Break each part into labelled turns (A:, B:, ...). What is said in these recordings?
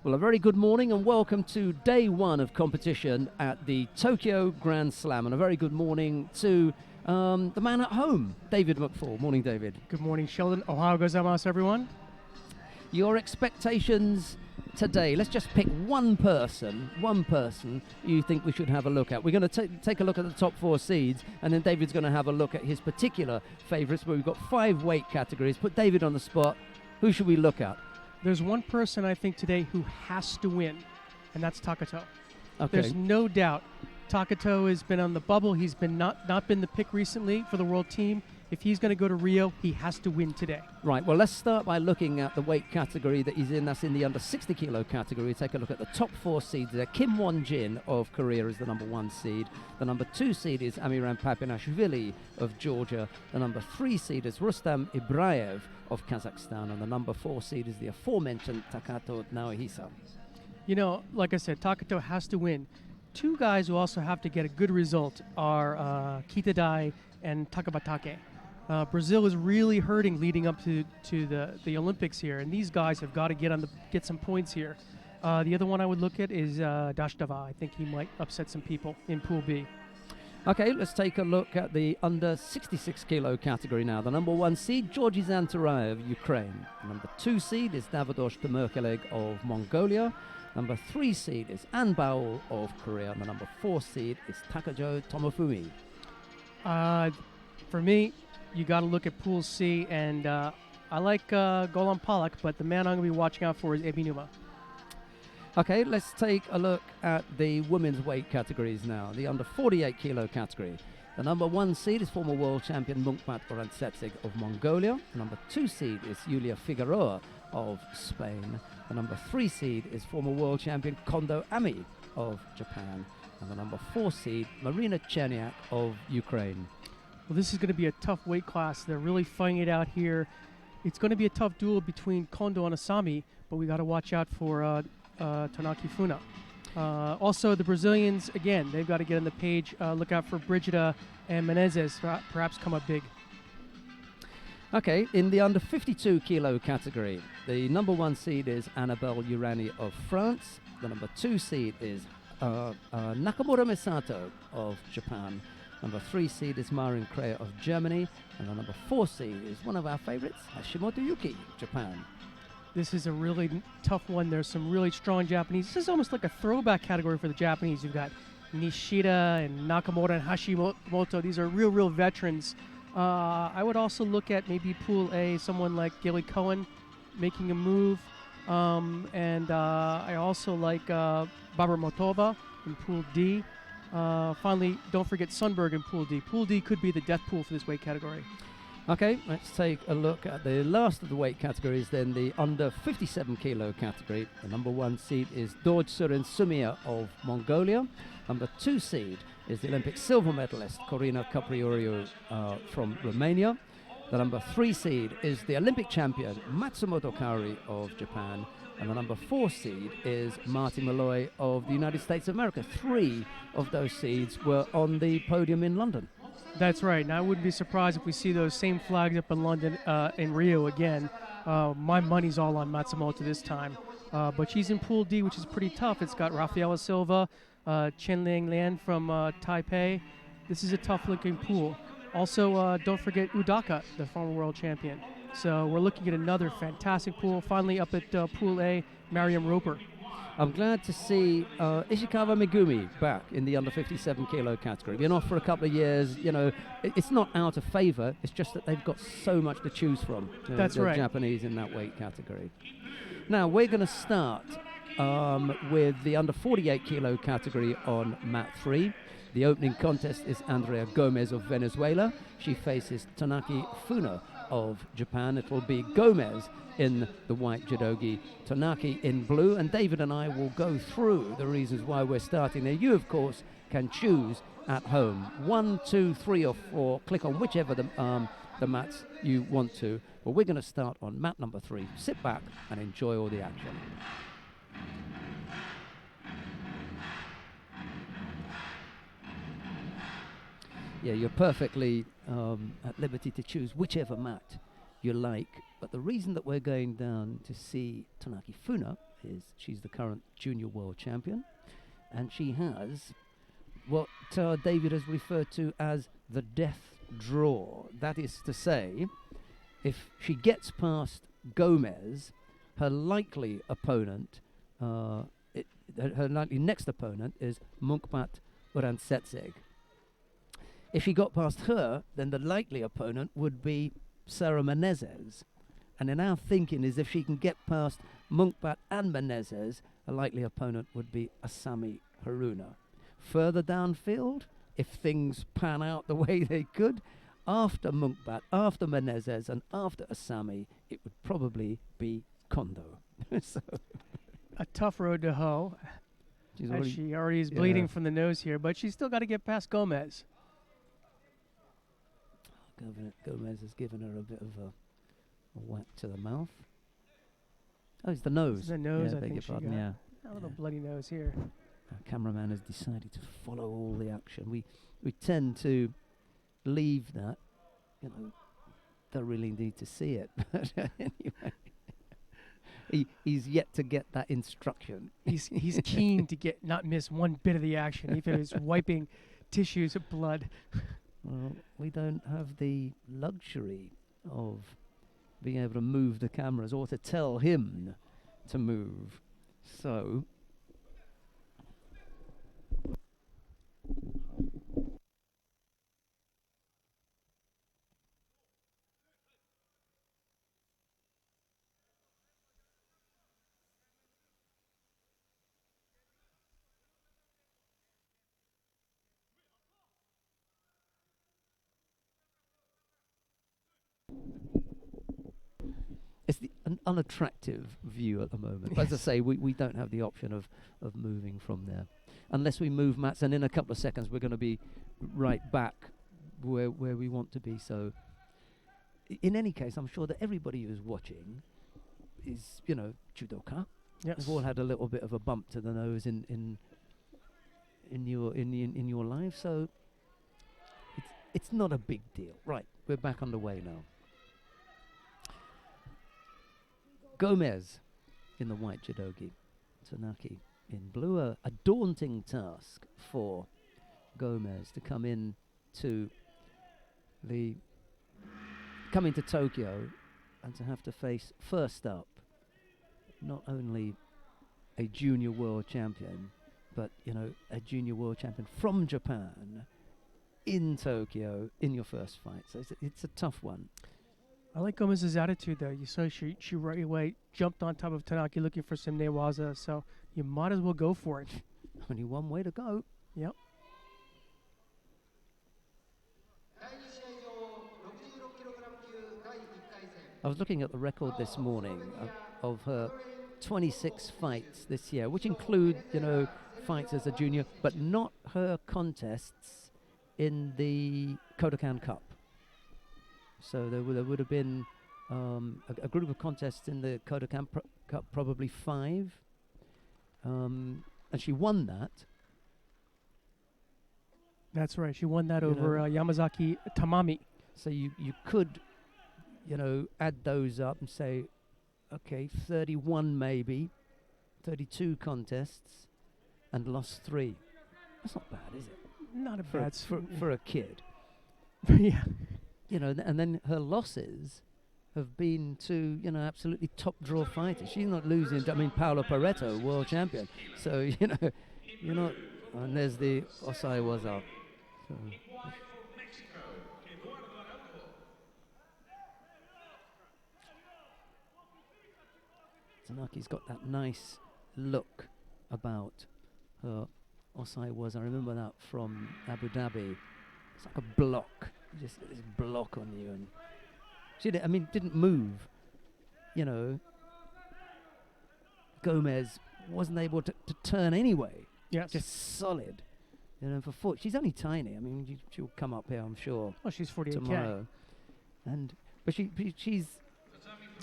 A: Well, a very good morning and welcome to day one of competition at the Tokyo Grand Slam. And a very good morning to the man at home, David McFall. Morning, David.
B: Good morning, Sheldon. Ohayou gozaimasu, everyone.
A: Your expectations today, let's just pick one person you think we should have a look at. We're going to take a look at the top four seeds, and then David's going to have a look at his particular favourites, where we've got 5 weight categories. Put David on the spot. Who should we look at?
B: There's one person I think today who has to win, and that's Takato.
A: Okay.
B: There's no doubt. Takato has been on the bubble. He's been not been the pick recently for the world team. If he's going to go to Rio, he has to win today.
A: Right, well, let's start by looking at the weight category that he's in. That's in the under 60 kilo category. Take a look at the top 4 seeds there. Kim Won-jin of Korea is the number 1 seed. The number 2 seed is Amiram Papinashvili of Georgia. The number 3 seed is Rustam Ibraev of Kazakhstan. And the number 4 seed is the aforementioned Takato Naohisa.
B: You know, like I said, Takato has to win. 2 guys who also have to get a good result are Kitadai and Takabatake. Brazil is really hurting leading up to the Olympics here, and these guys have got to get some points here. The other one I would look at is Dashtava. I think he might upset some people in Pool B.
A: Okay, let's take a look at the under 66 kilo category now. The number 1 seed, Georgi Zantarai of Ukraine. The number 2 seed is Davidosh Temirkeleg of Mongolia. Number 3 seed is An Baol of Korea. And the number 4 seed is Takajo Tomofumi.
B: For me, you got to look at Pool C, and I like Golan Pollock, but the man I'm going to be watching out for is Ebinuma.
A: Okay, let's take a look at the women's weight categories now. The under 48 kilo category. The number 1 seed is former world champion Munkbat Orantsetsig of Mongolia. The number 2 seed is Yulia Figueroa of Spain. The number 3 seed is former world champion Kondo Ami of Japan. And the number 4 seed, Marina Cherniak of Ukraine.
B: Well, this is going to be a tough weight class. They're really fighting it out here. It's going to be a tough duel between Kondo and Asami, but we got to watch out for Tanaki Funa. Also, the Brazilians, again, they've got to get on the page. Look out for Brigida and Menezes, perhaps come up big.
A: Okay, in the under 52 kilo category, the number 1 seed is Annabelle Urani of France. The number 2 seed is Nakamura Misato of Japan. Number 3 seed is Marin Krea of Germany. And the number 4 seed is one of our favorites, Hashimoto Yuki, Japan.
B: This is a really tough one. There's some really strong Japanese. This is almost like a throwback category for the Japanese. You've got Nishida and Nakamura and Hashimoto. These are real veterans. I would also look at maybe Pool A, someone like Gilly Cohen making a move. And I also like Barbara Motova in Pool D. Finally, don't forget Sundberg in Pool D. Pool D could be the death pool for this weight category.
A: Okay, let's take a look at the last of the weight categories, then the under 57 kilo category. The number 1 seed is Dorj Surin Sumia of Mongolia. Number 2 seed is the Olympic silver medalist Corina Caprioriu from Romania. The number 3 seed is the Olympic champion Matsumoto Kaori of Japan. And the number 4 seed is Martin Malloy of the United States of America. 3 of those seeds were on the podium in London.
B: That's right. Now, I wouldn't be surprised if we see those same flags up in London, in Rio again. My money's all on Matsumoto this time. But she's in Pool D, which is pretty tough. It's got Rafaela Silva, Chen Liang Lian from Taipei. This is a tough-looking pool. Also, don't forget Udaka, the former world champion. So we're looking at another fantastic pool. Finally, up at Pool A, Mariam Roper.
A: I'm glad to see Ishikawa Megumi back in the under 57 kilo category. Been off for a couple of years. You know, it's not out of favour. It's just that they've got so much to choose from.
B: That's right.
A: Japanese in that weight category. Now we're going to start with the under 48 kilo category on mat 3. The opening contest is Andrea Gomez of Venezuela. She faces Tanaki Funa of Japan. It will be Gomez in the white judogi, Tanaki in blue, and David and I will go through the reasons why we're starting there. You, of course, can choose at home 1, 2, 3 or 4. Click on whichever the mats you want to. But we're going to start on mat number 3. Sit back and enjoy all the action. Yeah, you're perfectly at liberty to choose whichever mat you like. But the reason that we're going down to see Tanaki Funa she's the current junior world champion, and she has what David has referred to as the death draw. That is to say, if she gets past Gomez, her likely opponent, her likely next opponent is Munkbat Urantsetseg. If she got past her, then the likely opponent would be Sarah Menezes. And then our thinking is if she can get past Munkbat and Menezes, a likely opponent would be Asami Haruna. Further downfield, if things pan out the way they could, after Munkbat, after Menezes, and after Asami, it would probably be Kondo. So
B: A tough road to hoe. She already is bleeding from the nose here, but she's still got to get past Gomez.
A: Gomez has given her a bit of a whack to the mouth. Oh, it's the nose.
B: It's the nose,
A: yeah,
B: I think she got.
A: Yeah.
B: A little bloody nose here.
A: Our cameraman has decided to follow all the action. We tend to leave that, don't really need to see it. But anyway, he's yet to get that instruction.
B: He's keen to not miss one bit of the action, even if it's wiping tissues of blood.
A: Well, we don't have the luxury of being able to move the cameras or to tell him to move. So it's an unattractive view at the moment. As I say, we don't have the option of moving from there. Unless we move mats, and in a couple of seconds we're going to be right back where we want to be. So in any case, I'm sure that everybody who's watching is, judoka.
B: Yes.
A: We've all had a little bit of a bump to the nose in your life, so it's not a big deal. Right, we're back underway now. Gomez in the white judogi, Tanaki in blue. A daunting task for Gomez to come into Tokyo and to have to face first up not only a junior world champion, but a junior world champion from Japan in Tokyo in your first fight. So it's a tough one.
B: I like Gomez's attitude, though. You saw she right away jumped on top of Tanaki looking for some newaza, so you might as well go for it.
A: Only one way to go.
B: Yep.
A: I was looking at the record this morning of her 26 fights this year, which include, fights as a junior, but not her contests in the Kodokan Cup. So there would have been a group of contests in the Kodokan Cup, probably 5. And she won that.
B: That's right. She won that over Yamazaki Tamami.
A: So you could, add those up and say, okay, 31 maybe, 32 contests, and lost 3. That's not bad, is it?
B: Not a bad
A: for a kid.
B: Yeah.
A: And then her losses have been to, absolutely top draw fighters. She's not losing. I mean, Paolo Pareto, world champion. So, you're not. And there's the Osai Waza. So. Tanaki's got that nice look about her Osai Waza. I remember that from Abu Dhabi. It's like a block. Just this block on you, and she didn't move. Gomez wasn't able to turn anyway.
B: Yes.
A: Just solid. For foot, she's only tiny. I mean, she'll come up here, I'm sure.
B: Well, she's 48K.
A: Tomorrow. But she's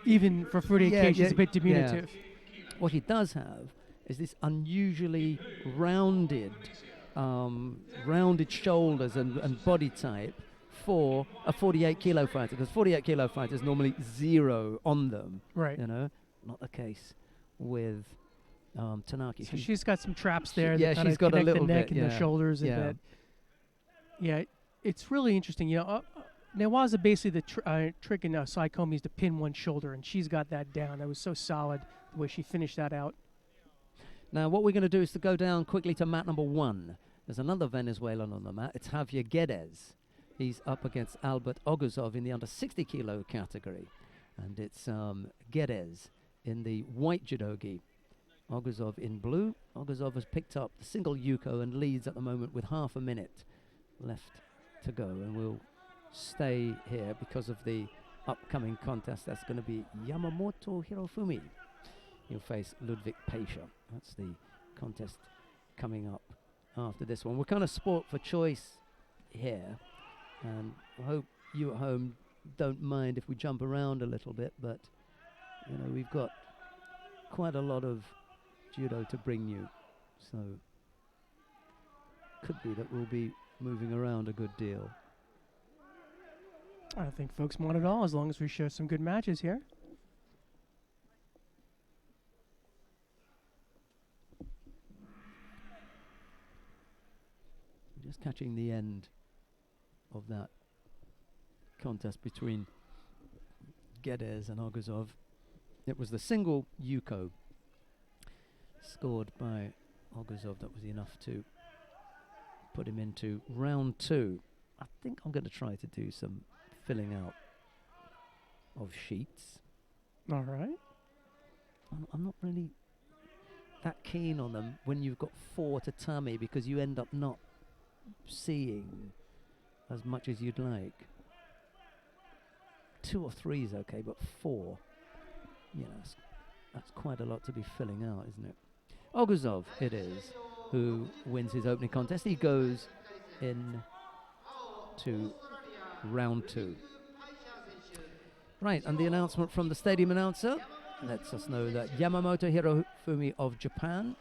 B: even for 48K, she's a bit diminutive.
A: Yeah. What she does have is this unusually rounded shoulders and body type for a 48 kilo fighter, because 48 kilo fighters normally 0 on them.
B: Right.
A: Not the case with Tanaki.
B: So she's got some traps there. That
A: yeah,
B: kinda
A: she's got a
B: connect
A: little
B: the neck
A: bit,
B: and the
A: yeah.
B: shoulders a
A: Yeah.
B: bit. Yeah, it's really interesting. Newaza basically the trick in Saikomi is to pin one shoulder, and she's got that down. That was so solid the way she finished that out.
A: Now, what we're going to do is to go down quickly to mat number 1. There's another Venezuelan on the mat. It's Javier Guedes. He's up against Albert Oguzov in the under 60 kilo category. And it's Guedes in the white judogi. Oguzov in blue. Oguzov has picked up the single yuko and leads at the moment with half a minute left to go. And we'll stay here because of the upcoming contest. That's going to be Yamamoto Hirofumi. He'll face Ludwig Peischer. That's the contest coming up after this one. We're kind of sport for choice here, and I hope you at home don't mind if we jump around a little bit, but you know, we've got quite a lot of judo to bring you, so could be that we'll be moving around a good deal.
B: I don't think folks want it all as long as we show some good matches here.
A: Just catching the end of that contest between Guedes and Oguzov. It was the single yuko scored by Oguzov that was enough to put him into round 2. I think I'm going to try to do some filling out of sheets.
B: All right.
A: I'm not really that keen on them when you've got 4 tatami, because you end up not seeing as much as you'd like. 2 or 3 is okay, but 4, you know, that's quite a lot to be filling out, isn't it? Oguzov it is who wins his opening contest. He goes in to round 2. Right, and the announcement from the stadium announcer lets us know that Yamamoto Hirofumi of Japan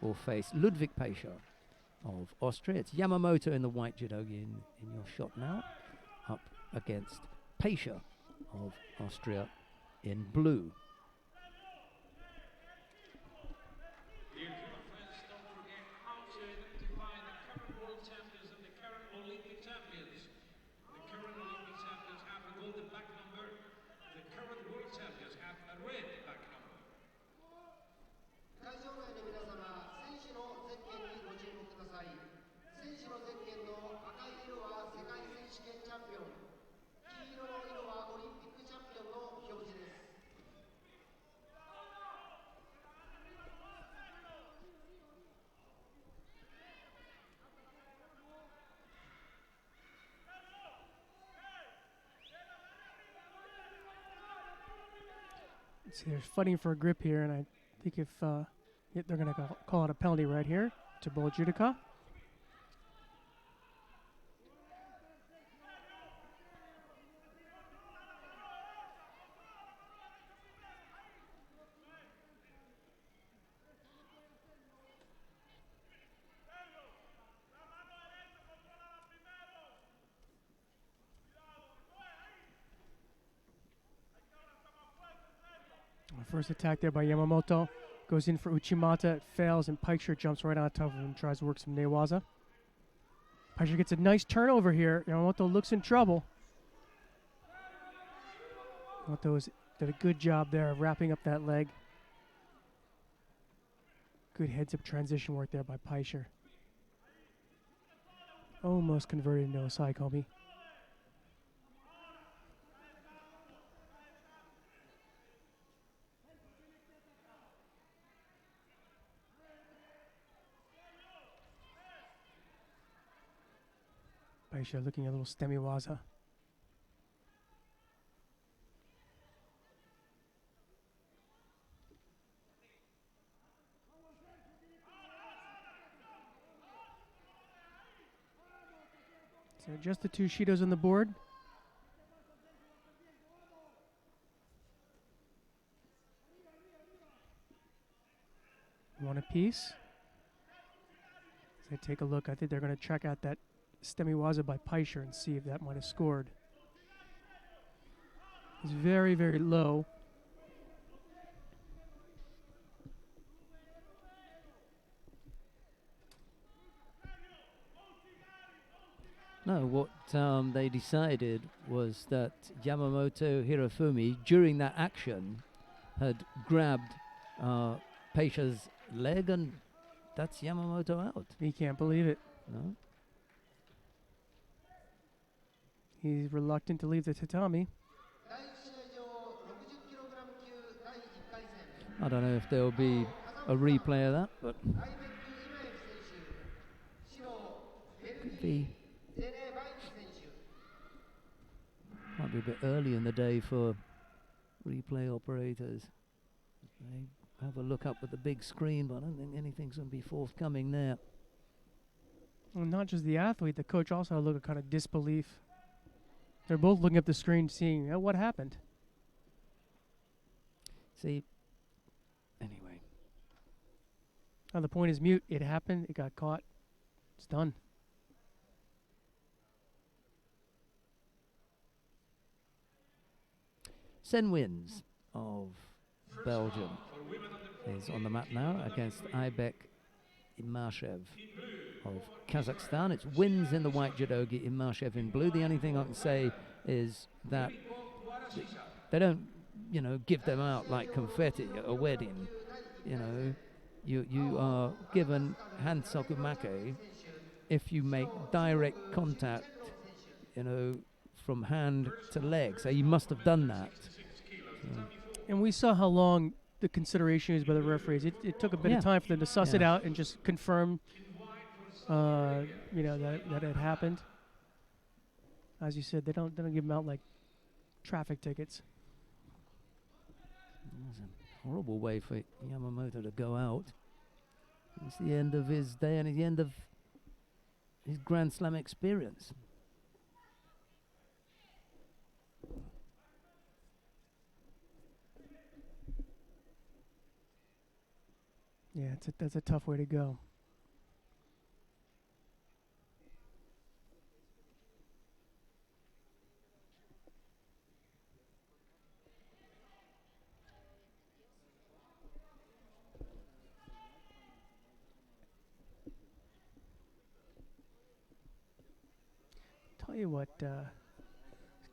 A: will face Ludwig Peischer of Austria. It's Yamamoto in the white judogi in your shot now, up against Peischer of Austria in blue.
B: See, they're fighting for a grip here, and I think if they're going to call out a penalty right here to Bull Judica. First attack there by Yamamoto. Goes in for Uchimata. It fails, and Peischer jumps right on top of him and tries to work some newaza. Peischer gets a nice turnover here. Yamamoto looks in trouble. Yamamoto did a good job there of wrapping up that leg. Good heads-up transition work there by Peischer. Almost converted into a Saikomi. Peischer looking a little stemiwaza. So just the 2 Shidos on the board. One apiece. So take a look. I think they're going to check out that stemiwaza by Peischer and see if that might have scored. It's very, very low.
A: they decided was that Yamamoto Hirofumi, during that action, had grabbed Peisha's leg, and that's Yamamoto out.
B: He can't believe it.
A: No?
B: He's reluctant to leave the tatami.
A: I don't know if there'll be a replay of that, but could be. Might be a bit early in the day for replay operators. They have a look up at the big screen, but I don't think anything's going to be forthcoming there.
B: Well, not just the athlete, the coach also had a look of kind of disbelief. They're both looking up the screen, seeing what happened.
A: See, anyway.
B: Now the point is mute. It happened. It got caught. It's done.
A: Sen Wins of Belgium is on the mat now against Aybek Imashev of Kazakhstan. It's Wins in the white judogi, Imashev in blue. The only thing I can say is that they don't, give them out like confetti at a wedding. You are given hand sokumake if you make direct contact, from hand to leg. So you must have done that.
B: And we saw how long the consideration is by the referees. It took a bit of time for them to suss it out and just confirm, that it happened. As you said, they don't give them out like traffic tickets.
A: That's a horrible way for Yamamoto to go out. It's the end of his day and it's the end of his Grand Slam experience.
B: Yeah, that's a tough way to go. Tell you what,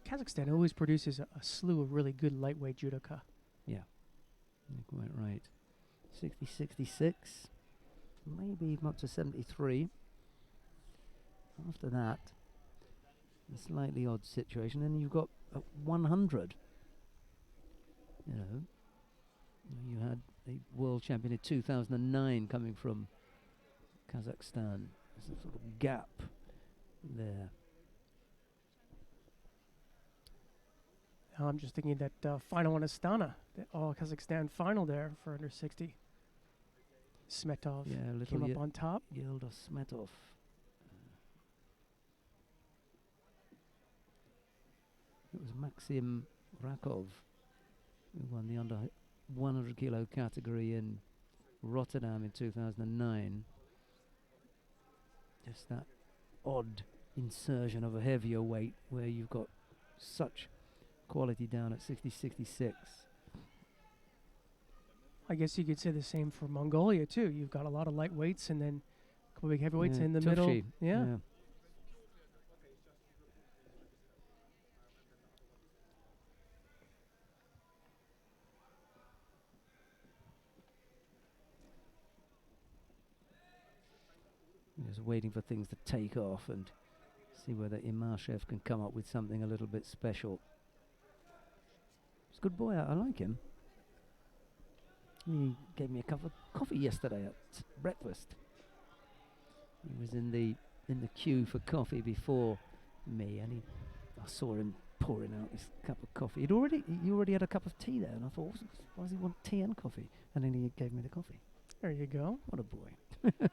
B: Kazakhstan always produces a slew of really good lightweight judoka.
A: Yeah, you're quite right. 60, 66, maybe even up to 73. After that, a slightly odd situation. And you've got 100. You had a world champion in 2009 coming from Kazakhstan. There's a sort of gap there.
B: I'm just thinking that final in Astana, the all Kazakhstan final there for under 60. Smetov came up on top.
A: Yildiz Smetov. It was Maxim Rakov who won the under 100 kilo category in Rotterdam in 2009. Just that odd insertion of a heavier weight where you've got such quality down at 60, 66.
B: I guess you could say the same for Mongolia too. You've got a lot of lightweights and then a couple big heavyweights in the middle. Yeah.
A: Just waiting for things to take off and see whether Imashev can come up with something a little bit special. He's a good boy. I like him. He gave me a cup of coffee yesterday at breakfast. He was in the queue for coffee before me, and I saw him pouring out his cup of coffee. He already had a cup of tea there, and I thought, why does he want tea and coffee? And then he gave me the coffee.
B: There you go.
A: What a boy.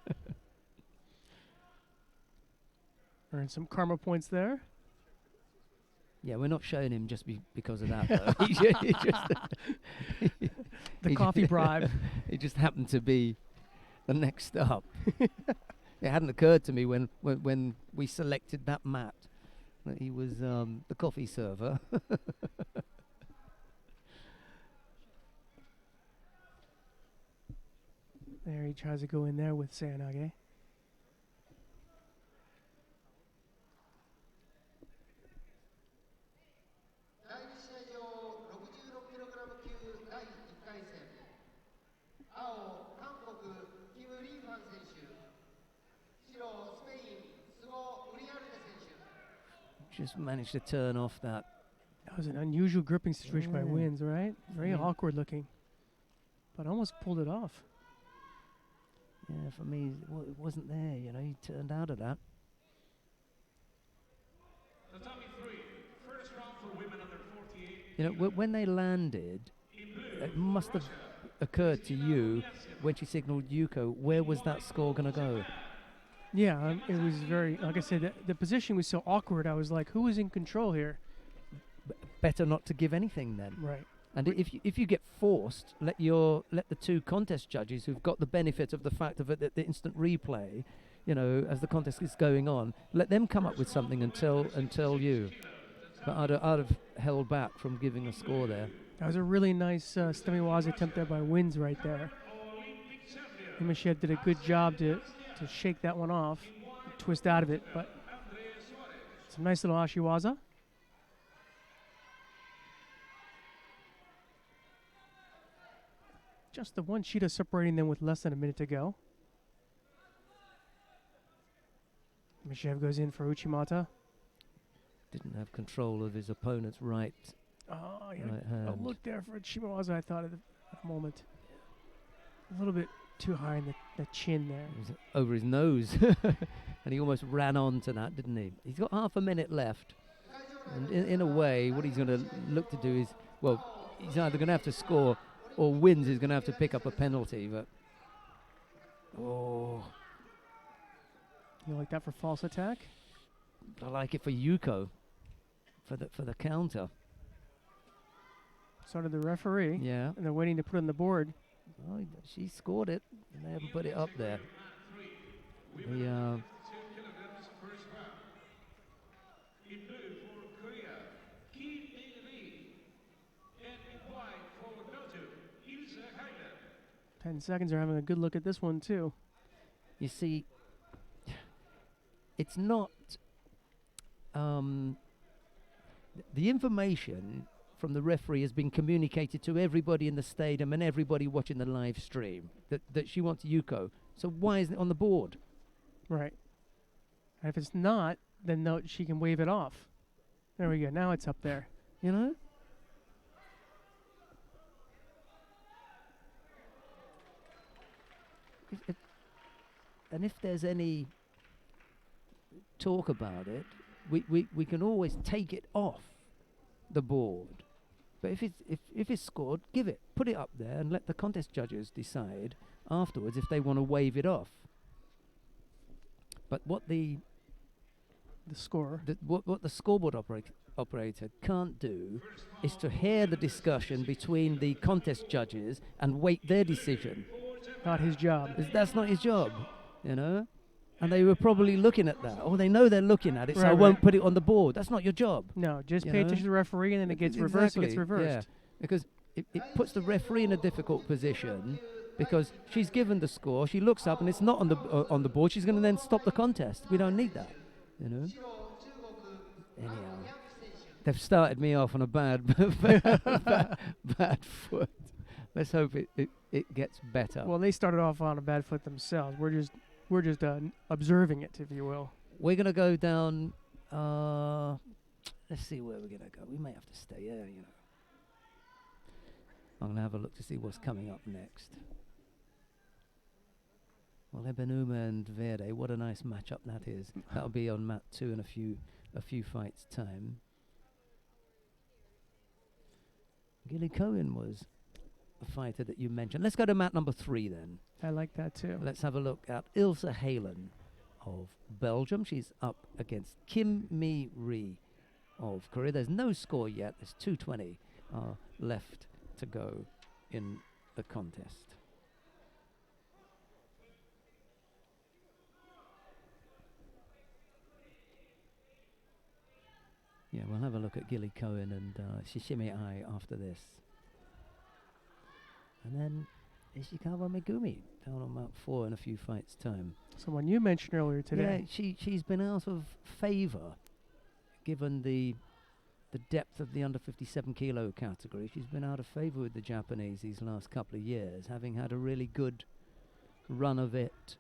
B: Earned some karma points there.
A: Yeah, we're not showing him just because of that, though. He just
B: the coffee bribe.
A: It just happened to be the next up. It hadn't occurred to me when we selected that mat that he was the coffee server.
B: There he tries to go in there with Seoinage.
A: just managed to turn off that.
B: That was an unusual gripping situation by
A: Yeah.
B: Wins, right? Very
A: Yeah.
B: awkward looking. But almost pulled it off.
A: Yeah, for me, it wasn't there. You know, he turned out of that. You know, when they landed, it must have occurred to you when she signaled Yuko, where was that score going to go?
B: Yeah, it was very, like I said, the position was so awkward. I was like, who is in control here?
A: Better not to give anything then.
B: Right.
A: And if you get forced, let the two contest judges who've got the benefit of the fact of it, the instant replay, you know, as the contest is going on, let them come up with something until you. But I'd have held back from giving a score there.
B: That was a really nice Stemiwaza attempt there by Wins right there. Imashev did a good job to shake that one off, twist out of it, but some nice little Ashiwaza. Just the one Shida separating them with less than a minute to go. Imashev goes in for Uchimata.
A: Didn't have control of his opponent's right
B: Oh, yeah.
A: right
B: A
A: hand.
B: look there for Chimawaza, I thought at the moment. A little bit too high in the chin there.
A: It was over his nose. And he almost ran on to that, didn't he? He's got half a minute left. And in a way, what he's going to look to do is, well, he's either going to have to score or Wins is going to have to pick up a penalty. But, oh,
B: You like that for false attack?
A: I like it for Yuko, for the counter.
B: So did the referee.
A: Yeah.
B: And they're waiting to put it on the board.
A: Oh, she scored it, and they haven't put it up there.
C: In blue for Korea, Kim Min-ri. And in white for Noto, Ilse Heider.
B: 10 seconds are having a good look at this one, too.
A: You see, it's not the information from the referee has been communicated to everybody in the stadium and everybody watching the live stream that she wants Yuko. So why isn't it on the board?
B: Right. And if it's not, then no, she can wave it off. There we go. Now it's up there.
A: You know? And if there's any talk about it, we can always take it off the board. But if it's scored, give it, put it up there, and let the contest judges decide afterwards if they want to wave it off. But what the
B: score.
A: what the scoreboard operator can't do is to hear the discussion between the contest judges and wait their decision.
B: Not his job.
A: That's not his job, you know. And they were probably looking at that. Oh, they know they're looking at it, so I
B: Right,
A: won't
B: right.
A: put it on the board. That's not your job.
B: No, just
A: You
B: pay
A: know?
B: attention to the referee, and then it gets reversed. It gets reversed.
A: Yeah, because it puts the referee in a difficult position because she's given the score. She looks up and it's not on the board. She's going to then stop the contest. We don't need that, you know. Anyhow, they've started me off on a bad foot. Let's hope it gets better.
B: Well, they started off on a bad foot themselves. We're just observing it, if you will.
A: We're going to go down. Let's see where we're going to go. We may have to stay there, you know. I'm going to have a look to see what's coming up next. Well, Ebenuma and Verde, what a nice matchup that is. That'll be on mat 2 in a few fights' time. Gilly Cohen was a fighter that you mentioned. Let's go to mat number 3 then.
B: I like that, too.
A: Let's have a look at Ilse Halen of Belgium. She's up against Kim Mi-ri of Korea. There's no score yet. There's 2:20 left to go in the contest. Yeah, we'll have a look at Gilly Cohen and Shishimi Ai after this. And then Ishikawa Megumi down on Mount 4 in a few fights' time.
B: Someone you mentioned earlier today.
A: Yeah, she's been out of favour given the depth of the under 57 kilo category. She's been out of favour with the Japanese these last couple of years, having had a really good run of it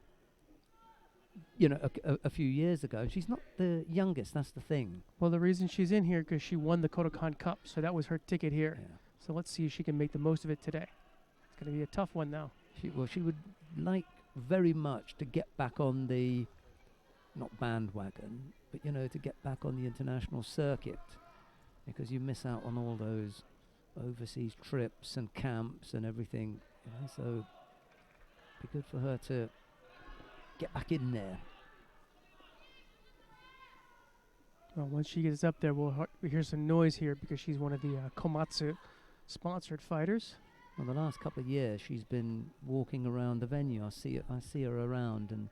A: a few years ago. She's not the youngest. That's the thing.
B: Well, the reason she's in here because she won the Kodokan Cup, so that was her ticket here.
A: Yeah.
B: So let's see if she can make the most of it today. It's going to be a tough one now.
A: She would like very much to get back on the, not bandwagon, but to get back on the international circuit, because you miss out on all those overseas trips and camps and everything. So it'd be good for her to get back in there.
B: Well, once she gets up there, we'll hear some noise here because she's one of the Komatsu sponsored fighters.
A: Well, the last couple of years, she's been walking around the venue. I see her around and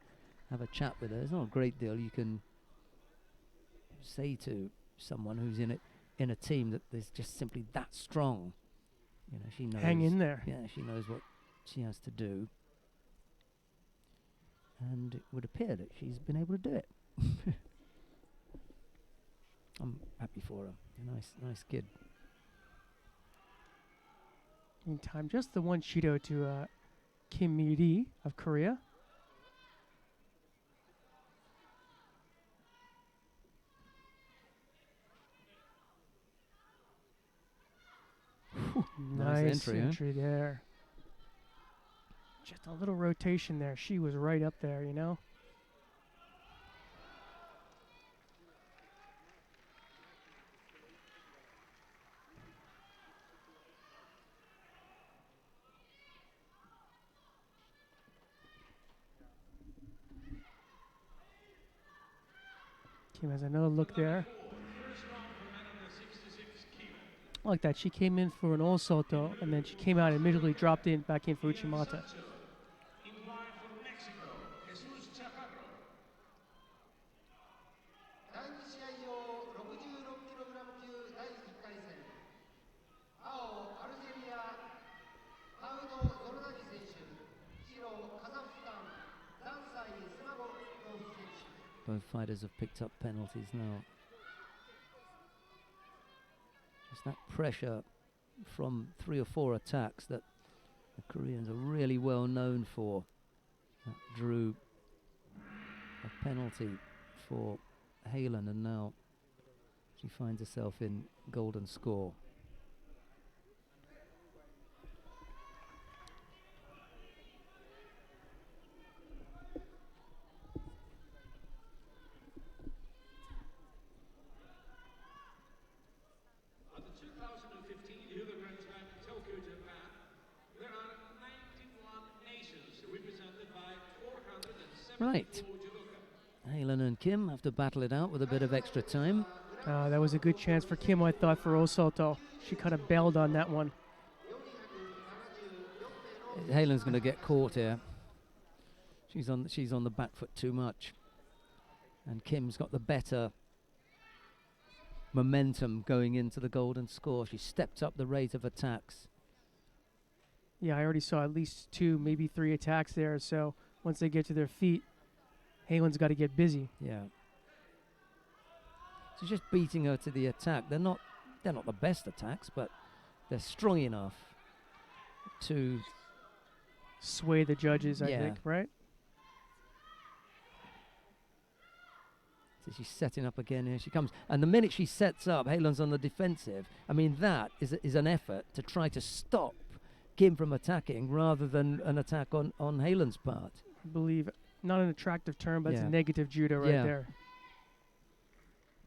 A: have a chat with her. There's not a great deal you can say to someone who's in a team that is just simply that strong. She knows.
B: Hang in there.
A: Yeah, she knows what she has to do, and it would appear that she's been able to do it. I'm happy for her. Nice kid.
B: Meantime, just the one Judo to Kim Mi-ri of Korea. Nice entry there. Just a little rotation there. She was right up there, Kim has another look there. I like that. She came in for an all salto, and then she came out and immediately dropped back in for Uchimata.
A: Both fighters have picked up penalties now. Just that pressure from 3 or 4 attacks that the Koreans are really well known for. That drew a penalty for Halen, and now she finds herself in golden score. Right. Halen and Kim have to battle it out with a bit of extra time.
B: That was a good chance for Kim, I thought, for Osalto. She kind of bailed on that one.
A: Halen's going to get caught here. She's on the back foot too much. And Kim's got the better momentum going into the golden score. She stepped up the rate of attacks.
B: Yeah, I already saw at least 2, maybe 3 attacks there. So once they get to their feet, Halen's got to get busy.
A: Yeah. So just beating her to the attack. They're not the best attacks, but they're strong enough to
B: sway the judges, I think, right?
A: So she's setting up again. Here she comes. And the minute she sets up, Halen's on the defensive. I mean, that is an effort to try to stop Kim from attacking rather than an attack on Halen's part.
B: I believe, not an attractive term, but it's a negative judo right there.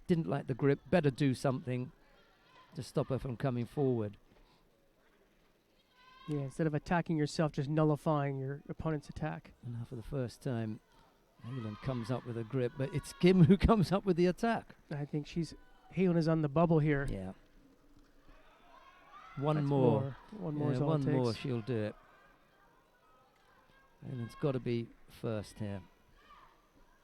A: Didn't like the grip. Better do something to stop her from coming forward.
B: Yeah, instead of attacking yourself, just nullifying your opponent's attack.
A: And now for the first time, Halen comes up with a grip, but it's Kim who comes up with the attack.
B: I think Halen is on the bubble here.
A: Yeah. One more.
B: One more is all
A: one
B: it takes.
A: more, she'll do it. Halen's got to be first here.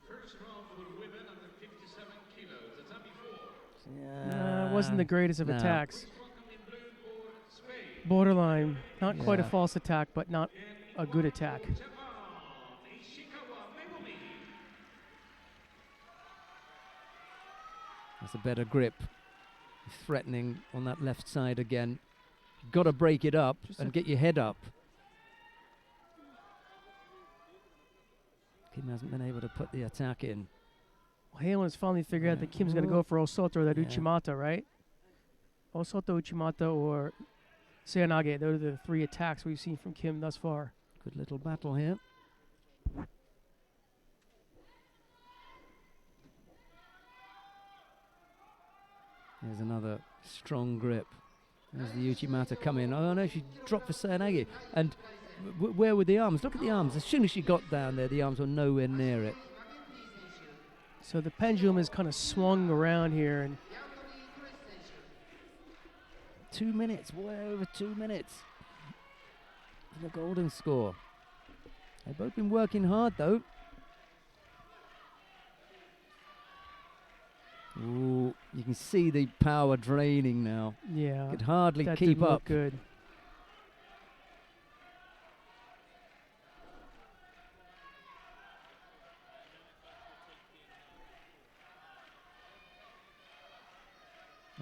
C: First round for women under 57 kilos. That's up before.
B: It wasn't the greatest of attacks. Borderline. Not quite a false attack, but not a good attack.
A: That's a better grip. Threatening on that left side again. Got to break it up and get your head up. Kim hasn't been able to put the attack in.
B: Well, Halen has finally figured out that Kim's going to go for Osoto or that
A: Yeah.
B: Uchimata, right? Osoto, Uchimata, or Seanage. Those are the three attacks we've seen from Kim thus far.
A: Good little battle here. There's another strong grip. There's the Uchimata come in. Oh no, she dropped for Seanage. And where were the arms? Look at the arms. As soon as she got down there, the arms were nowhere near it.
B: So the pendulum is kind of swung around here, and
A: 2 minutes, way over 2 minutes. For the golden score. They've both been working hard though. Ooh, you can see the power draining now.
B: yeah,
A: Could hardly
B: that
A: keep
B: didn't look
A: up.
B: good.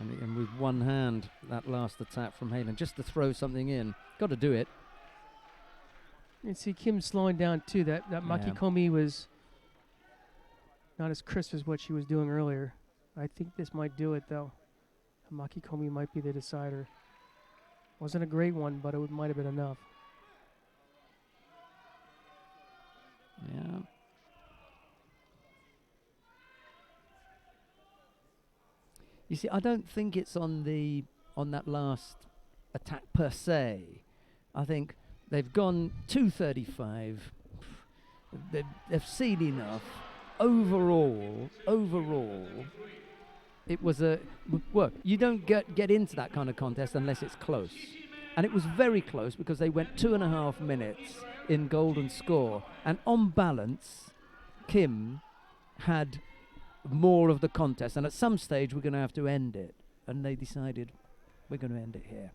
A: And with one hand, that last attack from Halen, just to throw something in. Got to do it.
B: You can see Kim slowing down too. That
A: Yeah.
B: Makikomi was not as crisp as what she was doing earlier. I think this might do it though. Makikomi might be the decider. Wasn't a great one, but it might have been enough.
A: Yeah. You see, I don't think it's on that last attack per se. I think they've gone 235. They've seen enough. Overall, it was a work. You don't get into that kind of contest unless it's close, and it was very close because they went 2.5 minutes in golden score, and on balance, Kim had more of the contest, and at some stage we're going to have to end it, and they decided we're going to end it here.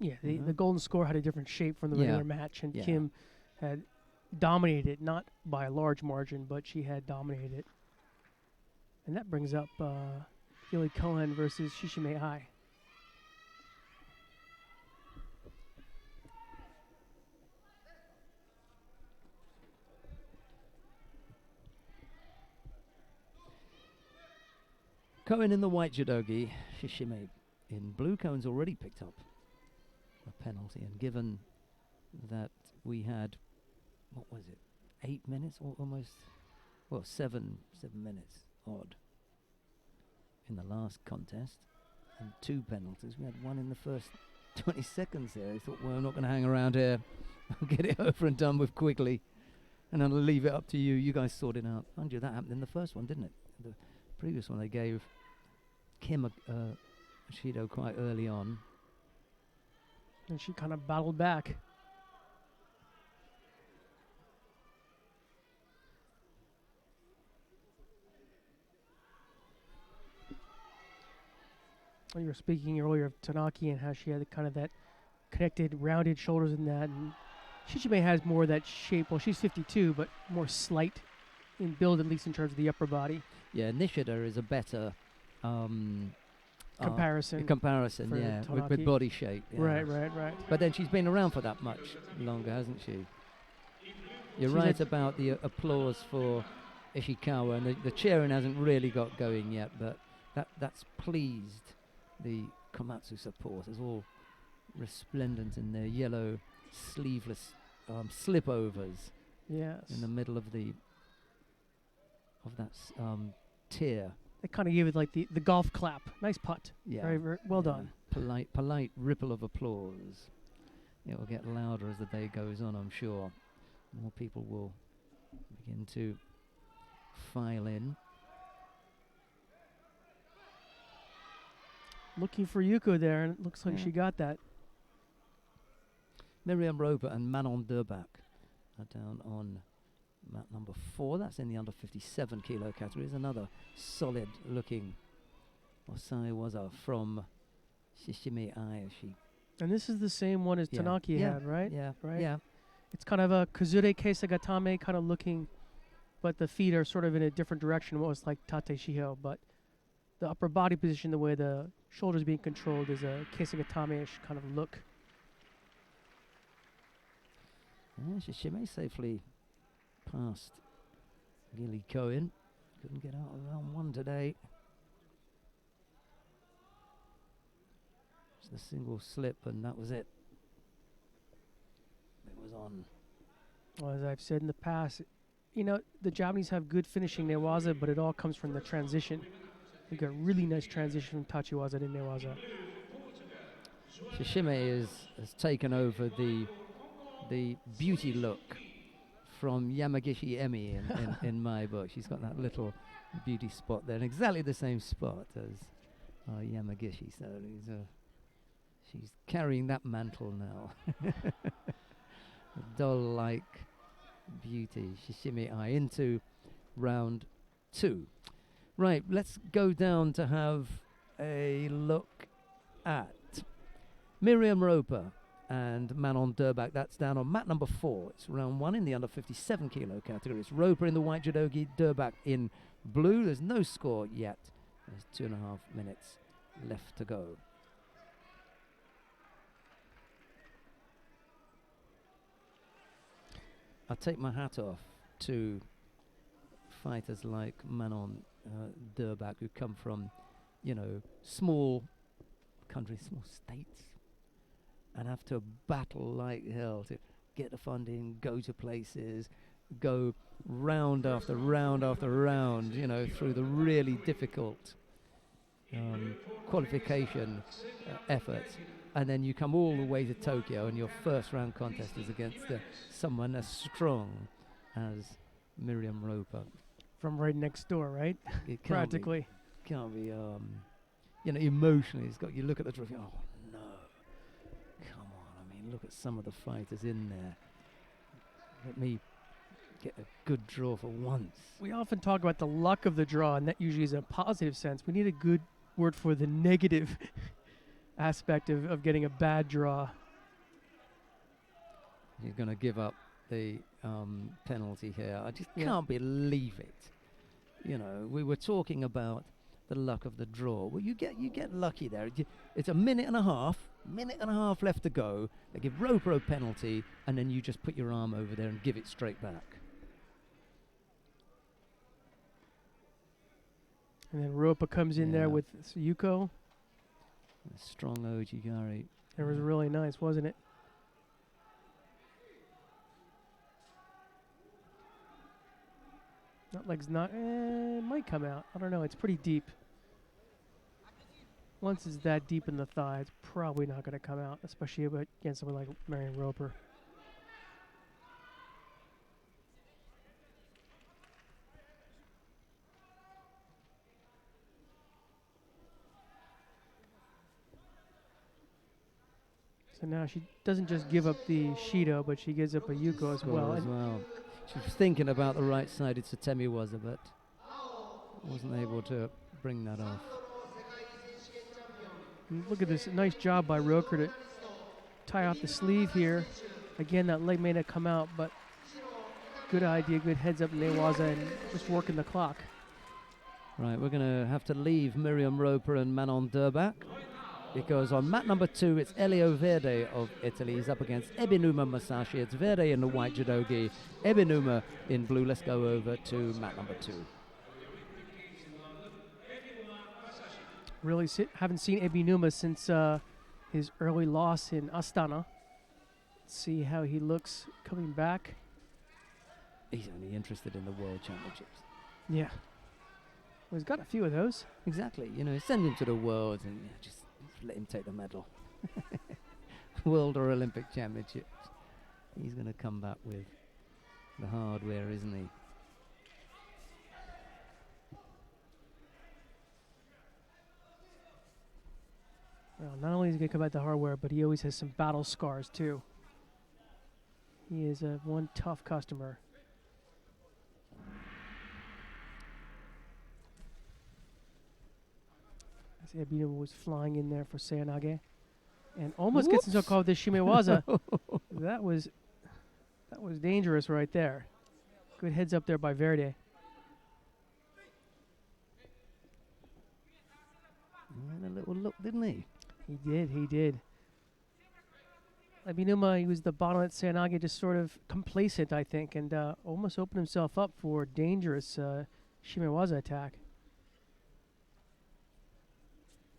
B: Yeah, the
A: Mhm.
B: golden score had a different shape from the
A: Yeah.
B: regular match, and
A: Yeah.
B: Kim had dominated it, not by a large margin, but she had dominated it. And that brings up Gilly Cohen versus Shishime Ai.
A: Cohen in the white judogi, Shishime in blue. Cohen's already picked up a penalty, and given that we had, what was it, 8 minutes or almost, well, 7 minutes odd in the last contest, and 2 penalties. We had one in the first 20 seconds there. I thought, well, I'm not going to hang around here. I'll get it over and done with quickly, and I'll leave it up to you. You guys sort it out. Mind you, that happened in the first one, didn't it? The previous one they gave Kim a Shido quite early on.
B: And she kind of battled back. Well, you were speaking earlier of Tanaki and how she had kind of that connected, rounded shoulders in that. And Shishime has more of that shape. Well, she's 52, but more slight in build, at least in terms of the upper body.
A: Yeah, Nishida is a better
B: Comparison.
A: comparison,
B: for
A: yeah, with
B: Tanaki.
A: body shape. Yeah.
B: Right.
A: But then she's been around for that much longer, hasn't she? You're
B: She's
A: right
B: had-
A: about the applause for Ishikawa, and the cheering hasn't really got going yet, but that's pleased the Komatsu supporters, all resplendent in their yellow sleeveless slipovers
B: Yes.
A: in the middle of that tier.
B: They kind of gave it like the golf clap. Nice putt.
A: Yeah.
B: Very well
A: Yeah.
B: done.
A: Polite ripple of applause. It will get louder as the day goes on, I'm sure. More people will begin to file in.
B: Looking for Yuko there, and it looks like
A: Yeah.
B: she got that.
A: Miriam Roper and Manon Durbach are down on mat number 4. That's in the under 57 kilo category. There's another solid looking Osai Waza from Shishime Ai.
B: And this is the same one as
A: Yeah.
B: Tanaki
A: Yeah.
B: had, right?
A: Yeah,
B: Right.
A: yeah.
B: It's kind of a Kazure Keisagatame kind of looking, but the feet are sort of in a different direction, almost like Tate Shiho. But the upper body position, the way the shoulders being controlled, is a Keisagatame-ish kind of look.
A: Yeah, Shishime safely past Gilly Cohen couldn't get out of round one today. Just a single slip and that was it. It was on.
B: Well, as I've said in the past, you know, the Japanese have good finishing newaza, but it all comes from the transition. You've got really nice transition from tachiwaza to newaza.
A: Shishime has taken over the beauty look from Yamagishi Emi in my book. She's got that little beauty spot there, and exactly the same spot as Yamagishi. So she's carrying that mantle now. Doll-like beauty. Shishime Ai into round two. Right, let's go down to have a look at Miriam Roper and Manon Durbach. That's down on mat number 4. It's round 1 in the under 57 kilo category. It's Roper in the white judogi, Durbach in blue. There's no score yet. There's 2.5 minutes left to go. I take my hat off to fighters like Manon Durbach, who come from, you know, small countries, small states, and have to battle like hell to get the funding, go to places, go round after round after round, you know, through the really difficult qualification efforts. And then you come all the way to Tokyo and your first round contest is against someone as strong as Miriam Roper.
B: From right next door, right?
A: It
B: Practically.
A: Can't be, you know, emotionally, it's got, you look at the trophy, oh no, come on, I mean, look at some of the fighters in there. Let me get a good draw for once.
B: We often talk about the luck of the draw, and that usually is a positive sense. We need a good word for the negative aspect of getting a bad draw.
A: You're going to give up the penalty here. I just can't believe it. You know, we were talking about the luck of the draw. Well, you get lucky there. It's a minute and a half left to go. They give Roper a penalty, and then you just put your arm over there and give it straight back.
B: And then Roper comes in there with Yuko.
A: Strong Ojigari.
B: It was really nice, wasn't it? That leg's not, it might come out. I don't know, it's pretty deep. Once it's that deep in the thigh, it's probably not going to come out, especially against someone like Marion Roper. So now she doesn't just give up the Shido, but she gives up a Yuko as well.
A: She was thinking about the right-sided Satemiwaza, but wasn't able to bring that off.
B: And look at this nice job by Roker to tie off the sleeve here. Again, that leg may not come out, but good idea, good heads up newaza and just working the clock.
A: Right, we're going to have to leave Miriam Roper and Manon Durbach, because on mat number 2, it's Elio Verde of Italy. He's up against Ebinuma Masashi. It's Verde in the white judogi, Ebinuma in blue. Let's go over to mat number 2.
B: Really haven't seen Ebinuma since his early loss in Astana. Let's see how he looks coming back.
A: He's only interested in the World Championships.
B: Yeah. Well, he's got a few of those.
A: Exactly. You know, send him to the Worlds and just let him take the medal. World or Olympic Championships. He's going to come back with the hardware, isn't he?
B: Well, not only is he going to come back the hardware, but he always has some battle scars too. He is one tough customer. As Ebinuma was flying in there for Seyanage and almost gets himself caught with this Shimewaza. That was dangerous right there. Good heads up there by Verde.
A: He had a little look, didn't he?
B: He did. Ebinuma, he was the bottom at Seoinage, just sort of complacent, I think, and almost opened himself up for dangerous Shimewaza attack.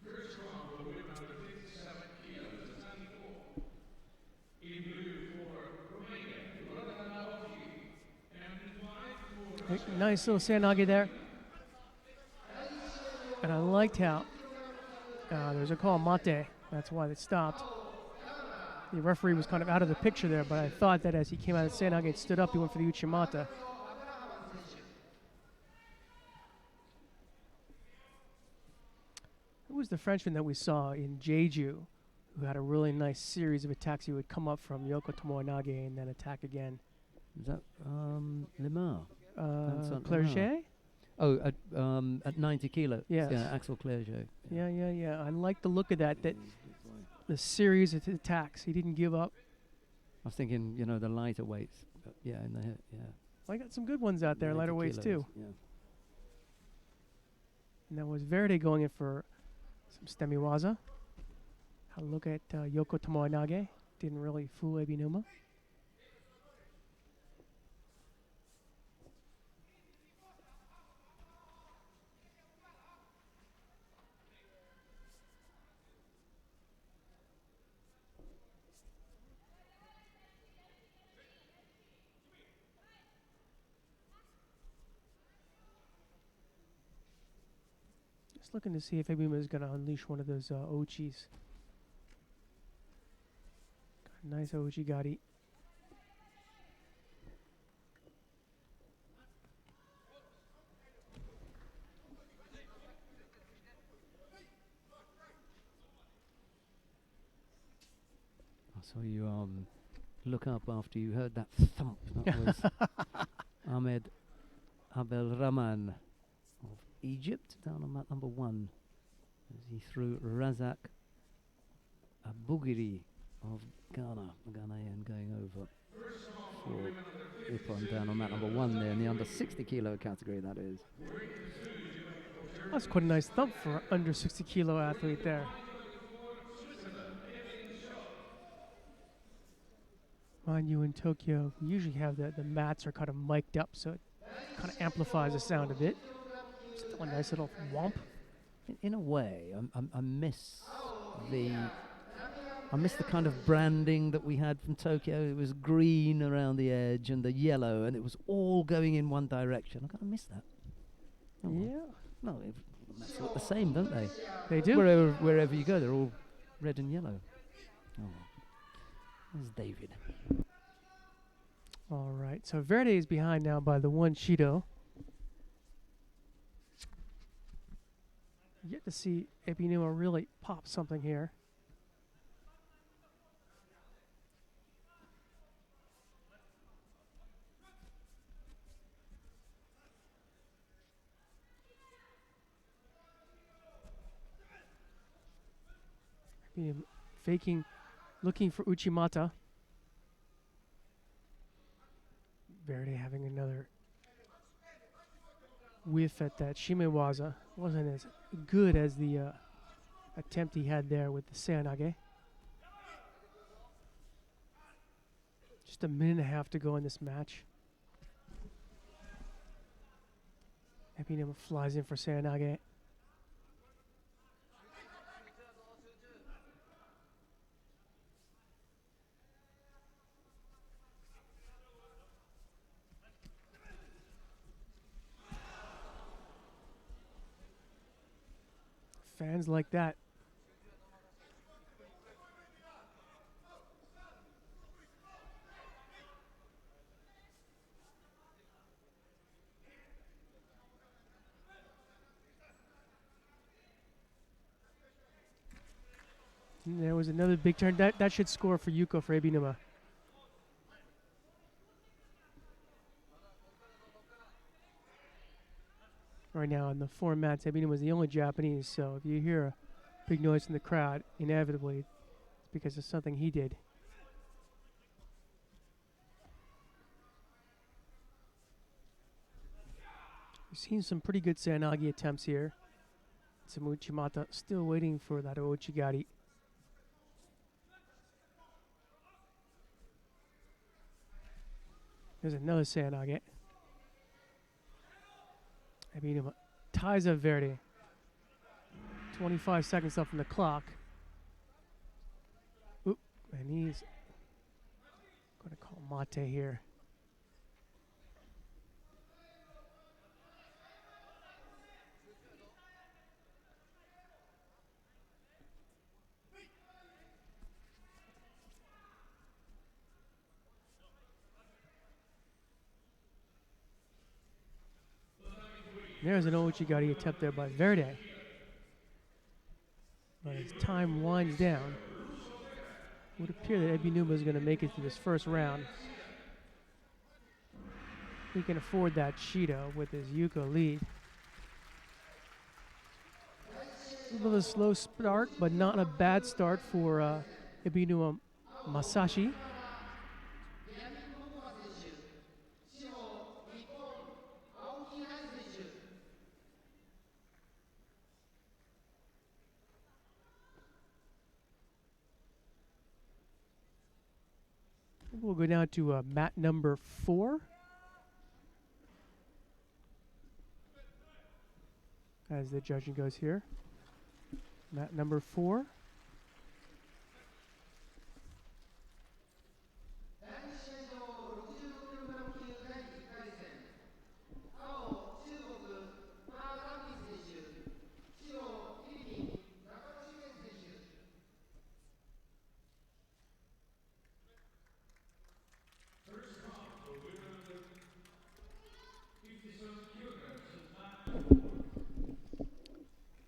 C: First round will win under 57 kilos, 94. In blue for Romania, and in white for
B: Nice little Seoinage there. And I liked how there's a call mate. That's why they stopped. The referee was kind of out of the picture there, but I thought that as he came out of Seoinage and stood up, he went for the Uchimata. Who was the Frenchman that we saw in Jeju who had a really nice series of attacks? He would come up from Yoko Tomoenage and then attack again.
A: Is that Lemar? Vincent
B: Clerget?
A: Lemar. Oh, at 90 kilos.
B: Yes.
A: Yeah, Axel Clerget.
B: Yeah. I like the look of that. The series of attacks. He didn't give up.
A: I was thinking, the lighter weights. But yeah, in the hit, yeah.
B: Well, I got some good ones out there,
A: 90
B: lighter weights
A: kilos,
B: too.
A: Yeah.
B: And that was Verde going in for some Stemiwaza. Had a look at Yoko Tomoenage. Didn't really fool Ebinuma. Just looking to see if Ebinuma is going to unleash one of those Ochis. Got a nice Ochigari.
A: I saw you look up after you heard that thump. That was Ahmed Abdelrahman of Egypt down on mat number 1. As he threw Razak Abougiri of Ghana, a Ghanaian, going over for Ippon down on mat number 1 there in the under 60 kilo category, that is.
B: That's quite a nice thump for an under 60 kilo athlete there. Mind you, in Tokyo, we usually have the mats are kind of mic'd up, so it kind of amplifies the sound a bit. Still a nice little whomp.
A: In a way, I miss the kind of branding that we had from Tokyo. It was green around the edge and the yellow, and it was all going in one direction. I kind of miss that. Oh, well.
B: Yeah.
A: No, mats look the same, don't they?
B: They do.
A: Wherever you go, they're all red and yellow. Oh, well. There's David.
B: All right, so Verde is behind now by the 1 Shido. Yet to see Ebinuma really pop something here. Ebinuma faking, looking for Uchimata. Verde having another whiff at that Shimewaza. Wasn't as good as the attempt he had there with the Seoinage. Just a minute and a half to go in this match. Ebinuma flies in for Seoinage. Fans like that. And there was another big turn. That should score for Yuko for Ebinuma. Right now on the 4 mats, Ebinuma was the only Japanese, so if you hear a big noise in the crowd, inevitably it's because of something he did. We've seen some pretty good Seoinage attempts here. Some Uchimata still waiting for that Ochigari. There's another Seanage. Ebinuma ties up Verdi. 25 seconds left on the clock. Oop, and he's going to call Mate here. There's an Ouchigari attempt there by Verde. But as time winds down, it would appear that Ebinuma is going to make it through this first round. He can afford that Shido with his Yuko lead. A little bit of a slow start, but not a bad start for Ebinuma Masashi. We'll go down to mat number 4. As the judging goes here. Mat number 4.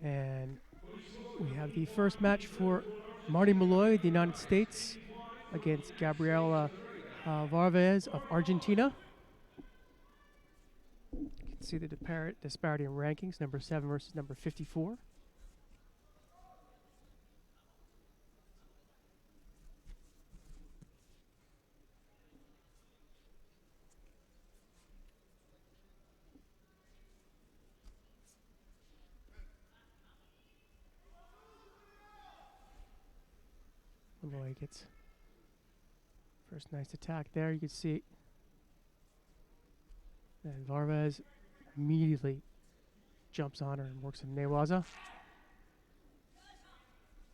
B: And we have the first match for Marty Malloy, the United States, against Gabriela Varvez of Argentina. You can see the disparity in rankings, number 7 versus number 54. Malloy gets first nice attack there. You can see, and Varvez immediately jumps on her and works a newaza.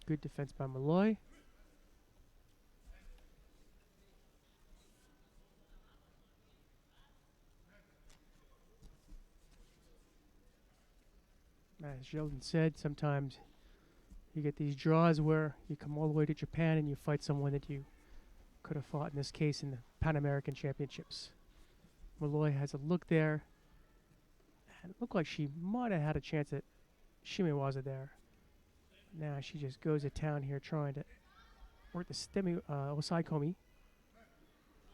B: Good defense by Malloy. As Sheldon said, sometimes you get these draws where you come all the way to Japan and you fight someone that you could have fought, in this case, in the Pan American Championships. Malloy has a look there. And it looked like she might have had a chance at Shimewaza there. Now she just goes to town here trying to work the Osaikomi.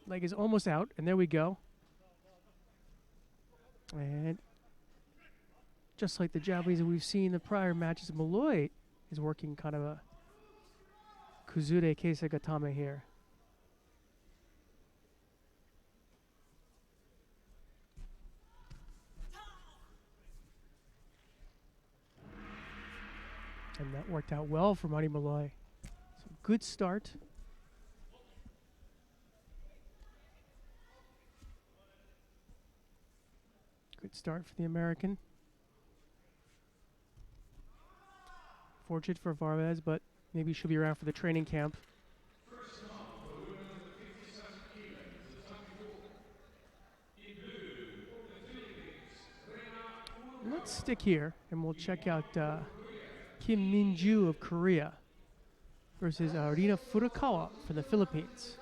B: Leg is almost out, and there we go. And just like the Japanese that we've seen in the prior matches, Malloy is working kind of a Kuzure Keisagatame here. And that worked out well for Marty Malloy. So good start. Good start for the American. Fortunate for Varvez, but maybe she'll be around for the training camp. Let's stick here and we'll check out Kim Min-ju of Korea versus Rina Furukawa from the Philippines.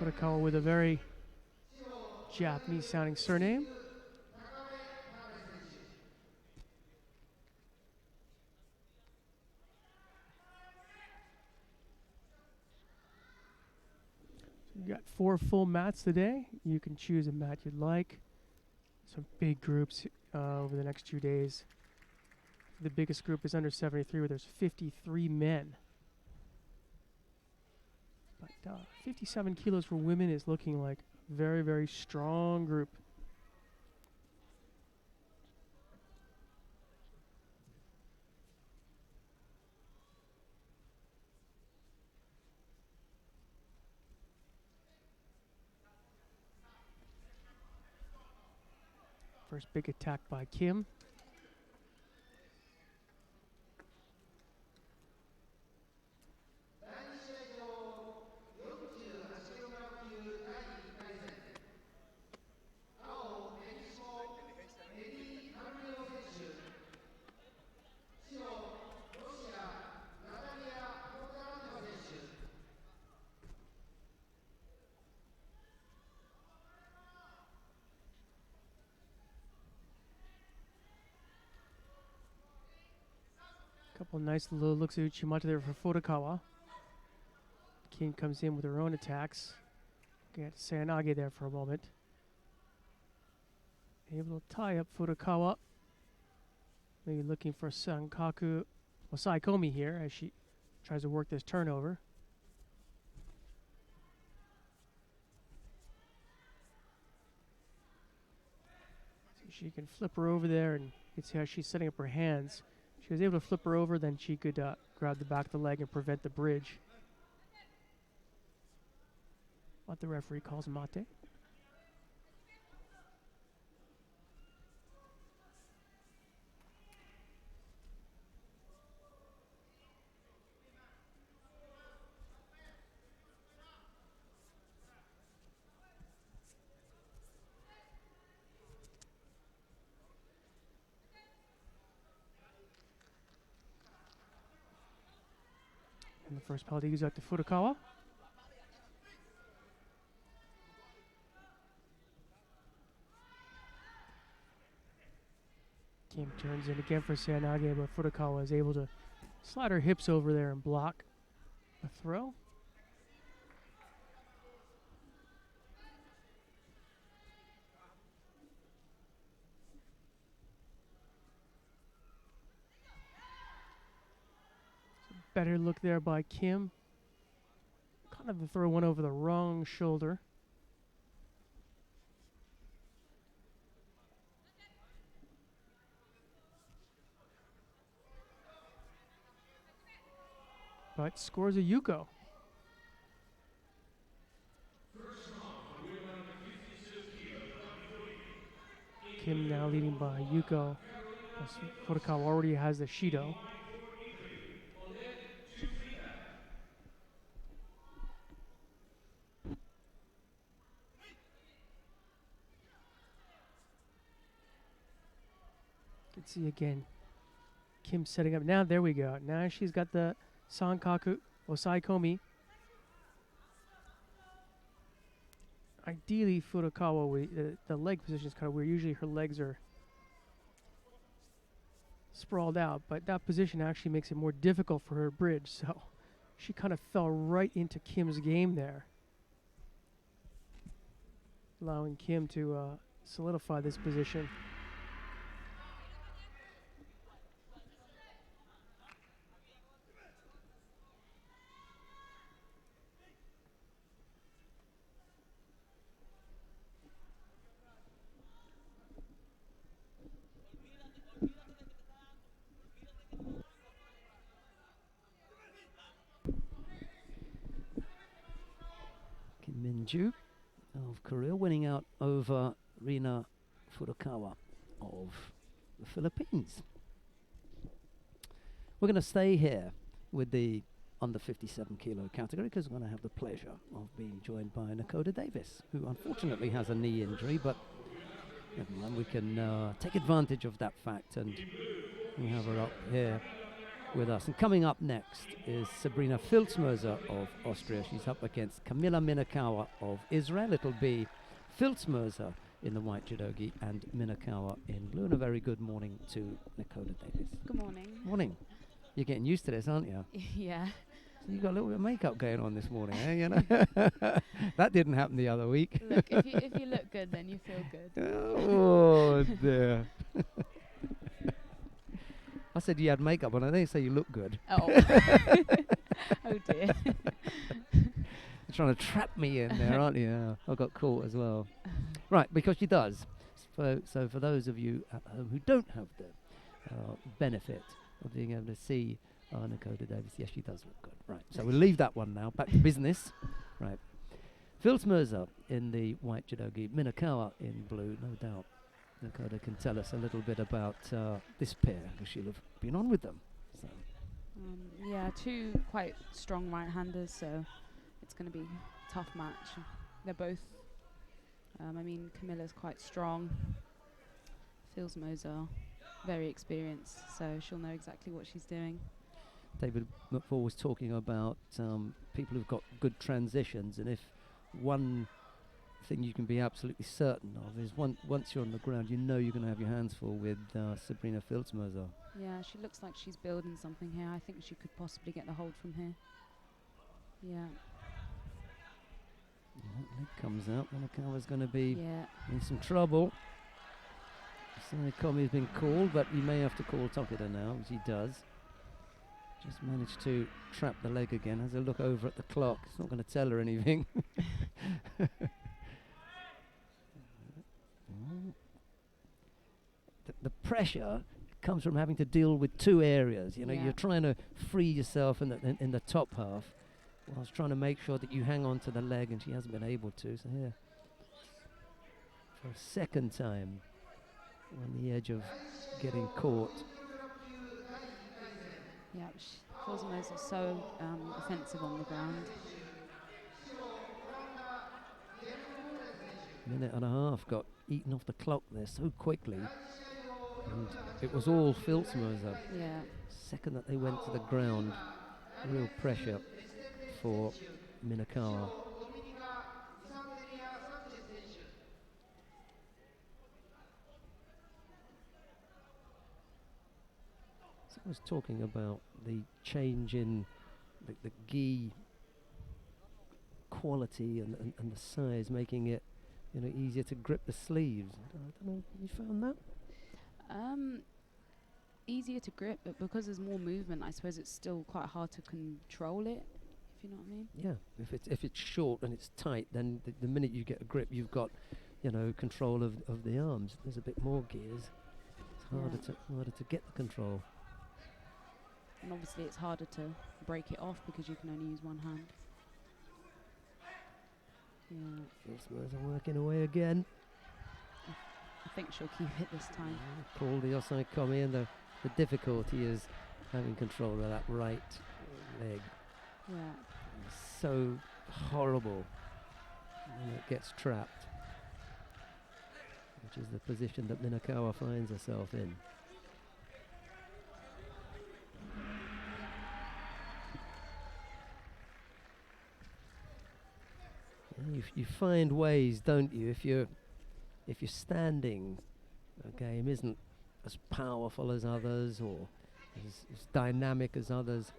B: Furukawa with a very Japanese sounding surname. You got 4 full mats today. You can choose a mat you'd like. Some big groups over the next 2 days. The biggest group is under 73, where there's 53 men. But 57 kilos for women is looking like a very, very strong group. First big attack by Kim. Couple nice little looks at Uchimata there for Furukawa. Kim comes in with her own attacks. Get Sayanage there for a moment. Able to tie up Furukawa. Maybe looking for Sankaku or Saikomi here as she tries to work this turnover. So she can flip her over there, and you can see how she's setting up her hands. She was able to flip her over, then she could grab the back of the leg and prevent the bridge. What the referee calls mate. And the first penalty goes out to Furukawa. Kim turns in again for Sayanage, but Furukawa is able to slide her hips over there and block a throw. Better look there by Kim. Kind of the throw went over the wrong shoulder. But scores a Yuko. Kim now leading by Yuko. As Furukawa already has the Shido. Let's see again. Kim setting up. Now, there we go. Now she's got the Sankaku Osaikomi. Ideally, Furukawa, the leg position is kind of weird. Usually her legs are sprawled out, but that position actually makes it more difficult for her bridge. So she kind of fell right into Kim's game there, allowing Kim to solidify this position.
A: Minju of Korea winning out over Rina Furukawa of the Philippines. We're going to stay here with the under 57 kilo category because we're going to have the pleasure of being joined by Nakoda Davis, who unfortunately has a knee injury, but never mind, we can take advantage of that fact and we have her up here with us. And coming up next is Sabrina Filzmoser of Austria. She's up against Kamila Minakawa of Israel. It'll be Filzmoser in the white judogi and Minakawa in blue. And a very good morning to Nakoda Davis.
D: Good morning.
A: Morning. You're getting used to this, aren't you?
D: Yeah.
A: So you've got a little bit of makeup going on this morning, eh? You know? That didn't happen the other week.
D: Look, if you look good, then you feel good.
A: Oh, dear. I said you had makeup on. I didn't say you look good.
D: Oh. Oh dear.
A: You're trying to trap me in there, aren't you? Yeah, I got caught as well. Right, because she does. So for those of you at home who don't have the benefit of being able to see Nakoda Davis, yes, she does look good. Right, so we'll leave that one now. Back to business. Right. Filzmoser in the white judogi, Minakawa in blue, no doubt. Dakota can tell us a little bit about this pair, because she'll have been on with them. So.
D: Yeah, two quite strong right-handers, so it's going to be a tough match. They're both, I mean, Camilla's quite strong. Phil's Moser, very experienced, so she'll know exactly what she's doing.
A: David McFall was talking about people who've got good transitions, and if one thing you can be absolutely certain of is once you're on the ground, you know you're going to have your hands full with Sabrina Filzmoser.
D: Yeah, she looks like she's building something here. I think she could possibly get the hold from here. Yeah.
A: Leg comes out. Minakawa's going to be
D: Yeah.
A: in some trouble. Saikomi's been called, but he may have to call Tokida now, which he does. Just managed to trap the leg again. Has a look over at the clock. It's not going to tell her anything. The pressure comes from having to deal with two areas. You know,
D: Yeah.
A: you're trying to free yourself in the top half, whilst trying to make sure that you hang on to the leg, and she hasn't been able to. So here, for a second time, on the edge of getting caught.
D: Yeah, Filzmoser is so offensive on the ground.
A: Minute and a half got eaten off the clock there so quickly. And it was all Filzmoser.
D: Yeah.
A: Second that they went to the ground, real pressure for Minakawa. So I was talking about the change in the gi quality and the size, making it, you know, easier to grip the sleeves. I don't know, you found that?
D: Easier to grip, but because there's more movement, I suppose it's still quite hard to control it, if you know what I mean.
A: Yeah, if it's short and it's tight, then the minute you get a grip, you've got, you know, control of the arms. There's a bit more gears. It's harder to get the control.
D: And obviously it's harder to break it off because you can only use one hand. Yeah.
A: Filzmoser working away again.
D: I think she'll keep it this time.
A: Pull the Osai Komi, and the difficulty is having control of that right leg.
D: Yeah.
A: It's so horrible when it gets trapped, which is the position that Minakawa finds herself in. You find ways, don't you? If you're standing, a game isn't as powerful as others or as dynamic as others.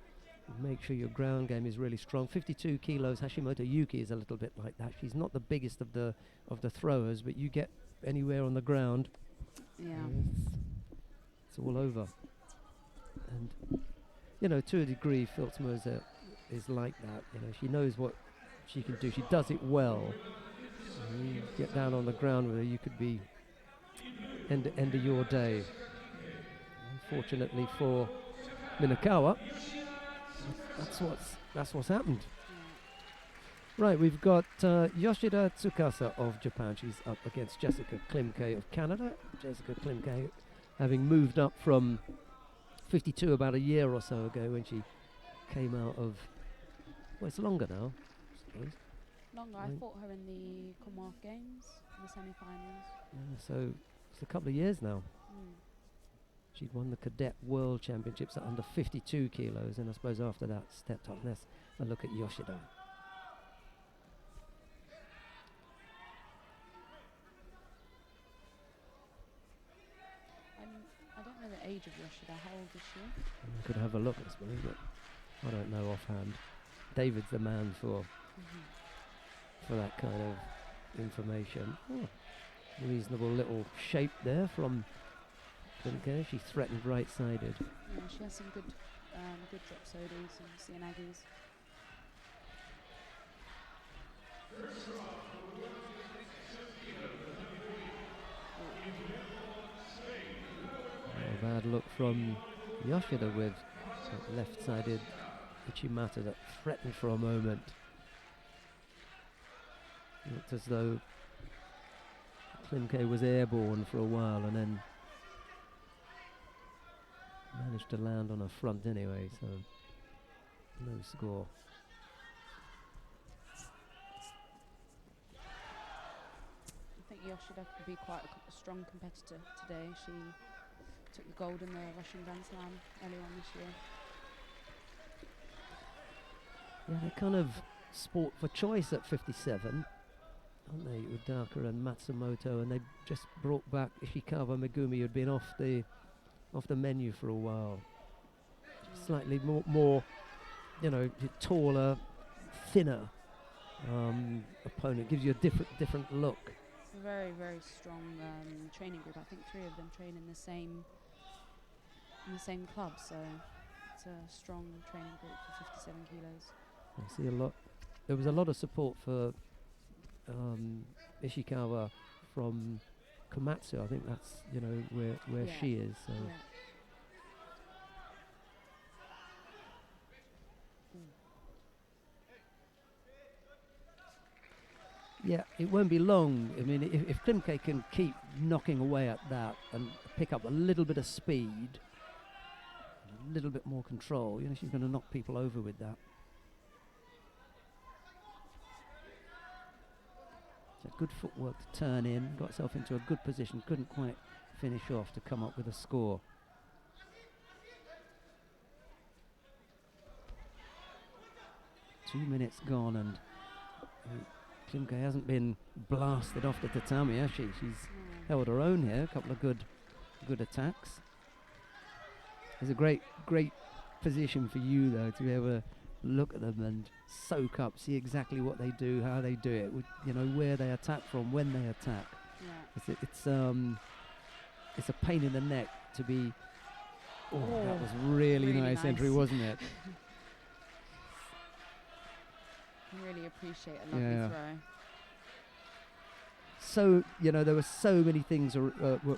A: Make sure your ground game is really strong. 52 kilos. Hashimoto Yuki is a little bit like that. She's not the biggest of the throwers, but you get anywhere on the ground,
D: Yeah.
A: it's all over. And you know, to a degree, Filzmoser is like that. You know, she knows what she can do. She does it well. And you get down on the ground with her, you could be end of your day. Unfortunately for Minakawa, that's what's happened. Right, we've got Yoshida Tsukasa of Japan. She's up against Jessica Klimke of Canada. Jessica Klimke having moved up from 52 about a year or so ago when she came out of, well, it's longer now, I suppose.
D: Longer. I fought her in the Commonwealth Games, in the semi-finals.
A: Yeah, so it's a couple of years now. She'd won the Cadet World Championships at under 52 kilos, and I suppose after that stepped up. Let's a look at Yoshida.
D: I don't know the age of Yoshida. How old is she?
A: I could have a look, I suppose, but I don't know offhand. David's the man for that kind of information. Oh, reasonable little shape there from Klimke. She threatened right-sided.
D: Yeah, she has some good drop sodas and Sienagis.
A: A bad look from Yoshida with that left-sided Uchimata that threatened for a moment. Looked as though Klimke was airborne for a while and then managed to land on her front anyway, so no score.
D: I think Yoshida could be quite a strong competitor today. She took the gold in the Russian Grand Slam earlier on this year.
A: Yeah, they're kind of sport for choice at 57, aren't they? Udaka and Matsumoto, and they just brought back Ishikawa Megumi, who'd been off the menu for a while. Slightly more, you know, taller, thinner opponent. Gives you a different look.
D: It's a very, very strong training group. I think 3 of them train in the same club, so it's a strong training group for 57 kilos.
A: I see a lot. There was a lot of support for Ishikawa from Komatsu. I think that's, you know, where
D: Yeah.
A: she is. So. Yeah, it won't be long. I mean, if Klimke can keep knocking away at that and pick up a little bit of speed, a little bit more control, you know, she's going to knock people over with that. So good footwork to turn in, got herself into a good position, couldn't quite finish off to come up with a score. Two minutes gone and Klimke hasn't been blasted off the tatami, has she? She's held her own here, a couple of good attacks. It's a great position for you though, to be able to look at them and soak up, see exactly what they do, how they do it, you know, where they attack from, when they attack.
D: Yeah.
A: It's a pain in the neck to be. Oh, that was really nice entry, wasn't it?
D: I really appreciate a lovely throw.
A: So, you know, there were so many things were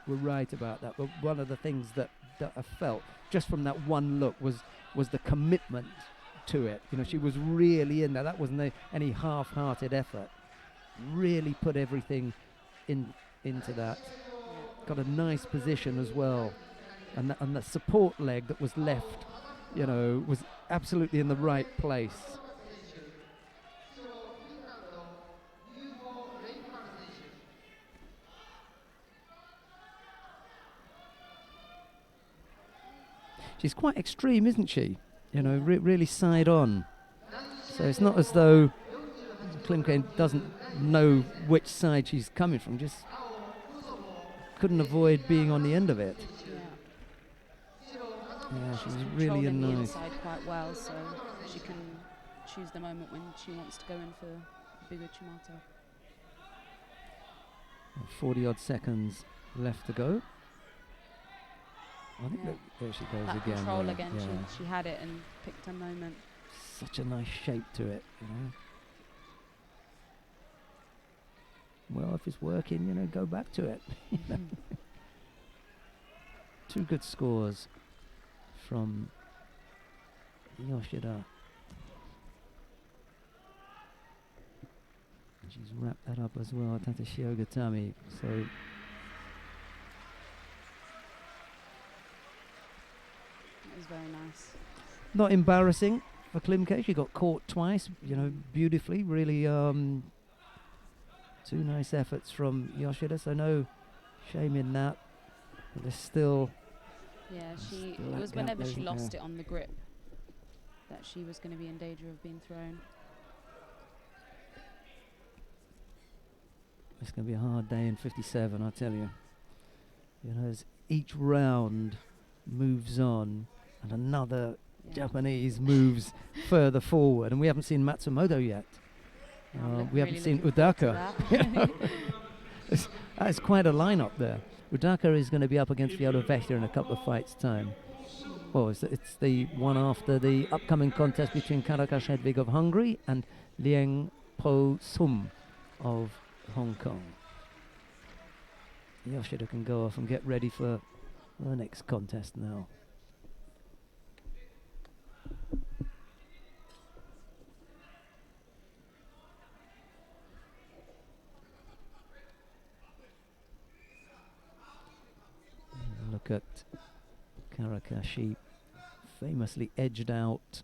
A: right about that, but one of the things that I felt just from that one look was the commitment to it. You know, she was really in there. That wasn't any half-hearted effort. Really put everything into that. Got a nice position as well, and the support leg that was left, you know, was absolutely in the right place. She's quite extreme, isn't she? You know, really side on. So it's not as though Klimke doesn't know which side she's coming from, just couldn't avoid being on the end of it. Yeah, she's really
D: controlling the
A: nice.
D: inside quite well, so she can choose the moment when she wants to go in for bigger Chimato.
A: 40 odd seconds left to go. I think
D: Yeah.
A: there she goes
D: That
A: again.
D: control
A: yeah,
D: again,
A: yeah.
D: she had it and picked her moment.
A: Such a nice shape to it, you know. Well, if it's working, you know, go back to it. Two good scores from Yoshida. And she's wrapped that up as well, Tatashi Ogatami. So
D: It was very nice.
A: not embarrassing for Klimke. She got caught twice, you know, beautifully. Really, two nice efforts from Yoshida. So no shame in that. But there's still.
D: Yeah,
A: Still
D: it
A: that
D: was
A: gap
D: whenever
A: there,
D: she
A: isn't
D: lost
A: there?
D: it on the grip that she was going to be in danger of being thrown.
A: It's going to be a hard day in 57, I tell you. You know, as each round moves on and another
D: Yeah.
A: Japanese moves further forward, and we haven't seen Matsumoto yet.
D: Yeah, I'm
A: We haven't
D: really
A: seen
D: looking forward to
A: Udaka.
D: that.
A: That's quite a lineup there. Udaka is going to be up against Fyodor Vechler in a couple of fights' time. Well, it's the one after the upcoming contest between Karakash Hedvig of Hungary and Liang Po Sum of Hong Kong. Yoshida can go off and get ready for the next contest now. look at Karakashi, famously edged out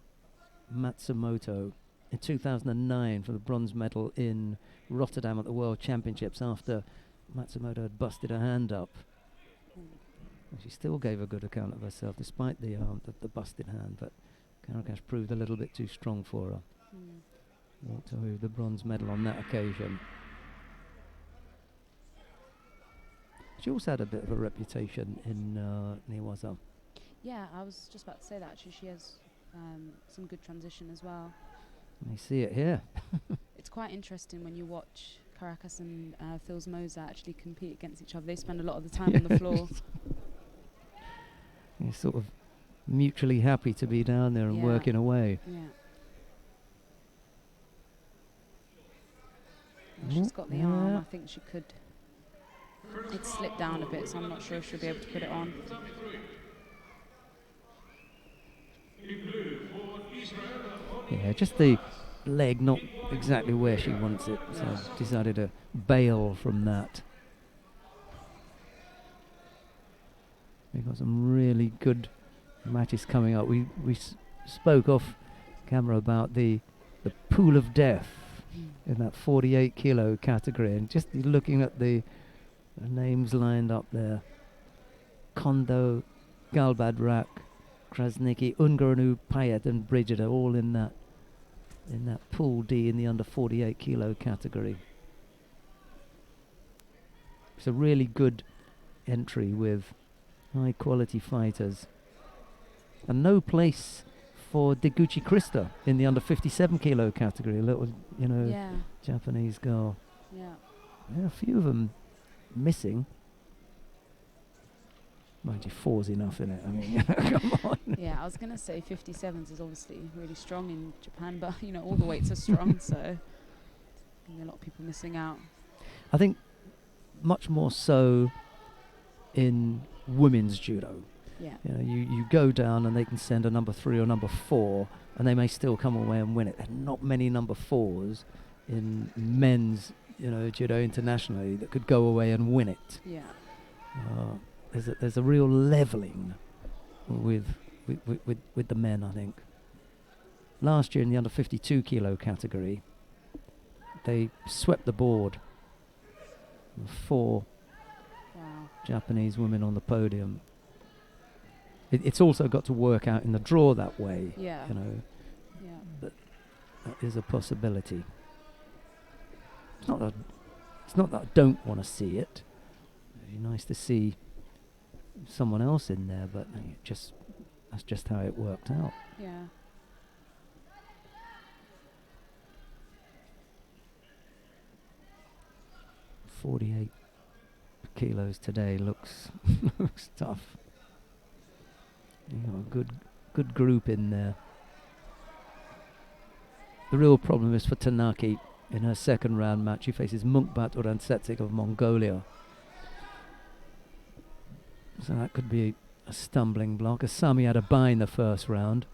A: Matsumoto in 2009 for the bronze medal in Rotterdam at the World Championships after Matsumoto had busted her hand up. And she still gave a good account of herself despite the busted hand, but Karakash proved a little bit too strong for her. Walked away with the bronze medal on that occasion. She also had a bit of a reputation in Niwaza.
D: Yeah, I was just about to say that actually. She has some good transition as well.
A: And you see it here.
D: It's quite interesting when you watch Caracas and Phil's Moza actually compete against each other. They spend a lot of the time on the floor.
A: You're sort of mutually happy to be down there and working away.
D: Yeah. And she's got the arm. I think she could. It slipped down a bit, so I'm not sure if she'll be able to put it on.
A: Yeah, just the leg not exactly where she wants it, so I've decided to bail from that. We've got some really good matches coming up. We spoke off camera about the pool of death in that 48 kilo category, and just looking at the names lined up there: Kondo, Galbadrak, Krasniki, Ungaranu, Payet and Bridget are all in that pool D in the under 48 kilo category. It's a really good entry with high quality fighters, and no place for Deguchi Krista in the under 57 kilo category. A little, Japanese girl. Yeah, a few of them missing. Mind you, 4's enough in it. I mean, come on.
D: Yeah, I was going to say 57s is obviously really strong in Japan, but all the weights are strong, so a lot of people missing out.
A: I think much more so in women's judo.
D: Yeah.
A: You go down and they can send a number 3 or number 4, and they may still come away and win it. There are not many number 4s in men's, judo internationally that could go away and win it.
D: Yeah.
A: There's a real leveling with the men, I think. Last year in the under 52 kilo category, they swept the board. 4 Japanese women on the podium. It's also got to work out in the draw that way.
D: Yeah.
A: That is a possibility. It's not that I don't want to see it. It'd be nice to see someone else in there, but that's just how it worked out.
D: Yeah.
A: .48 kilos today looks tough. A good group in there. The real problem is for Tanaki in her second round match. She faces Munkbat Urantsetsik of Mongolia. So that could be a stumbling block. Asami had a bye in the first round,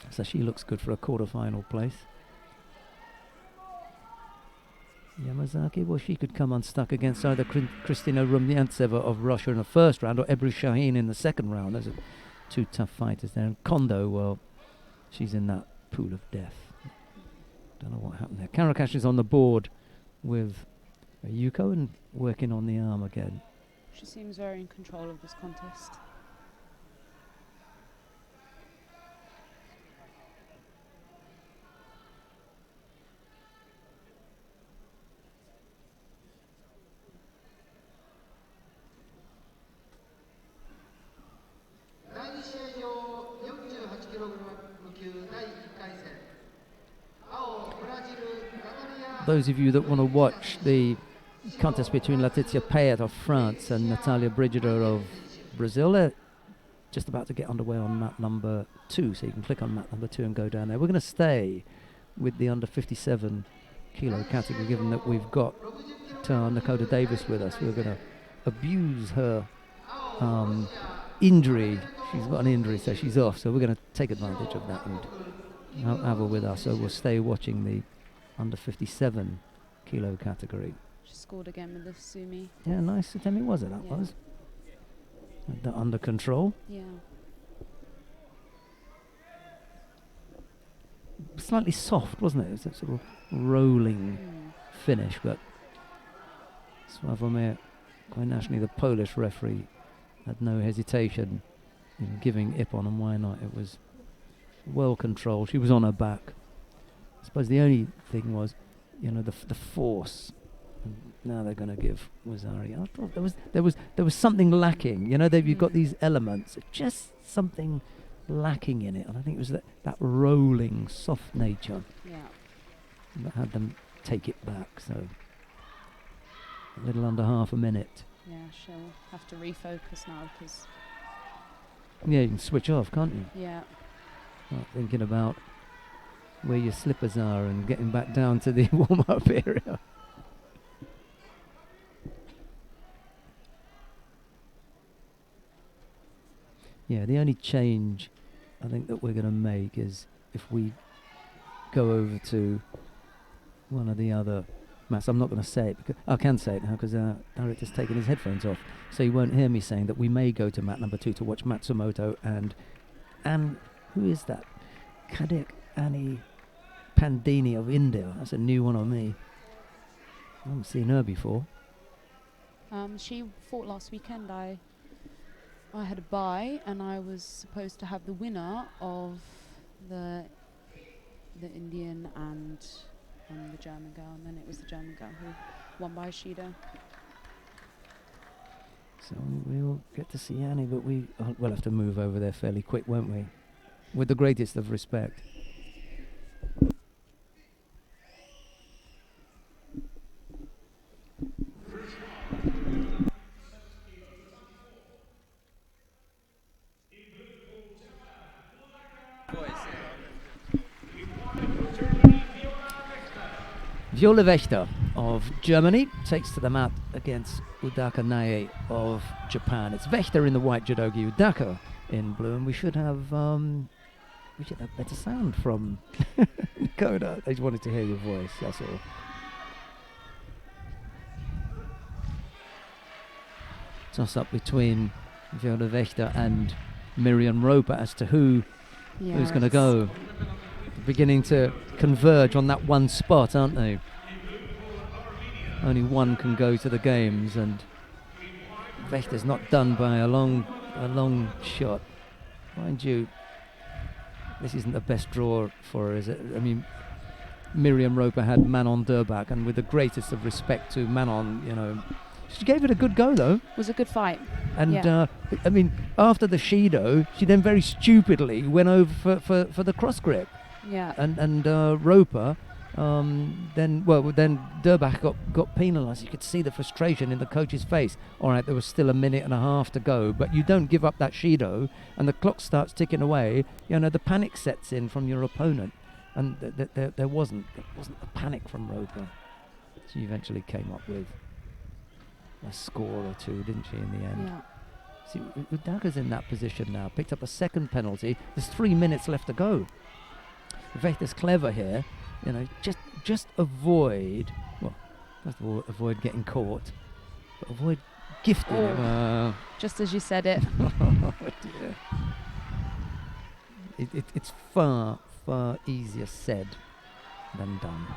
A: so she looks good for a quarter-final place. Yamazaki, well, she could come unstuck against either Kristina Rumyantseva of Russia in the first round or Ebru Shaheen in the second round. Those are 2 tough fighters there. And Kondo, well, she's in that pool of death. Don't know what happened there. Karakash is on the board with Yuko and working on the arm again.
D: She seems very in control of this contest.
A: Those of you that want to watch the contest between Laetitia Payet of France and Natalia Brigida of Brazil, they're just about to get underway on mat number 2, so you can click on mat number 2 and go down there. We're going to stay with the under 57 kilo category, given that we've got Dakota Davis with us. We're going to abuse her injury. She's got an injury, so she's off, so we're going to take advantage of that and have her with us. So we'll stay watching the under 57 kilo category.
D: She scored again with the Sumi.
A: Yeah, nice attempt, was it? That was. Had that under control.
D: Yeah.
A: Slightly soft, wasn't it? It was a sort of rolling finish, but Sławomir Konieczny, the Polish referee, had no hesitation in giving Ippon and why not. It was well controlled. She was on her back. I suppose the only thing was, the force. And now they're going to give Wazari. I thought there was something lacking. You've got these elements, just something lacking in it, and I think it was that rolling, soft nature that had them take it back. So a little under half a minute.
D: Yeah, she'll have to refocus now because.
A: Yeah, you can switch off, can't you?
D: Yeah.
A: Not thinking about where your slippers are and getting back down to the warm-up area. Yeah, the only change I think that we're going to make is if we go over to one of the other mats. I'm not going to say it, because I can say it now because director's taken his headphones off, so you won't hear me saying that we may go to mat number 2 to watch Matsumoto and who is that? Kadik Annie Pandini of India. That's a new one on me. I haven't seen her before.
D: She fought last weekend. I had a bye, and I was supposed to have the winner of the Indian and the German girl, and then it was the German girl who won by Shido.
A: So we'll get to see Annie, but we'll have to move over there fairly quick, won't we? With the greatest of respect. Viola Wächter of Germany takes to the mat against Udaka Nae of Japan. It's Wächter in the white judogi, Udaka in blue, and we should have better sound from Koda. I just wanted to hear your voice, that's all. Toss up between Viola Wächter and Miriam Roper as to who's going to go. Beginning to converge on that one spot, aren't they? Only one can go to the games, and Wächter's not done by a long shot. Mind you, this isn't the best draw for her, is it? I mean, Miriam Roper had Manon Durbach, and with the greatest of respect to Manon, she gave it a good go, though.
D: It was a good fight.
A: And, I mean, after the Shido, she then very stupidly went over for the cross grip.
D: Yeah.
A: And Roper, then Durbach got penalised. You could see the frustration in the coach's face. All right, there was still a minute and a half to go, but you don't give up that Shido, and the clock starts ticking away. The panic sets in from your opponent, and there wasn't a panic from Roper. She eventually came up with a score or two, didn't she, in the end?
D: Yeah.
A: See, Udaka's in that position now. Picked up a second penalty. There's 3 minutes left to go. Wächter's clever here, just avoid, well, first of all, avoid getting caught, but avoid gifting him.
D: Just as you said it.
A: Oh dear. It's far, far easier said than done.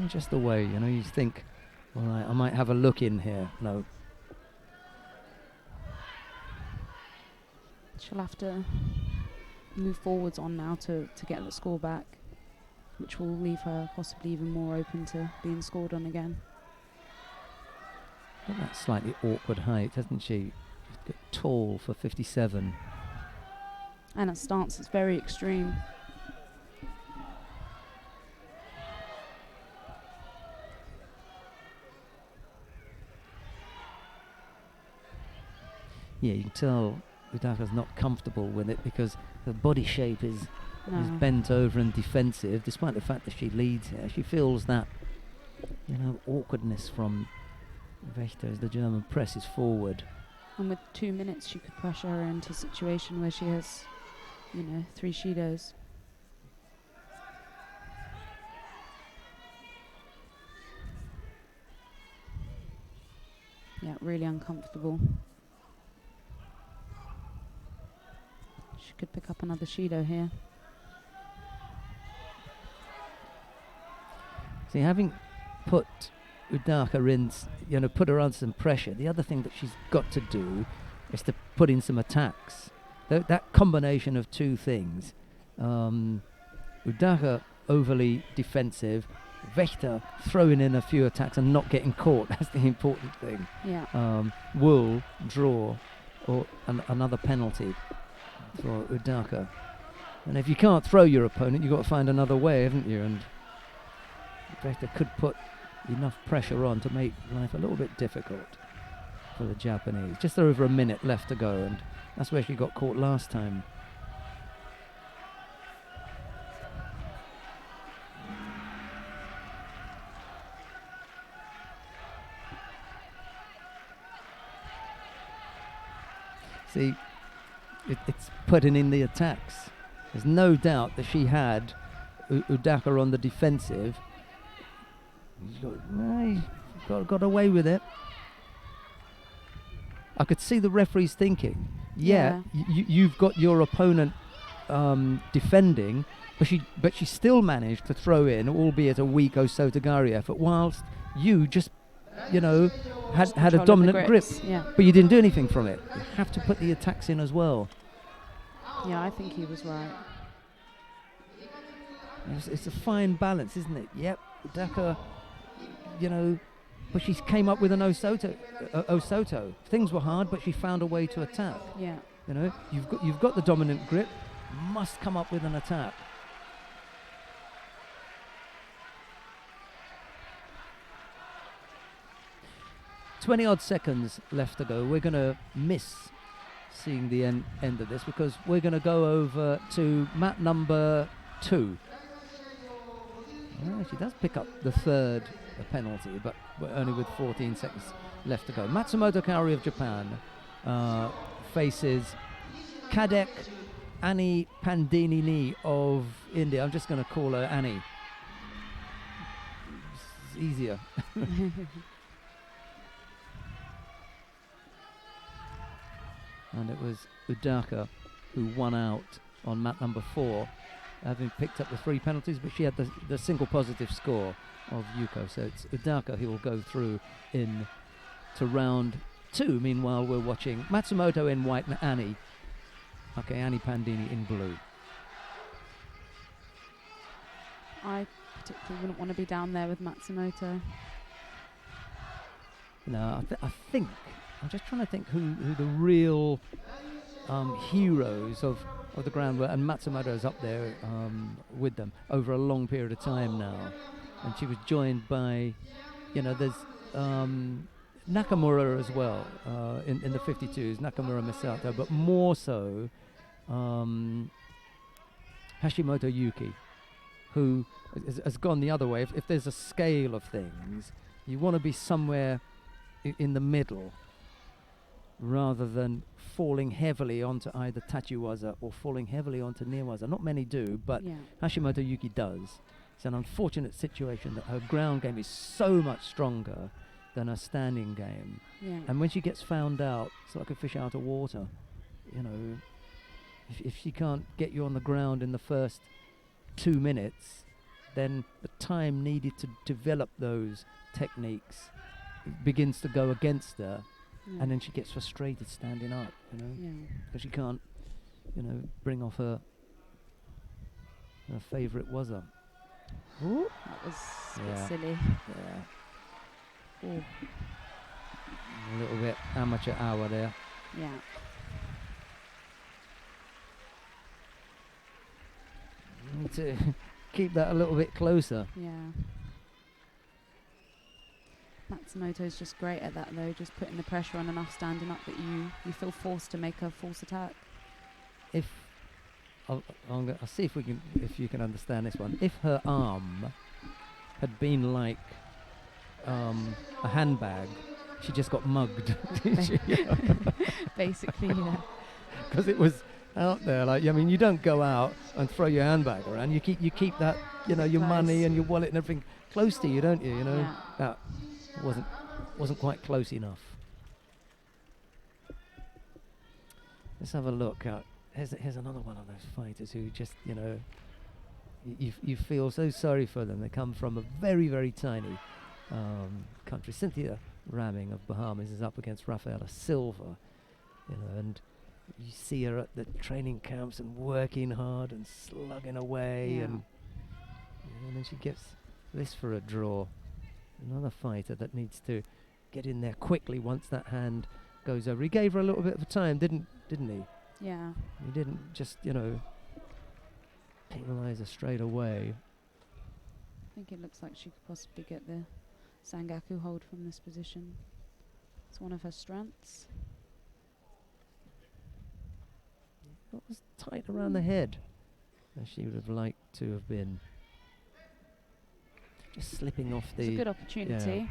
A: Just the way, you think, all right, I might have a look in here. No.
D: She'll have to move forwards on now to get the score back, which will leave her possibly even more open to being scored on again.
A: Got that slightly awkward height, hasn't she? She's got tall for 57.
D: And her stance is very extreme.
A: Yeah, you can tell Udaka's not comfortable with it because her body shape is bent over and defensive, despite the fact that she leads here. She feels that, awkwardness from Wächter as the German presses forward.
D: And with 2 minutes, she could pressure her into a situation where she has, 3 Shidos. Yeah, really uncomfortable. She could pick up another Shido here.
A: See, having put Udaka in, put her under some pressure, the other thing that she's got to do is to put in some attacks. That combination of two things, Udaka overly defensive, Wächter throwing in a few attacks and not getting caught, that's the important thing.
D: Yeah.
A: Will draw or another penalty for Udaka. And if you can't throw your opponent, you've got to find another way, haven't you? And Wächter could put enough pressure on to make life a little bit difficult for the Japanese. Just over a minute left to go, and that's where she got caught last time. See, it's putting in the attacks. There's no doubt that she had Udaka on the defensive. He got away with it. I could see the referees thinking, you've got your opponent defending, but she still managed to throw in, albeit a weak Osotogari effort, whilst you just, had a dominant grip.
D: Yeah.
A: But you didn't do anything from it. You have to put the attacks in as well.
D: Yeah, I think he was right.
A: It's a fine balance, isn't it? Yep, Udaka, but she came up with an Osoto. Things were hard, but she found a way to attack.
D: Yeah.
A: You've got the dominant grip. You must come up with an attack. "20-odd seconds left to go. We're going to miss seeing the end of this because we're going to go over to mat number 2. She does pick up the third penalty, but only with 14 seconds left to go. Matsumoto Kaori of Japan faces Kadek Annie Pandini of India. I'm just going to call her Annie. It's easier. And it was Udaka who won out on mat number 4, having picked up the 3 penalties, but she had the single positive score of Yuko. So it's Udaka who will go through in to round 2. Meanwhile, we're watching Matsumoto in white and Annie. Okay, Annie Pandini in blue.
D: I particularly wouldn't want to be down there with Matsumoto.
A: No, I think I'm just trying to think who the real heroes of the ground were, and Matsumoto's up there with them over a long period of time now. And she was joined by, there's Nakamura as well in the 52s, Nakamura Misato, but more so Hashimoto Yuki, who has gone the other way. If there's a scale of things, you want to be somewhere in the middle, rather than falling heavily onto either Tachiwaza or falling heavily onto Nearwaza. Not many do, but Hashimoto Yuki does. It's an unfortunate situation that her ground game is so much stronger than her standing game.
D: Yeah.
A: And when she gets found out, it's like a fish out of water. If she can't get you on the ground in the first 2 minutes, then the time needed to develop those techniques begins to go against her.
D: Yeah.
A: And then she gets frustrated standing up, because she can't, bring off her favourite waza. Ooh.
D: That was a bit silly.
A: Yeah. Ooh. A little bit amateur hour there.
D: Yeah.
A: Need to keep that a little bit closer.
D: Yeah. Matsumoto's just great at that though, just putting the pressure on enough standing up that you feel forced to make a false attack.
A: I'll see if you can understand this one. If her arm had been like a handbag, she just got mugged.
D: Basically, yeah.
A: Because it was out there, you don't go out and throw your handbag around. You keep that, your
D: Close.
A: money and your wallet and everything close to you, don't you?
D: Yeah.
A: That wasn't quite close enough. Let's have a look at. Here's another one of those fighters who just, you know, you feel so sorry for them. They come from a very, very tiny country. Cynthia Ramming of Bahamas is up against Rafaela Silva, you know, and you see her at the training camps and working hard and slugging away,
D: Yeah.
A: and then she gets this for a draw. Another fighter that needs to get in there quickly once that hand goes over. He gave her a little bit of time, didn't he?
D: Yeah.
A: He didn't just, you know, penalise her straight away.
D: I think it looks like she could possibly get the Sangaku hold from this position. It's one of her strengths.
A: It was tight around the head, as she would have liked to have been. Just slipping off
D: It's a
A: the.
D: good opportunity.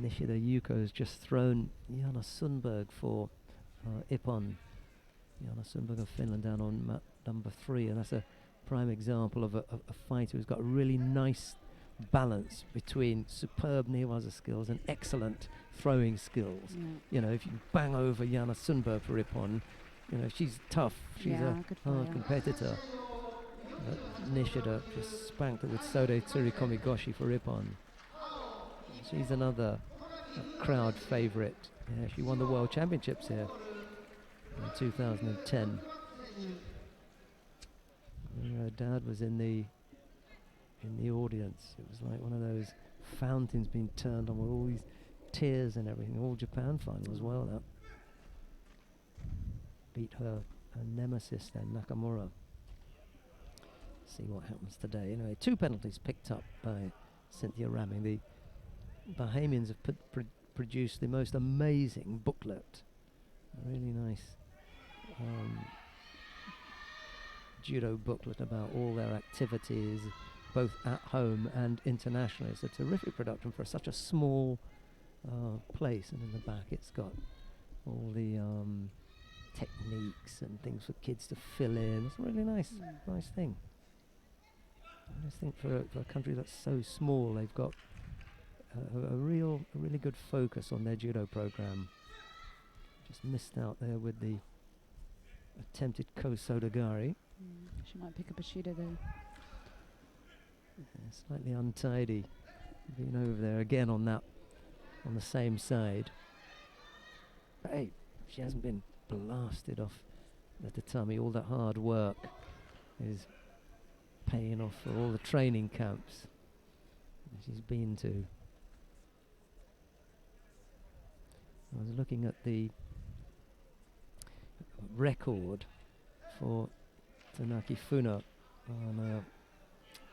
A: Nishida Yuko has just thrown Jana Sundberg for Ippon. Jana Sundberg of Finland down on mat number 3, and that's a prime example of a fighter who's got a really nice balance between superb Newaza skills and excellent throwing skills.
D: Yeah.
A: You know, if you bang over Jana Sundberg for Ippon, you know, she's tough. She's
D: Yeah,
A: a
D: good
A: hard
D: fighter.
A: competitor. But Nishida just spanked her with Sode Tsurikomigoshi for Ippon. She's another crowd favourite. Yeah, she won the World Championships here in 2010. Her dad was in the audience. It was like one of those fountains being turned on with all these tears and everything. All Japan final as well. That beat her nemesis then, Nakamura. See what happens today. Anyway, 2 penalties picked up by Cynthia Ramming. The Bahamians have produced the most amazing booklet. A really nice judo booklet about all their activities, both at home and internationally. It's a terrific production for such a small place, and in the back it's got all the techniques and things for kids to fill in. It's a really nice thing. I just think for a country that's so small, they've got a really good focus on their judo program. Just missed out there with the attempted Ko-Sodagari.
D: She might pick up a Shida though.
A: Yeah, slightly untidy. Being over there again on the same side. But hey, she hasn't been blasted off the tatami. All that hard work is paying off for all the training camps she's been to. I was looking at the record for Tanaki Funa. Oh no,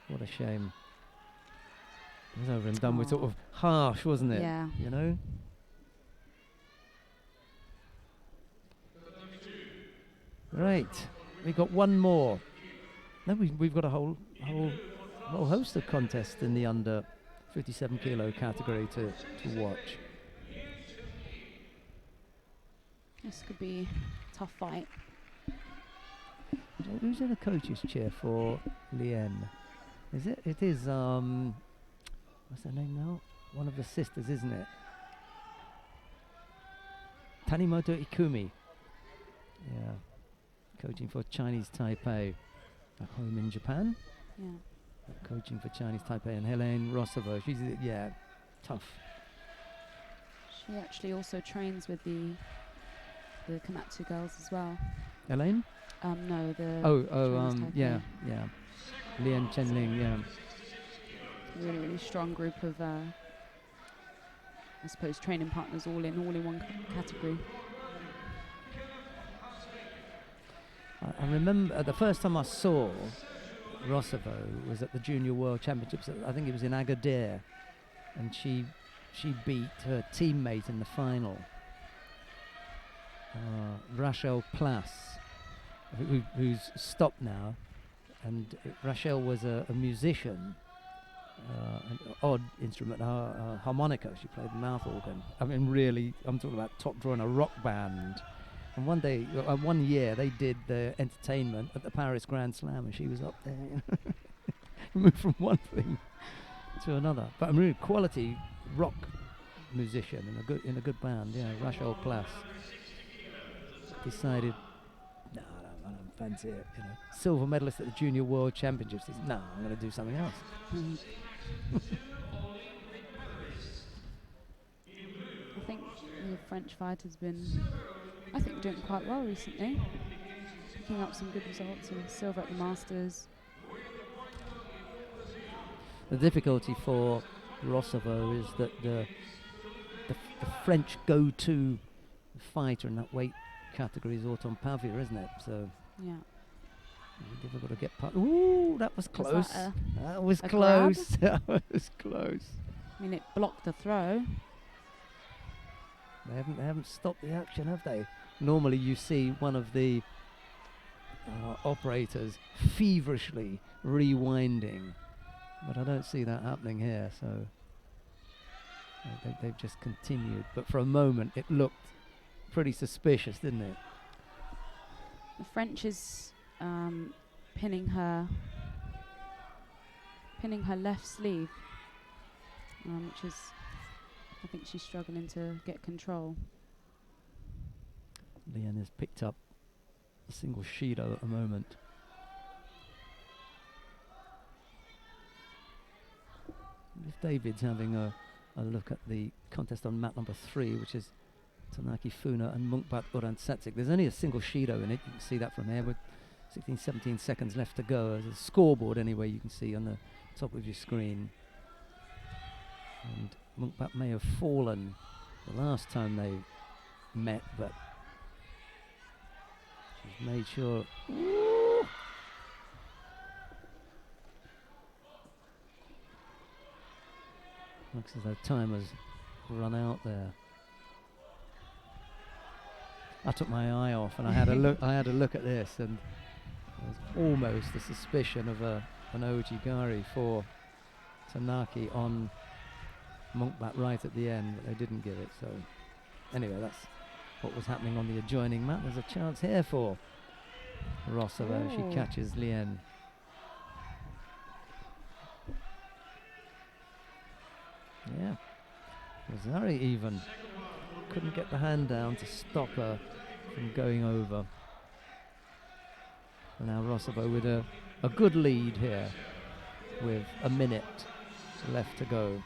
A: what a shame. It was over and done with, sort of harsh, wasn't it?
D: Yeah.
A: You know? Right, we got one more. No, we've got a whole host of contests in the under 57 kilo category to watch.
D: This could be a tough fight.
A: Who's in the coach's chair for Lien? Is it? It is. What's her name now? One of the sisters, isn't it? Tanimoto Ikumi. Yeah, coaching for Chinese Taipei, at home in Japan.
D: Yeah.
A: Coaching for Chinese Taipei, and Helene Rossova. She's tough.
D: She actually also trains with the Komatsu girls as well.
A: Helene?
D: No, the Chinese
A: yeah,
D: Taipei.
A: Lien Chenling, yeah.
D: Really, really strong group of, I suppose, training partners all in one category.
A: I remember the first time I saw Rossova was at the Junior World Championships. I think it was in Agadir, and she beat her teammate in the final, Rachel Plas, who's stopped now. And Rachel was a musician, an odd instrument, harmonica. She played mouth organ. I mean, really, I'm talking about top drawer in a rock band. And one year, they did the entertainment at the Paris Grand Slam, and she was up there. You know? Moved from one thing to another. But a really quality rock musician in a good band. Yeah, Rachel Plas decided, no, I don't fancy it. You know, silver medalist at the Junior World Championships. He said, no, I'm going to do something else.
D: I think the French fighter's been, I think, doing quite well recently. Picking up some good results and silver at the Masters.
A: The difficulty for Rossavo is that the French go-to fighter in that weight category is Auton Pavia, isn't it? So
D: Yeah.
A: you're difficult to get past. Ooh, that was close. That was
D: a
A: close. That was close.
D: I mean, it blocked the throw.
A: They haven't stopped the action, have they? Normally you see one of the operators feverishly rewinding, but I don't see that happening here, so they've just continued. But for a moment it looked pretty suspicious, didn't it?
D: The French is pinning her left sleeve, which is, I think she's struggling to get control.
A: Lien has picked up a single Shido at the moment. If David's having a look at the contest on mat number 3, which is Tanaki Funa and Munkbat Uransatsik, there's only a single Shido in it. You can see that from here with 16-17 seconds left to go. There's a scoreboard anyway you can see on the top of your screen. And Munkbat may have fallen the last time they met, but she's made sure. Ooh. Looks as though time has run out there. I took my eye off and I had a look. I had a look at this, and there was almost a suspicion of an Ojigari for Tanaki on Munkbat right at the end, but they didn't give it. So anyway, that's what was happening on the adjoining mat. There's a chance here for Rossova. She catches Lien. Yeah, it was very even. Couldn't get the hand down to stop her from going over. And now Rossova with a good lead here with a minute left to go.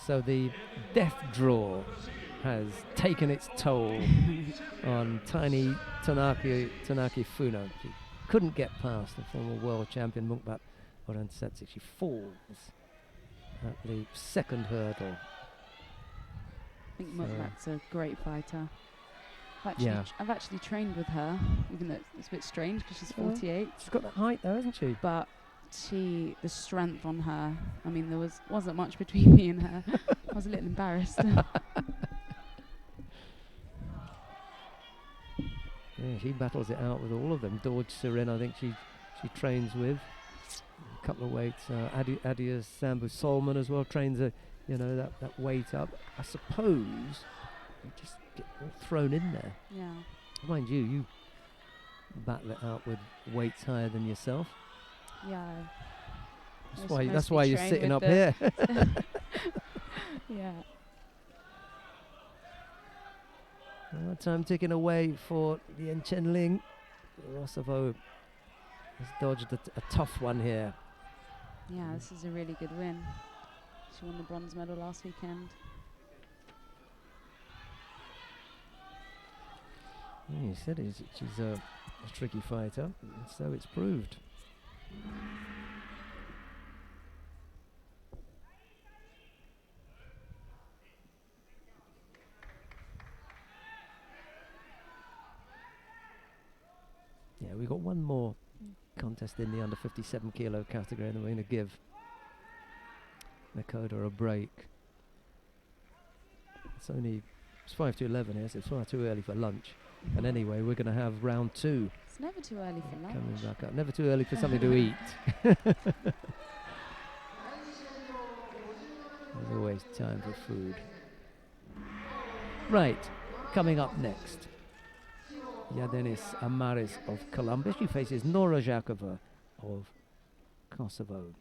A: So the death draw has taken its toll on tiny Tanaki Funa. She couldn't get past the former world champion Munkbat Uransatsik. She falls at the second hurdle.
D: I think Munkbat's a great fighter. I've actually trained with her, even though it's a bit strange because she's 48.
A: She's got that height though, hasn't she?
D: But the strength on her, I mean, there wasn't much between me and her. I was a little embarrassed.
A: Yeah, she battles it out with all of them. Dorj Sirin, I think she trains with. A couple of weights. Adia Sambu Solman as well trains that weight up. I suppose you just get all thrown in there.
D: Yeah.
A: Mind you battle it out with weights higher than yourself.
D: Yeah.
A: That's why you're sitting up here.
D: Yeah.
A: Time ticking away for Lien Chenling. Rossavo has dodged a tough one here.
D: Yeah, this is a really good win. She won the bronze medal last weekend.
A: Yeah, you said she's a tricky fighter, and so it's proved. Yeah, we've got one more contest in the under 57 kilo category, and then we're going to give Nakoda a break. It's 5 to 11 here, so it's far too early for lunch. And anyway, we're going to have round 2.
D: It's never too early for lunch.
A: Coming back up. Never too early for something to eat. There's always time for food. Right, coming up next. Yadenis Amaris of Colombia. She faces Nora Zhakova of Kosovo.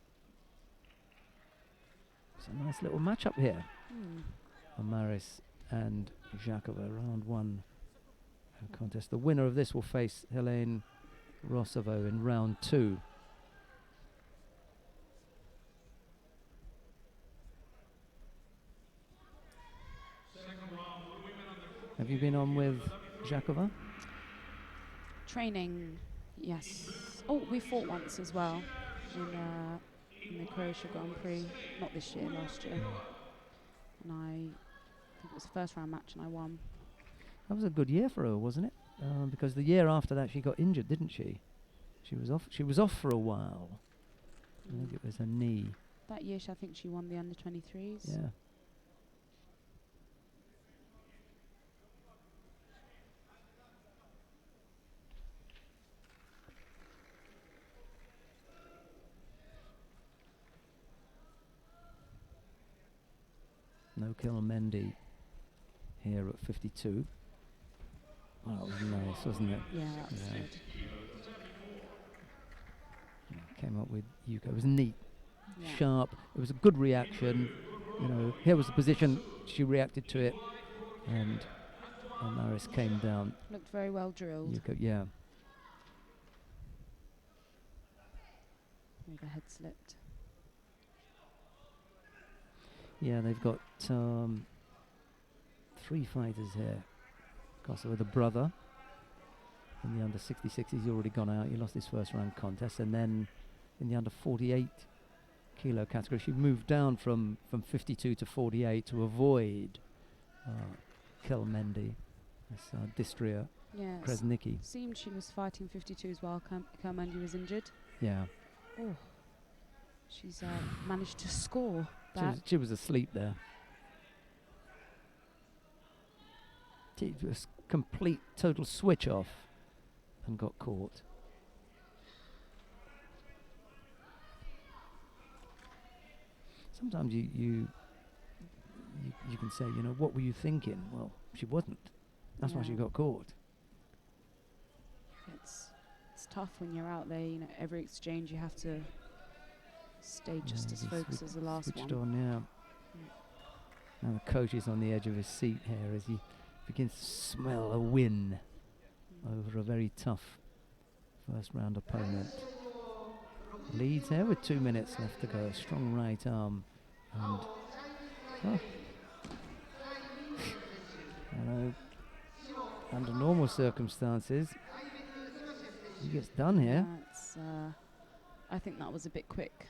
A: It's a nice little match up here. Amaris and Zhakova, round one contest. The winner of this will face Helene Rosovo in round two. Have you been on with Zhakova?
D: Training, yes. Oh, we fought once as well in the Croatia Grand Prix. Not this year, last year. And I think it was the first round match and I won.
A: That was a good year for her, wasn't it? Because the year after that she got injured, didn't she? She was off for a while. I think it was her knee.
D: That year, I think she won the under-23s.
A: Yeah. No kill Mendy here at 52. Oh, that was nice, wasn't it?
D: Yeah, that was good.
A: Came up with Yuko. It was neat,
D: Yeah.
A: sharp. It was a good reaction. You know, here was the position. She reacted to it, and Amaris came down.
D: Looked very well drilled.
A: Yuko, yeah.
D: Maybe the head slipped.
A: Yeah, they've got 3 fighters here. Kosovo, the brother in the under 66, he's already gone out. He lost his first round contest, and then in the under 48 kilo category, she moved down from 52 to 48 to avoid Kelmendi. That's Distria
D: Yes.
A: Kresnicki.
D: Seemed she was fighting 52s while Kermandi was injured.
A: Yeah,
D: Oh, she's managed to score
A: she
D: that.
A: was, she was asleep there. It was complete, total switch off, and got caught. Sometimes you can say, you know, what were you thinking? Well, she wasn't. That's why she
D: Yeah.
A: got caught.
D: It's tough when you're out there. You know, every exchange you have to stay just as
A: he's
D: focused as the last
A: switched
D: one.
A: on, yeah. Now the coach is on the edge of his seat here as he begins to smell a win over a very tough first round opponent. Leads here with 2 minutes left to go. Strong right arm, and you know, under normal circumstances, he gets done here.
D: Yeah, it's, I think that was a bit quick.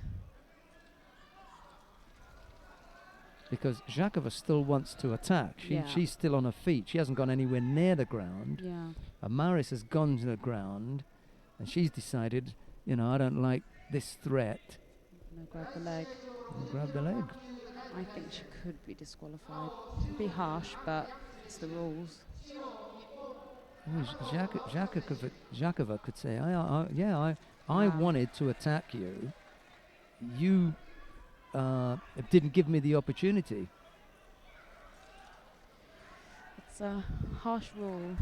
A: Because Zhakova still wants to attack. She's still on her feet. She hasn't gone anywhere near the ground.
D: Yeah.
A: Amaris has gone to the ground, and she's decided, you know, I don't like this threat.
D: No, grab the leg.
A: And grab the leg.
D: I think she could be disqualified. It'd be harsh, but it's the rules.
A: Zhakova could say, I wanted to attack you. You didn't give me the opportunity.
D: It's a harsh rule.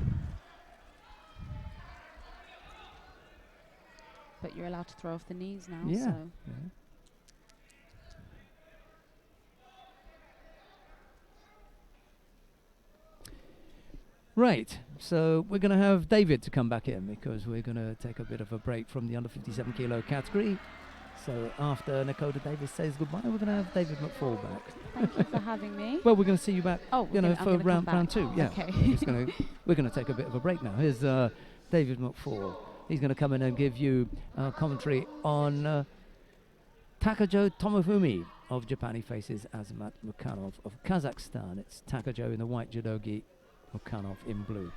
D: But you're allowed to throw off the knees now,
A: Yeah.
D: so
A: Yeah. Right, so we're going to have David to come back in because we're going to take a bit of a break from the under 57 kilo category. So after Nakota Davis says goodbye, we're going to have David McFall back.
D: thank you for having me.
A: Well, we're going to see you back,
D: Oh,
A: you know,
D: I'm
A: for
D: gonna come
A: round
D: back.
A: 2. Yeah,
D: Okay.
A: we're going to take a bit of a break now. Here's David McFall. He's going to come in and give you commentary on Takajo Tomofumi of Japan. He faces Azamat Mukhanov of Kazakhstan. It's Takajo in the white judogi, Mukhanov in blue.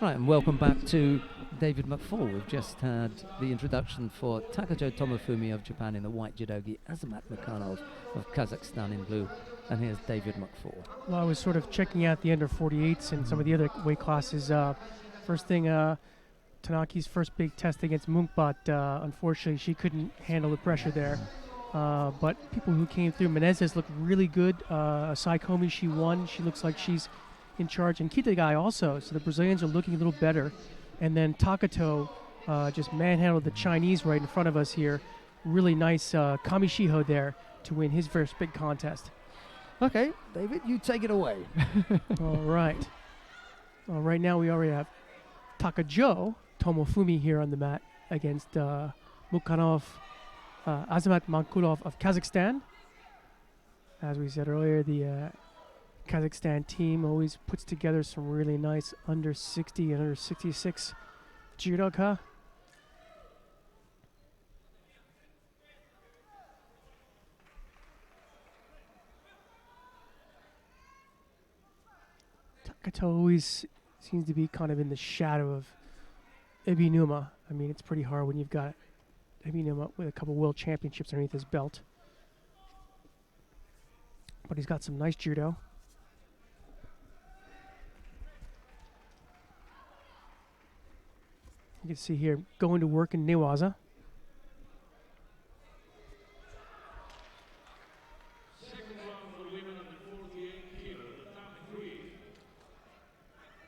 A: Right, and welcome back to David McFall. We've just had the introduction for Takajo Tomofumi of Japan in the white judogi, Azamat Mukhanov of Kazakhstan in blue. And here's David McFall.
B: Well, I was sort of checking out the under 48s and some of the other weight classes. First thing, Tanaki's first big test against Munk, but unfortunately she couldn't handle the pressure there. But people who came through, Menezes looked really good. Saikomi, she won. She looks like she's in charge. And Kitagai also. So the Brazilians are looking a little better. And then Takato just manhandled the Chinese right in front of us here. Really nice Kamishiho there to win his first big contest.
A: Okay, David, you take it away.
B: All right. Well, right now we already have Takajo Tomofumi here on the mat against Mukhanov, Azamat Mankulov of Kazakhstan. As we said earlier, the Kazakhstan team always puts together some really nice under 60 and under 66 judoka. Takato always seems to be kind of in the shadow of Ibinuma. I mean, it's pretty hard when you've got Ibinuma with a couple world championships underneath his belt. But he's got some nice judo. You can see here going to work in Newaza.
C: Second round for women under 48 kilo, the top three.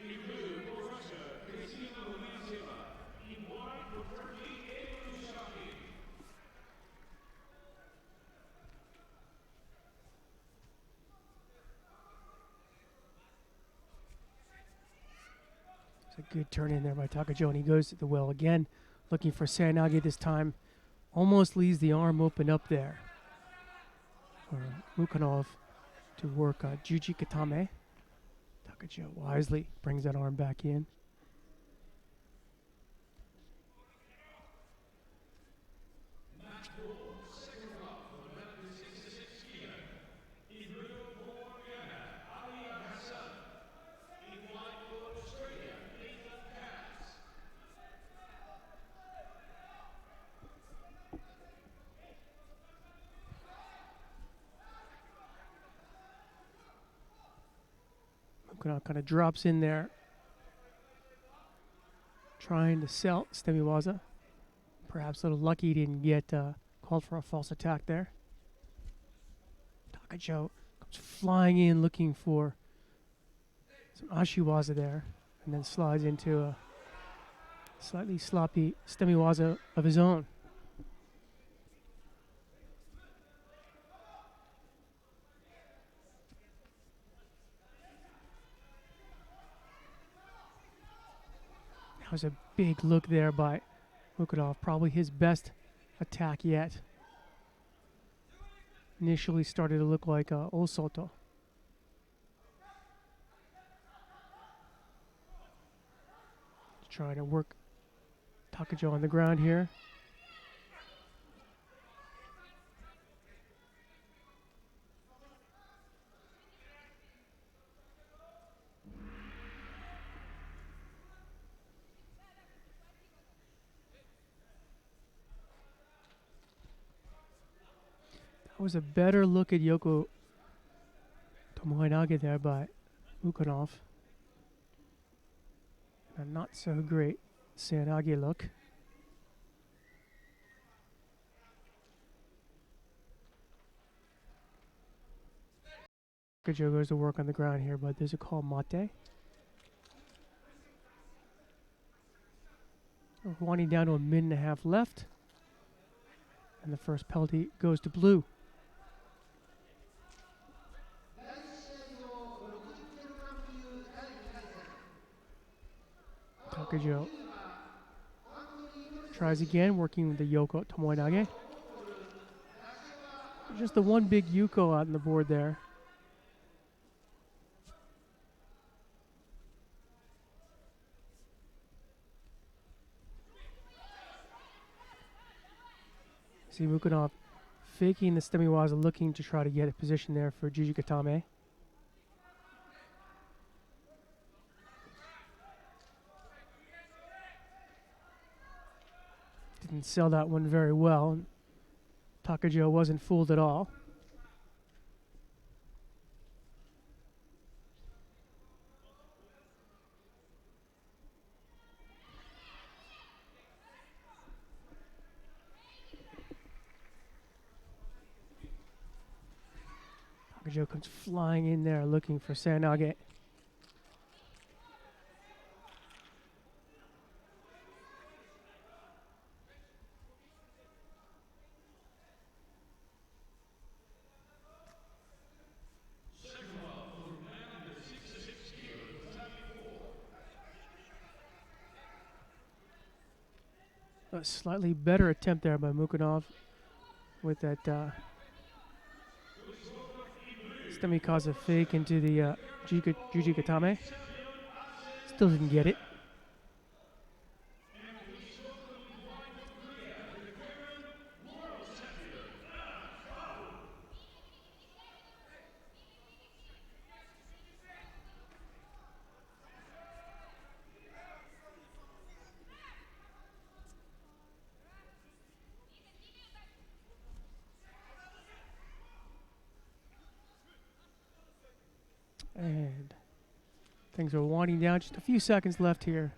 C: In blue for Russia, Kristina Rumianteva. In white for Turkey, Ebru Shaki.
B: It's a good turn in there by Takajo, and he goes to the well again, looking for Sanagi this time. Almost leaves the arm open up there for Mukhanov to work Juji Katame. Takajo wisely brings that arm back in. Mukhanov kind of drops in there, trying to sell Stemiwaza. Perhaps a little lucky he didn't get called for a false attack there. Takajo comes flying in looking for some Ashiwaza there, and then slides into a slightly sloppy Stemiwaza of his own. That was a big look there by Mukhanov, probably his best attack yet. Initially started to look like Osoto. Trying to work Takajo on the ground here. That was a better look at Yoko Tomoinage there by Mukhanov. A not so great Sanagi look. Takajo goes to work on the ground here, but there's a call mate. We're winding down to a minute and a half left. And the first penalty goes to blue. Takajo tries again, working with the Yoko Tomoinage. Just the one big Yuko out on the board there. See Mukhanov faking the Stemiwaza, looking to try to get a position there for Juji Katame. Didn't sell that one very well. Takajo wasn't fooled at all. Takajo comes flying in there looking for Seoinage. A slightly better attempt there by Mukunov with that Stemikaza fake into the Juji Katame. Still didn't get it. And things are winding down. Just a few seconds left here.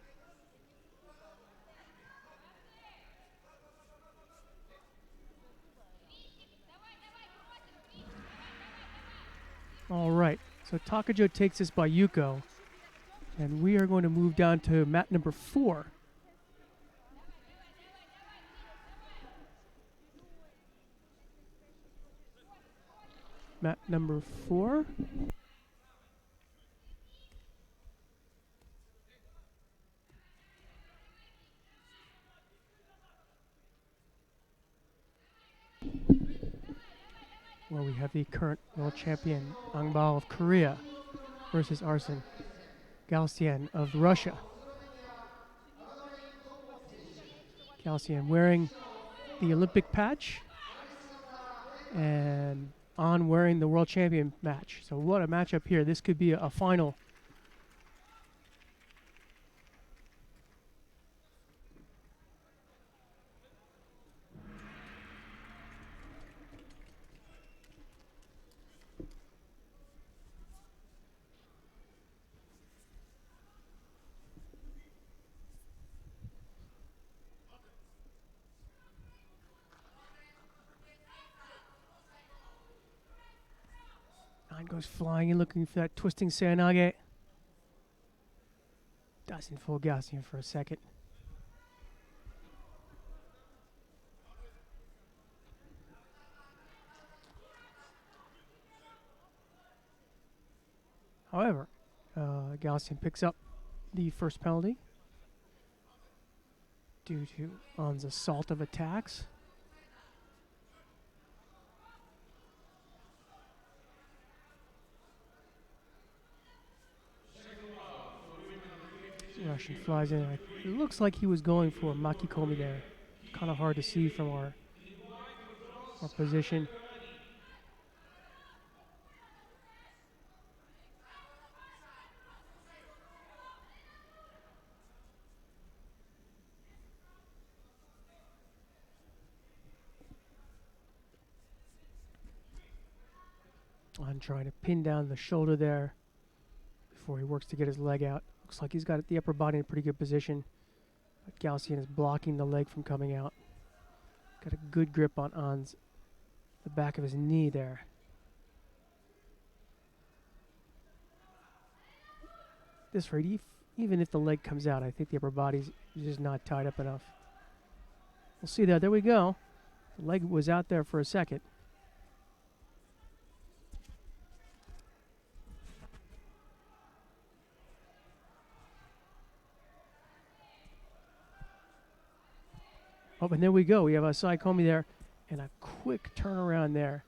B: All right. So Takajo takes this by Yuko. And we are going to move down to mat number 4. Mat number 4. Where we have the current world champion Ang Bao of Korea versus Arsen Galsyan of Russia. Galsyan wearing the Olympic patch and An wearing the world champion match. So what a matchup here. This could be a final. Goes flying and looking for that twisting Seoinage. Doesn't fool Galsyan for a second. However, Galsyan picks up the first penalty due to An's assault of attacks. Russian flies in. It looks like he was going for Makikomi there. Kind of hard to see from our position. I'm trying to pin down the shoulder there before he works to get his leg out. Looks like he's got the upper body in a pretty good position. But Galsyan is blocking the leg from coming out. Got a good grip on An's the back of his knee there. This rate, even if the leg comes out, I think the upper body's just not tied up enough. We'll see that. There we go. The leg was out there for a second. Oh, and there we go. We have a Saikomi there and a quick turnaround there.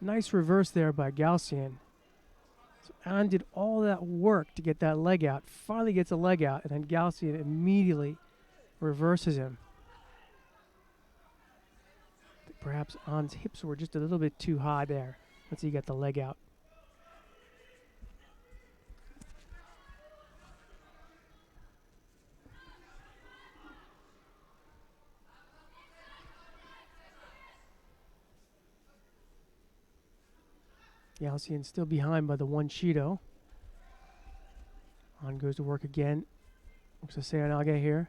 B: Nice reverse there by Galsyan. So An did all that work to get that leg out. Finally gets a leg out, and then Galsyan immediately reverses him. Perhaps An's hips were just a little bit too high there once he got the leg out. Galsyan still behind by the one Judo. An goes to work again. Looks to Seoinage here.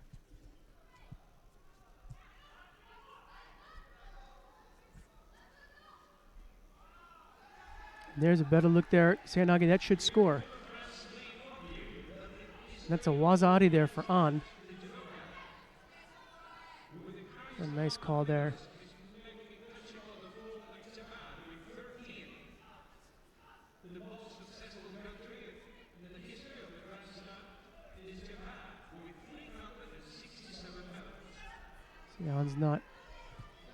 B: There's a better look there. Seoinage, that should score. That's a Wazari there for An. A nice call there. An's not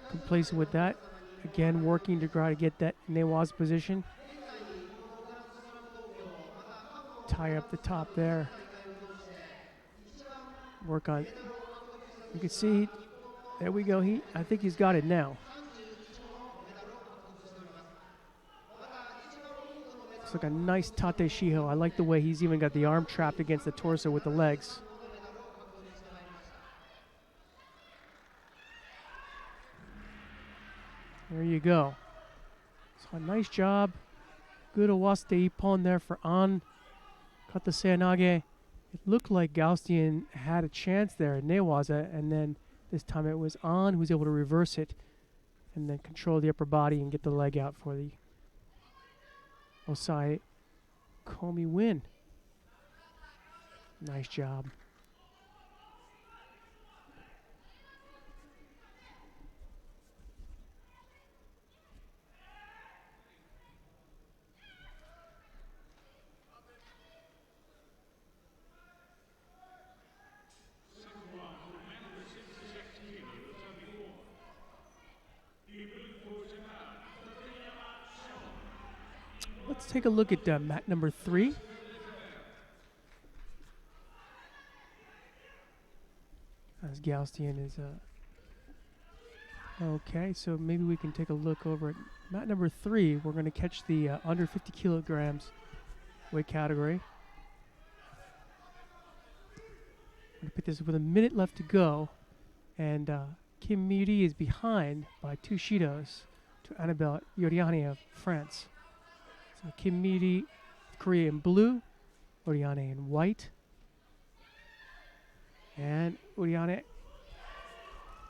B: complacent with that. Again, working to try to get that Newa's position. Tie up the top there. Work on. You can see. There we go. I think he's got it now. Looks like a nice tate shiho. I like the way he's even got the arm trapped against the torso with the legs. There you go. So a nice job. Good awaste ippon there for An. Cut the Seoinage. It looked like Gaustian had a chance there at Newaza, and then this time it was An who was able to reverse it and then control the upper body and get the leg out for the Osai Komi win. Nice job. Let's take a look at mat number 3. As Gaustian is okay, so maybe we can take a look over at mat number 3. We're going to catch the under 50 kilograms weight category. I'm going to pick this with a minute left to go, and Kim Miri is behind by 2 shidos to Annabelle Yoriani of France. So Kim Miri, Korea in blue, Oriane in white. And Oriane,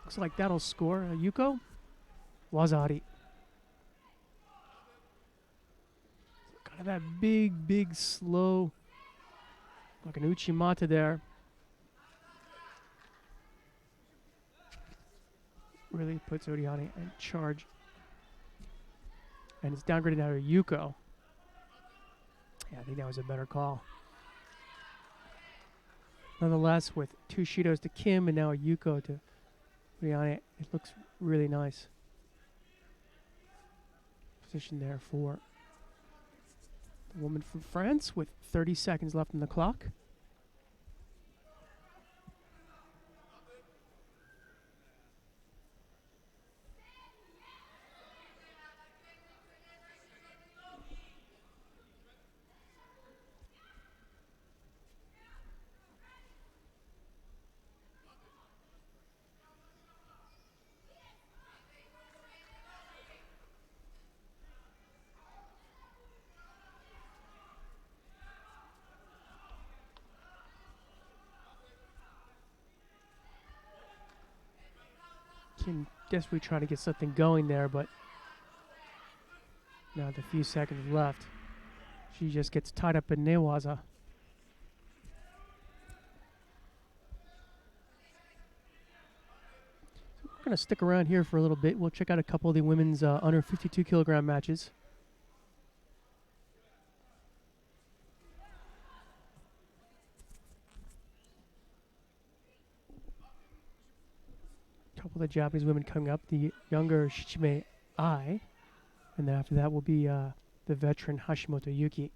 B: looks like that'll score. Yuko, Wazari. Kind of that big, slow, like an Uchimata there. Really puts Oriane in charge. And it's downgraded now to Yuko. Yeah, I think that was a better call. Nonetheless, with 2 shidos to Kim and now a Yuko to Rihanna, it looks really nice. Position there for the woman from France with 30 seconds left on the clock. Kim desperately trying to get something going there, but now with a few seconds left, she just gets tied up in Newaza. So we're going to stick around here for a little bit. We'll check out a couple of the women's under 52 kilogram matches. Couple of the Japanese women coming up, the younger Shichime Ai, and then after that will be the veteran Hashimoto Yuki.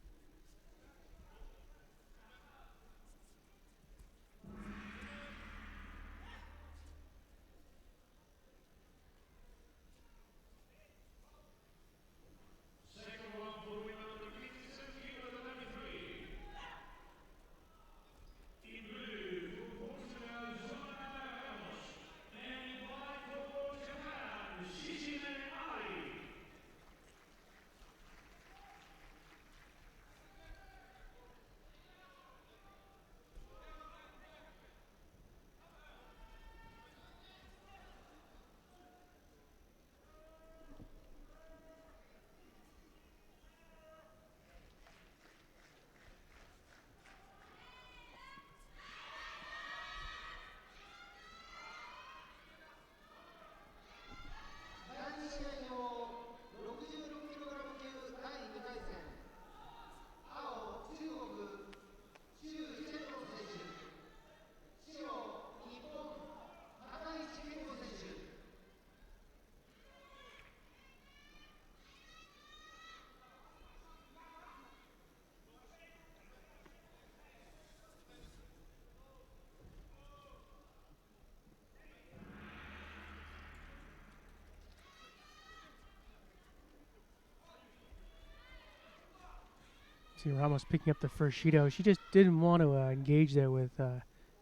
B: See Ramos picking up the first Judo. She just didn't want to engage there with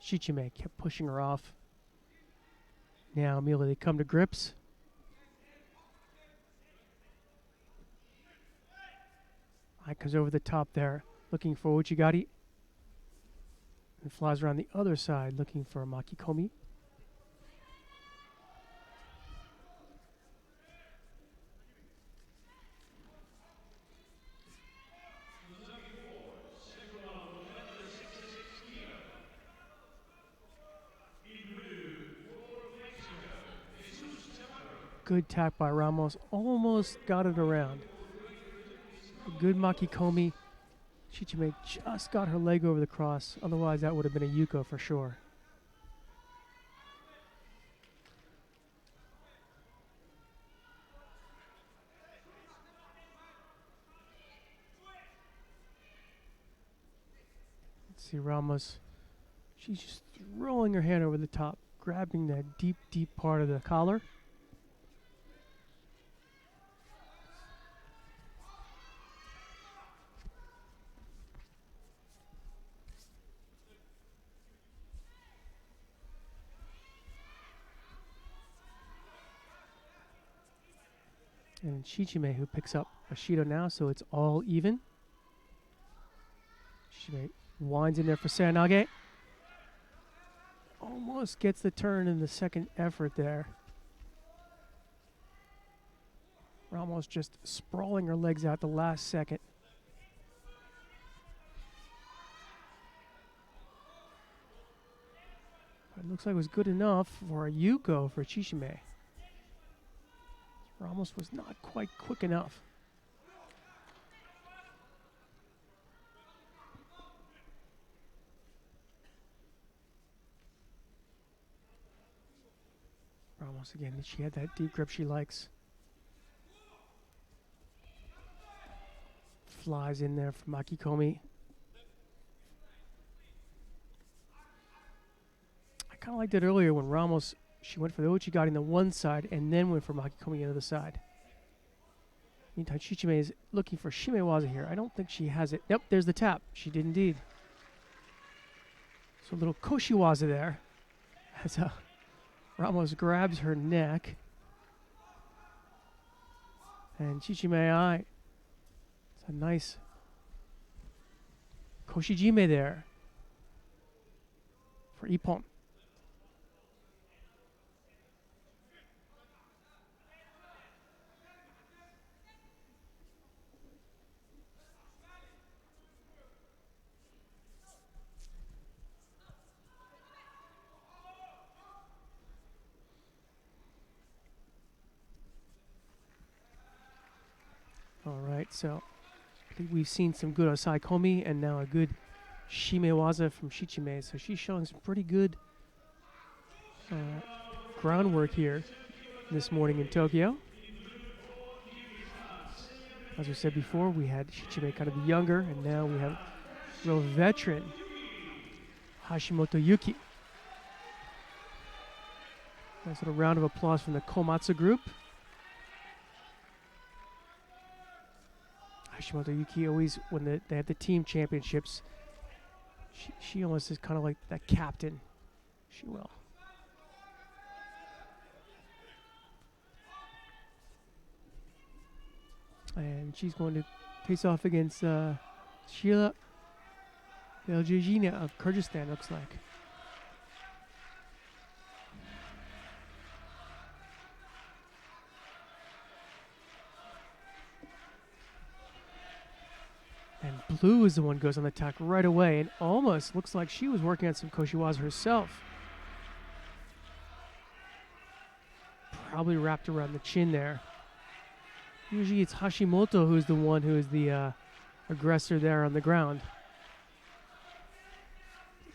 B: Shichime. Kept pushing her off. Now immediately they come to grips. Ai comes over the top there, looking for Uchigari. And flies around the other side, looking for Makikomi. Good tap by Ramos, almost got it around. A good Makikomi. Shichime just got her leg over the cross, otherwise that would have been a Yuko for sure. Let's see Ramos. She's just throwing her hand over the top, grabbing that deep, deep part of the collar. And Shichime who picks up a Shido now, so it's all even. Shichime winds in there for Seranage. Almost gets the turn in the second effort there. Ramos just sprawling her legs out the last second. But it looks like it was good enough for a Yuko for Shichime. Ramos was not quite quick enough. Ramos again, she had that deep grip she likes. Flies in there for Makikomi. I kind of liked it earlier when Ramos, she went for the Uchigari on the one side and then went for Makikomi on the other side. Meantime, Shichime is looking for Shimewaza here. I don't think she has it. Yep, there's the tap. She did indeed. So a little Koshiwaza there as Ramos grabs her neck. And Shichime Ai. It's a nice Koshijime there for Ippon. All right, so I think we've seen some good Osai Komi and now a good Shimewaza from Shichime. So she's showing some pretty good groundwork here this morning in Tokyo. As we said before, we had Shichime kind of the younger, and now we have real veteran Hashimoto Yuki. Nice little round of applause from the Komatsu group. Hashimoto Yuki always, when they have the team championships, she almost is kind of like that captain. She will. And she's going to face off against Sheila Beljigina of Kyrgyzstan, looks like. And Blue is the one who goes on the attack right away, and almost looks like she was working on some Koshiwaza herself. Probably wrapped around the chin there. Usually it's Hashimoto who's the one who is the aggressor there on the ground.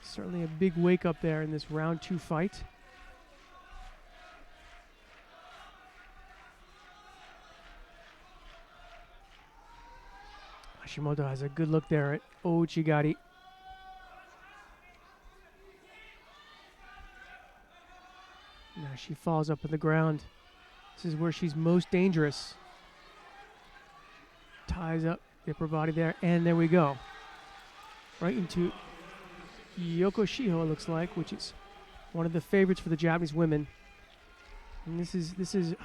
B: Certainly a big wake up there in this round 2 fight. Hashimoto has a good look there at Uchigari. Now she falls up on the ground. This is where she's most dangerous. Ties up upper body there, and there we go. Right into Yoko Shiho, it looks like, which is one of the favorites for the Japanese women. And this is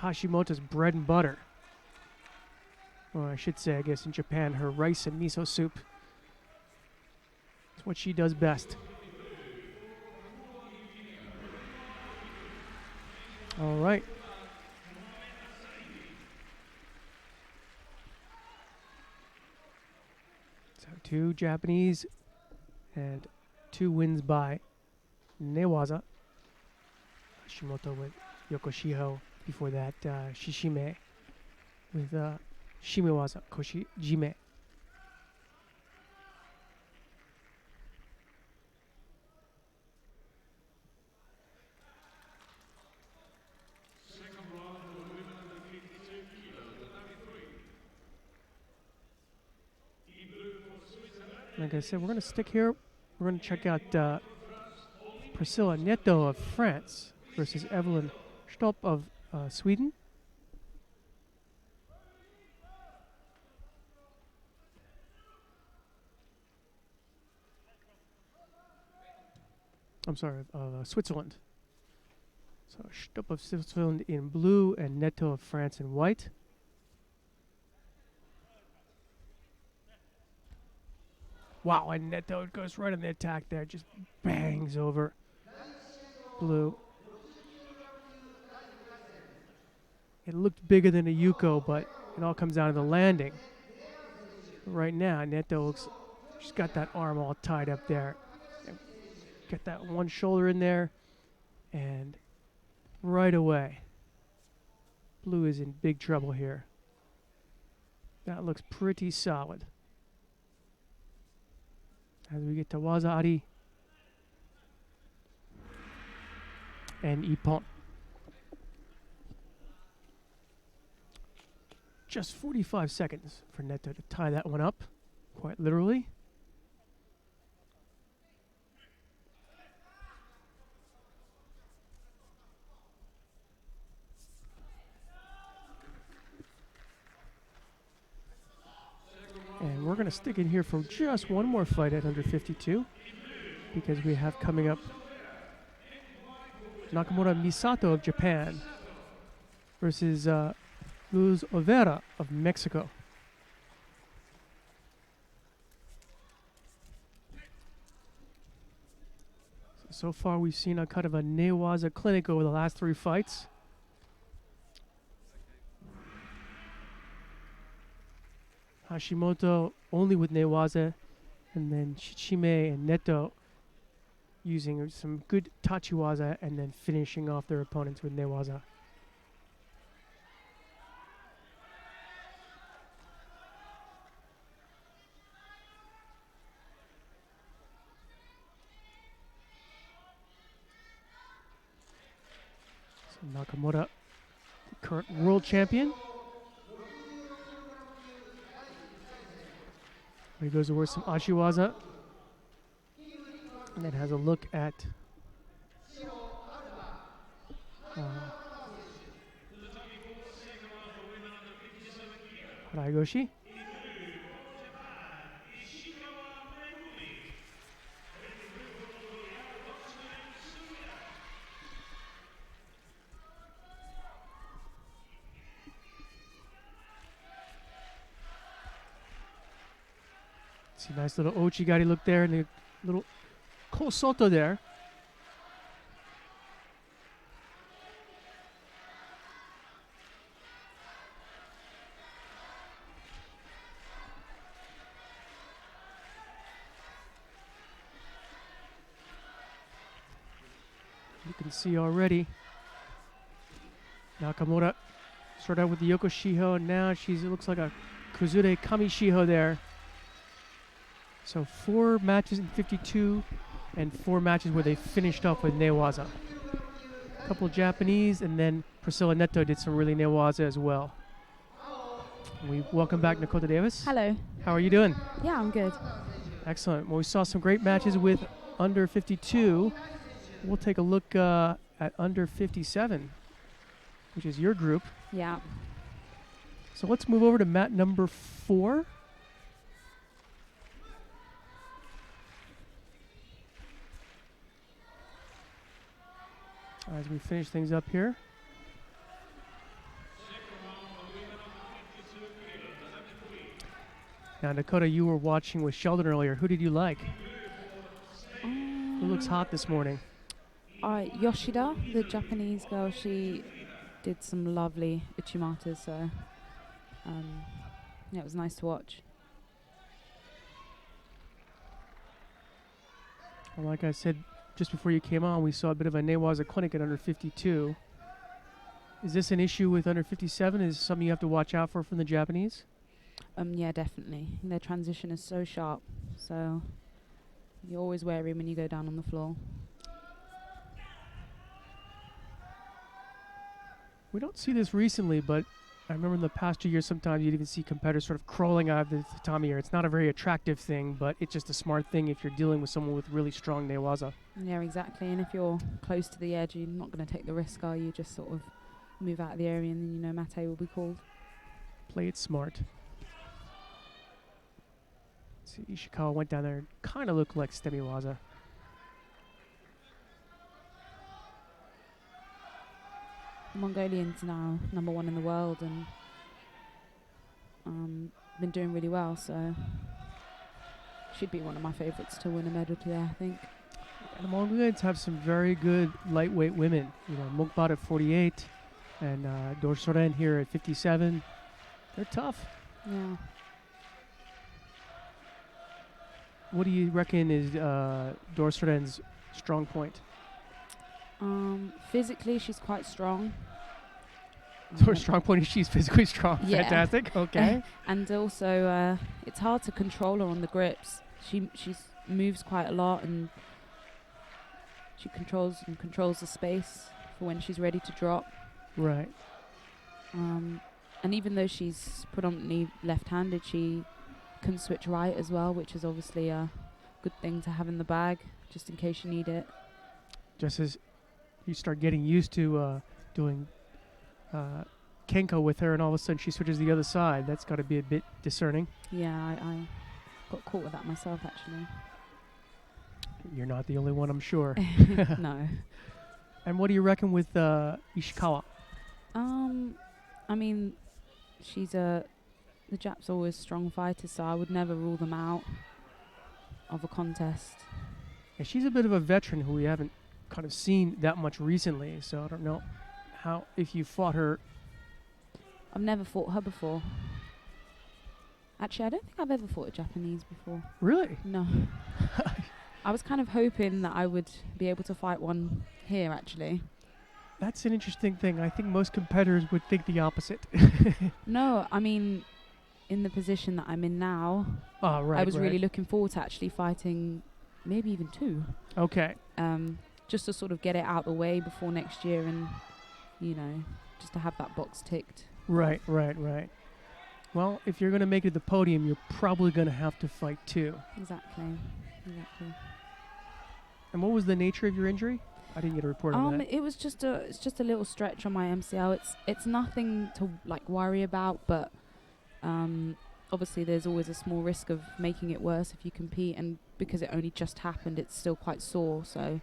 B: Hashimoto's bread and butter. Or I should say, I guess in Japan, her rice and miso soup. It's what she does best. All right. So 2 Japanese and 2 wins by Newaza. Hashimoto with Yoko Shiho. Before that, Shishime with Shimewaza, Koshi Jime. Like I said, we're going to stick here. We're going to check out Priscilla Neto of France versus Evelyn Stopp of Sweden. I'm sorry, of Switzerland. So Stopp of Switzerland in blue and Neto of France in white. Wow, and Neto goes right on the attack there, just bangs over blue. It looked bigger than a Yuko, but it all comes down to the landing. Right now, Neto looks, she's got that arm all tied up there. Get that one shoulder in there, and right away, blue is in big trouble here. That looks pretty solid. As we get to Waza Ari and Ippon. Just 45 seconds for Neto to tie that one up, quite literally. And we're going to stick in here for just one more fight at under 52 because we have coming up Nakamura Misato of Japan versus Luz Overa of Mexico. So far we've seen a kind of a Newaza clinic over the last 3 fights. Hashimoto only with Newaza, and then Shichime and Neto using some good tachiwaza and then finishing off their opponents with Newaza. So Nakamura, the current world champion. He goes over some Ashiwaza and then has a look at Haraigoshi. See, nice little Ochigari look there and a little Kosoto there. You can see already Nakamura started out with the Yoko Shiho, and now it looks like a Kuzure Kami Shiho there. So 4 matches in 52 and 4 matches where they finished off with Newaza. A couple Japanese, and then Priscilla Neto did some really Newaza as well. We welcome back Nakota Davis.
D: Hello.
B: How are you doing?
D: Yeah, I'm good.
B: Excellent. Well, we saw some great matches with under 52. We'll take a look at under 57, which is your group.
D: Yeah.
B: So let's move over to mat number 4. as we finish things up here. Now, Dakota, you were watching with Sheldon earlier. Who did you like? Who looks hot this morning?
D: Yoshida, the Japanese girl, she did some lovely uchimatas, so yeah, it was nice to watch.
B: Well, like I said just before you came on, we saw a bit of a Newaza clinic at under 52. Is this an issue with under 57? Is this something you have to watch out for from the Japanese?
D: Yeah, definitely. Their transition is so sharp, so you're always wary when you go down on the floor.
B: We don't see this recently, but I remember in the past 2 years sometimes you'd even see competitors sort of crawling out of the tatami area. It's not a very attractive thing, but it's just a smart thing if you're dealing with someone with really strong newaza.
D: Yeah, exactly. And if you're close to the edge, you're not going to take the risk, are you? Just sort of move out of the area and then you know mate will be called.
B: Play it smart. See, Ishikawa went down there and kind of looked like Stemiwaza.
D: Mongolians now #1 in the world and been doing really well, so she'd be one of my favourites to win a medal today, I think.
B: And the Mongolians have some very good lightweight women. You know, Mokbat at 48 and Dorsoren here at 57. They're tough.
D: Yeah.
B: What do you reckon is Dorsoren's strong point?
D: Physically, she's quite strong.
B: So her strong point is she's physically strong.
D: Yeah.
B: Fantastic. Okay.
D: And also, it's hard to control her on the grips. She moves quite a lot, and she controls the space for when she's ready to drop.
B: Right.
D: And even though she's predominantly left-handed, she can switch right as well, which is obviously a good thing to have in the bag, just in case you need it.
B: Just as you start getting used to doing Kenko with her and all of a sudden she switches the other side, that's got to be a bit discerning.
D: Yeah, I got caught with that myself, actually.
B: You're not the only one, I'm sure.
D: No.
B: And what do you reckon with Ishikawa?
D: I mean, the Japs are always strong fighters, so I would never rule them out of a contest.
B: Yeah, she's a bit of a veteran who we haven't kind of seen that much recently, so I don't know if you fought her.
D: I've never fought her before. Actually, I don't think I've ever fought a Japanese before.
B: Really?
D: No. I was kind of hoping that I would be able to fight one here, actually.
B: That's an interesting thing. I think most competitors would think the opposite.
D: No, I mean, in the position that I'm in now,
B: Oh, right.
D: I was really
B: right.
D: looking forward to actually fighting maybe even two.
B: Okay.
D: Just to sort of get it out the way before next year and, you know, just to have that box ticked.
B: Right. Well, if you're going to make it to the podium, you're probably going to have to fight two.
D: Exactly.
B: And what was the nature of your injury? I didn't get a report on that.
D: It was just a little stretch on my MCL. It's nothing to like worry about, but obviously there's always a small risk of making it worse if you compete, and because it only just happened, it's still quite sore. So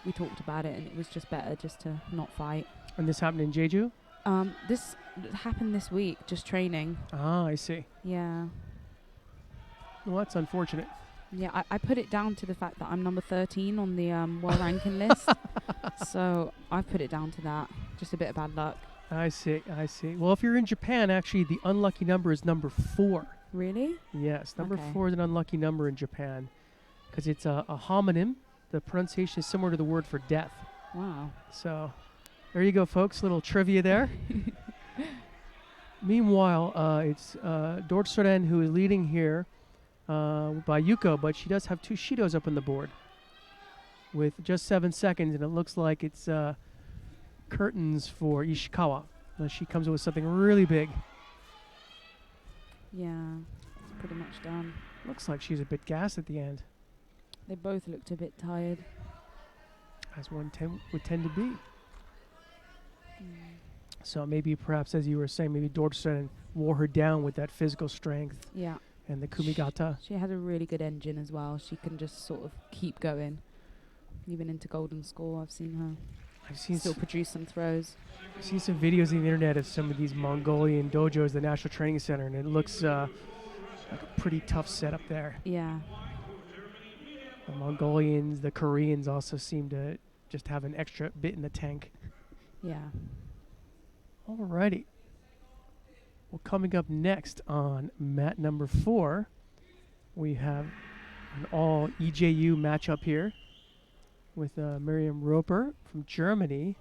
D: we talked about it, and it was just better just to not fight.
B: And this happened in Jeju?
D: This happened this week, just training.
B: Ah, I see.
D: Yeah.
B: Well, that's unfortunate.
D: Yeah, I put it down to the fact that I'm number 13 on the world ranking list. So I put it down to that. Just a bit of bad luck.
B: I see. Well, if you're in Japan, actually, the unlucky number is number 4.
D: Really?
B: Yes, number
D: Okay.
B: 4 is an unlucky number in Japan because it's a homonym. The pronunciation is similar to the word for death.
D: Wow.
B: So there you go, folks. Little trivia there. Meanwhile, it's Dorsoren who is leading here by Yuko, but she does have 2 Shidos up on the board with just 7 seconds, and it looks like it's curtains for Ishikawa. She comes up with something really big.
D: Yeah, it's pretty much done.
B: Looks like she's a bit gassed at the end,
D: They both looked a bit tired.
B: as one would tend to be. So maybe, perhaps, as you were saying, maybe Dorsoren wore her down with that physical strength
D: Yeah.
B: and the kumigata.
D: She has a really good engine as well. She can just sort of keep going. even into golden score. I've seen her
B: I've seen
D: still produce some throws.
B: I've seen some videos on the internet of some of these Mongolian dojos, the National Training Center, and it looks like a pretty tough setup there.
D: Yeah,
B: The Mongolians, the Koreans also seem to just have an extra bit in the tank.
D: yeah.
B: Alrighty. Well, coming up next on mat number 4, we have an all EJU matchup here with Miriam Roper from Germany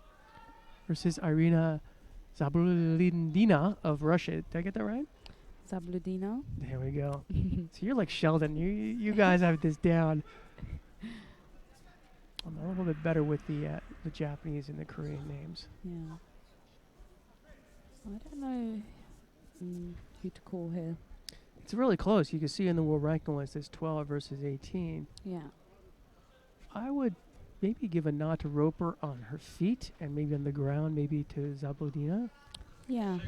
B: versus Irina Zabludina of Russia. Did I get that right?
D: Zabludino.
B: There we go. So you're like Sheldon. You guys have this down. I'm a little bit better with the Japanese and the Korean names.
D: Yeah. I don't know who to call here.
B: It's really close. You can see in the world ranking list it's 12 versus 18.
D: Yeah.
B: I would maybe give a nod to Roper on her feet and maybe on the ground, maybe to Zabludina.
D: Yeah.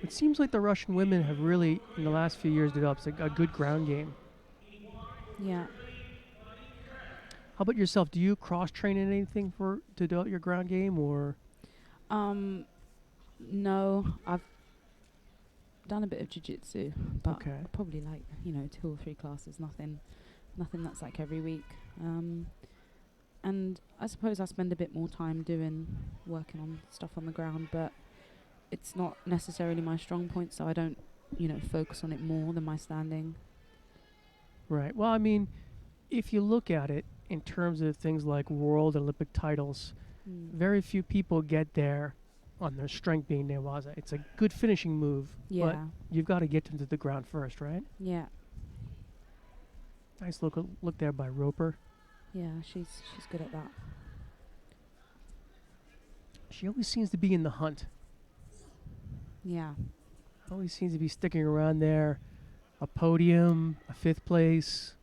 B: It seems like the Russian women have really, in the last few years, developed a good ground game.
D: Yeah.
B: How about yourself? Do you cross-train in anything to develop your ground game, or?
D: No, I've done a bit of jiu-jitsu, but
B: Okay.
D: probably like 2 or 3 classes. Nothing that's like every week. And I suppose I spend a bit more time working on stuff on the ground, but it's not necessarily my strong point, so I don't focus on it more than my standing.
B: Right. Well, I mean, if you look at it in terms of things like world and Olympic titles, very few people get there on their strength being newaza. It's a good finishing move, but
D: Yeah.
B: you've got to get them to the ground first, right?
D: Yeah.
B: Nice look there by Roper.
D: Yeah, she's good at that.
B: She always seems to be in the hunt.
D: Yeah.
B: Always seems to be sticking around there. A podium, a 5th place.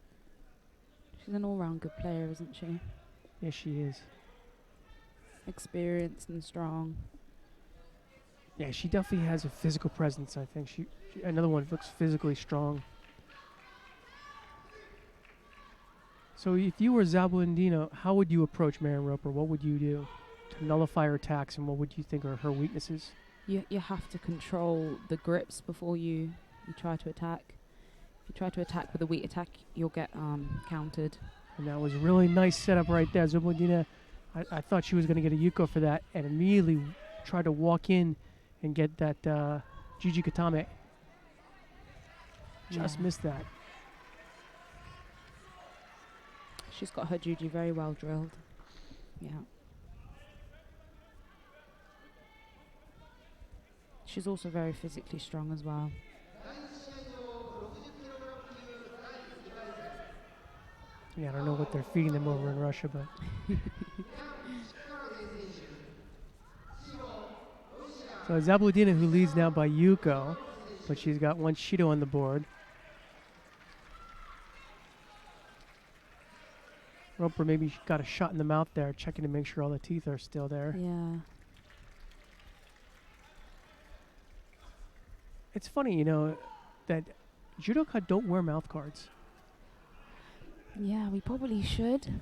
D: She's an all-round good player, isn't she?
B: Yes, she is.
D: Experienced and strong.
B: Yeah, she definitely has a physical presence, I think. She another one looks physically strong. So if you were Zabludina, how would you approach Miriam Roper? What would you do to nullify her attacks, and what would you think are her weaknesses?
D: You have to control the grips before you try to attack. If you try to attack with a weak attack, you'll get countered.
B: And that was a really nice setup right there. Zabludina, I thought she was going to get a Yuko for that, and immediately tried to walk in and get that Juji Katame. Just
D: Yeah.
B: missed that.
D: She's got her juju very well drilled. Yeah. She's also very physically strong as well.
B: Yeah, I don't know what they're feeding them over in Russia, but so Zabludina, who leads now by Yuko, but she's got one Shido on the board. Roper maybe got a shot in the mouth there, checking to make sure all the teeth are still there.
D: Yeah.
B: It's funny, that judoka don't wear mouth guards.
D: Yeah, we probably should.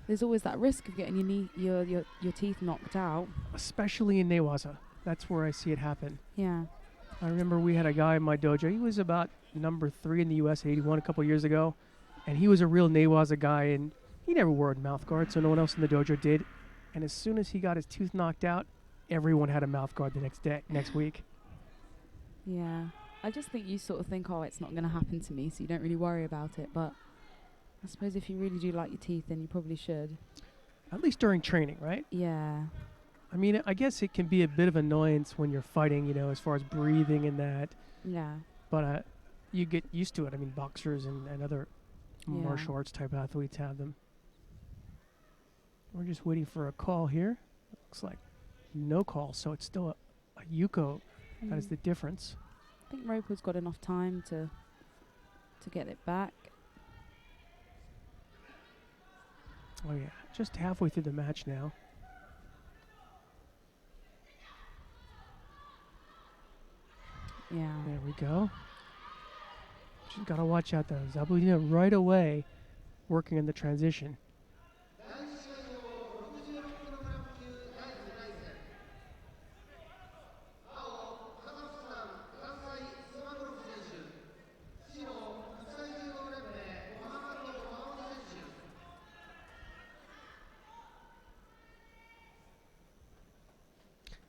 D: There's always that risk of getting your teeth knocked out.
B: Especially in newaza. That's where I see it happen.
D: Yeah.
B: I remember we had a guy in my dojo. He was about number 3 in the U.S. 81 a couple years ago, and he was a real newaza guy, and he never wore a mouth guard, so no one else in the dojo did. And as soon as he got his tooth knocked out, everyone had a mouth guard the next week.
D: Yeah. I just think you sort of think, oh, it's not going to happen to me, so you don't really worry about it. But I suppose if you really do like your teeth, then you probably should.
B: At least during training, right?
D: Yeah.
B: I mean, I guess it can be a bit of annoyance when you're fighting, as far as breathing and that.
D: Yeah.
B: But you get used to it. I mean, boxers and other
D: Yeah.
B: martial arts type athletes have them. We're just waiting for a call here. Looks like no call, so it's still a Yuko. That is the difference.
D: I think Roper's got enough time to get it back.
B: Oh, yeah. Just halfway through the match now.
D: Yeah.
B: There we go. Just got to watch out, though. Zabludina right away working in the transition.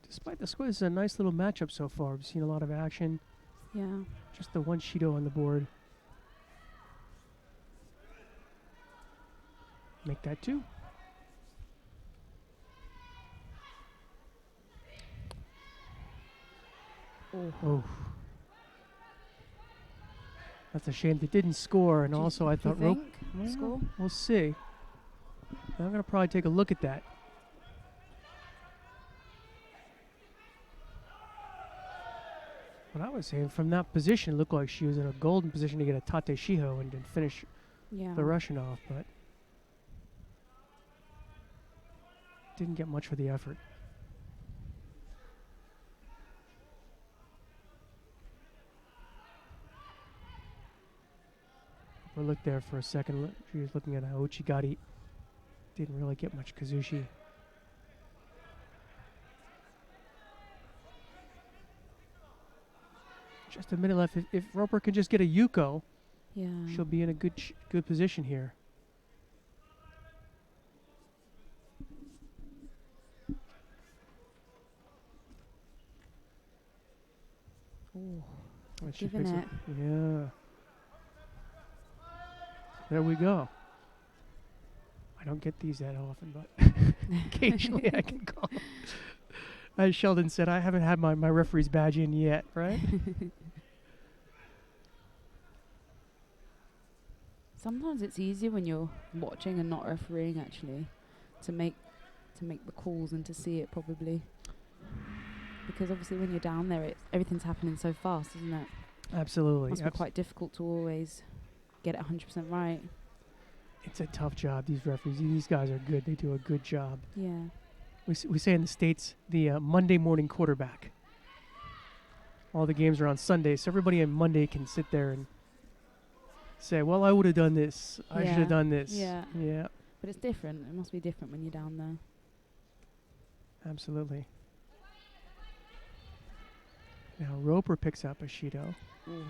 B: Despite the score, this is a nice little matchup so far. We've seen a lot of action.
D: Yeah.
B: Just the one Shido on the board. Make that 2. Oh. That's a shame they didn't score, and
D: Do you
B: also I
D: do you
B: thought rope.
D: think score?
B: We'll see. I'm gonna probably take a look at that. What I was saying, from that position, it looked like she was in a golden position to get a tate shiho and then finish
D: Yeah.
B: the Russian off, but didn't get much for the effort. We looked there for a second. She was looking at Aochigari. Didn't really get much Kazushi. Just a minute left. If Roper can just get a Yuko,
D: Yeah.
B: she'll be in a good position here.
D: Ooh.
B: Oh, she
D: Giving
B: picks
D: it.
B: Yeah. There we go. I don't get these that often, but occasionally I can call. As Sheldon said, I haven't had my referee's badge in yet, right?
D: Sometimes it's easier when you're watching and not refereeing, actually, to make the calls and to see it probably. Because obviously when you're down there, everything's happening so fast, isn't it?
B: Absolutely.
D: Must be quite difficult to always get it 100% right.
B: It's a tough job, these referees. These guys are good. They do a good job.
D: Yeah.
B: We say in the States, the Monday morning quarterback. All the games are on Sunday, so everybody on Monday can sit there and say, well, I would have done this. I should
D: Yeah.
B: have done this.
D: Yeah.
B: Yeah,
D: But it's different. It must be different when you're down there.
B: absolutely. Now Roper picks up a Shido.
D: Ooh.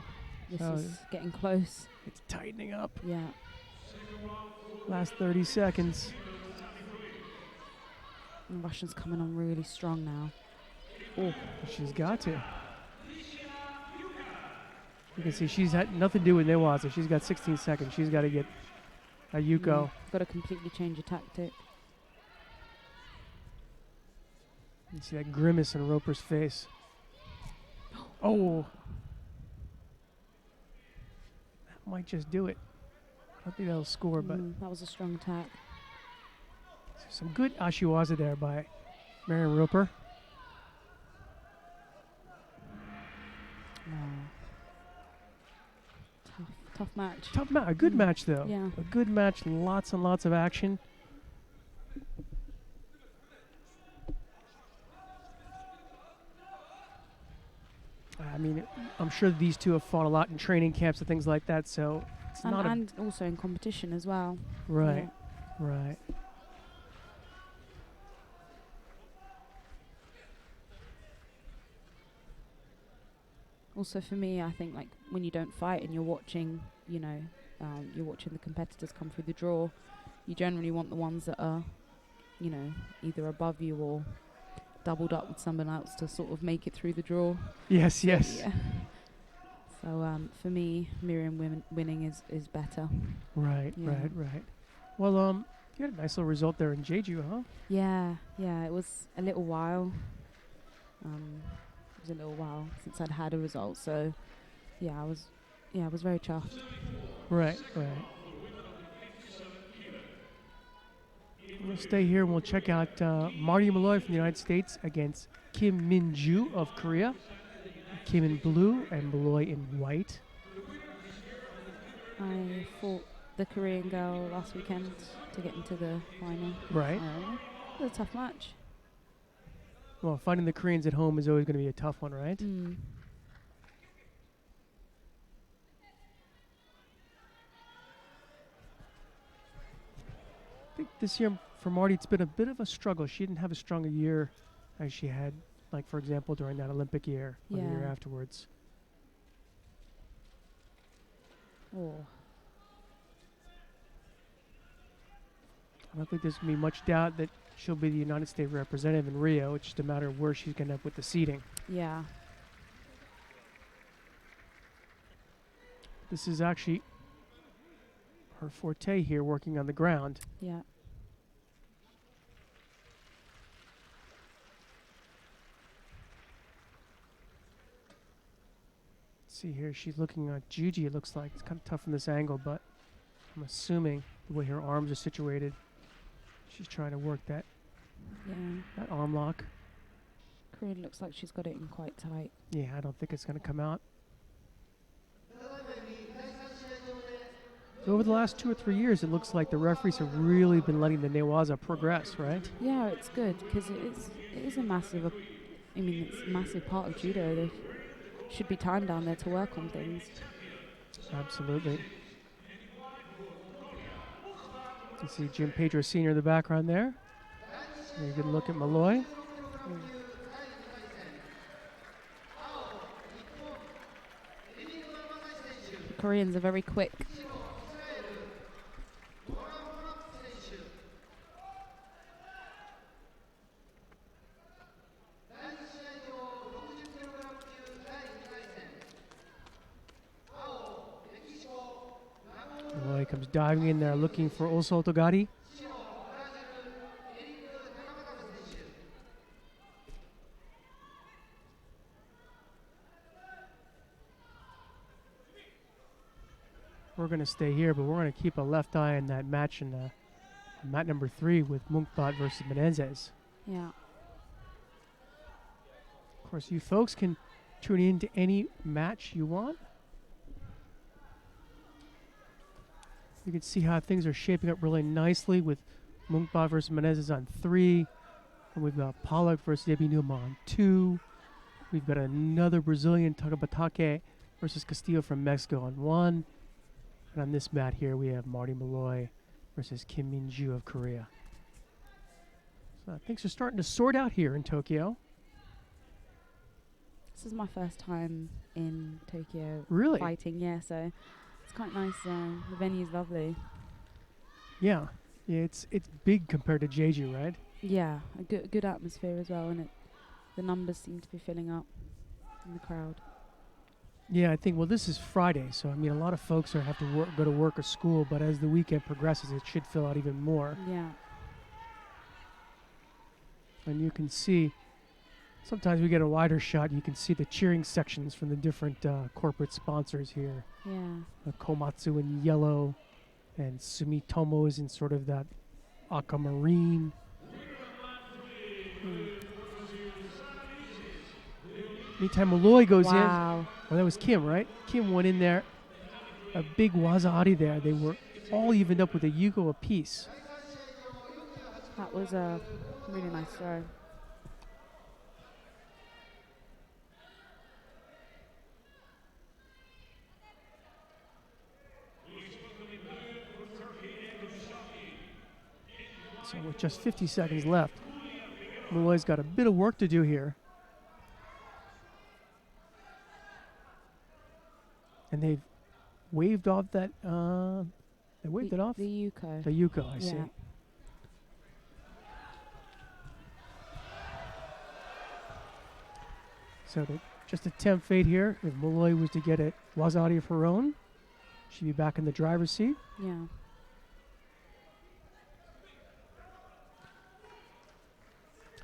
D: This
B: So
D: is getting close.
B: it's tightening up.
D: Yeah.
B: Last 30 seconds.
D: And Russian's coming on really strong now.
B: Oh, she's got to. You can see she's had nothing to do with Newaza. She's got 16 seconds. She's got to get a Yuko.
D: Got to completely change your tactic.
B: You see that grimace on Roper's face. Oh. That might just do it. I don't think that'll score, but
D: That was a strong attack.
B: some good Ashiwaza there by Marion Roper.
D: Tough match.
B: Tough match. A good match, though.
D: Yeah.
B: A good match. Lots and lots of action. I mean, I'm sure these two have fought a lot in training camps and things like that, so it's not
D: And also in competition as well.
B: right, right.
D: Also for me, I think like when you don't fight and you're watching, you're watching the competitors come through the draw, you generally want the ones that are, either above you or doubled up with someone else to sort of make it through the draw.
B: Yes, yes.
D: Yeah. So for me, Miriam winning is better.
B: Right,
D: Yeah.
B: right. Well, you had a nice little result there in Jeju, huh?
D: Yeah, it was a little while. It was a little while since I'd had a result, so I was very chuffed.
B: Right. We'll stay here and we'll check out Marty Malloy from the United States against Kim Min-ju of Korea. Kim in blue and Malloy in white.
D: I fought the Korean girl last weekend to get into the final.
B: Right.
D: It was a tough match.
B: Well, fighting the Koreans at home is always going to be a tough one, right? I think this year for Marty, it's been a bit of a struggle. She didn't have as strong a year as she had, like, for example, during that Olympic year or the year
D: Yeah.
B: afterwards.
D: Oh.
B: I don't think there's going to be much doubt that she'll be the United States representative in Rio. It's just a matter of where she's going to end up with the seating.
D: Yeah.
B: This is actually her forte here, working on the ground.
D: Yeah.
B: See here, she's looking at Juji, it looks like. It's kind of tough from this angle, but I'm assuming the way her arms are situated, she's trying to work that
D: Yeah.
B: arm lock.
D: Korean looks like she's got it in quite tight.
B: Yeah, I don't think it's going to come out. So over the last 2 or 3 years, it looks like the referees have really been letting the Newaza progress, right?
D: Yeah, it's good because it is a massive. I mean, it's a massive part of judo. There should be time down there to work on things.
B: Absolutely. You see Jim Pedro Sr. in the background there. Very good look at Malloy.
D: The Koreans are very quick.
B: Malloy comes diving in there looking for Oso Togari. We're going to stay here, but we're going to keep a left eye on that match in mat number 3 with Munkbat versus Menezes.
D: Yeah.
B: Of course, you folks can tune in to any match you want. You can see how things are shaping up really nicely with Munkbat versus Menezes on 3. And we've got Pollock versus Ebinuma on 2. We've got another Brazilian, Takabatake versus Castillo from Mexico on 1. And on this mat here, we have Marty Malloy versus Kim Min-ju of Korea. So things are starting to sort out here in Tokyo.
D: This is my first time in Tokyo
B: Really?
D: fighting. Yeah, so it's quite nice. The venue's lovely.
B: Yeah. Yeah, it's big compared to Jeju, right?
D: Yeah, a good atmosphere as well, and the numbers seem to be filling up in the crowd.
B: Yeah, I think, well, this is Friday, so, I mean, a lot of folks have to go to work or school, but as the weekend progresses, it should fill out even more.
D: Yeah.
B: And you can see, sometimes we get a wider shot, you can see the cheering sections from the different corporate sponsors here.
D: Yeah.
B: Komatsu in yellow, and Sumitomo is in sort of that aquamarine. Anytime Malloy goes in,
D: Wow.
B: well, that was Kim, right? Kim went in there, a big waza-ari there. They were all evened up with a yugo apiece.
D: That was a really nice throw.
B: So with just 50 seconds left, Malloy's got a bit of work to do here. And they've waved off that, they waved it off?
D: The yuko.
B: The yuko, I see.
D: Yeah.
B: So to just attempt fate here, if Malloy was to get a waza-ari of her own, she'd be back in the driver's seat.
D: Yeah.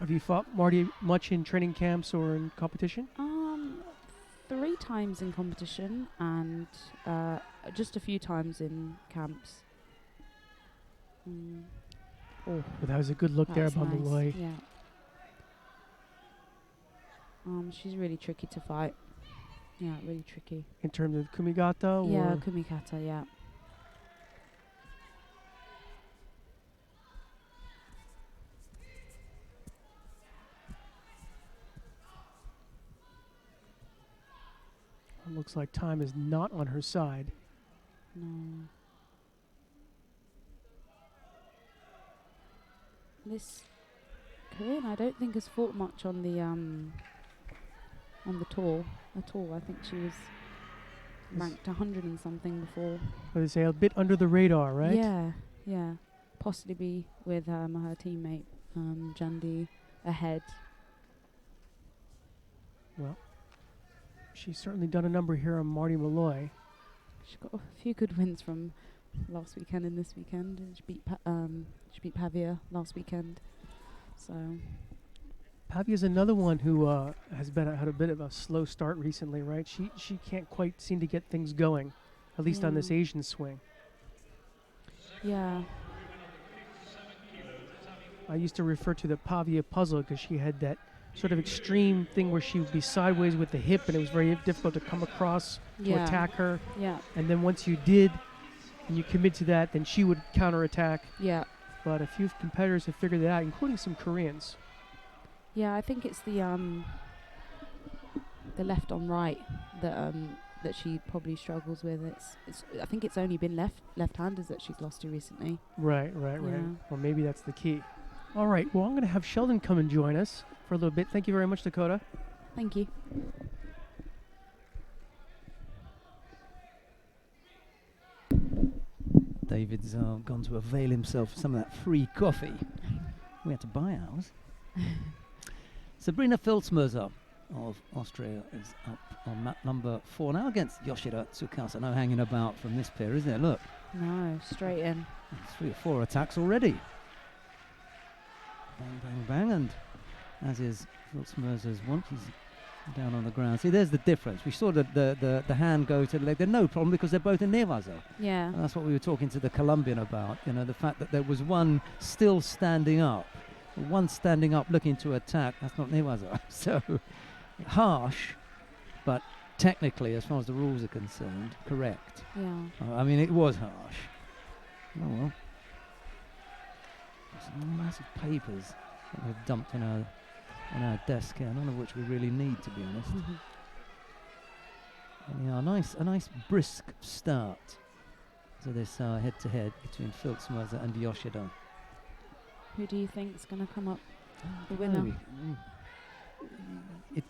B: Have you fought Marty much in training camps or in competition?
D: 3 times in competition and just a few times in camps.
B: Oh, but that was a good look
D: That
B: there
D: was
B: by
D: nice.
B: Malloy.
D: Yeah. She's really tricky to fight. Yeah, really tricky.
B: In terms of kumigata?
D: Yeah,
B: or
D: kumikata, yeah.
B: it looks like time is not on her side.
D: No. This Korean, I don't think has fought much on the tour at all. I think she was ranked 100 and something before.
B: What they say, a bit under the radar, right?
D: Yeah, yeah. Possibly with her teammate Jandi ahead.
B: Well, she's certainly done a number here on Marty Malloy.
D: She's got a few good wins from last weekend and this weekend. And she beat Pavia last weekend. So
B: Pavia's another one who has had a bit of a slow start recently, right? She can't quite seem to get things going, at least on this Asian swing.
D: yeah,
B: I used to refer to the Pavia puzzle because she had that sort of extreme thing where she would be sideways with the hip, and it was very difficult to come across to attack her.
D: Yeah,
B: And then once you did, and you commit to that, then she would counterattack.
D: yeah,
B: But a few competitors have figured that out, including some Koreans.
D: yeah. I think it's the left on right that that she probably struggles with. I think it's only been left-handers that she's lost to recently.
B: Right.
D: Yeah.
B: Well, maybe that's the key. All right. Well, I'm going to have Sheldon come and join us for a little bit. Thank you very much, Dakota.
D: Thank you.
A: David's gone to avail himself of some of that free coffee. We had to buy ours. Sabrina Filzmerzer of Austria is up on map number 4 now against Yoshida Tsukasa. No hanging about from this pair, is there? Look,
D: No, straight in.
A: 3 or 4 attacks already. Bang, bang, bang, and as is Filzmerzer's one, she's down on the ground. See, there's the difference. We saw the hand go to the leg. There's no problem because they're both in nevazo.
D: Yeah,
A: And that's what we were talking to the Colombian about. You know, the fact that there was one still standing up, one standing up looking to attack. That's not nevazo. So harsh, but technically, as far as the rules are concerned, correct.
D: yeah.
A: I mean, it was harsh. Oh well. Some massive papers that we've dumped on our desk here, none of which we really need, to be honest. And yeah, a nice brisk start to this head-to-head between Filzmerzer and Yoshida.
D: Who do you think's going to come up the
A: Oh,
D: winner?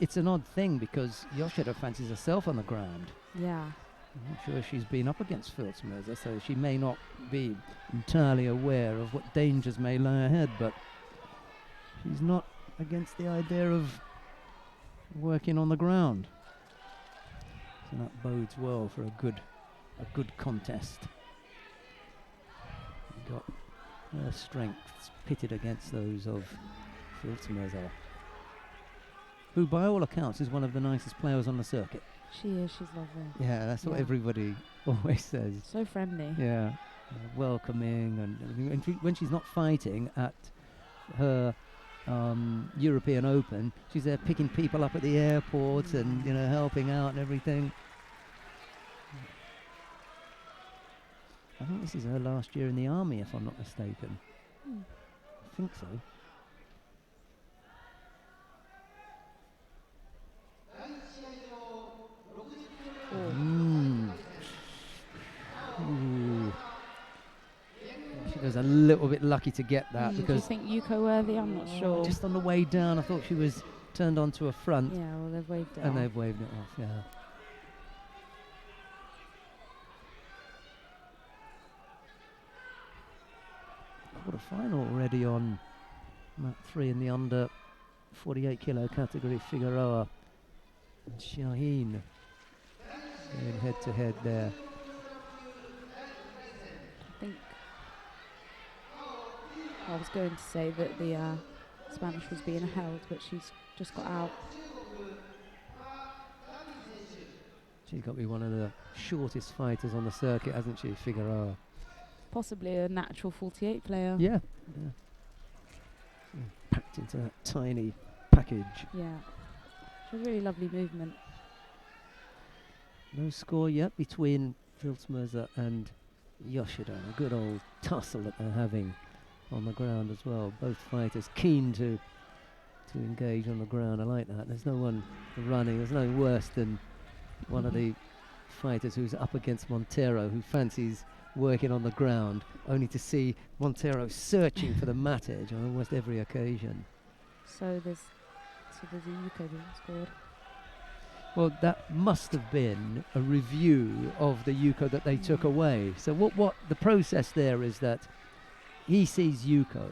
A: It's an odd thing because Yoshida fancies herself on the ground.
D: Yeah,
A: I'm not sure she's been up against Filzmerzer, so she may not be entirely aware of what dangers may lie ahead, but she's not against the idea of working on the ground. So that bodes well for a good contest. You've got her strengths pitted against those of Filzmerzer, who by all accounts is one of the nicest players on the circuit.
D: she is. She's lovely.
A: Yeah, that's what
D: Yeah.
A: everybody always says.
D: So friendly.
A: Yeah, welcoming and everything. And when she's not fighting at her European Open, she's there picking people up at the airport and helping out and everything. I think this is her last year in the army, if I'm not mistaken. I think so. Ooh. She was a little bit lucky to get that
D: Do you
A: because
D: think Yuko worthy? I'm not sure.
A: just on the way down, I thought she was turned onto a front,
D: Yeah, well, they've waved it
A: and
D: off.
A: they've waved it off. Yeah. Quarter-final already on map 3 in the under 48 kilo category. Figueroa and Shaheen going head-to-head there.
D: I think I was going to say that the Spanish was being held, but she's just got out.
A: She's got to be one of the shortest fighters on the circuit, hasn't she, Figueroa?
D: Possibly a natural 48 player.
A: Yeah. Packed into that tiny package.
D: Yeah. It's a really lovely movement.
A: No score yet between Filzmerzer and Yoshida. A good old tussle that they're having on the ground as well. Both fighters keen to engage on the ground. I like that. There's no one running. There's nothing worse than one of the fighters who's up against Montero who fancies working on the ground, only to see Montero searching for the mat edge on almost every occasion.
D: So there's a Yuko being scored.
A: Well, that must have been a review of the Yuko that they took away. So what the process there is that he sees Yuko,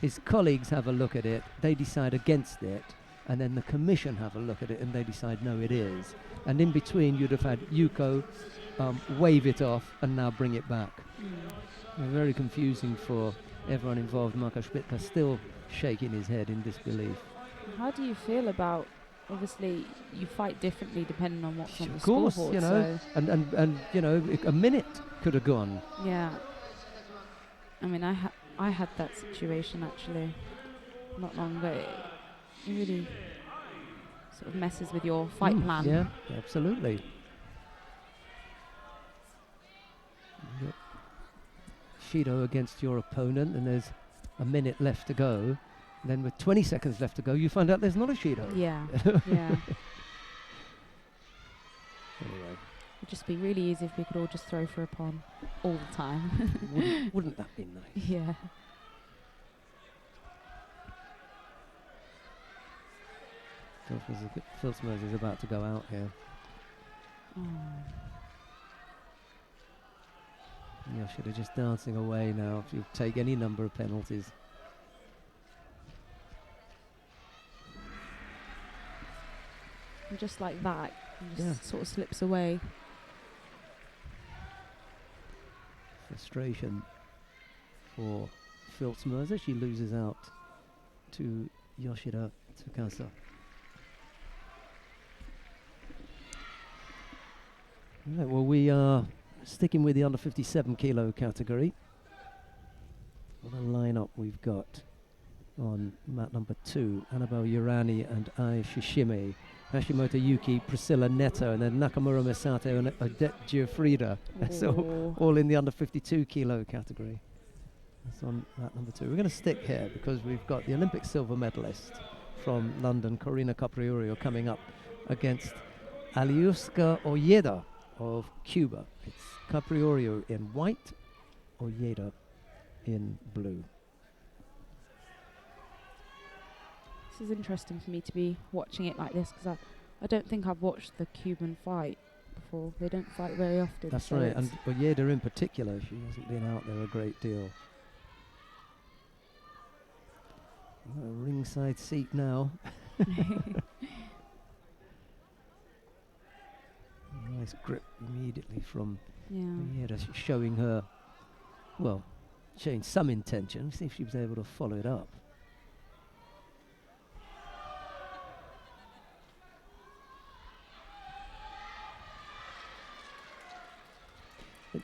A: his colleagues have a look at it, they decide against it, and then the commission have a look at it and they decide no, it is. And in between you'd have had Yuko wave it off and now bring it back. Very confusing for everyone involved. Marco Spitka still shaking his head in disbelief.
D: How do you feel about, obviously you fight differently depending on what's on the
A: Of course,
D: scoreboard,
A: you know, and you know, a minute could have gone.
D: yeah. I mean, I had that situation actually not long ago. It really sort of messes with your fight plan.
A: Yeah, absolutely. Yep. Shido against your opponent, and there's a minute left to go. Then with 20 seconds left to go, you find out there's not a Shido.
D: Yeah, yeah.
A: Anyway,
D: It'd just be really easy if we could all just throw for a pawn all the time.
A: wouldn't that be nice?
D: Yeah.
A: Filsmers is about to go out here. Yoshida just dancing away now. If you take any number of penalties.
D: And just like that, it just sort of slips away.
A: Frustration for Filsmers. She loses out to Yoshida Tsukasa. Right, well, we are sticking with the under 57 kilo category. What a lineup we've got on mat number 2. Annabelle Urani and Ai Shishime. Hashimoto Yuki, Priscilla Neto, and then Nakamura Misato and Odette Giuffrida. So all in the under 52 kilo category. That's on mat number 2. We're going to stick here because we've got the Olympic silver medalist from London, Corina Capriorio, coming up against Aliuska Ojeda of Cuba. It's Capriorio in white, Ojeda in blue.
D: This is interesting for me to be watching it like this because I don't think I've watched the Cuban fight before. They don't fight very often.
A: That's
D: so
A: right, and Ojeda in particular, she hasn't been out there a great deal. A ringside seat now. Nice grip immediately from Ojeda, showing her, well, showing some intention. See if she was able to follow it up.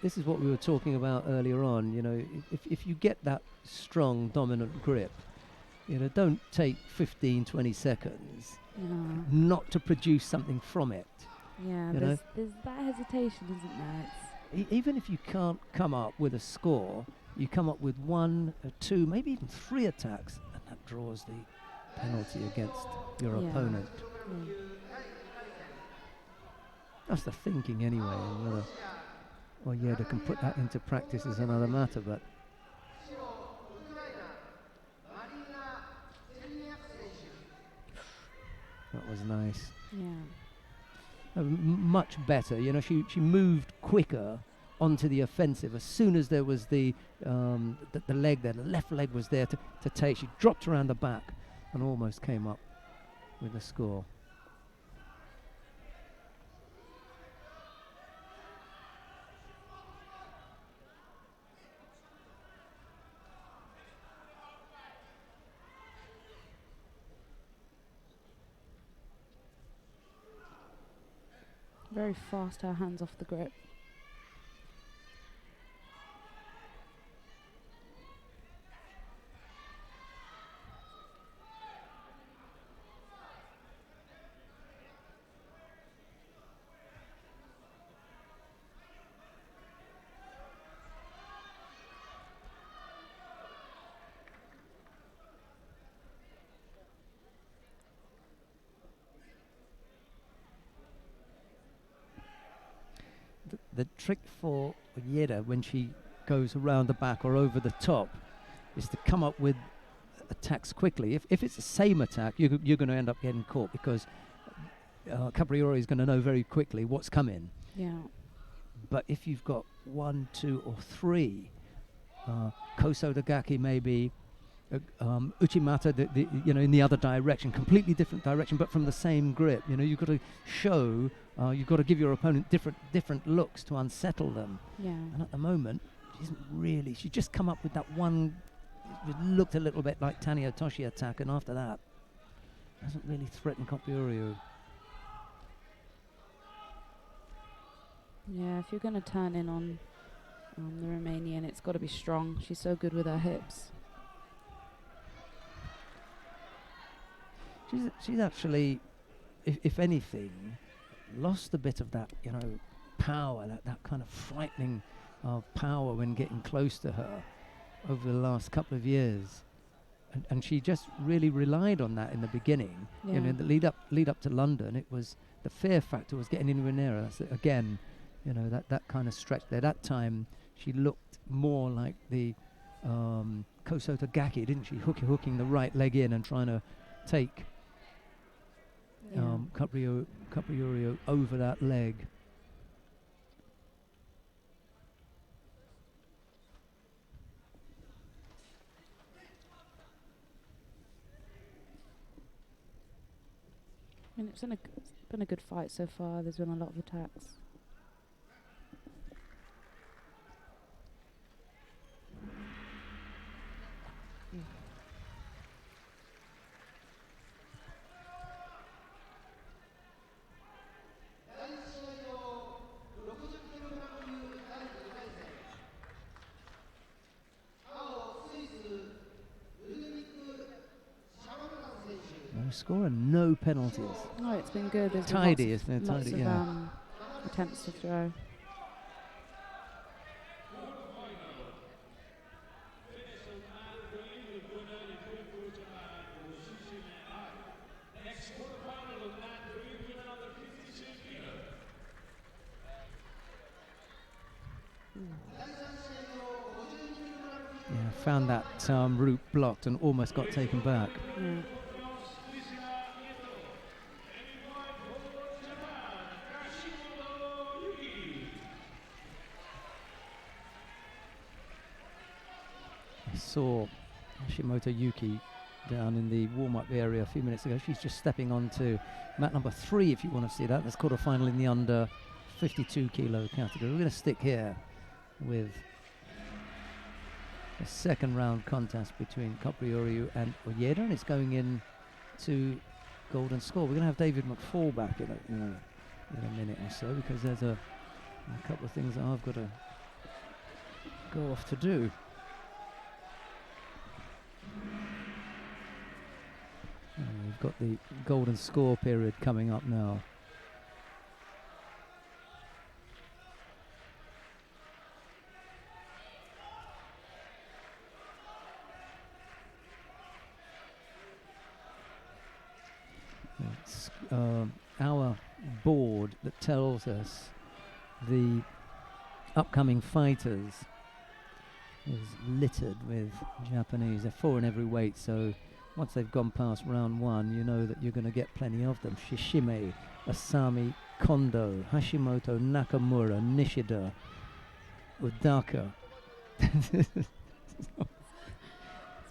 A: This is what we were talking about earlier on. You know, if you get that strong, dominant grip, you know, don't take 15, 20 seconds not to produce something from it.
D: Yeah, there's that hesitation, isn't there?
A: Even if you can't come up with a score, you come up with 1, 2, maybe even 3 attacks, and that draws the penalty against your opponent.
D: Yeah.
A: That's the thinking anyway. And whether Ojeda can put that into practice is another matter, but that was nice.
D: Yeah.
A: Much better. You know, she moved quicker onto the offensive as soon as there was the leg there. The left leg was there to take. She dropped around the back and almost came up with a score.
D: Very fast, her hands off the grip.
A: the trick for Yeda when she goes around the back or over the top is to come up with attacks quickly. If it's the same attack, you're going to end up getting caught because Capriori is going to know very quickly what's coming.
D: Yeah.
A: But if you've got 1, 2, or 3, Koso Dagaki maybe, Uchimata, in the other direction, completely different direction, but from the same grip. You've got to show, you've got to give your opponent different looks to unsettle them.
D: Yeah.
A: And at the moment, she's just come up with that one. It looked a little bit like Tani Otoshi attack, and after that, hasn't really threatened Koprioryu.
D: Yeah, if you're going to turn in on the Romanian, it's got to be strong. She's so good with her hips.
A: She's actually, if anything, lost a bit of that, power, that kind of frightening power when getting close to her over the last couple of years. And she just really relied on that in the beginning.
D: Yeah.
A: The lead up to London, it was the fear factor was getting anywhere near her. That's it, again, that kind of stretch there. That time she looked more like the Koso Dagaki, didn't she? Hooking the right leg in and trying to take Caprioryu over that leg.
D: I mean, it's been a good fight so far. There's been a lot of attacks.
A: Scoring no penalties.
D: Oh, it's been good. There's
A: Tidy,
D: been
A: isn't it?
D: lots
A: Tidy,
D: of
A: yeah.
D: attempts to throw.
A: Yeah, found that route blocked and almost got taken back.
D: Yeah.
A: I saw Hashimoto Yuki down in the warm-up area a few minutes ago. She's just stepping on to mat number 3, if you want to see that. That's quarter-final in the under 52 kilo category. We're going to stick here with a second round contest between Caprioryu and Ojeda, and it's going in to golden score. We're going to have David McFall back in a minute or so, because there's a couple of things that I've got to go off to do. We've got the golden score period coming up now. It's our board that tells us the upcoming fighters is littered with Japanese. They're 4 in every weight, so once they've gone past round 1, you know that you're going to get plenty of them. Shishime, Asami, Kondo, Hashimoto, Nakamura, Nishida, Udaka.
D: It's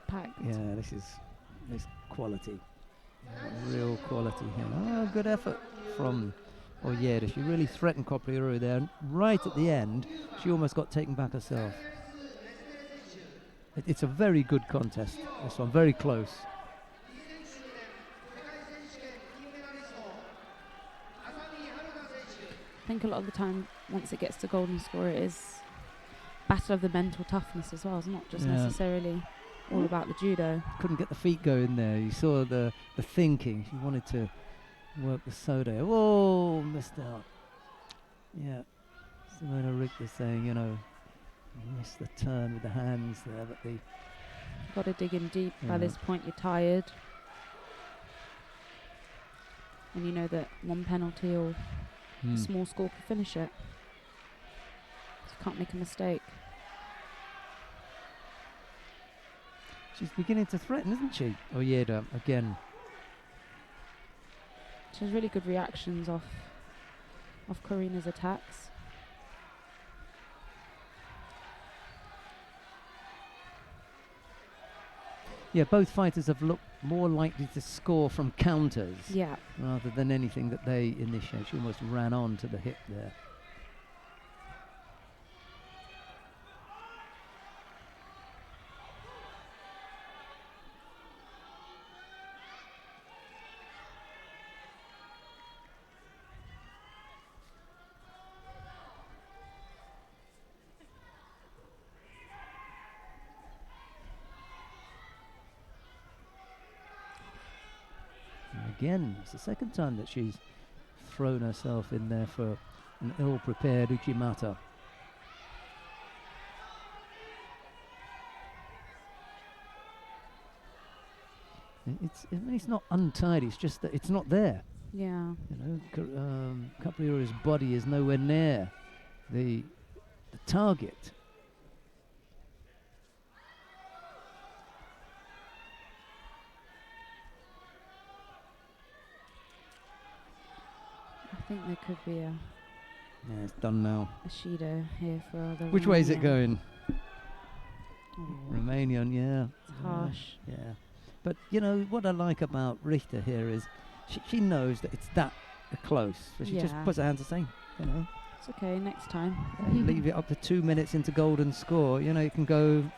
D: packed.
A: Yeah, this quality. Real quality here. Oh, good effort from Ojeda. She really threatened Koprioryu there. And right at the end, she almost got taken back herself. It's a very good contest, this one. Very close.
D: I think a lot of the time, once it gets to golden score, it is battle of the mental toughness as well. It's not just necessarily all about the judo.
A: Couldn't get the feet going there. You saw the thinking. She wanted to work the soda. Oh, missed out. Yeah. Simona Richter saying, missed the turn with the hands there, but the...
D: Got to dig in deep. By this point, you're tired. And you know that one penalty or a small score could finish it. Can't make a mistake.
A: She's beginning to threaten, isn't she? Oyeda again.
D: She has really good reactions off Karina's attacks.
A: Yeah, both fighters have looked more likely to score from counters
D: Yeah.
A: rather than anything that they initiate. She almost ran on to the hip there. Again, it's the second time that she's thrown herself in there for an ill-prepared Uchimata. I mean, it's not untied, it's just that it's not there.
D: Yeah.
A: You know, Capriola's body is nowhere near the target.
D: I think there could be a
A: Yeah, it's done now.
D: Shido here for the
A: Which way is it
D: Romanian.
A: going?
D: Oh,
A: Romanian, yeah.
D: it's harsh.
A: Yeah. But, you know, what I like about Richter here is she knows that it's that close. So she just
D: Yeah.
A: puts her hands the same, you know.
D: It's okay, next time.
A: Leave it up to 2 minutes into golden score. You know, it can go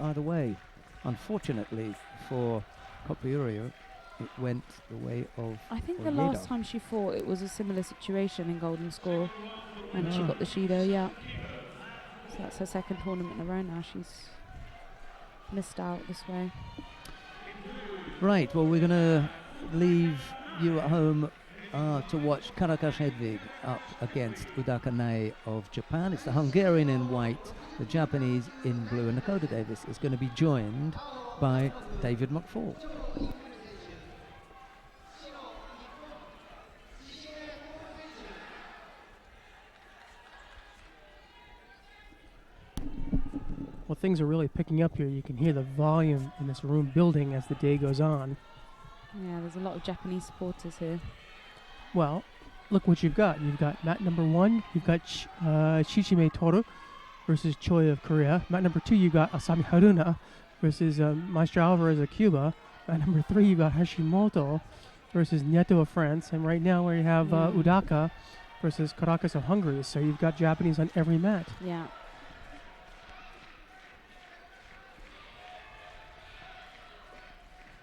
A: either way. Unfortunately for Capriola, it went the way of
D: I think the
A: Oyeda.
D: last time she fought, it was a similar situation in Golden Score when she
A: Ah.
D: got the Shido, yeah. So that's her second tournament in a row now. She's missed out this way.
A: Right, well, we're going to leave you at home to watch Karakas Hedvig up against Udaka Nae of Japan. It's the Hungarian in white, the Japanese in blue, and Dakota Davis is going to be joined by David McFall.
B: Well, things are really picking up here. You can hear the volume in this room building as the day goes on.
D: Yeah, there's a lot of Japanese supporters here.
B: Well, look what you've got. You've got mat number 1, you've got Shichime Toru versus Choi of Korea. Mat number 2, you've got Asami Haruna versus Maestro Alvarez of Cuba. Mat number 3, you've got Hashimoto versus Nieto of France. And right now we have Udaka versus Caracas of Hungary. So you've got Japanese on every mat.
D: Yeah.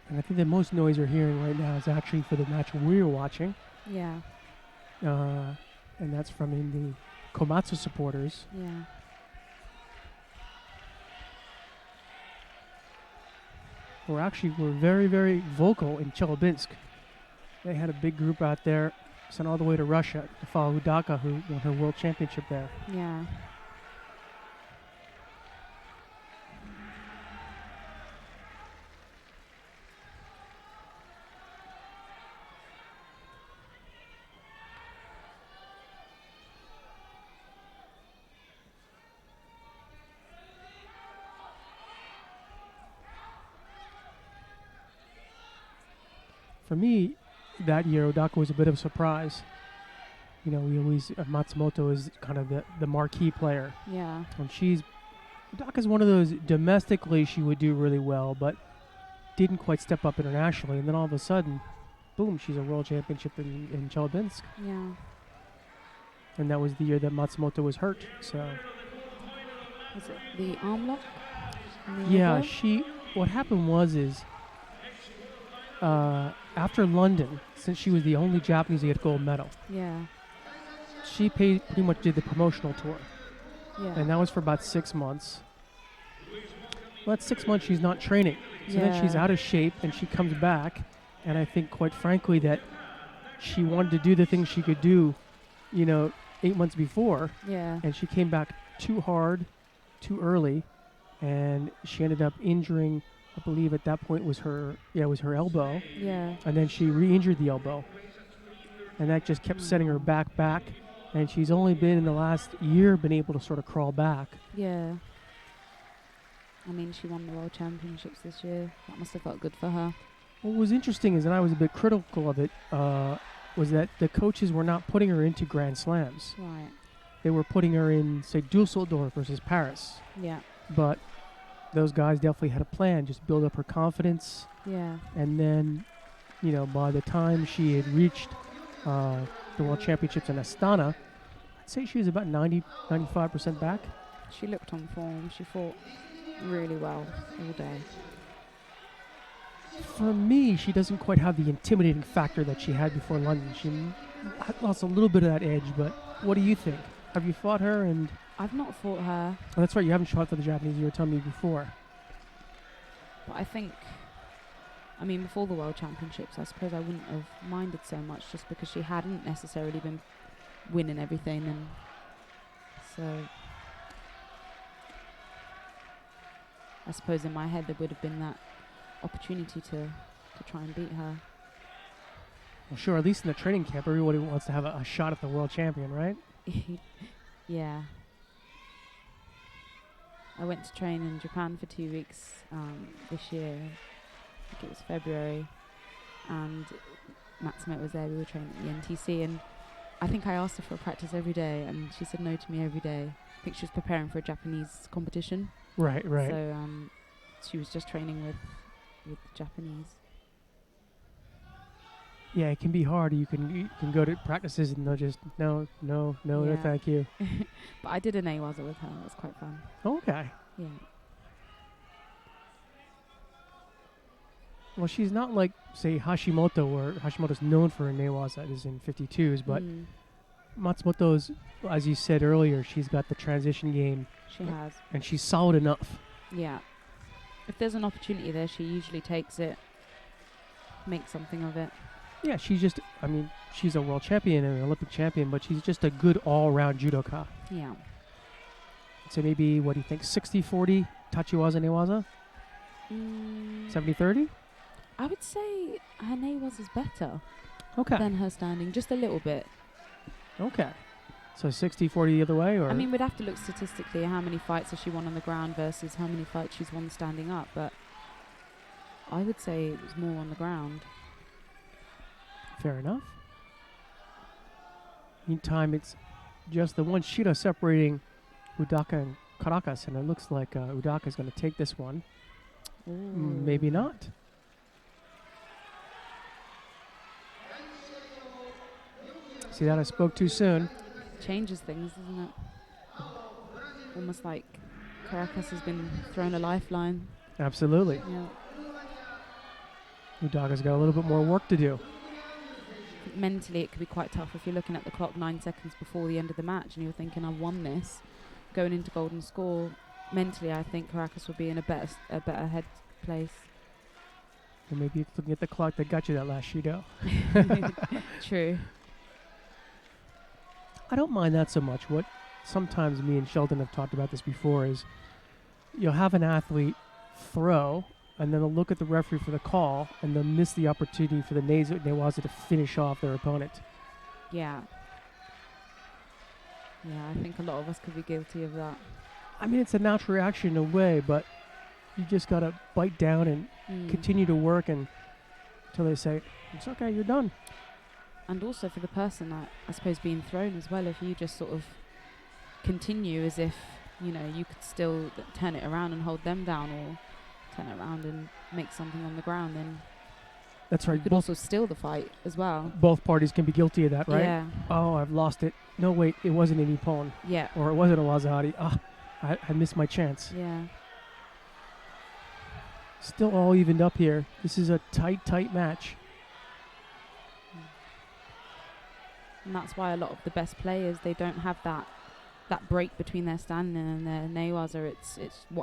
B: And I think the most noise you're hearing right now is actually for the match we're watching.
D: Yeah.
B: And that's from the Komatsu supporters.
D: Yeah.
B: Were very, very vocal in Chelyabinsk. They had a big group out there, sent all the way to Russia to follow Udaka, who won her world championship there.
D: Yeah.
B: For me, that year, Udaka was a bit of a surprise. You know, we always, Matsumoto is kind of the marquee player.
D: Yeah.
B: And Udaka's one of those, domestically she would do really well, but didn't quite step up internationally. And then all of a sudden, boom, she's a world championship in Chelyabinsk.
D: Yeah.
B: And that was the year that Matsumoto was hurt, so.
D: Was it the arm lock? And the
B: Yeah,
D: elbow?
B: what happened was after London, since she was the only Japanese to get gold medal,
D: Yeah.
B: she pretty much did the promotional tour.
D: Yeah.
B: And that was for about 6 months. Well, that's 6 months she's not training. So then she's
D: Yeah.
B: out of shape and she comes back. And I think, quite frankly, that she wanted to do the things she could do, 8 months before.
D: Yeah.
B: And she came back too hard, too early. And she ended up injuring, I believe at that point was her elbow.
D: Yeah.
B: And then she re-injured the elbow. And that just kept setting her back. and she's only been in the last year been able to sort of crawl back.
D: Yeah. I mean, she won the World Championships this year. That must have felt good for her.
B: What was interesting is, and I was a bit critical of it, was that the coaches were not putting her into Grand Slams.
D: Right.
B: They were putting her in, say, Dusseldorf versus Paris.
D: Yeah.
B: But those guys definitely had a plan, just build up her confidence.
D: Yeah.
B: And then, you know, by the time she had reached the World Championships in Astana, I'd say she was about 95% back.
D: She looked on form. She fought really well all day.
B: For me, she doesn't quite have the intimidating factor that she had before London. She lost a little bit of that edge, but what do you think? Have you fought her? And
D: I've not fought her,
B: oh, that's right, you haven't fought for the Japanese. You were telling me before.
D: but I think, I mean, before the World Championships, I suppose I wouldn't have minded so much just because she hadn't necessarily been winning everything, and so I suppose in my head there would have been that opportunity to try and beat her.
B: Well, sure, at least in the training camp, everybody wants to have a shot at the world champion, right?
D: Yeah. I went to train in Japan for 2 weeks this year. I think it was February. And Matsumoto was there. We were training at the NTC. And I think I asked her for a practice every day. And she said no to me every day. I think she was preparing for a Japanese competition.
B: Right.
D: So she was just training with the Japanese.
B: Yeah, it can be hard. You can go to practices and they'll just, no,
D: Yeah.
B: thank you.
D: But I did an A-waza with her. It was quite fun.
B: Okay.
D: Yeah.
B: Well, she's not like, say, Hashimoto, where Hashimoto's known for her newaza is in 52s, but Matsumoto's, as you said earlier, she's got the transition game,
D: She has.
B: and she's solid enough.
D: Yeah. If there's an opportunity there, she usually takes it, makes something of it.
B: Yeah, she's just, I mean, she's a world champion and an Olympic champion, but she's just a good all-round judoka.
D: Yeah.
B: So maybe, what do you think, 60-40 tachiwaza, newaza? 70-30?
D: I would say her newaza is better
B: Okay.
D: than her standing, just a little bit.
B: Okay. So 60-40 the other way? Or
D: I mean, we'd have to look statistically at how many fights has she won on the ground versus how many fights she's won standing up, but I would say it was more on the ground.
B: fair enough. Meantime, it's just the one shida separating Udaka and Caracas, and it looks like Udaka is going to take this one. Maybe not. See that? I spoke too soon.
D: Changes things, doesn't it? Almost like Caracas has been thrown a lifeline.
B: Absolutely.
D: Yeah.
B: Udaka's got a little bit more work to do.
D: Mentally, it could be quite tough if you're looking at the clock 9 seconds before the end of the match and you're thinking, I've won this, going into golden score. Mentally, I think Caracas will be in a better head place.
B: Or maybe it's looking at the clock that got you that last Judo.
D: True.
B: I don't mind that so much. What sometimes me and Sheldon have talked about this before is you'll have an athlete throw and then they'll look at the referee for the call and they'll miss the opportunity for the newaza to finish off their opponent.
D: Yeah. Yeah, I think a lot of us could be guilty of that.
B: I mean, it's a natural reaction in a way, but you just got to bite down and continue to work until they say, it's okay, you're done.
D: And also for the person, I suppose, being thrown as well, if you just sort of continue as if, you know, you could still turn it around and hold them down, or turn it around and make something on the ground, then
B: That's right.
D: you could also steal the fight as well.
B: Both parties can be guilty of that, right?
D: Yeah.
B: Oh, I've lost it. No, wait, it wasn't an Ippon.
D: Yeah.
B: Or it wasn't a Wazahari. I missed my chance.
D: Yeah.
B: Still all evened up here. This is a tight match.
D: And that's why a lot of the best players, they don't have that break between their standing and their newaza.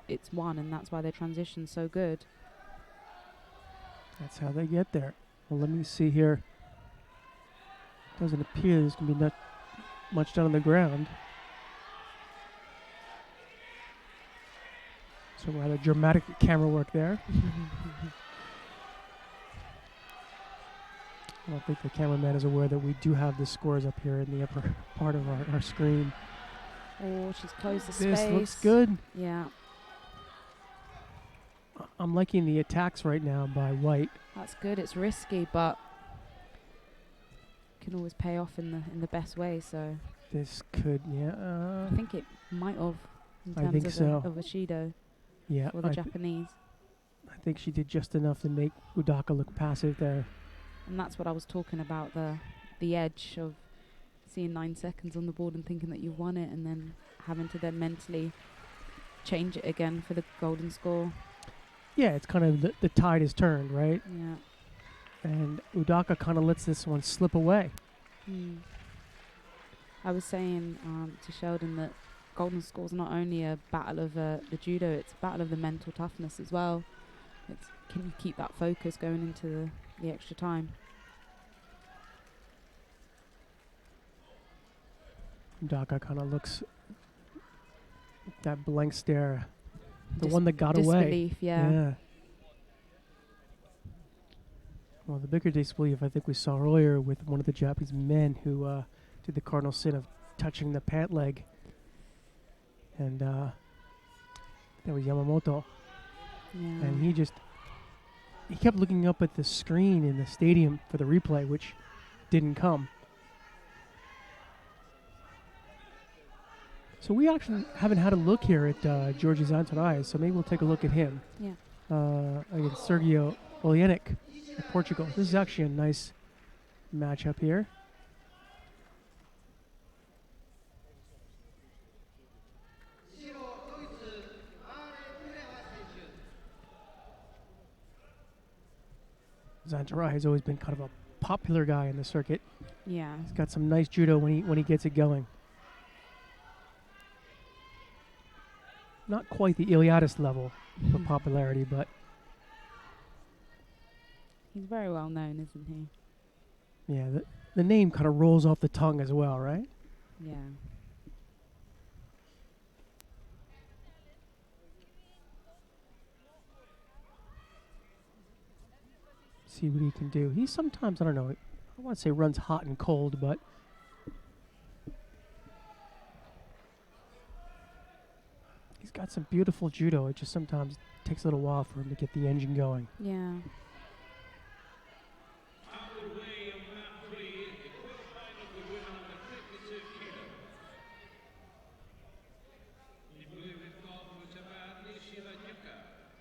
D: It's one, and that's why their transition's so good.
B: That's how they get there. Well, let me see here. Doesn't appear there's going to be not much done on the ground. Some rather dramatic camera work there. I don't think the cameraman is aware that we do have the scores up here in the upper part of our screen.
D: Oh, she's closed the
B: This
D: space.
B: looks good.
D: Yeah,
B: I'm liking the attacks right now by White.
D: that's good. It's risky, but can always pay off in the best way. So
B: This could, yeah.
D: I think it might have in
B: I
D: terms
B: think
D: of
B: so.
D: of a Judo
B: Yeah,
D: for the Japanese.
B: I think she did just enough to make Udaka look passive there.
D: And that's what I was talking about, the edge of seeing 9 seconds on the board and thinking that you won it, and then having to then mentally change it again for the golden score.
B: Yeah, it's kind of the tide is turned, right?
D: Yeah.
B: And Udaka kind of lets this one slip away.
D: I was saying to Sheldon that golden score is not only a battle of the judo, it's a battle of the mental toughness as well. It's can you keep that focus going into the extra time?
B: Udaka kind of looks that blank stare, the one that got away.
D: Disbelief, yeah.
B: Well, the bigger disbelief I think we saw earlier with one of the Japanese men who did the cardinal sin of touching the pant leg, and that was Yamamoto.
D: Yeah.
B: And he kept looking up at the screen in the stadium for the replay, which didn't come. So we actually haven't had a look here at Georges Antarais, so maybe we'll take a look at him.
D: Yeah.
B: Against Sergio Olenek of Portugal. This is actually a nice matchup here. Antarais has always been kind of a popular guy in the circuit.
D: Yeah.
B: He's got some nice judo when he gets it going. Not quite the Iliadis level of popularity, but
D: He's very well known, isn't he?
B: yeah, the name kind of rolls off the tongue as well, right?
D: Yeah.
B: See what he can do. He sometimes, I don't know, I want to say runs hot and cold, but he's got some beautiful judo. It just sometimes takes a little while for him to get the engine going.
D: Yeah.
C: Halfway of map 3, the quarterfinal of the winner of the 56 kilo. In blue with gold for Japan, Nishida Yuka.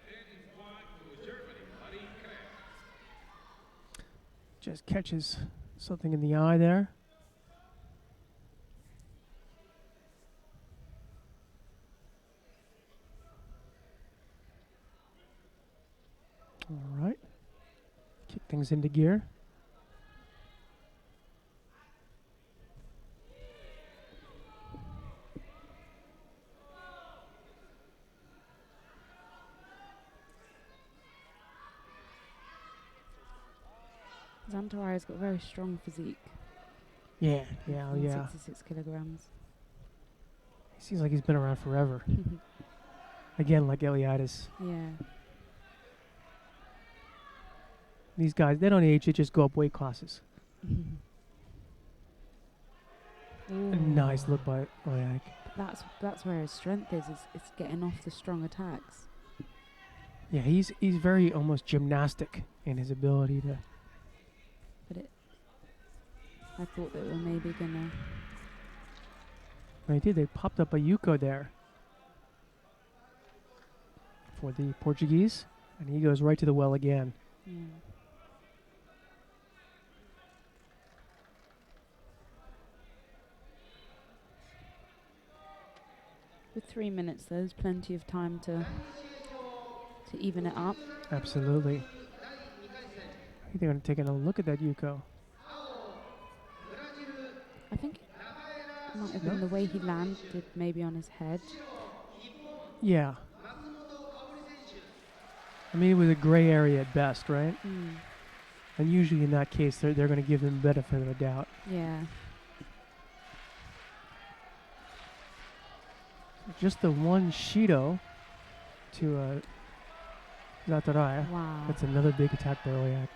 C: And in white for Germany, Marie Krebs.
B: Just catches something in the eye there. All right. Kick things into gear.
D: Antarais has got a very strong physique.
B: Yeah, yeah, oh
D: in
B: yeah.
D: 66 kilograms.
B: He seems like he's been around forever. Again, like Iliadis.
D: Yeah.
B: These guys, they don't age, they just go up weight classes. A nice look by Olenek.
D: That's where his strength is. It's getting off the strong attacks.
B: Yeah, he's very almost gymnastic in his ability to.
D: I thought they were maybe gonna.
B: They did. They popped up a Yuko there for the Portuguese, and he goes right to the well again.
D: Yeah. With 3 minutes, there's plenty of time to even it up.
B: Absolutely. I think they're going to take a look at that Yuko.
D: I think it might have been the way he landed, maybe on his head.
B: Yeah. I mean, it was a gray area at best, right? And usually in that case, they're going to give them the benefit of the doubt.
D: Yeah.
B: Just the one Shido to Zatarai.
D: Wow.
B: That's another big attack by Olenek.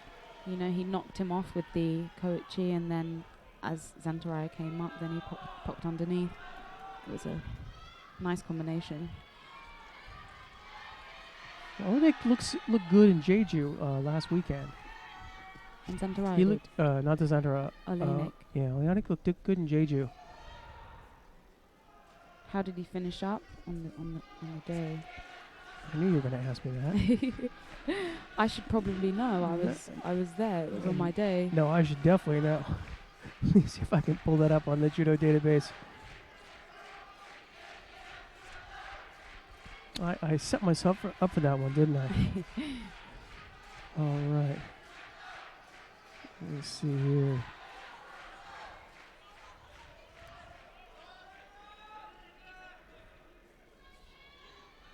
D: You know, he knocked him off with the Koichi, and then as Zantaraya came up, then he popped underneath. It was a nice combination.
B: Olenek looked good in Jeju last weekend.
D: And Zantaraya
B: He
D: did.
B: looked not the Zantaraya.
D: Olenek.
B: Yeah, Olenek looked good in Jeju.
D: How did he finish up on the day?
B: I knew you were going to ask me that.
D: I should probably know. I was there. It was on my day.
B: No, I should definitely know. Let me see if I can pull that up on the judo database. I set myself up for that one, didn't I? All right. Let me see here.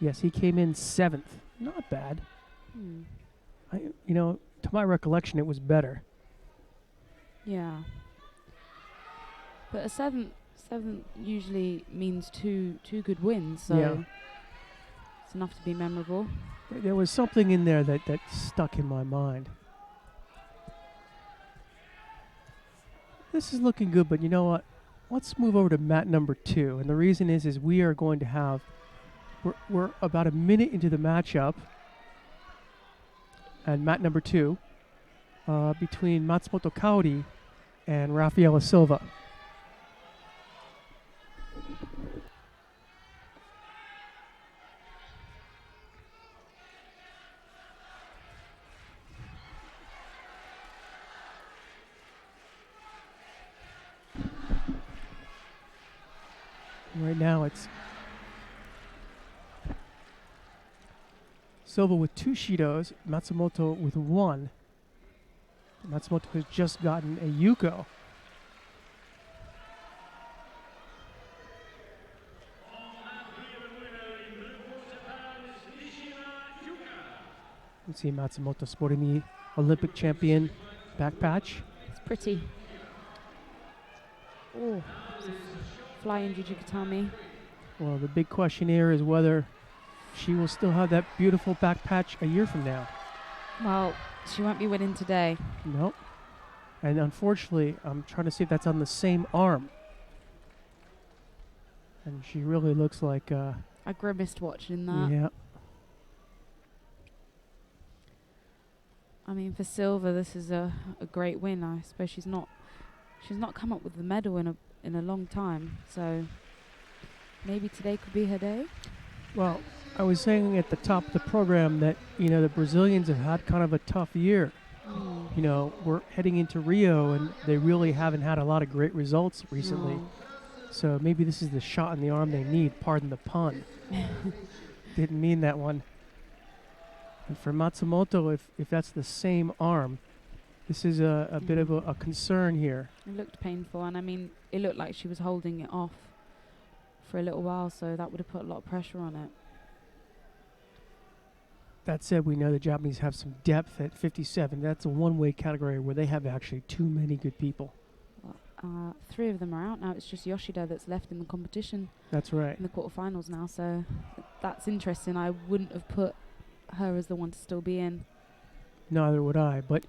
B: Yes, he came in 7th. Not bad.
D: Hmm.
B: To my recollection, it was better.
D: Yeah. But a seventh usually means two good wins, so
B: Yeah.
D: it's enough to be memorable.
B: There was something in there that stuck in my mind. This is looking good, but you know what? Let's move over to mat number 2. And the reason is we are going to have, we're about a minute into the matchup. And mat number 2 between Matsumoto Kaori and Rafaela Silva. Right now it's Silva with 2 Shidos, Matsumoto with 1. Matsumoto has just gotten a Yuko. You see Matsumoto sporting the Olympic champion back patch.
D: It's pretty. Oh, flying Jujikatami.
B: Well, the big question here is whether she will still have that beautiful back patch a year from now.
D: Well, she won't be winning today.
B: Nope. And unfortunately, I'm trying to see if that's on the same arm. And she really looks like,
D: I grimaced watching that.
B: yeah.
D: I mean, for Silva, this is a great win. I suppose she's not come up with the medal in a long time. So maybe today could be her day.
B: Well, I was saying at the top of the program that, the Brazilians have had kind of a tough year. We're heading into Rio, and they really haven't had a lot of great results recently.
D: No.
B: So maybe this is the shot in the arm they need. Pardon the pun. Didn't mean that one. And for Matsumoto, if that's the same arm, this is a bit of a concern here.
D: It looked painful, and I mean, it looked like she was holding it off for a little while, so that would have put a lot of pressure on it.
B: That said, we know the Japanese have some depth at 57. That's a one-way category where they have actually too many good people.
D: 3 of them are out now. It's just Yoshida that's left in the competition.
B: That's right.
D: In the quarterfinals now, so that's interesting. I wouldn't have put her as the one to still be in.
B: Neither would I. But,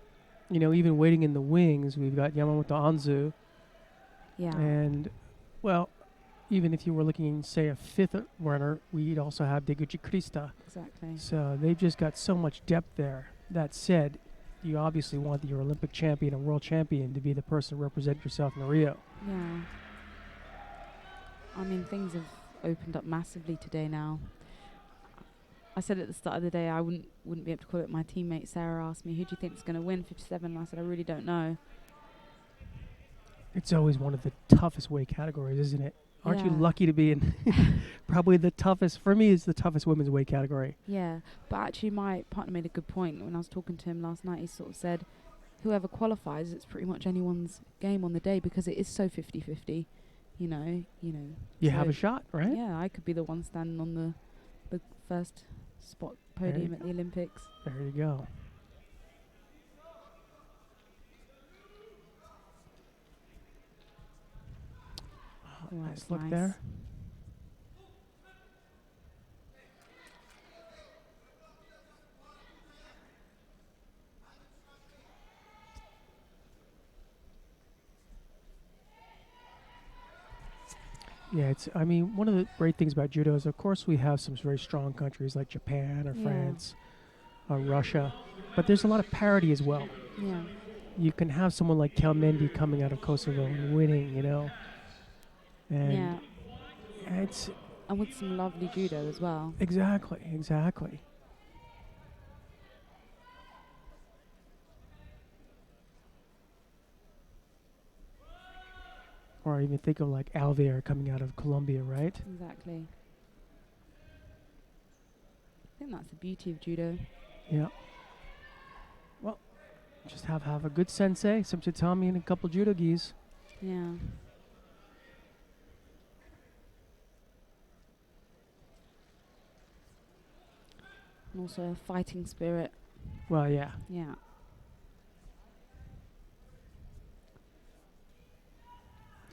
B: even waiting in the wings, we've got Yamamoto Anzu.
D: Yeah.
B: And, well, even if you were looking, say, a 5th runner, we'd also have Deguchi Krista.
D: Exactly.
B: So they've just got so much depth there. That said, you obviously want your Olympic champion and world champion to be the person to represent yourself in Rio.
D: Yeah. I mean, things have opened up massively today now. I said at the start of the day I wouldn't be able to call it. My teammate Sarah asked me, who do you think is going to win 57? And I said, I really don't know.
B: It's always one of the toughest weight categories, isn't it? Aren't you
D: Yeah.
B: lucky to be in probably the toughest, for me, it's the toughest women's weight category.
D: Yeah, but actually my partner made a good point. When I was talking to him last night, he sort of said, whoever qualifies, it's pretty much anyone's game on the day because it is so 50-50, you know.
B: You have a shot, right?
D: Yeah, I could be the one standing on the first spot podium at the Olympics.
B: There you go.
D: Oh,
B: Nice
D: that's
B: look
D: nice.
B: there. Yeah, it's. I mean, one of the great things about judo is, of course, we have some very strong countries like Japan or
D: Yeah.
B: France or Russia, but there's a lot of parity as well.
D: Yeah.
B: You can have someone like Kelmendi coming out of Kosovo and winning, and
D: Yeah.
B: it's
D: And with some lovely judo as well.
B: exactly. Or even think of like Alvear coming out of Colombia, right?
D: Exactly. I think that's the beauty of judo.
B: Yeah. Well, just have a good sensei, some tatami, and a couple judo gis.
D: Yeah. And also a fighting spirit.
B: Well, yeah.
D: Yeah.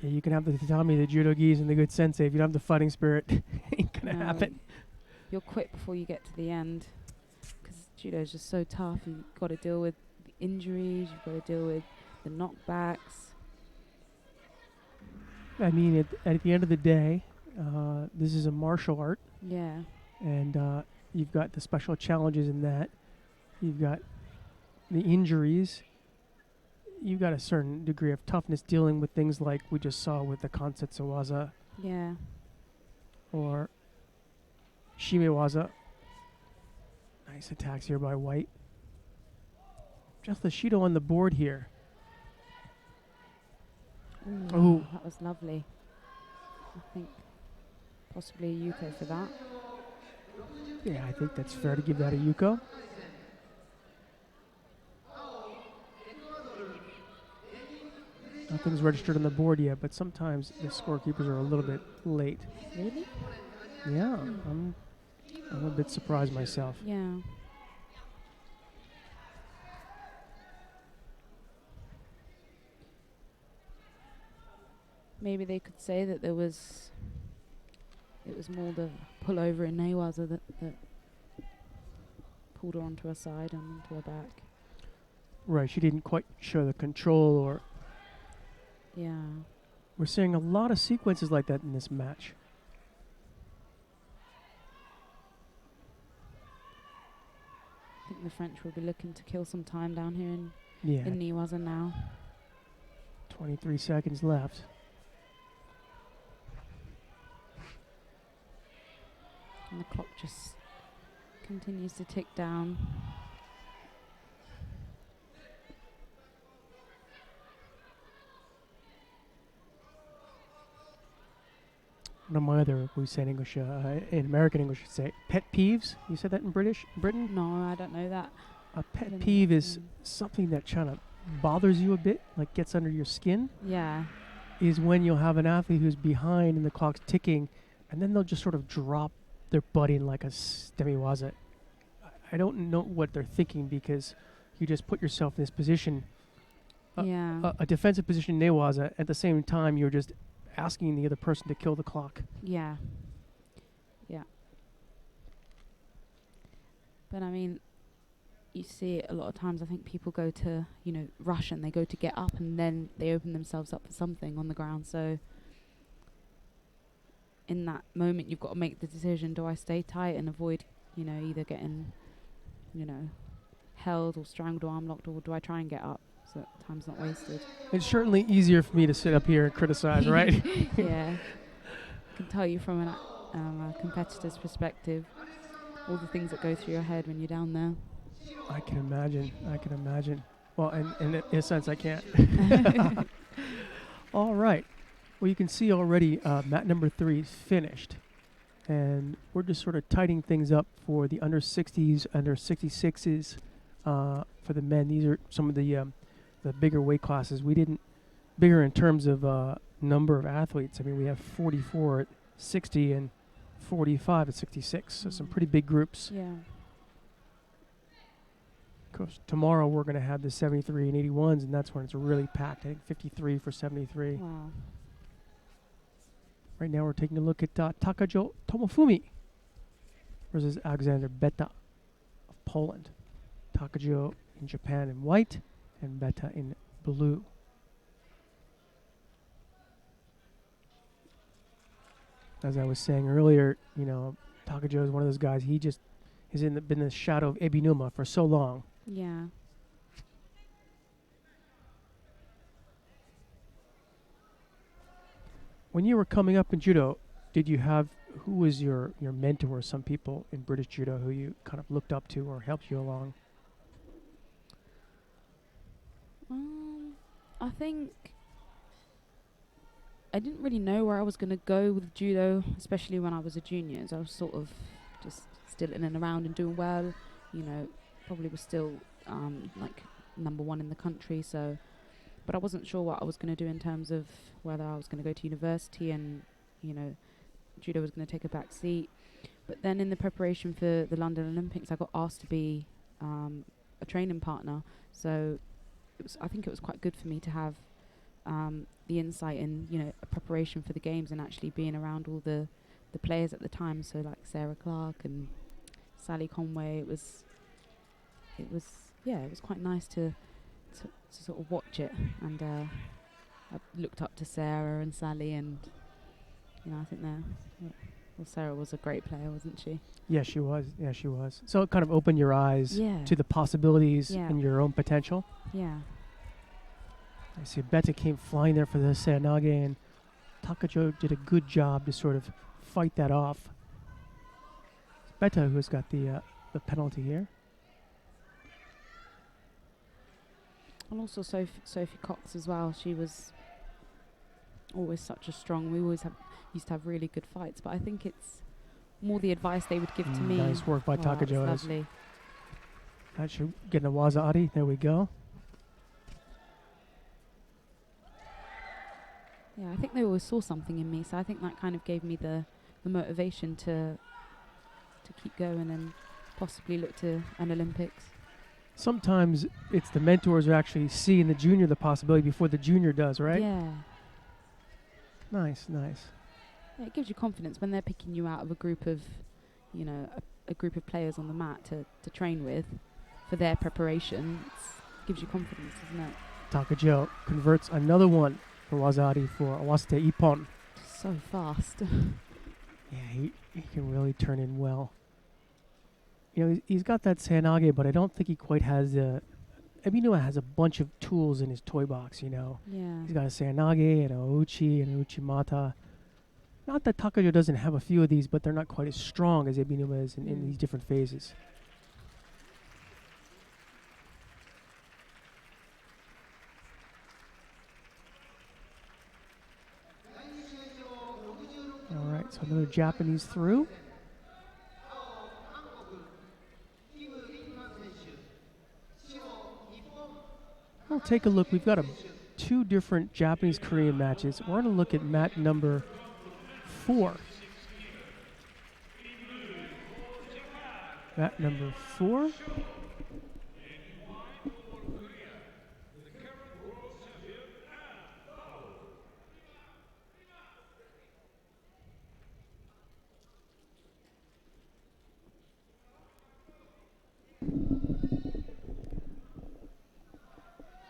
B: Yeah, you can have the tatami, the judo gis, and the good sensei. If you don't have the fighting spirit, ain't gonna
D: No,
B: happen.
D: You'll quit before you get to the end. Because judo is just so tough. You've got to deal with the injuries. You've got to deal with the knockbacks.
B: I mean, at the end of the day, this is a martial art,
D: Yeah.
B: and you've got the special challenges in that. You've got the injuries. You've got a certain degree of toughness dealing with things like we just saw with the Kansetsu waza
D: Yeah.
B: or Shimewaza. Nice attacks here by White. Just the Shido on the board here. Ooh.
D: That was lovely. I think possibly a Yuko for that.
B: Yeah, I think that's fair to give that a Yuko. Nothing's registered on the board yet, but sometimes the scorekeepers are a little bit late.
D: Really?
B: Yeah, I'm a bit surprised myself.
D: Yeah. Maybe they could say that it was more the pullover in Newaza that pulled her onto her side and onto her back.
B: Right, she didn't quite show the control, or
D: Yeah.
B: we're seeing a lot of sequences like that in this match.
D: I think the French will be looking to kill some time down here
B: Yeah,
D: in Newaza now.
B: 23 seconds left.
D: And the clock just continues to tick down.
B: One of my other, we say in English, in American English, you'd say pet peeves. You said that in Britain?
D: No, I don't know that.
B: A pet
D: Didn't-
B: peeve is something that kind of bothers you a bit, like gets under your skin,
D: Yeah.
B: is when you'll have an athlete who's behind and the clock's ticking, and then they'll just sort of drop their butt in like a stemiwaza. I don't know what they're thinking, because you just put yourself in this position,
D: Yeah.
B: a defensive position in newaza. At the same time, you're just asking the other person to kill the clock.
D: Yeah. Yeah. But I mean, you see it a lot of times. I think people go to, rush, and they go to get up, and then they open themselves up for something on the ground. So in that moment, you've got to make the decision: do I stay tight and avoid, either getting, held or strangled or arm locked, or do I try and get up so that time's not wasted?
B: It's certainly easier for me to sit up here and criticize, right?
D: Yeah. I can tell you from a competitor's perspective, all the things that go through your head when you're down there.
B: I can imagine. Well, and in a sense, I can't. All right. Well, you can see already mat number 3 is finished. And we're just sort of tightening things up for the under 60s, under 66s for the men. These are some of the bigger weight classes. We didn't, bigger in terms of number of athletes. I mean, we have 44 at 60 and 45 at 66. So some pretty big groups.
D: Yeah.
B: Of course, tomorrow we're going to have the 73 and 81s, and that's when it's really packed. I think 53 for 73.
D: Wow.
B: Right now we're taking a look at Takajo Tomofumi versus Alexander Beta of Poland. Takajo in Japan in white and Beta in blue. As I was saying earlier, you know, Takajo is one of those guys. He just has been in the shadow of Ebinuma for so long.
D: Yeah.
B: When you were coming up in judo, who was your mentor? Some people in British judo who you kind of looked up to or helped you along?
D: I think I didn't really know where I was going to go with judo, especially when I was a junior. So I was sort of just still in and around and doing well. You know, probably was still like #1 in the country. So, but I wasn't sure what I was going to do in terms of whether I was going to go to university and, you know, judo was going to take a back seat. But then in the preparation for the London Olympics, I got asked to be a training partner. So I think it was quite good for me to have the insight in, you know, a preparation for the games and actually being around all the players at the time. So like Sarah Clark and Sally Conway. It was quite nice to sort of watch it. And I looked up to Sarah and Sally, and you know, I think Sarah was a great player, wasn't she?
B: Yeah, she was. So it kind of opened your eyes to the possibilities and your own potential.
D: Yeah.
B: I see Beta came flying there for the Seanage, and Takajo did a good job to sort of fight that off. It's Beta who's got the penalty here.
D: And also Sophie Cox as well. She was always such a strong. We always used to have really good fights, but I think it's more the advice they would give to me.
B: Nice work by Takajo.
D: Lovely.
B: That should get a waza ari. There we go.
D: Yeah, I think they always saw something in me, so I think that kind of gave me the motivation to keep going and possibly look to an Olympics.
B: Sometimes it's the mentors who actually see in the junior the possibility before the junior does, right?
D: Yeah.
B: Nice.
D: Yeah, it gives you confidence when they're picking you out of a group of, you know, a group of players on the mat to train with for their preparation. It gives you confidence, doesn't it?
B: Takajo converts another one for Wazari for Awasite Ippon.
D: So fast.
B: Yeah, he can really turn in well. You know, he's got that Seanage, but I don't think he quite has Ebinua has a bunch of tools in his toy box, you know.
D: Yeah.
B: He's got a Seanage and a Uchi and an Uchimata. Not that Takajo doesn't have a few of these, but they're not quite as strong as Ebinua is in these different phases. All right, so another Japanese through. I'll take a look. We've got two different Japanese-Korean matches. We're going to look at mat number 4. Mat number 4.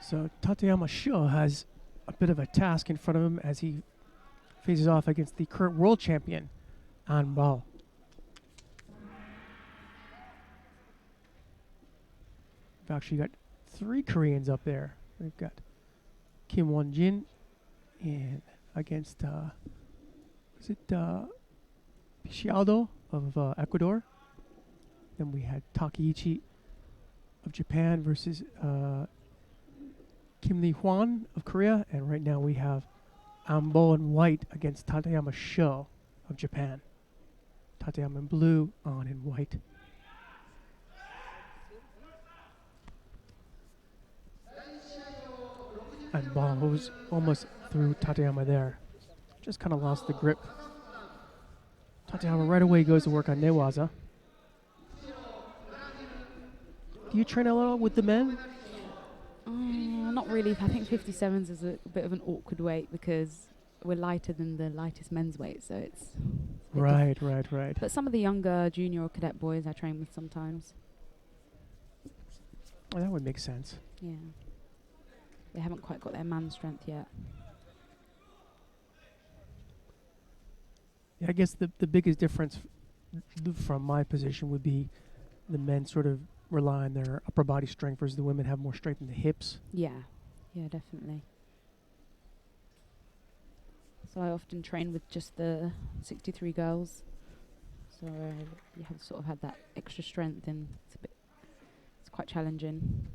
B: So Tateyama Sho has a bit of a task in front of him as he faces off against the current world champion, An Bao. We've actually got 3 Koreans up there. We've got Kim Won-jin and against Piscialdo of Ecuador. Then we had Takeichi of Japan versus Kim Lee Hwan of Korea, and right now we have Ambo in white against Tateyama Sho of Japan. Tateyama in blue, An in white. And Ball was almost through Tateyama there. Just kind of lost the grip. Tateyama right away goes to work on Newaza. Do you train a lot with the men?
D: Not really. I think 57s is a bit of an awkward weight because we're lighter than the lightest men's weight, so it's
B: right.
D: But some of the younger junior or cadet boys I train with sometimes.
B: Well, that would make sense.
D: Yeah. They haven't quite got their man strength yet.
B: Yeah, I guess the biggest difference from my position would be the men sort of rely on their upper body strength versus the women have more strength in the hips.
D: Yeah, yeah, definitely. So I often train with just the 63 girls. So you have sort of had that extra strength, and it's quite challenging.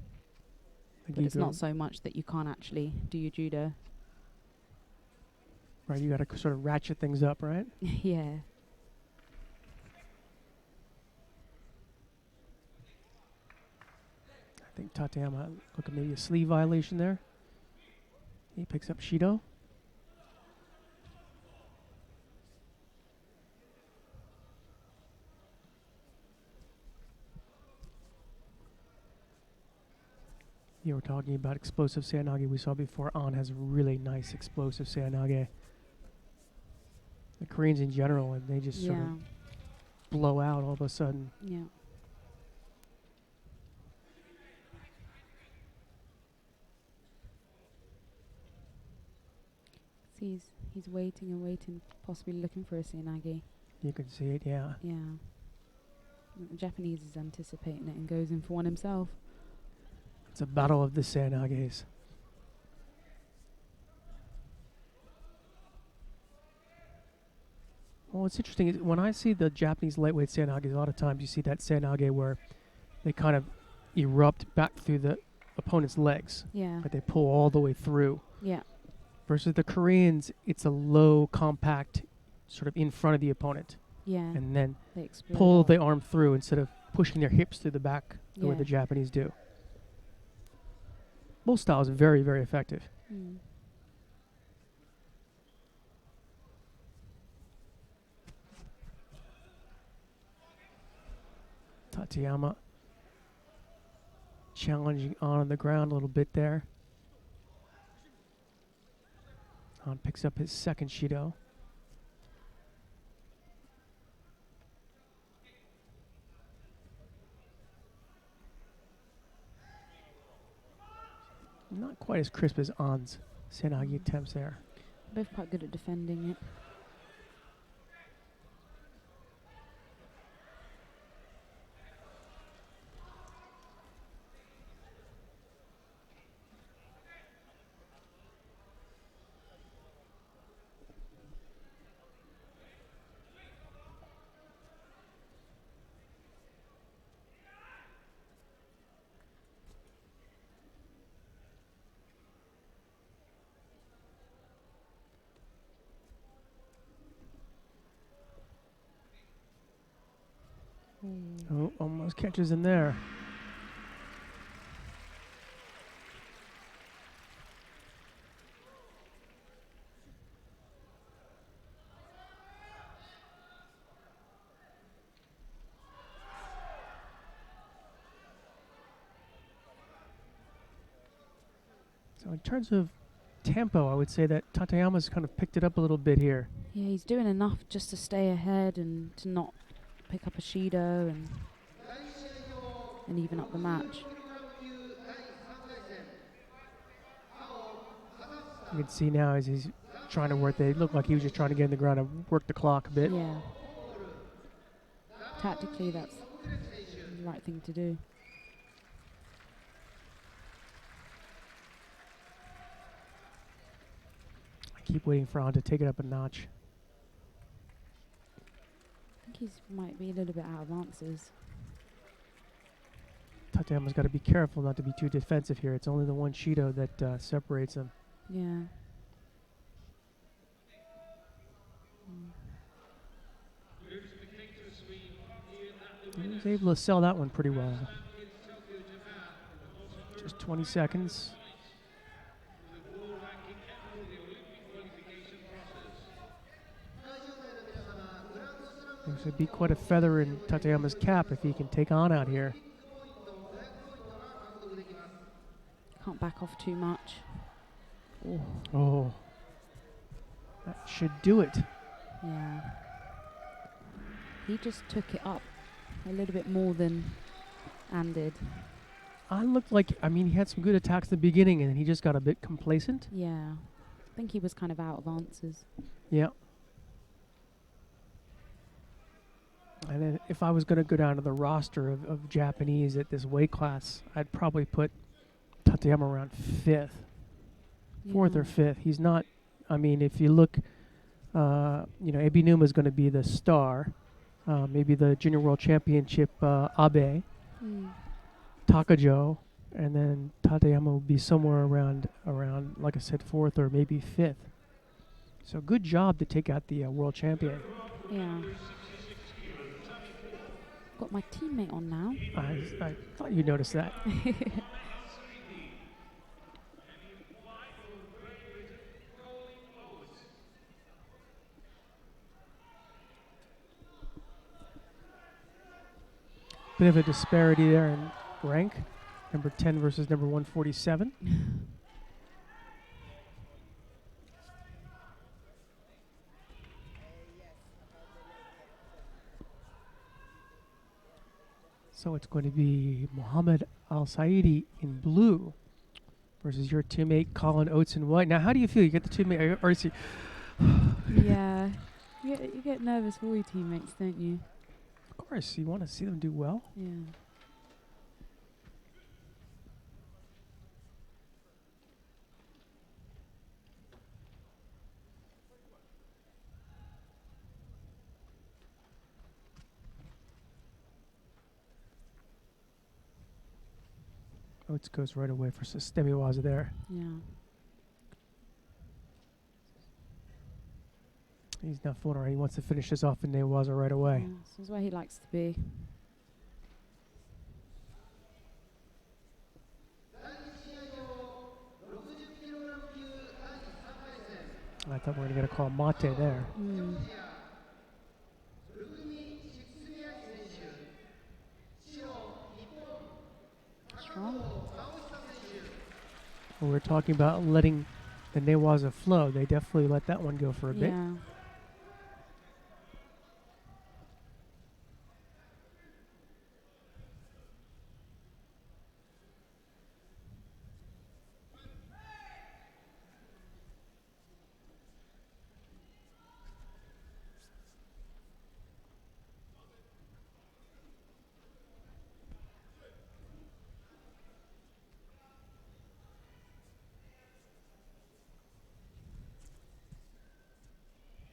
B: Like
D: But
B: you
D: it's not so much that you can't actually do your judo.
B: right. You got to sort of ratchet things up, right?
D: Yeah.
B: I think Tateyama look at maybe a sleeve violation there. He picks up Shido. You were talking about explosive Seanage we saw before. An has really nice explosive Seanage. The Koreans in general, and they just sort
D: Yeah.
B: of blow out all of a sudden.
D: Yeah. See, he's waiting and waiting, possibly looking for a Seanage.
B: You can see it, yeah.
D: Yeah. The Japanese is anticipating it and goes in for one himself.
B: It's a battle of the Seanages. Well, what's interesting is when I see the Japanese lightweight Seanages, a lot of times you see that Seanage where they kind of erupt back through the opponent's legs.
D: Yeah.
B: Like they pull all the way through.
D: Yeah.
B: Versus the Koreans, it's a low, compact, sort of in front of the opponent.
D: Yeah.
B: And then
D: They explode
B: pull
D: off.
B: the arm through instead of pushing their hips through the back the way
D: Yeah.
B: the Japanese do. Both styles are very, very effective.
D: Mm.
B: Tateyama challenging on the ground a little bit there. On picks up his second Shido. Not quite as crisp as An's Seanage attempts there.
D: Both quite good at defending it.
B: Oh, almost catches him there. So in terms of tempo, I would say that Tateyama's kind of picked it up a little bit here.
D: Yeah, he's doing enough just to stay ahead and to not pick up a Shido and even up the match.
B: You can see now as he's trying to work, they look like he was just trying to get in the ground and work the clock a bit.
D: Yeah. Tactically, that's the right thing to do.
B: I keep waiting for An to take it up a notch.
D: I think he might be a little bit out of answers.
B: Tateyama's got to be careful not to be too defensive here. It's only the one Shido that separates him.
D: Yeah.
B: He was able to sell that one pretty well. Just 20 seconds. This would be quite a feather in Tateyama's cap if he can take On out here.
D: Can't back off too much.
B: Oh. That should do it.
D: Yeah. He just took it up a little bit more than Ann did.
B: On looked like, I mean, he had some good attacks at the beginning and then he just got a bit complacent.
D: Yeah. I think he was kind of out of answers.
B: Yeah. And then if I was going to go down to the roster of Japanese at this weight class, I'd probably put Tateyama around fourth or fifth. He's not. I mean, if you look, Ebinuma is going to be the star. Maybe the Junior World Championship, Abe, Takajo, and then Tateyama will be somewhere around, like I said, fourth or maybe fifth. So good job to take out the world champion.
D: Yeah. Got my teammate on now.
B: I thought you noticed that. Bit of a disparity there in rank. Number 10 versus number 147. So it's going to be Muhammad Al-Saidi in blue versus your teammate Colin Oates in white. Now, how do you feel? You get the teammate, RC.
D: Yeah. You get nervous for all your teammates, don't you?
B: Of course, you want to see them do well.
D: Yeah.
B: Oates goes right away for Stemiwaza there.
D: Yeah.
B: He's not fooling around. He wants to finish this off in Newaza right away.
D: Yeah, this is where he likes to be.
B: I thought we were going to get a call mate there.
D: Strong.
B: We were talking about letting the Newaza flow. They definitely let that one go for a bit.
D: Yeah.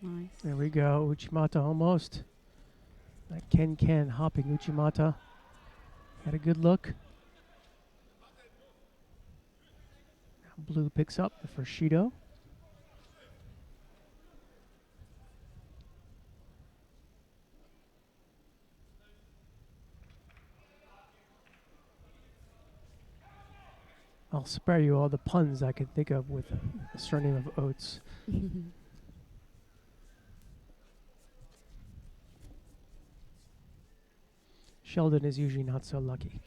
D: Nice.
B: There we go. Uchimata almost. That Ken hopping Uchimata. Had a good look. Now blue picks up the first Shido. I'll spare you all the puns I can think of with the surname of Oates. Sheldon is usually not so lucky.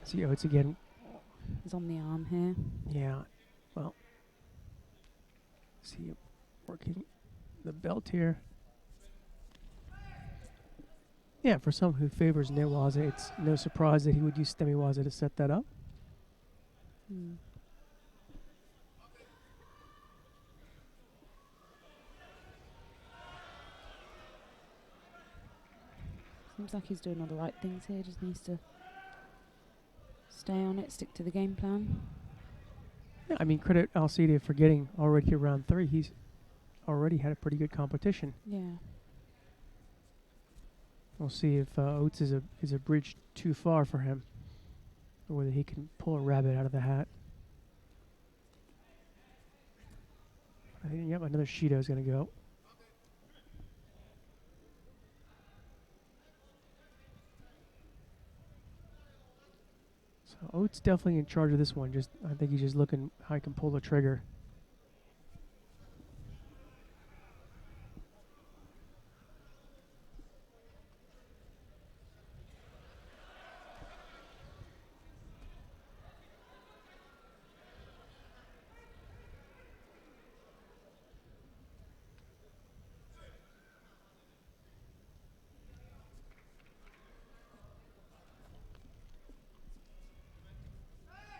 B: See Oates again.
D: He's on the arm here.
B: Yeah, well, see him working the belt here. Yeah, for someone who favors Newaza, it's no surprise that he would use Stemiwaza to set that up.
D: Seems like he's doing all the right things here. Just needs to stay on it, stick to the game plan.
B: Yeah, I mean, credit Alcide for getting already to round 3. He's already had a pretty good competition.
D: Yeah.
B: We'll see if Oates is a bridge too far for him, or whether he can pull a rabbit out of the hat. I think, yep, another Shido is going to go. So Oates definitely in charge of this one. I think he's just looking how he can pull the trigger.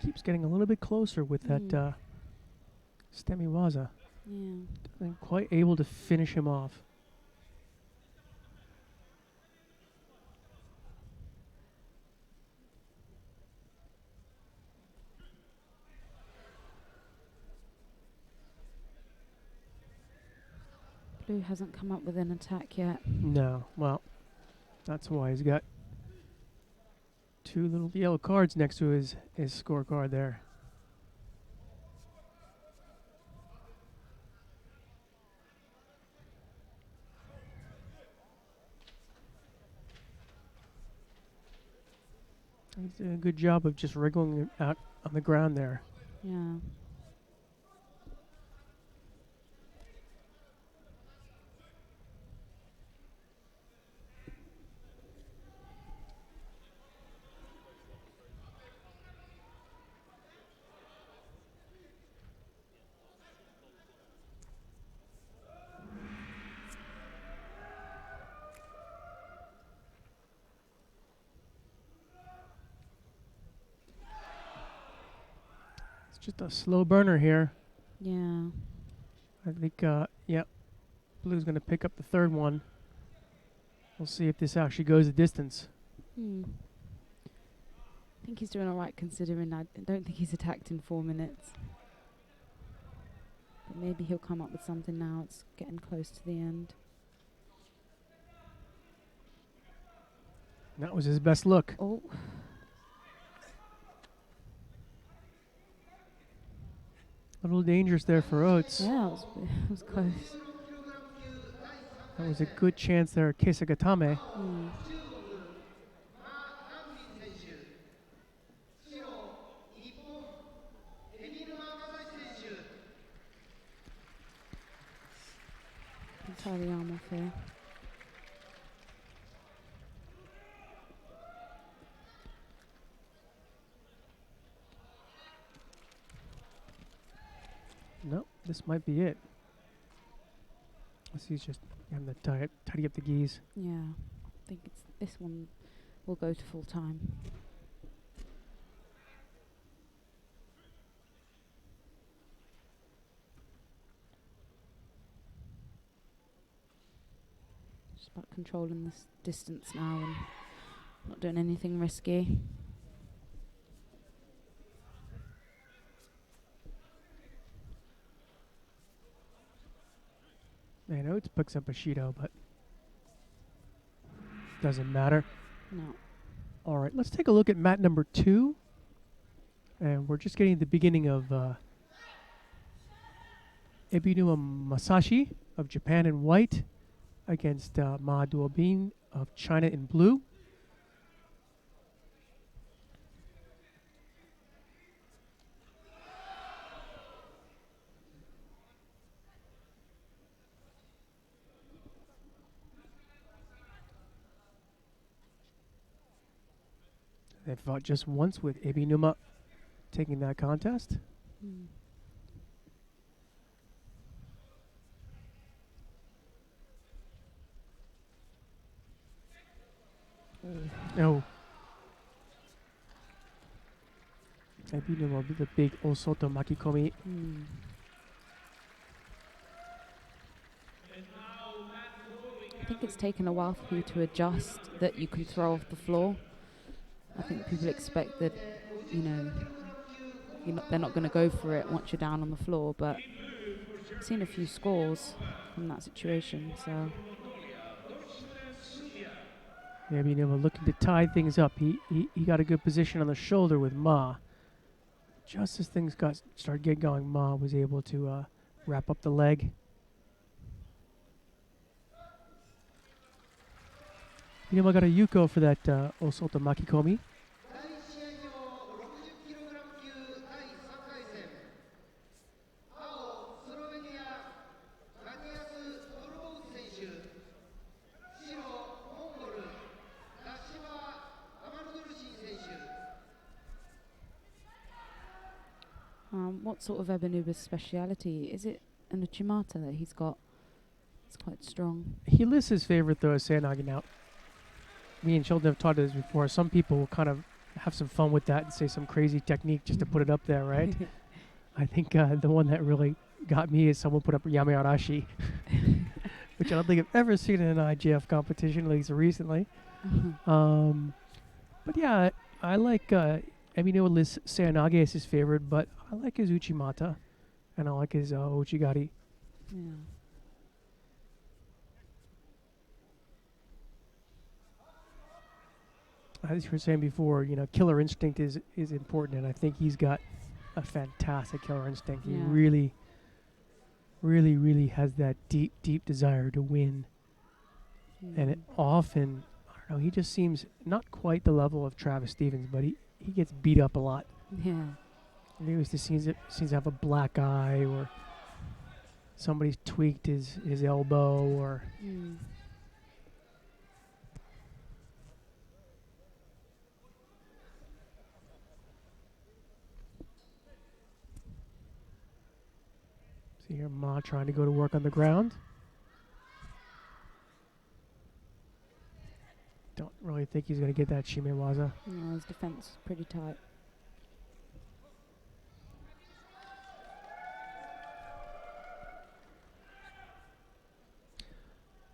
B: Keeps getting a little bit closer with that Stemiwaza.
D: Yeah.
B: And quite able to finish him off.
D: Blue hasn't come up with an attack yet.
B: No, well, that's why he's got 2 little yellow cards next to his scorecard there. He's doing a good job of just wriggling it out on the ground there.
D: Yeah.
B: It's just a slow burner here.
D: Yeah.
B: I think, yep, Blue's going to pick up the third one. We'll see if this actually goes the distance.
D: I think he's doing all right considering I don't think he's attacked in 4 minutes. But maybe he'll come up with something now. It's getting close to the end.
B: That was his best look.
D: Oh.
B: A little dangerous there for Oates.
D: Yeah, it was close.
B: That was a good chance there at Kesagatame.
D: Tie the arm off here.
B: Nope, this might be it. He's just having to tidy up the geese.
D: Yeah, I think this one will go to full time. Just about controlling this distance now and not doing anything risky.
B: Man, Oates picks up a Shido, but doesn't matter.
D: No.
B: All right, let's take a look at mat number 2. And we're just getting the beginning of Ebinuma Masashi of Japan in white against Ma Duobin of China in blue. They fought just once with Ebinuma taking that contest. No. Ebinuma with the big Osoto Makikomi.
D: I think it's taken a while for you to adjust that you can throw off the floor. I think people expect that, you know, they're not going to go for it once you're down on the floor, but I've seen a few scores from that situation, so.
B: Yeah, Ebinuma looking to tie things up. He got a good position on the shoulder with Ma. Just as things started getting going, Ma was able to wrap up the leg. Ebinuma got a Yuko for that Osoto Makikomi.
D: What sort of Ebinuba's speciality? Is it an Uchimata that he's got? It's quite strong.
B: He lists his favorite though as Seanagi. Now, me and Sheldon have taught this before. Some people will kind of have some fun with that and say some crazy technique just to put it up there, right? I think the one that really got me is someone put up Yame Arashi, which I don't think I've ever seen in an IGF competition, at least recently. But yeah, I like Ebinuma lists Seanagi as his favorite, but I like his Uchimata, and I like his Uchigari.
D: Yeah.
B: as you were saying before, killer instinct is important, and I think he's got a fantastic killer instinct. He
D: Yeah.
B: really, really, really has that deep, deep desire to win. And it often, I don't know, he just seems not quite the level of Travis Stevens, but he gets beat up a lot.
D: Yeah.
B: He always just seems to have a black eye, or somebody's tweaked his elbow, or
D: Mm.
B: see here Ma trying to go to work on the ground. Don't really think he's going to get that Shimewaza.
D: No, his defense is pretty tight.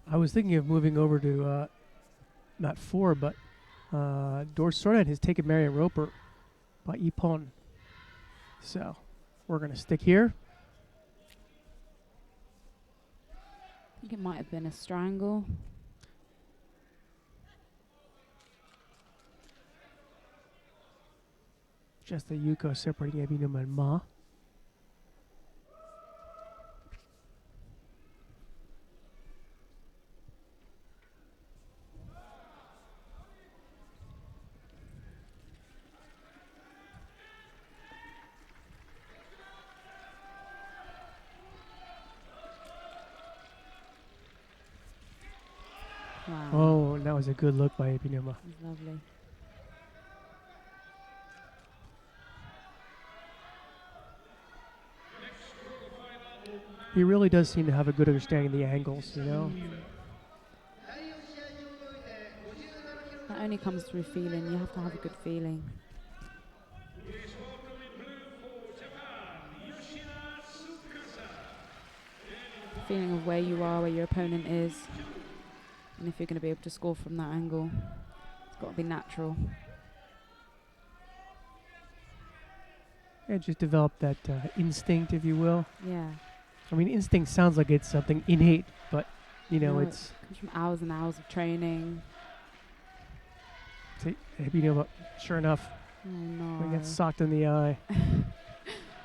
B: I was thinking of moving over to mat 4, but Dor Sornet has taken Marion Roper by Ippon. So we're going to stick here.
D: I think it might have been a strangle.
B: Just the Yuko separating Ebinuma and Ma.
D: Wow.
B: Oh, that was a good look by Ebinuma.
D: That was lovely.
B: He really does seem to have a good understanding of the angles,
D: That only comes through feeling. You have to have a good feeling. Feeling of where you are, where your opponent is, and if you're going to be able to score from that angle. It's got to be natural.
B: Yeah, just develop that instinct, if you will.
D: Yeah.
B: I mean, instinct sounds like it's something innate, but,
D: No,
B: it's...
D: it comes from hours and hours of training.
B: Ebinuma, sure enough,
D: Oh no.
B: he gets socked in the eye.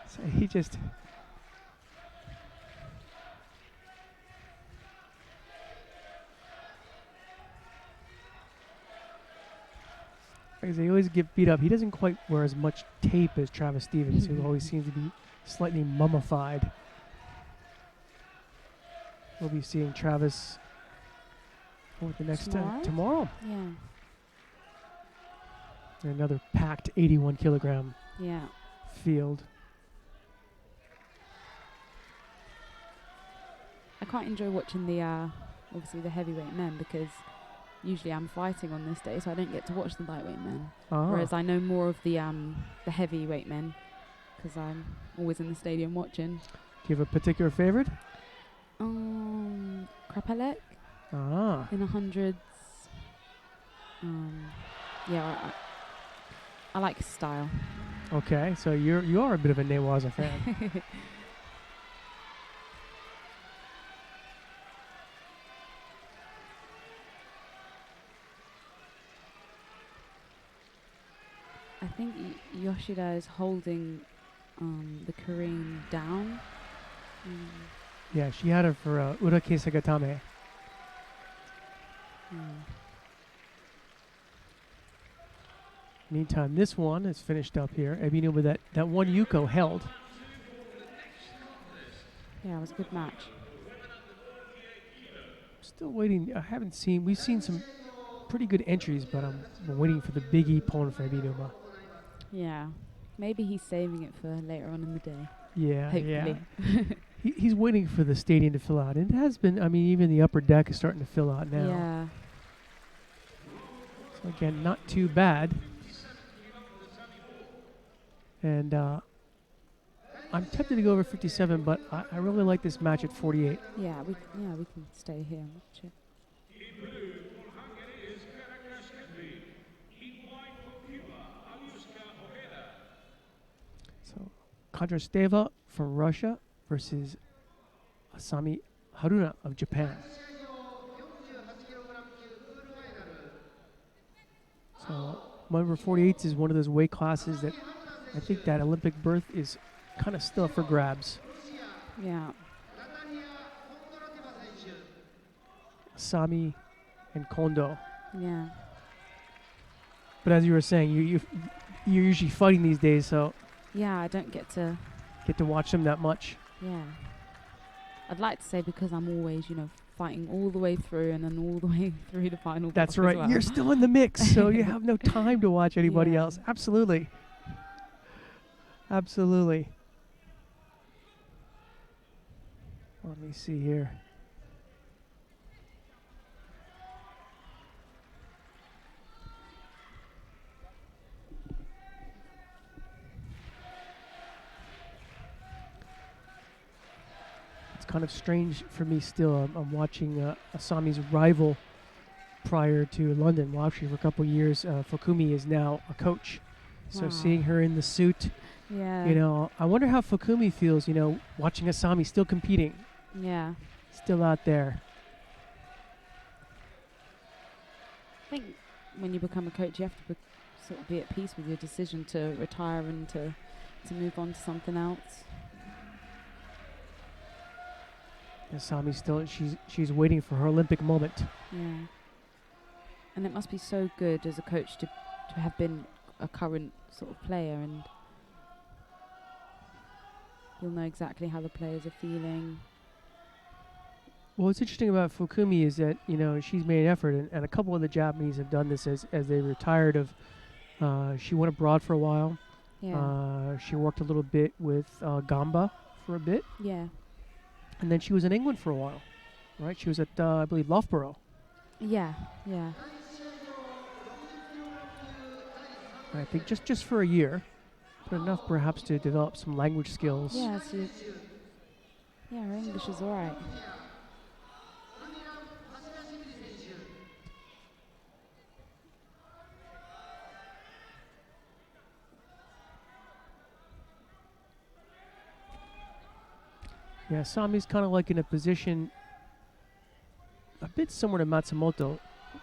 B: So he just... Because they always get beat up. He doesn't quite wear as much tape as Travis Stevens, who always seems to be slightly mummified. We'll be seeing Travis over the next tomorrow.
D: Yeah.
B: Another packed 81 kilogram
D: Yeah.
B: field.
D: I quite enjoy watching the obviously the heavyweight men, because usually I'm fighting on this day, so I don't get to watch the lightweight men. Whereas I know more of the heavyweight men, because I'm always in the stadium watching.
B: Do you have a particular favorite?
D: Krapelek in the hundreds. Yeah, I like his style.
B: Okay, so you are a bit of a Newaza fan.
D: I think Yoshida is holding the Korean down.
B: Yeah, she had her for Urake Sagatame. Meantime, this one is finished up here. Ebinu with that one Yuko held.
D: Yeah, it was a good match.
B: Still waiting. We've seen some pretty good entries, but I'm waiting for the big Ippon for Ebinuma.
D: Yeah, maybe he's saving it for later on in the day.
B: Yeah,
D: Hopefully.
B: yeah. He's waiting for the stadium to fill out. And it has been, even the upper deck is starting to fill out now.
D: Yeah.
B: So again, not too bad. And I'm tempted to go over 57, but I really like this match at 48.
D: Yeah, we can stay here and watch it.
B: So Kondrasteva from Russia versus Asami Haruna of Japan. So 1/48 is one of those weight classes that I think that Olympic berth is kind of still up for grabs.
D: Yeah.
B: Sami and Kondo.
D: Yeah.
B: But as you were saying, you're usually fighting these days, so
D: Yeah, I don't get to.
B: get to watch them that much.
D: Yeah. I'd like to say because I'm always, fighting all the way through and then all the way through the final.
B: That's
D: block as
B: right.
D: well.
B: You're still in the mix, so you have no time to watch anybody
D: Yeah.
B: else. Absolutely. Absolutely. Let me see here. It's kind of strange for me still. I'm watching Asami's rival prior to London. Well, actually, for a couple of years, Fukumi is now a coach. So
D: Wow.
B: seeing her in the suit,
D: Yeah.
B: I wonder how Fukumi feels, watching Asami still competing,
D: Yeah.
B: still out there.
D: I think when you become a coach, you have to sort of be at peace with your decision to retire and to move on to something else.
B: Asami still, she's waiting for her Olympic moment.
D: Yeah. And it must be so good as a coach to have been a current sort of player, and you'll know exactly how the players are feeling.
B: Well, what's interesting about Fukumi is that, she's made an effort, and a couple of the Japanese have done this as they retired she went abroad for a while.
D: Yeah.
B: She worked a little bit with Gamba for a bit,
D: Yeah.
B: and then she was in England for a while, right? She was at, I believe, Loughborough.
D: Yeah. Yeah.
B: I think just for a year, but enough perhaps to develop some language skills.
D: Yeah. Her English is alright.
B: Yeah, Sami's kind of like in a position a bit similar to Matsumoto.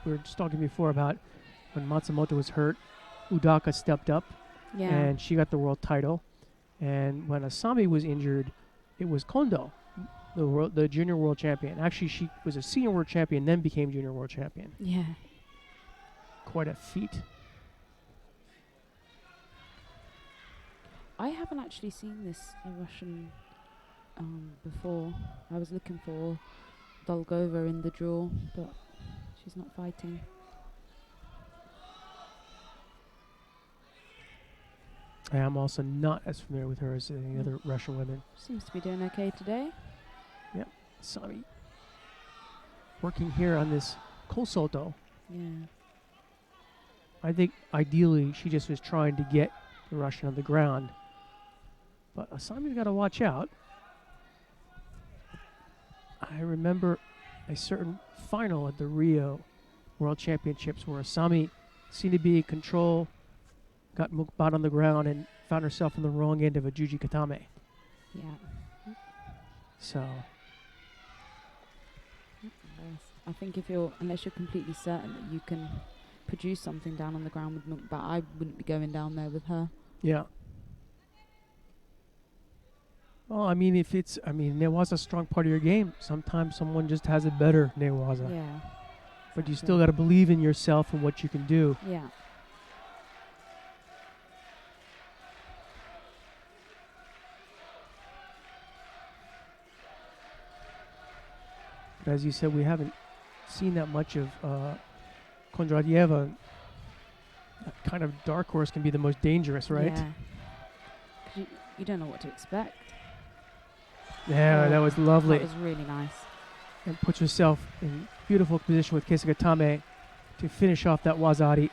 B: We were just talking before about when Matsumoto was hurt, Udaka stepped up
D: Yeah.
B: and she got the world title. And when Asami was injured, it was Kondo, the junior world champion. Actually, she was a senior world champion, then became junior world champion.
D: Yeah.
B: Quite a feat.
D: I haven't actually seen this Russian before. I was looking for Dolgova in the draw, but she's not fighting.
B: I am also not as familiar with her as any other Russian women.
D: Seems to be doing okay today.
B: Asami working here on this Kosoto.
D: Yeah.
B: I think ideally she just was trying to get the Russian on the ground. But Asami's got to watch out. I remember a certain final at the Rio World Championships where Asami seemed to be in control, got mukbang on the ground, and found herself on the wrong end of a Juji Katame.
D: Yeah.
B: So,
D: I think unless you're completely certain that you can produce something down on the ground with Mukba, I wouldn't be going down there with her.
B: yeah. Well, Newaza's a strong part of your game. Sometimes someone just has it better, Newaza.
D: Yeah.
B: But you still got to believe in yourself and what you can do.
D: Yeah.
B: But as you said, we haven't seen that much of Kondratyeva. That kind of dark horse can be the most dangerous, right?
D: Yeah. 'Cause you don't know what to expect.
B: Yeah, that was lovely.
D: That was really nice.
B: And puts herself in beautiful position with Keisugatame to finish off that Wazari.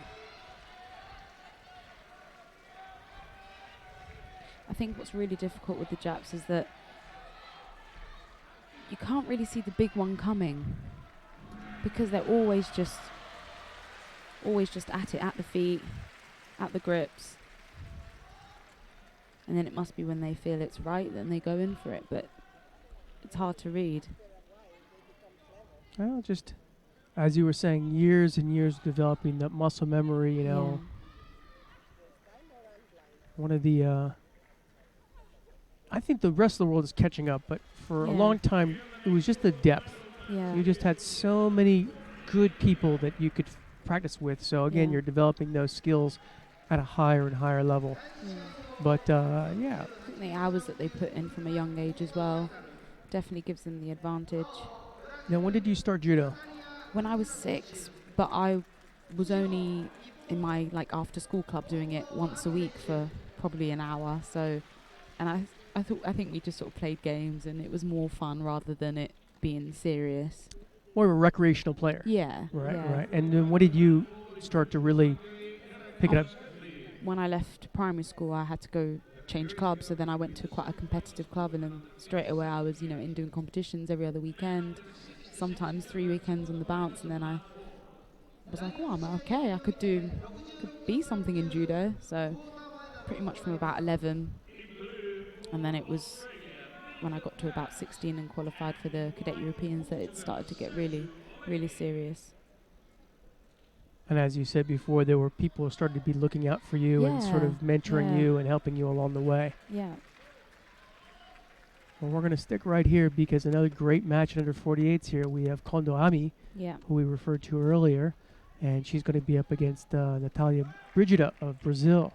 D: I think what's really difficult with the Japs is that you can't really see the big one coming because they're always just at it, at the feet, at the grips. And then it must be when they feel it's right, then they go in for it. But it's hard to read.
B: Well, just as you were saying, years and years developing that muscle memory, you know. One of the, I think the rest of the world is catching up, but for a long time, it was just the depth.
D: Yeah.
B: You just had so many good people that you could practice with. So again, you're developing those skills at a higher and higher level. But yeah.
D: I think the hours that they put in from a young age as well definitely gives them the advantage.
B: Now, when did you start judo?
D: When I was 6, but I was only in my like after school club doing it once a week for probably an hour. So, and I think we just sort of played games and it was more fun rather than it being serious.
B: More of a recreational player.
D: Yeah.
B: Right,
D: yeah.
B: right. And then when did you start to really pick it up?
D: When I left primary school, I had to go change clubs. So then I went to quite a competitive club, and then straight away I was, in doing competitions every other weekend, sometimes 3 weekends on the bounce. And then I was like, oh, I'm okay. I could be something in judo. So pretty much from about 11, and then it was when I got to about 16 and qualified for the Cadet Europeans that it started to get really, really serious.
B: And as you said before, there were people who started to be looking out for you and sort of mentoring you and helping you along the way.
D: Yeah.
B: Well, we're going to stick right here because another great match in under 48s here. We have Kondo Ami, who we referred to earlier, and she's going to be up against Natalia Brigida of Brazil.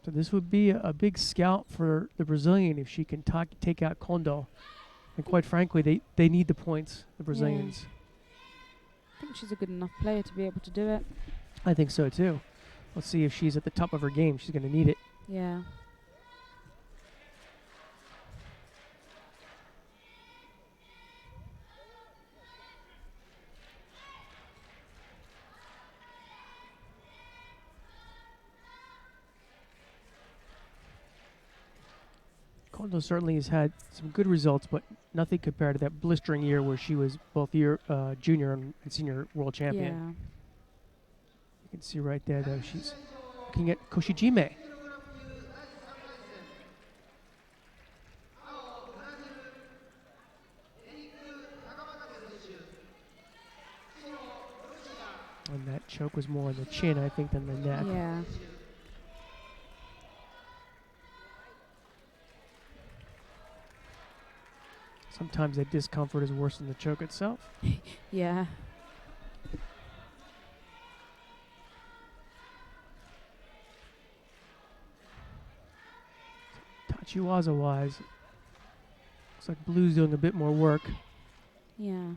B: So this would be a big scout for the Brazilian if she can take out Kondo. And quite frankly, they need the points, the Brazilians.
D: Yeah. I think she's a good enough player to be able to do it.
B: I think so too. Let's see if she's at the top of her game. She's going to need it.
D: Yeah.
B: Kondo certainly has had some good results, but nothing compared to that blistering year where she was both junior and senior world champion.
D: Yeah.
B: You can see right there, though, she's looking at Koshijime. And that choke was more on the chin, I think, than the neck.
D: Yeah.
B: Sometimes that discomfort is worse than the choke itself.
D: Yeah.
B: Tachiwaza-wise, looks like Blue's doing a bit more work.
D: Yeah.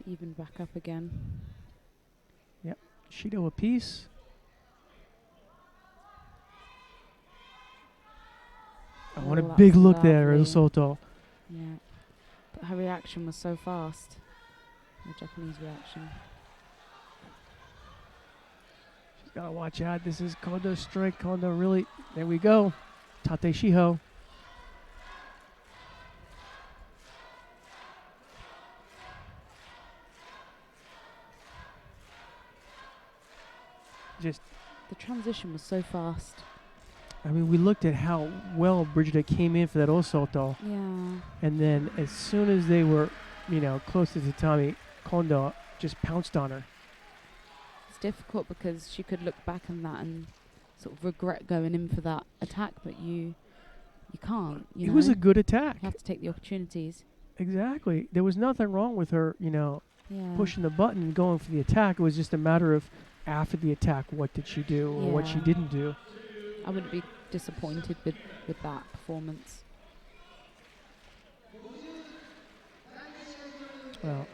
D: Even back up again.
B: Yep. Shido apiece. I want a big look there, El Soto.
D: Yeah. But her reaction was so fast. The Japanese reaction.
B: She's got to watch out. This is Kondo's strike. Kondo really. There we go. Tate Shiho.
D: The transition was so fast.
B: I mean, we looked at how well Brigida came in for that Osoto.
D: Yeah.
B: And then as soon as they were, close to tatami, Kondo just pounced on her.
D: It's difficult because she could look back on that and sort of regret going in for that attack, but you can't.
B: It was a good attack.
D: You have to take the opportunities.
B: Exactly. There was nothing wrong with her, pushing the button and going for the attack. It was just a matter of after the attack, what did she do or what she didn't do.
D: I wouldn't be disappointed with that performance.
B: Well,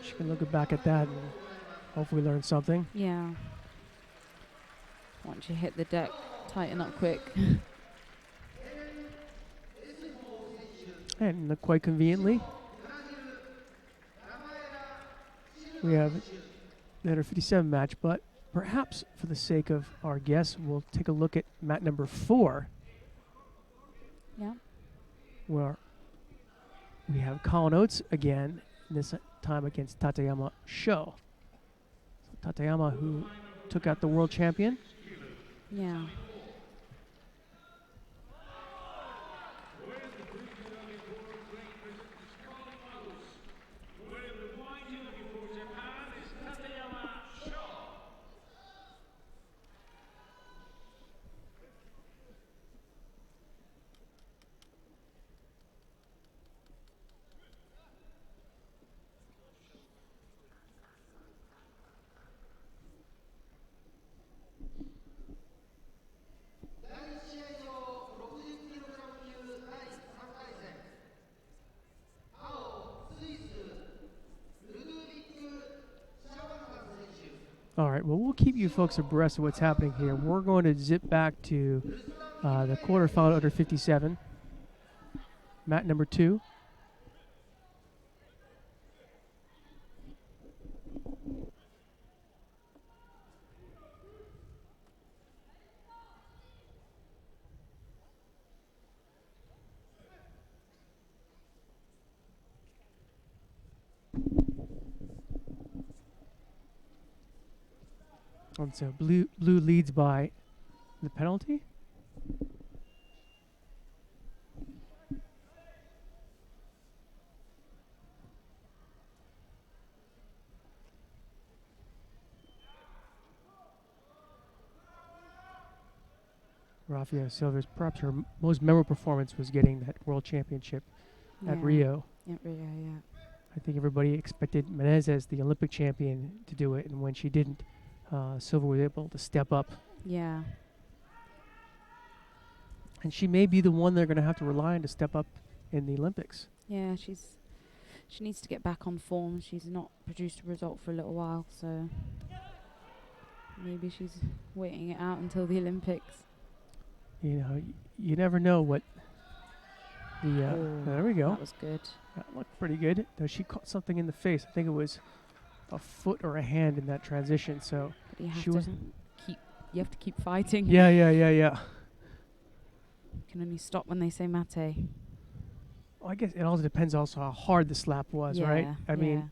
B: she can look back at that and hopefully learn something.
D: Yeah. Once you hit the deck, tighten up quick.
B: And quite conveniently, we have the 157 match, but perhaps for the sake of our guests, we'll take a look at mat number 4,
D: Yeah.
B: where we have Colin Oates again, this time against Tateyama Sho. So Tateyama, who took out the world champion.
D: Yeah.
B: All right, well, we'll keep you folks abreast of what's happening here. We're going to zip back to the quarterfinal under 57, mat number 2. And so blue leads by the penalty. Rafael Silva's perhaps her most memorable performance was getting that world championship at Rio.
D: At Rio, yeah.
B: I think everybody expected Menezes, the Olympic champion, to do it, and when she didn't, Silva was able to step up.
D: Yeah.
B: And she may be the one they're going to have to rely on to step up in the Olympics.
D: Yeah, she needs to get back on form. She's not produced a result for a little while, so maybe she's waiting it out until the Olympics.
B: You know, you never know what the. There we go.
D: That was good.
B: That looked pretty good. Though she caught something in the face. I think it was a foot or a hand in that transition. So
D: But
B: she wasn't.
D: you have to keep fighting.
B: Yeah.
D: You can only stop when they say mate.
B: Well, I guess it also depends also how hard the slap was, right? I mean,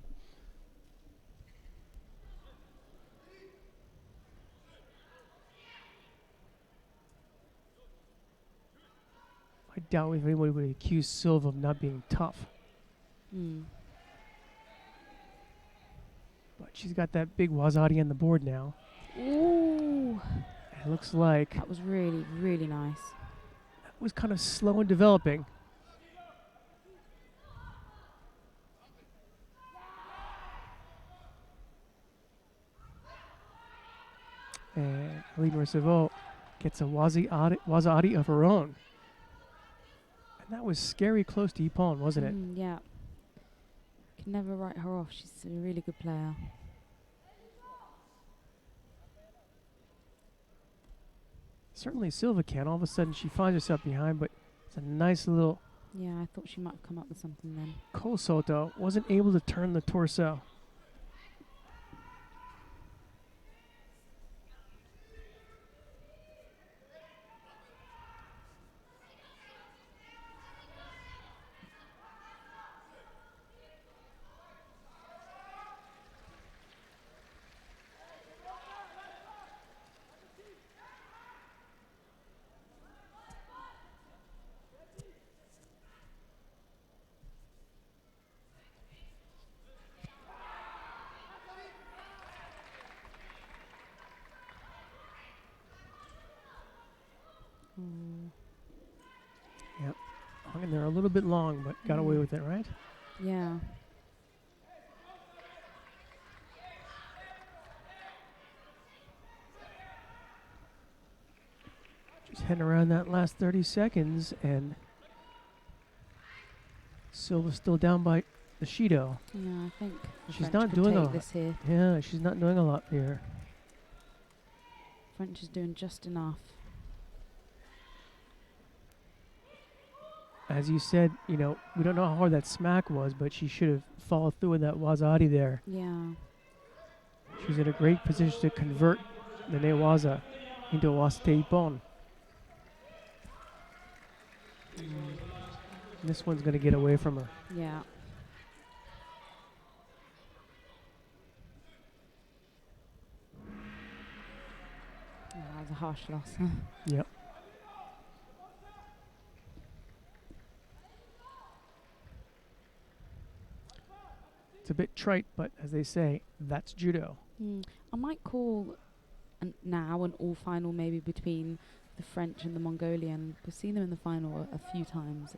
B: I doubt if anybody would accuse Silva of not being tough. But she's got that big Wazadi on the board now.
D: Ooh.
B: It looks like
D: That was really, really nice.
B: that was kind of slow in developing. And Alina Savo gets a Wazadi of her own. And that was scary close to Ippon, wasn't it?
D: Yeah. Can never write her off. She's a really good player.
B: Certainly Silva can. All of a sudden she finds herself behind, but it's a nice little
D: Yeah, I thought she might have come up with something then.
B: Kosoto. Wasn't able to turn the torso. Yep. Hung in there a little bit long, but got away with it, right?
D: Yeah.
B: Just heading around that last 30 seconds, and Silva's still down by the Shido.
D: Yeah, I think the
B: She's
D: French
B: not
D: could
B: doing a
D: take
B: lot.
D: this here.
B: Yeah, she's not doing a lot here.
D: French is doing just enough.
B: as you said, we don't know how hard that smack was, but she should have followed through with that wazari there.
D: Yeah.
B: She's in a great position to convert the newaza into a wasite ippon. This one's going to get away from her.
D: Yeah. Yeah, that was a harsh loss.
B: Yep. It's a bit trite, but as they say, that's judo.
D: I might call now an all final maybe between the French and the Mongolian. We've seen them in the final a few times.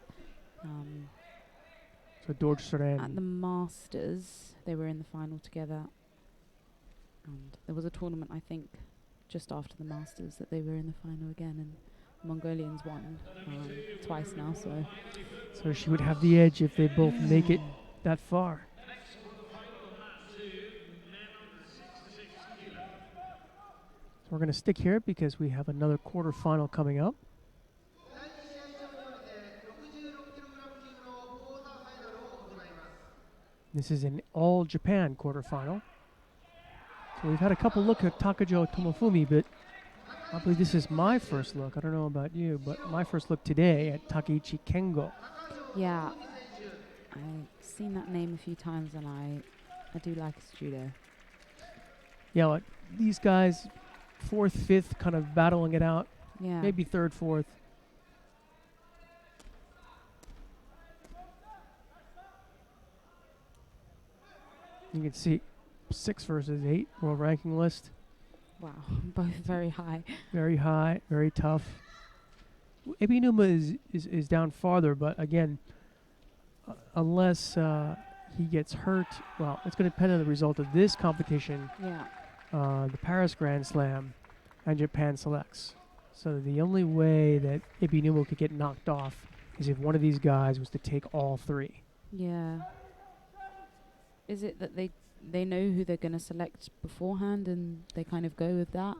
B: So Dorj Soren.
D: At the Masters, they were in the final together. And there was a tournament, I think, just after the Masters that they were in the final again, and Mongolians won twice now.
B: So she would have the edge if they both make it that far. So we're going to stick here because we have another quarterfinal coming up. This is an all Japan quarterfinal. So we've had a couple look at Takajo Tomofumi, but I believe this is my first look. I don't know about you, but my first look today at Takeichi Kengo.
D: Yeah, I've seen that name a few times, and I do like his judo.
B: Yeah, like these guys, 4th, 5th, kind of battling it out.
D: Yeah.
B: Maybe 3rd, 4th. You can see 6 versus 8 world ranking list.
D: Wow, both very high.
B: Very high, very tough. Ibinuma is down farther, but again, unless he gets hurt, well, it's going to depend on the result of this competition,
D: Yeah.
B: the Paris Grand Slam, and Japan Selects. So the only way that Ibinuma could get knocked off is if one of these guys was to take all 3.
D: Yeah. Is it that they know who they're going to select beforehand and they kind of go with that?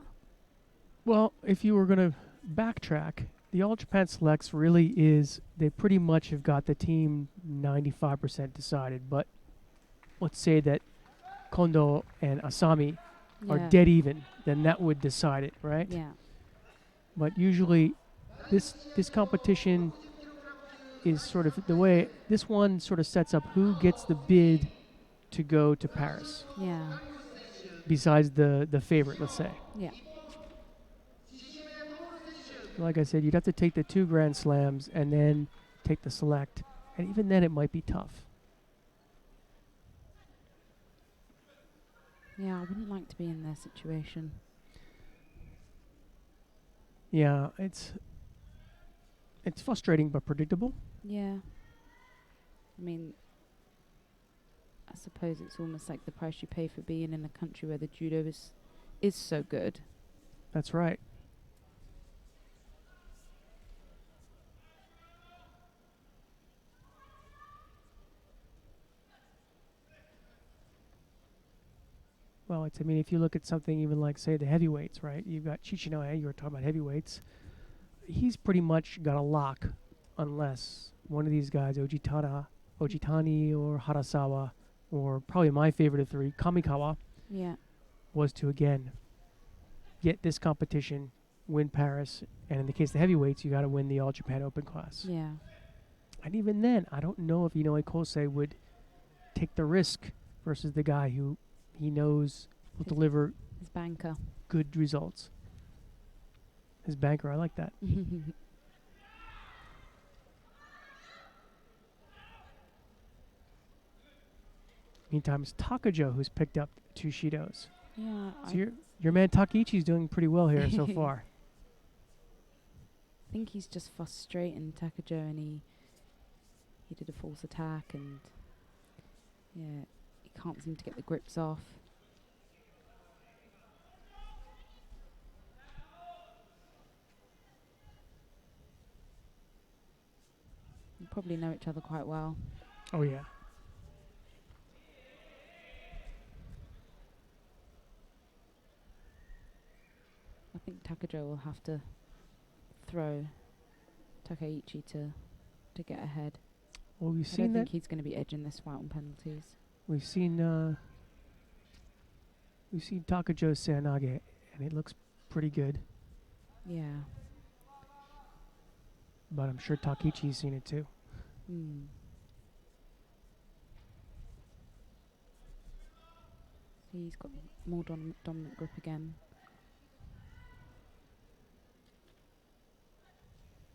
B: Well, if you were going to backtrack, the All Japan Selects really is, they pretty much have got the team 95% decided. But let's say that Kondo and Asami are
D: Yeah.
B: dead even, then that would decide it, right?
D: Yeah.
B: But usually this competition is sort of the way, this one sort of sets up who gets the bid to go to Paris,
D: Yeah.
B: besides the favorite, let's say.
D: Yeah.
B: Like I said, you'd have to take the 2 Grand Slams and then take the select. And even then, it might be tough.
D: Yeah, I wouldn't like to be in their situation.
B: Yeah, it's frustrating but predictable.
D: Yeah. I mean, I suppose it's almost like the price you pay for being in a country where the judo is so good.
B: That's right. Well, I mean, if you look at something even like, say, the heavyweights, right? You've got Chichinoe, you were talking about heavyweights. He's pretty much got a lock unless one of these guys, Ojitani or Harasawa, or probably my favorite of 3, Kamikawa,
D: Yeah.
B: was to, again, get this competition, win Paris, and in the case of the heavyweights, you got to win the All Japan Open class.
D: Yeah.
B: And even then, I don't know if Inoue Kosei would take the risk versus the guy who he knows will deliver
D: His banker.
B: good results. His banker, I like that. Meantime, it's Takajo who's picked up 2 Shidos.
D: Yeah.
B: So your man Takeichi's doing pretty well here so far.
D: I think he's just frustrating Takajo, and he did a false attack, and yeah, he can't seem to get the grips off. They probably know each other quite well.
B: Oh, yeah.
D: I think Takajo will have to throw Takeichi to to get ahead.
B: Well, we've
D: I don't
B: seen
D: think
B: that.
D: he's going to be edging this fight on penalties.
B: We've seen Takajo Sanage, and it looks pretty good.
D: Yeah.
B: But I'm sure Takichi's seen it too.
D: Mm. See, he's got more dominant grip again.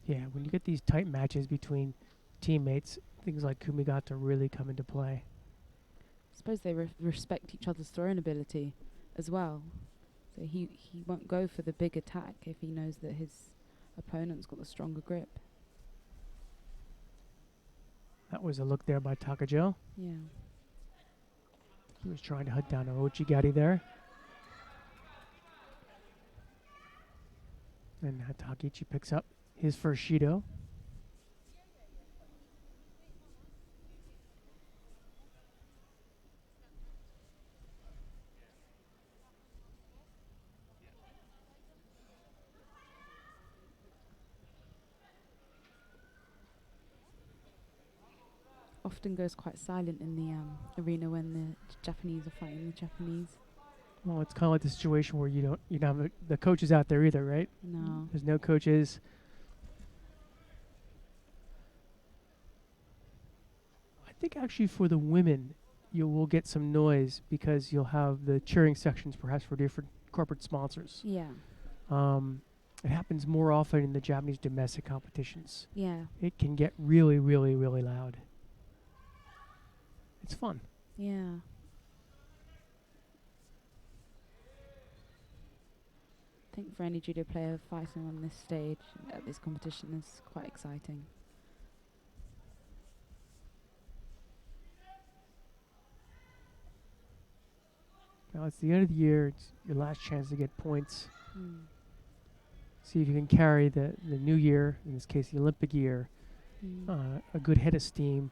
B: Yeah, when you get these tight matches between teammates, things like Kumigata really come into play.
D: I suppose they respect each other's throwing ability as well. So he won't go for the big attack if he knows that his opponent's got the stronger grip.
B: That was a look there by Takajo.
D: Yeah.
B: He was trying to hunt down Ochigari there. And Takichi picks up his first Shido.
D: Often goes quite silent in the arena when the Japanese are fighting the Japanese.
B: Well, it's kind of like the situation where you don't have the coaches out there either, right?
D: No.
B: There's no coaches. I think actually for the women, you will get some noise because you'll have the cheering sections perhaps for different corporate sponsors.
D: Yeah.
B: It happens more often in the Japanese domestic competitions.
D: Yeah.
B: It can get really, really, really loud. It's fun.
D: Yeah. I think for any judo player fighting on this stage at this competition is quite exciting.
B: Now it's the end of the year. It's your last chance to get points.
D: Mm.
B: See if you can carry the new year, in this case the Olympic year,
D: Mm.
B: a good head of steam.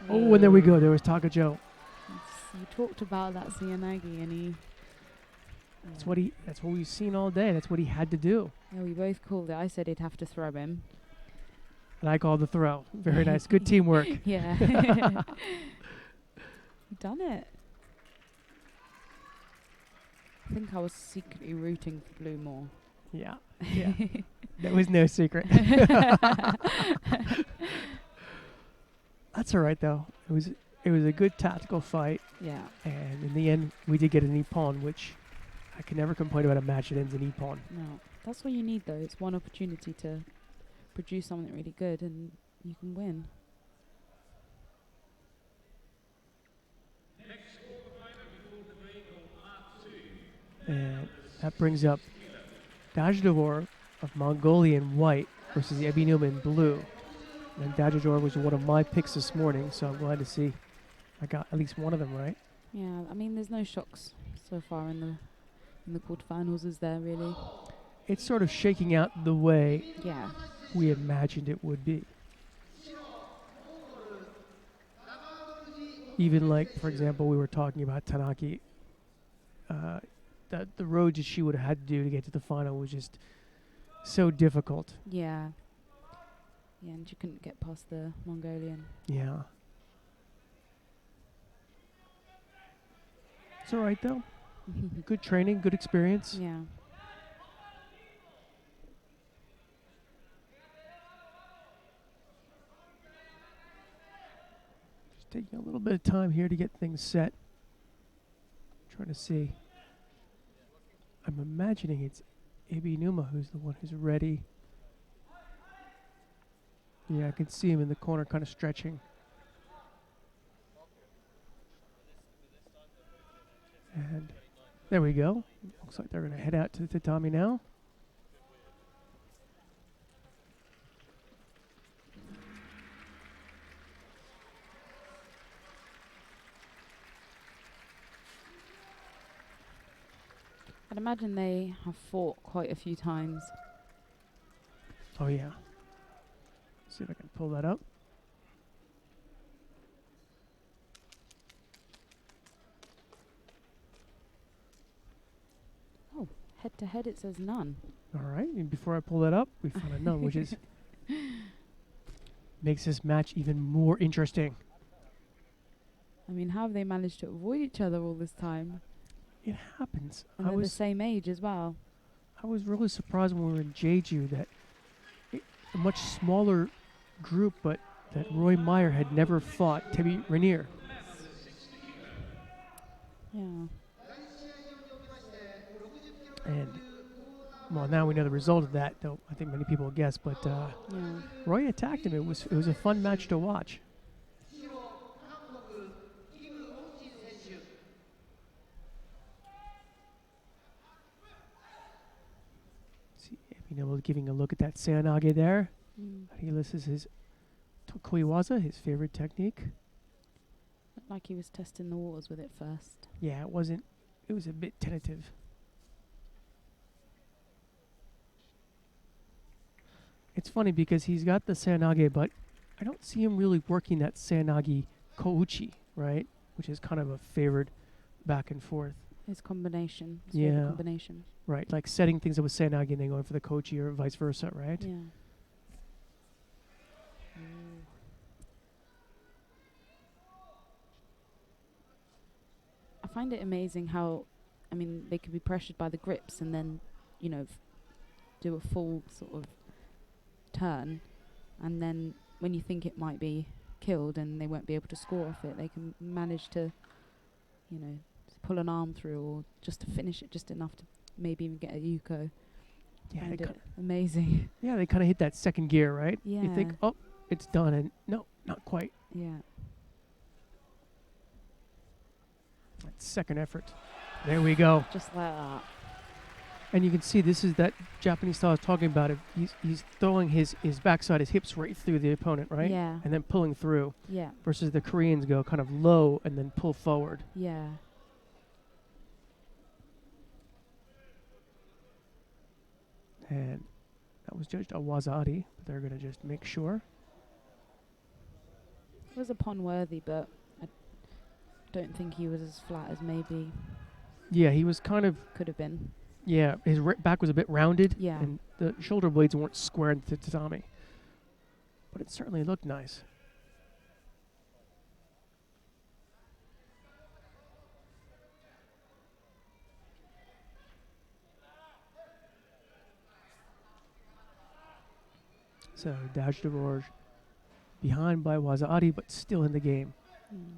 B: Oh, and there we go. There was Takajo.
D: You talked about that Siyanagi and he...
B: That's what we've seen all day. That's what he had to do.
D: Yeah, we both called it. I said he'd have to throw him.
B: And I called the throw. Very nice. Good teamwork.
D: Yeah. He done it. I think I was secretly rooting for Blue more.
B: Yeah. Yeah. That was no secret. That's all right though. It was a good tactical fight,
D: Yeah.
B: and in the end we did get an ippon, which I can never complain about a match that ends in ippon.
D: No. That's what you need though. It's one opportunity to produce something really good and you can win.
B: And that brings up Dajdavor of Mongolian white versus Ebinuma in blue. And Dajdavor was one of my picks this morning, so I'm glad to see I got at least one of them right.
D: Yeah, I mean there's no shocks so far in the quarterfinals, is there really?
B: It's sort of shaking out the way
D: Yeah.
B: we imagined it would be. Even like, for example, we were talking about Tanaki. The road that she would have had to do to get to the final was just so difficult.
D: Yeah. Yeah, and you couldn't get past the Mongolian.
B: Yeah. It's all right though. Good training, good experience.
D: Yeah.
B: Just taking a little bit of time here to get things set. Trying to see. I'm imagining it's Ebinuma who's the one who's ready. Yeah, I can see him in the corner kind of stretching. And there we go. Looks like they're going to head out to the tatami now.
D: I'd imagine they have fought quite a few times.
B: Oh yeah. See if I can pull that up.
D: Head to head, it says none.
B: All right, and before I pull that up, we found a none, which is makes this match even more interesting.
D: I mean, how have they managed to avoid each other all this time?
B: It happens.
D: And they're the same age as well.
B: I was really surprised when we were in Jeju that a much smaller group, but that Roy Meyer had never fought Teddy Rainier.
D: Yeah.
B: And, well, now we know the result of that, though I think many people will guess, but
D: Yeah.
B: Roy attacked him. It was a fun match to watch. See, giving a look at that Seanage there.
D: Mm.
B: He lists his Tokuiwaza, his favorite technique.
D: Looked like he was testing the waters with it first.
B: Yeah, it was a bit tentative. It's funny because he's got the Seanage, but I don't see him really working that Seanage Kouchi, right? Which is kind of a favored back and forth.
D: His combination. His
B: Yeah.
D: favorite combination.
B: Right, like setting things up with Seanage and then going for the Kouchi or vice versa, right?
D: Yeah. I find it amazing how, I mean, they could be pressured by the grips and then, you know, do a full sort of turn, and then when you think it might be killed and they won't be able to score off it, they can manage to, you know, pull an arm through or just to finish it just enough to maybe even get a yuko.
B: Yeah,
D: Find
B: they
D: it amazing.
B: yeah, they kind of hit that second gear, right? You think,
D: Yeah.
B: oh, it's done, and no, not quite.
D: Yeah.
B: That second effort. There we go.
D: Just like that.
B: And you can see this is that Japanese style I was talking about. He's throwing his backside, his hips right through the opponent, right?
D: Yeah.
B: And then pulling through.
D: Yeah.
B: Versus the Koreans go kind of low and then pull forward.
D: Yeah.
B: And that was judged a Wazari, but they're going to just make sure.
D: It was a pun worthy, but I don't think he was as flat as maybe
B: Yeah, he was kind of,
D: could have been.
B: yeah, his back was a bit rounded.
D: Yeah.
B: And the shoulder blades weren't square into the tatami. But it certainly looked nice. So Dash Divorge behind by Wazari, but still in the game.
D: Mm.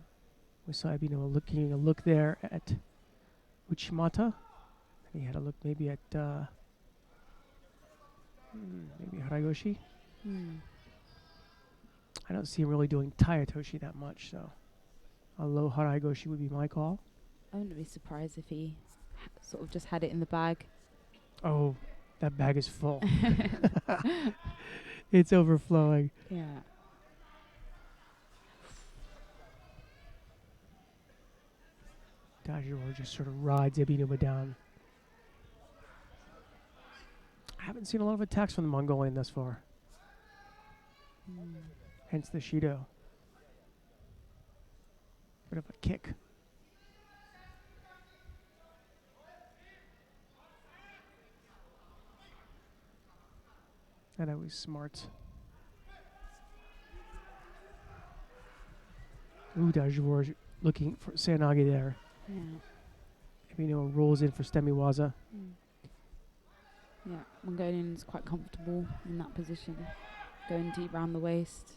B: We saw Abino looking a look there at Uchimata. And he had a look maybe at maybe Haragoshi.
D: Mm.
B: I don't see him really doing Tayatoshi that much, so a low Haragoshi would be my call.
D: I wouldn't be surprised if he sort of just had it in the bag.
B: Oh, that bag is full. It's overflowing.
D: Yeah.
B: Dajiro just sort of rides Ebinuma down. I haven't seen a lot of attacks from the Mongolian thus far.
D: Mm.
B: Hence the Shido. Bit of a kick. And I was smart. Ooh, Dajiro looking for Seanage there.
D: Yeah.
B: Ebinuma rolls in for Stemiwaza.
D: Mm. Yeah. Mongolian is quite comfortable in that position, going deep round the waist.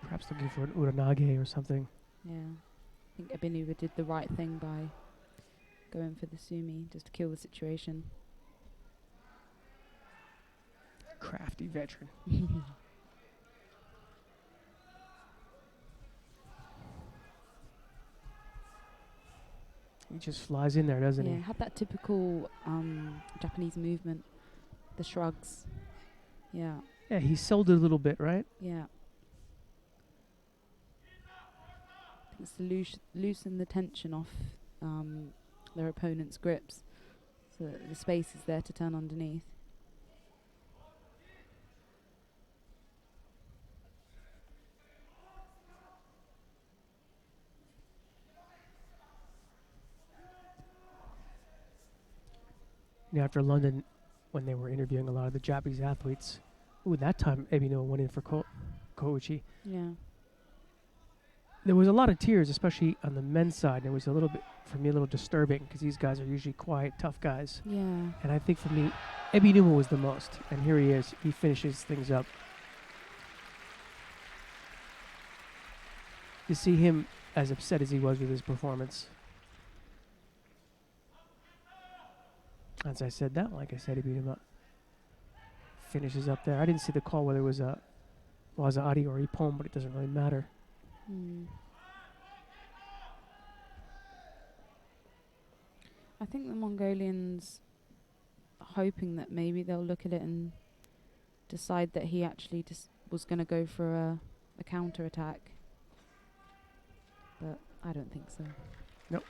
B: Perhaps looking for an Uranage or something.
D: Yeah. I think Abinuba did the right thing by going for the sumi just to kill the situation.
B: Crafty veteran. He just flies in there, doesn't
D: Yeah, had that typical Japanese movement, the shrugs. Yeah,
B: he? Yeah, he sold it a little bit, right?
D: yeah. It's to loosen the tension off their opponent's grips, so that the space is there to turn underneath.
B: after London, when they were interviewing a lot of the Japanese athletes, that time Ebino went in for Kouchi.
D: Yeah.
B: There was a lot of tears, especially on the men's side. It was a little bit, for me, a little disturbing because these guys are usually quiet, tough guys.
D: Yeah.
B: And I think for me, Ebinuma was the most. And here he is. He finishes things up. To see him as upset as he was with his performance. As I said that, like I said, he beat him up. Finishes up there. I didn't see the call whether it was a Waza-ari or Ippon, but it doesn't really matter.
D: I think the Mongolians are hoping that maybe they'll look at it and decide that he actually just was going to go for a counter-attack. But I don't think so.
B: Nope.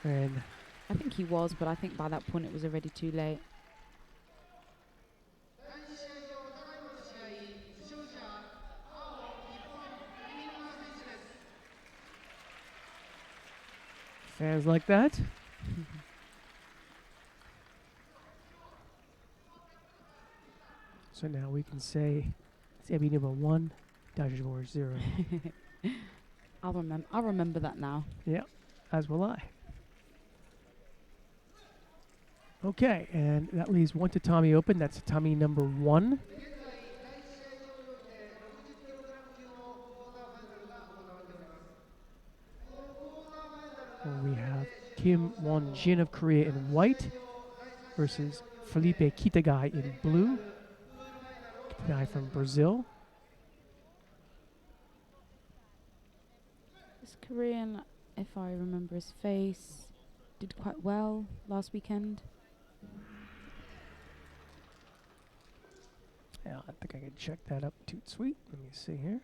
B: And
D: I think he was, but I think by that point it was already too late.
B: fans like that. So now we can say it's Ebi number 1, Dashboard 0.
D: I'll remember that now.
B: Yeah, as will I. Okay, and that leaves one tatami open. That's tatami number 1. And we have Kim Won-jin of Korea in white versus Felipe Kitagai in blue. Kitagai from Brazil.
D: This Korean, if I remember his face, did quite well last weekend.
B: Yeah, I think I can check that up. Toot sweet. Let me see here.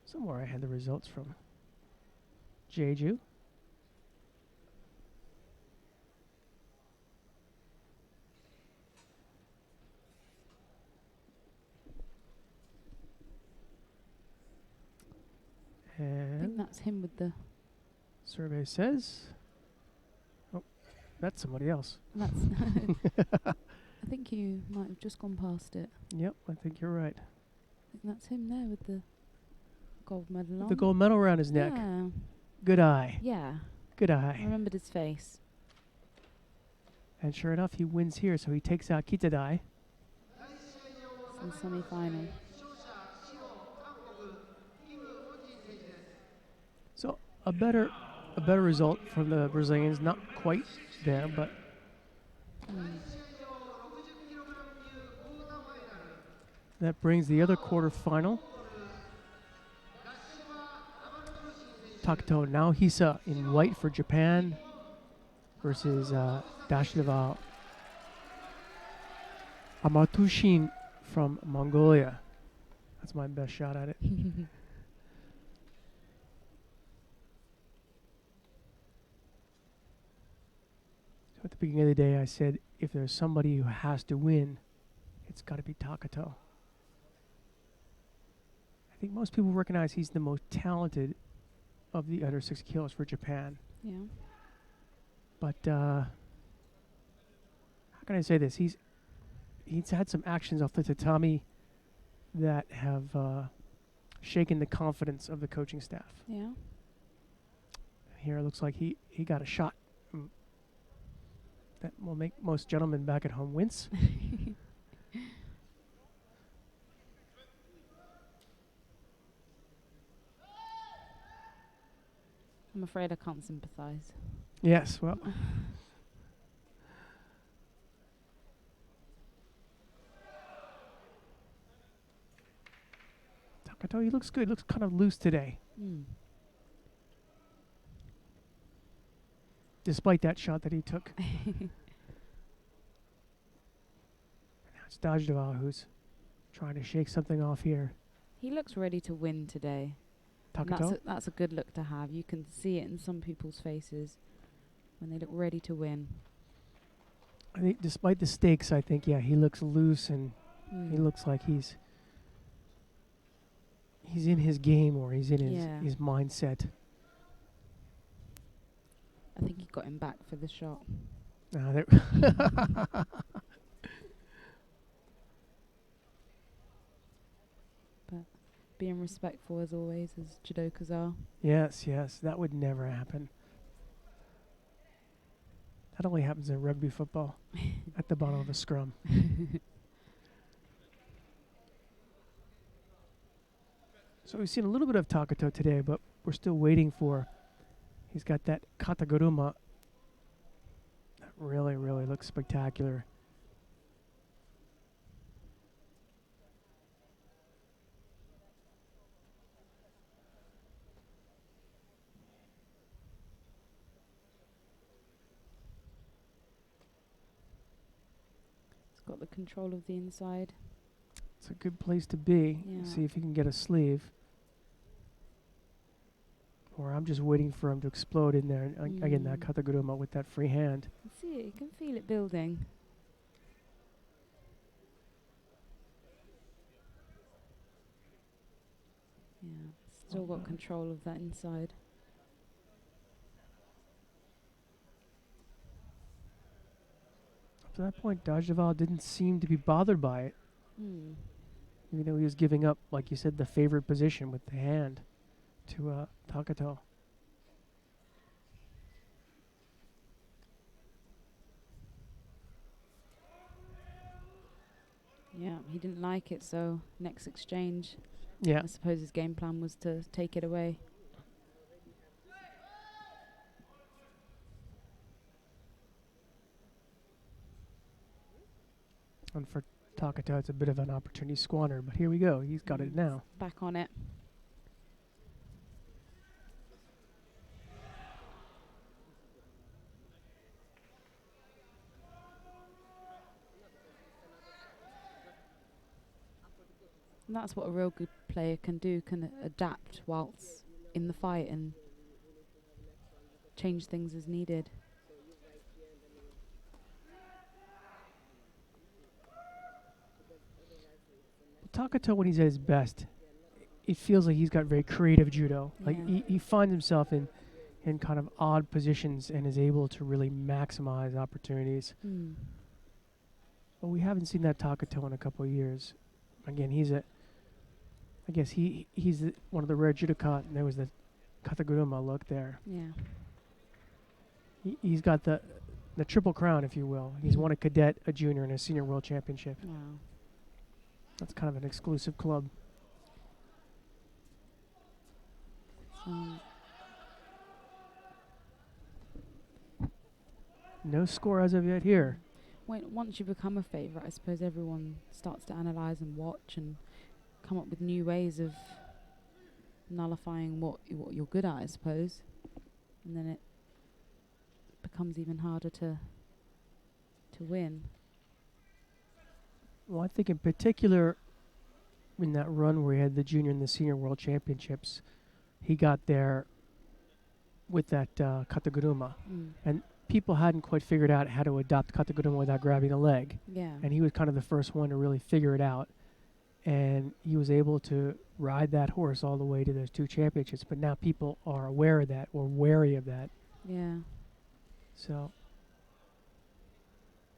B: Somewhere I had the results from Jeju.
D: I think
B: And
D: that's him with the.
B: survey says, oh, that's somebody else.
D: That's. I think you might have just gone past it.
B: Yep, I think you're right.
D: I think that's him there with the gold medal on.
B: The gold medal around his neck.
D: Yeah.
B: Good eye.
D: Yeah.
B: Good
D: I
B: eye.
D: remembered his face.
B: And sure enough, he wins here, so he takes out Kitadai.
D: It's in the semi-final.
B: So a better result from the Brazilians. Not quite there, but that brings the other quarterfinal. Takuto Naohisa in white for Japan versus Dashidaval Amatushin from Mongolia. That's my best shot at it. So at the beginning of the day, I said, if there's somebody who has to win, it's got to be Takuto. I think most people recognize he's the most talented of the under 6 kilos for Japan.
D: Yeah.
B: But how can I say this? He's had some actions off the tatami that have shaken the confidence of the coaching staff.
D: Yeah.
B: Here it looks like he got a shot that will make most gentlemen back at home wince.
D: I'm afraid I can't sympathise.
B: Yes, well. Takuto, he looks good. Looks kind of loose today, despite that shot that he took. Now it's Dajdaval who's trying to shake something off here.
D: He looks ready to win today. And
B: Takuto?
D: that's a good look to have. You can see it in some people's faces when they look ready to win.
B: I think despite the stakes, I think, yeah, he looks loose and he looks like he's he's in his game, or he's in
D: Yeah.
B: his mindset.
D: I think he got him back for the shot.
B: There
D: But being respectful as always, as judokas are.
B: yes, that would never happen. That only happens in rugby football at the bottom of a scrum. So we've seen a little bit of Takato today, but we're still waiting for. He's got that kataguruma. That really, really looks spectacular.
D: He's got the control of the inside.
B: It's a good place to be.
D: Yeah.
B: See if he can get a sleeve. Or I'm just waiting for him to explode in there. And again, that kataguruma with that free hand.
D: You can see it. You can feel it building. Yeah. Still got control of that inside.
B: Up to that point, Dajdeval didn't seem to be bothered by it.
D: Mm.
B: Even though he was giving up, like you said, the favorite position with the hand to Takato.
D: Yeah, he didn't like it, so next exchange,
B: Yeah.
D: I suppose his game plan was to take it away.
B: And for Takato, it's a bit of an opportunity squandered, but here we go. He's got it now.
D: Back on it. And that's what a real good player can do, can adapt whilst in the fight and change things as needed.
B: Takato, when he's at his best, it feels like he's got very creative judo. Like
D: Yeah.
B: he finds himself in kind of odd positions and is able to really maximize opportunities.
D: Mm.
B: But we haven't seen that Takato in a couple of years. Again, I guess he's one of the rare judoka, and there was the kataguruma look there.
D: Yeah.
B: He's got the triple crown, if you will. He's won a cadet, a junior, and a senior world championship.
D: Wow.
B: That's kind of an exclusive club. No score as of yet here.
D: Once you become a favourite, I suppose everyone starts to analyse and watch and come up with new ways of nullifying what you're good at, I suppose. And then it becomes even harder to win.
B: Well, I think in particular, in that run where he had the junior and the senior world championships, he got there with that kataguruma.
D: Mm.
B: And people hadn't quite figured out how to adopt kataguruma without grabbing a leg.
D: Yeah.
B: And he was kind of the first one to really figure it out. And he was able to ride that horse all the way to those two championships. But now people are aware of that or wary of that.
D: Yeah.
B: So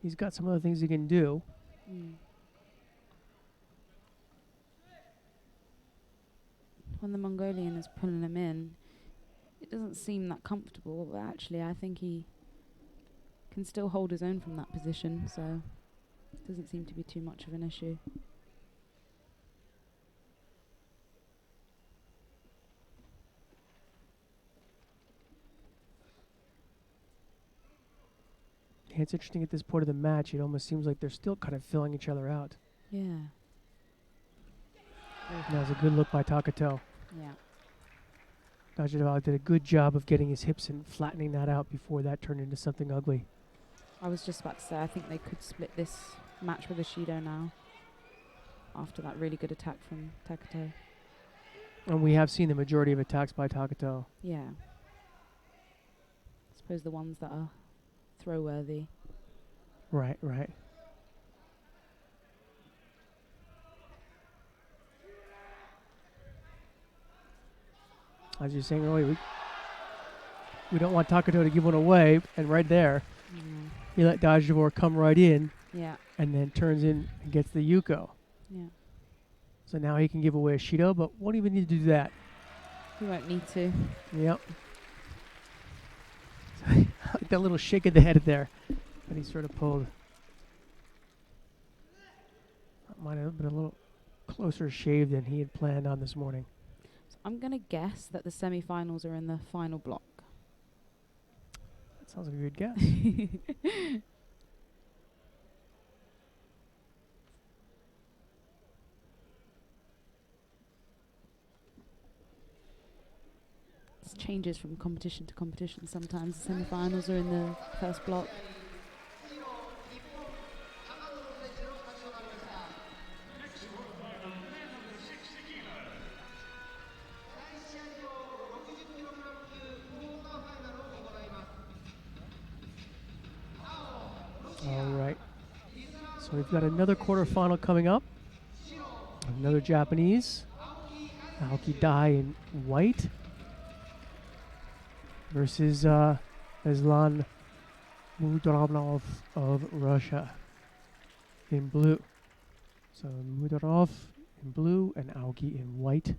B: he's got some other things he can do.
D: Mm. When the Mongolian is pulling him in, it doesn't seem that comfortable, but actually I think he can still hold his own from that position, so it doesn't seem to be too much of an issue.
B: And it's interesting at this point of the match, it almost seems like they're still kind of filling each other out.
D: Yeah.
B: And that was a good look by Takato.
D: Yeah.
B: Dajdeval did a good job of getting his hips and flattening that out before that turned into something ugly.
D: I was just about to say, I think they could split this match with Shido now after that really good attack from Takato.
B: And we have seen the majority of attacks by Takato.
D: Yeah. I suppose the ones that are throw-worthy.
B: Right, right. as you're saying earlier, we don't want Takato to give one away. And right there, he let Dajivor come right in
D: Yeah.
B: and then turns in and gets the Yuko.
D: Yeah.
B: So now he can give away a Shido, but won't even need to do that.
D: We won't need to.
B: Yep. Like that little shake of the head there that he sort of pulled. That might have been a little closer shave than he had planned on this morning.
D: So I'm going to guess that the semi-finals are in the final block.
B: That sounds like a good guess.
D: It changes from competition to competition. Sometimes the semi-finals are in the first block.
B: All right. So we've got another quarterfinal coming up. Another Japanese. Aoki Dai in white versus Aslan Mudarov of Russia in blue. So Mudarov in blue and Aoki in white.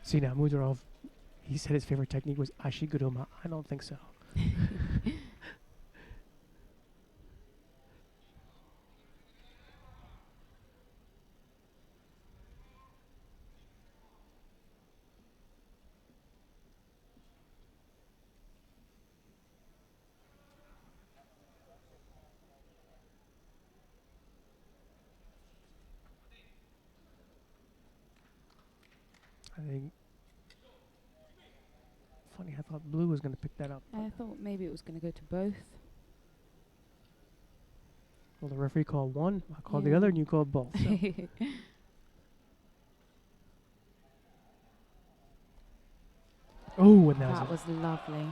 B: See now, Mudarov, he said his favorite technique was Ashiguruma. I don't think so. I think. Funny, I thought blue was going to pick that up.
D: I thought maybe it was going to go to both.
B: Well, the referee called one, I called the
D: Yeah.
B: other, and you called both. So. Oh, and
D: That was lovely.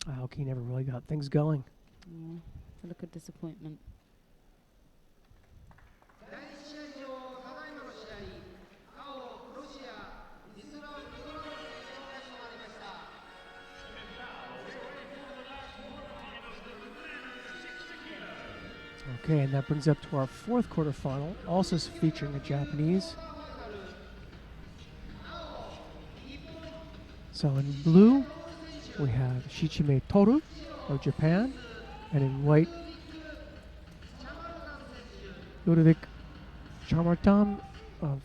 B: Aoki never really got things going.
D: A look of disappointment.
B: Okay, and that brings up to our fourth quarterfinal, also featuring a Japanese. So in blue, we have Shichime Toru of Japan, and in white, Ludovic Chamartan of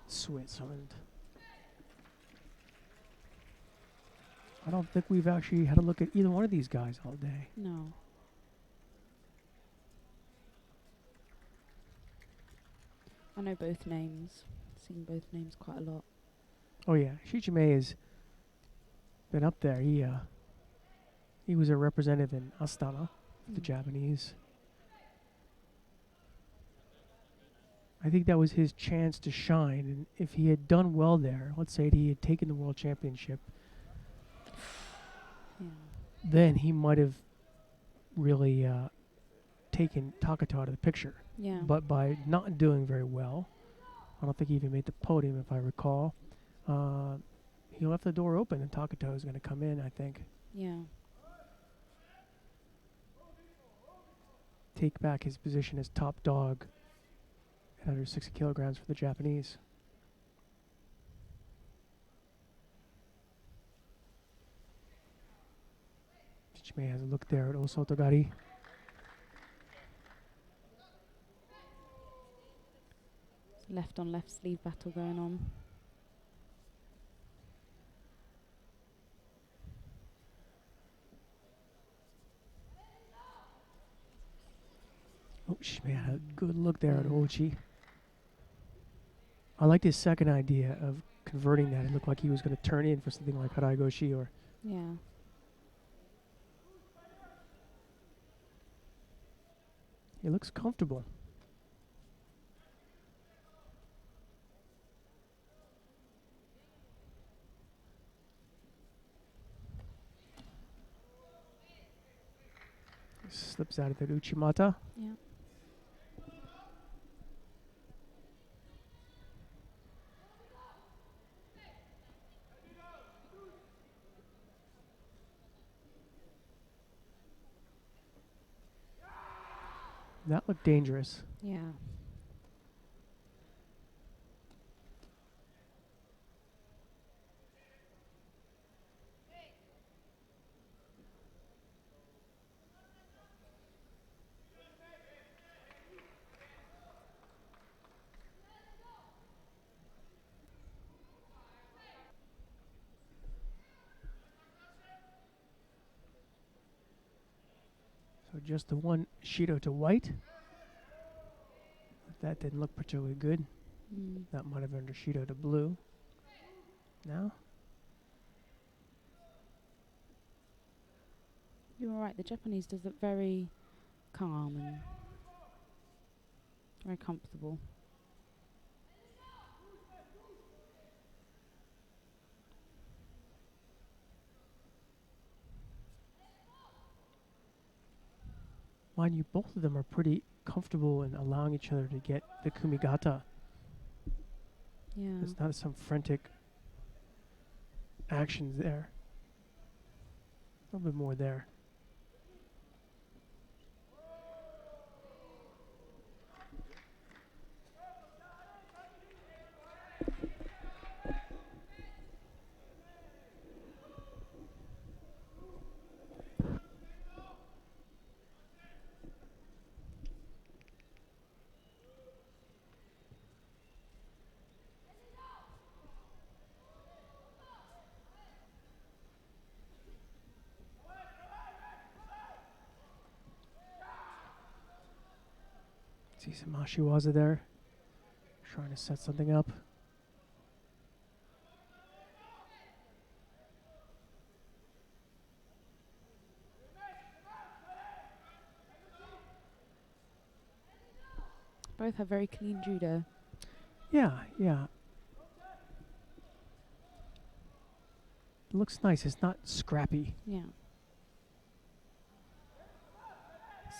B: Switzerland. I don't think we've actually had a look at either one of these guys all day.
D: No. I know both names. Seen both names quite a lot.
B: Oh yeah, Shichime has been up there. He was a representative in Astana for the Japanese. I think that was his chance to shine, and if he had done well there, let's say he had taken the world championship,
D: Yeah.
B: then he might have really taken Takato out of the picture.
D: Yeah.
B: But by not doing very well, I don't think he even made the podium, if I recall. He left the door open, and Takato is going to come in, I think.
D: Yeah.
B: Take back his position as top dog at under 60 kilograms for the Japanese. Chichime has a look there at Osotogari.
D: Left on left sleeve battle going on.
B: Oh, Chichime had a good look there at Ochi. I liked his second idea of converting that. It looked like he was going to turn in for something like Haraigoshi or...
D: Yeah.
B: He looks comfortable. Slips out of the Uchimata.
D: Yeah.
B: That looked dangerous.
D: Yeah.
B: So just the one Shido to white. That didn't look particularly good.
D: Mm.
B: That might have been Shido to blue. Now?
D: You were right. The Japanese does look very calm and very comfortable.
B: Mind you, both of them are pretty comfortable in allowing each other to get the kumigata.
D: Yeah.
B: There's not some frantic actions there. A little bit more there. See some Ashiwaza there. Trying to set something up.
D: Both have very clean judo.
B: Yeah, yeah. It looks nice. It's not scrappy.
D: Yeah.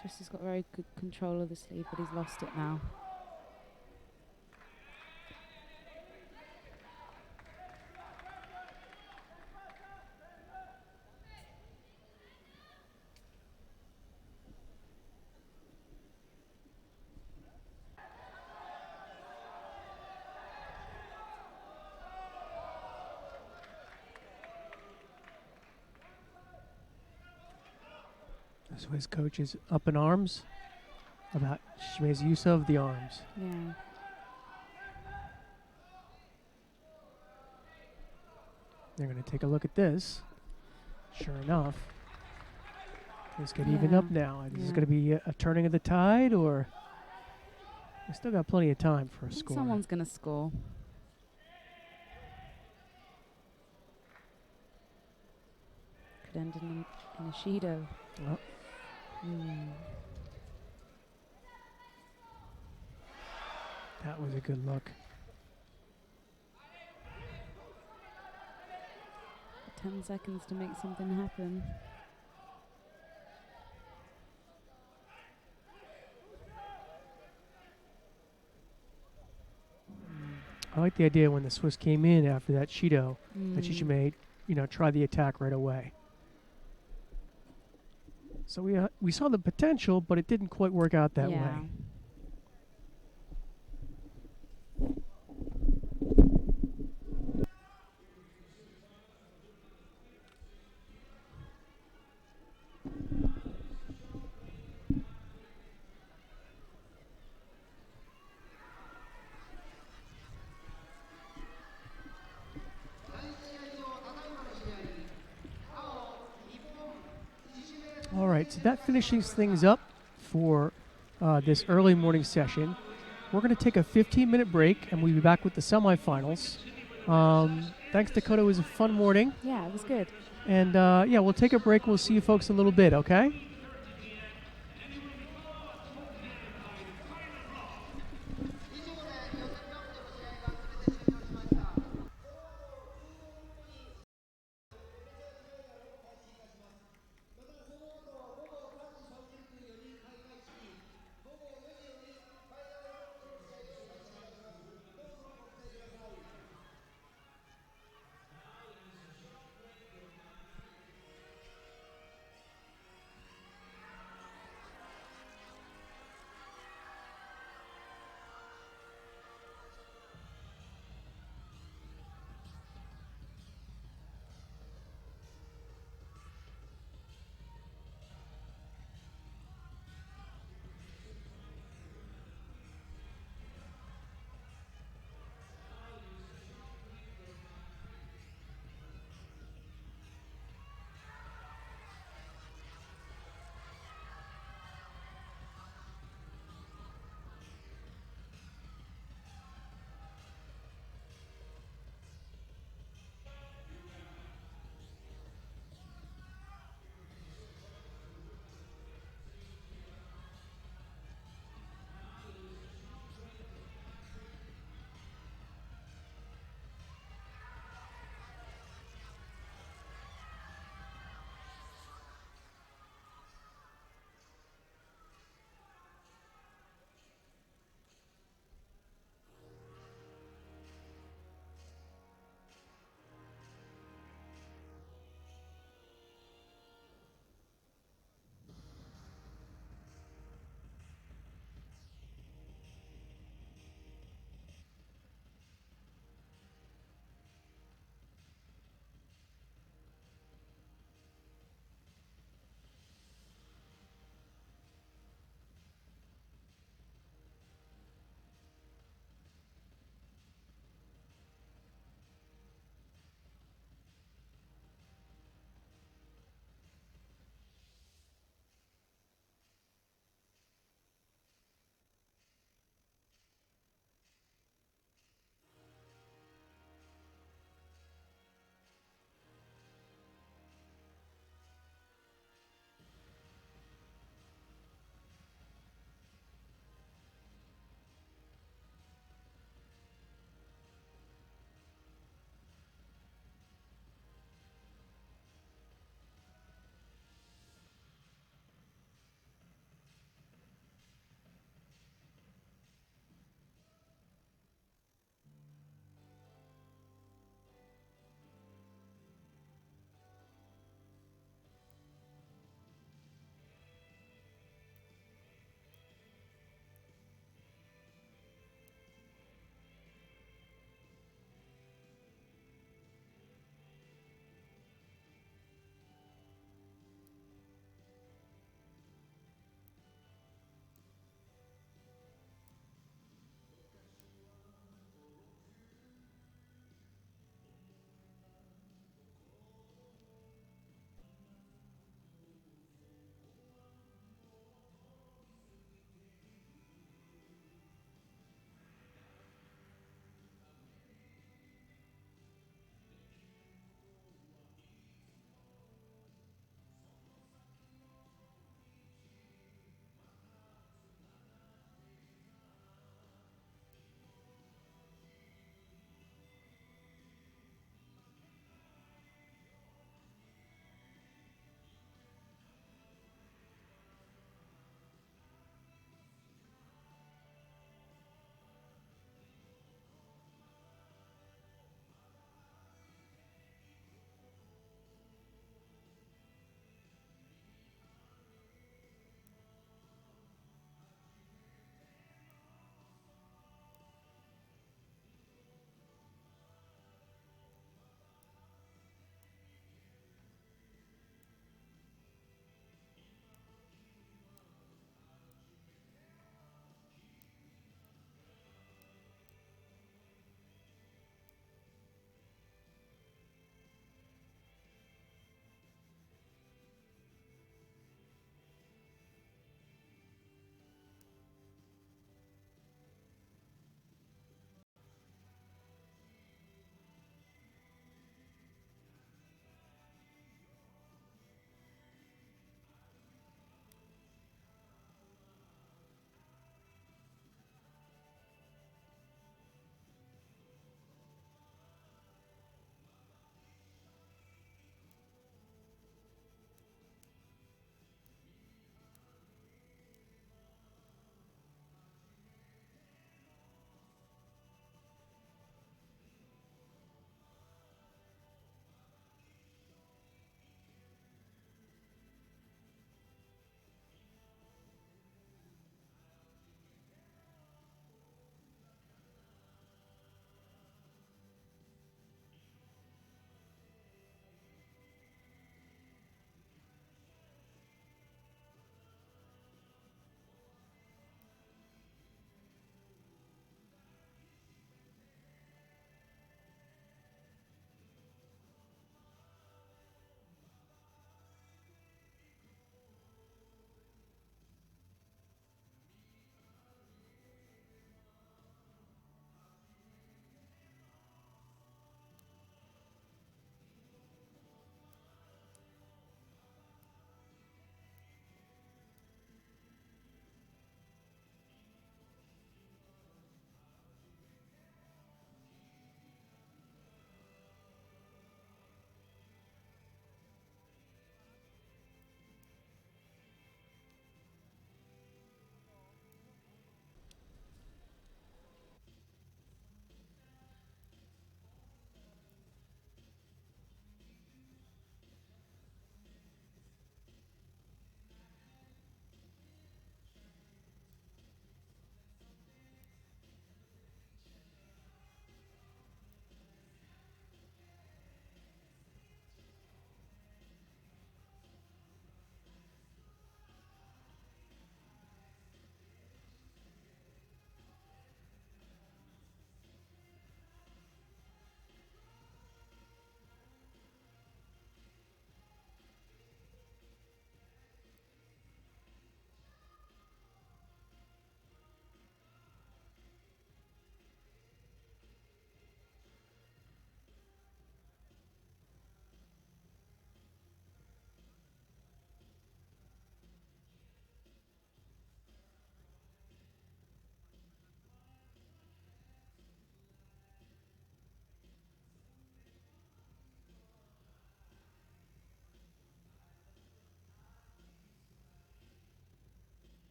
D: Swiss has got very good control of the sleeve, but he's lost it now.
B: So his coach is up in arms about Shime's use of the arms.
D: Yeah.
B: They're going to take a look at this. Sure enough, things get even up now. Is this
D: Yeah.
B: going to be a turning of the tide, or we still got plenty of time for a
D: I think
B: score?
D: someone's going to score. Could end in a Shido.
B: Oh, that was a good look.
D: 10 seconds to make something happen.
B: I like the idea when the Swiss came in after that Shido that
D: Mm.
B: Shishime, try the attack right away. So we saw the potential, but it didn't quite work out that
D: Yeah.
B: way. All right, so that finishes things up for this early morning session. We're going to take a 15-minute break, and we'll be back with the semifinals. Thanks, Dakota. It was a fun morning.
D: Yeah, it was good.
B: And, we'll take a break. We'll see you folks in a little bit, okay?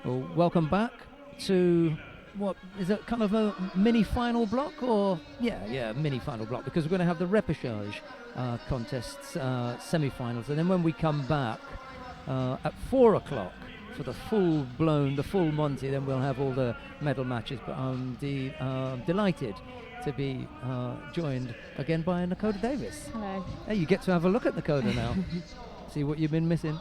A: Well, welcome back to what is it, kind of a mini final block, or yeah, mini final block, because we're going to have the repechage contests, semi-finals, and then when we come back at 4 o'clock for the full Monty, then we'll have all the medal matches. But I'm delighted to be joined again by Nakoda Davis.
D: Hello.
A: Hey, you get to have a look at Nakoda now. See what you've been missing.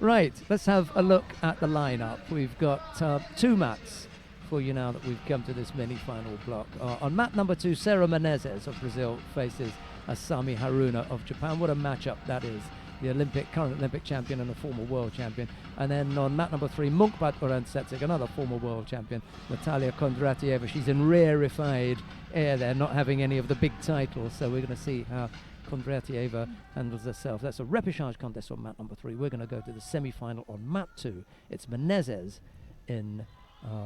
A: Right, let's have a look at the lineup. We've got 2 mats for you now that we've come to this mini-final block. On mat number 2, Sarah Menezes of Brazil faces Asami Haruna of Japan. What a matchup that is. The current Olympic champion and a former world champion. And then on mat number 3, Munkbat Oransetsik, another former world champion, Natalia Kondratieva. She's in rarefied air there, not having any of the big titles. So we're going to see how Kondratieva handles herself. That's a repechage contest on mat number 3. We're going to go to the semi-final on mat 2. It's Menezes in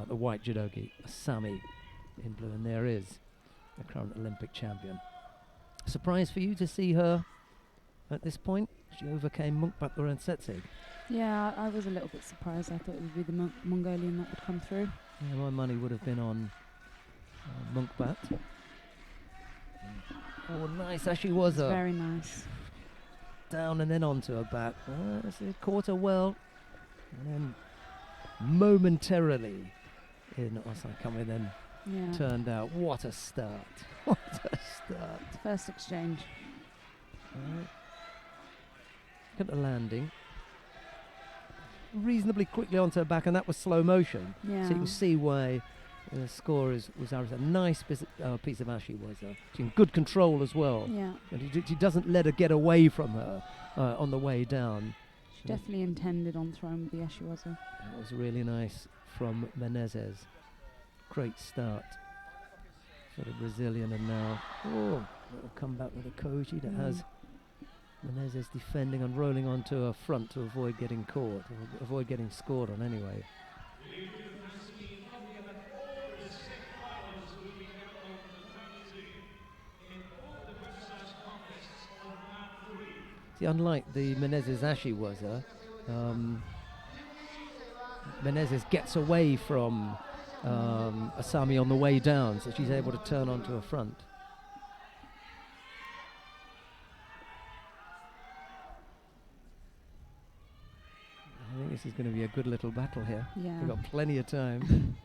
A: the white judogi, Asami in blue, and there is the current Olympic champion. Surprise for you to see her at this point? She overcame Munkbat Oransetsik.
D: Yeah, I was a little bit surprised. I thought it would be the Mongolian that would come through.
A: Yeah, my money would have been on Munkbat. Oh, nice. Actually was
D: Very nice.
A: down and then onto her back. Caught her well. And then momentarily in Osaka, then turned out. What a start. What a start.
D: First exchange.
A: Right. Look at the landing. Reasonably quickly onto her back, and that was slow motion.
D: Yeah.
A: So you can see why the score was a nice piece of ashi was. She's in good control as well.
D: Yeah.
A: And he doesn't let her get away from her on the way down.
D: She definitely intended on throwing with the Ashiwaza.
A: That was really nice from Menezes. Great start for the Brazilian, and now it'll come back with a koji that has Menezes defending and rolling onto her front to avoid getting caught, or avoid getting scored on anyway. See, unlike the Menezes Ashiwaza, Menezes gets away from Asami on the way down, so she's able to turn onto her front. I think this is going to be a good little battle here.
D: Yeah.
A: We've got plenty of time.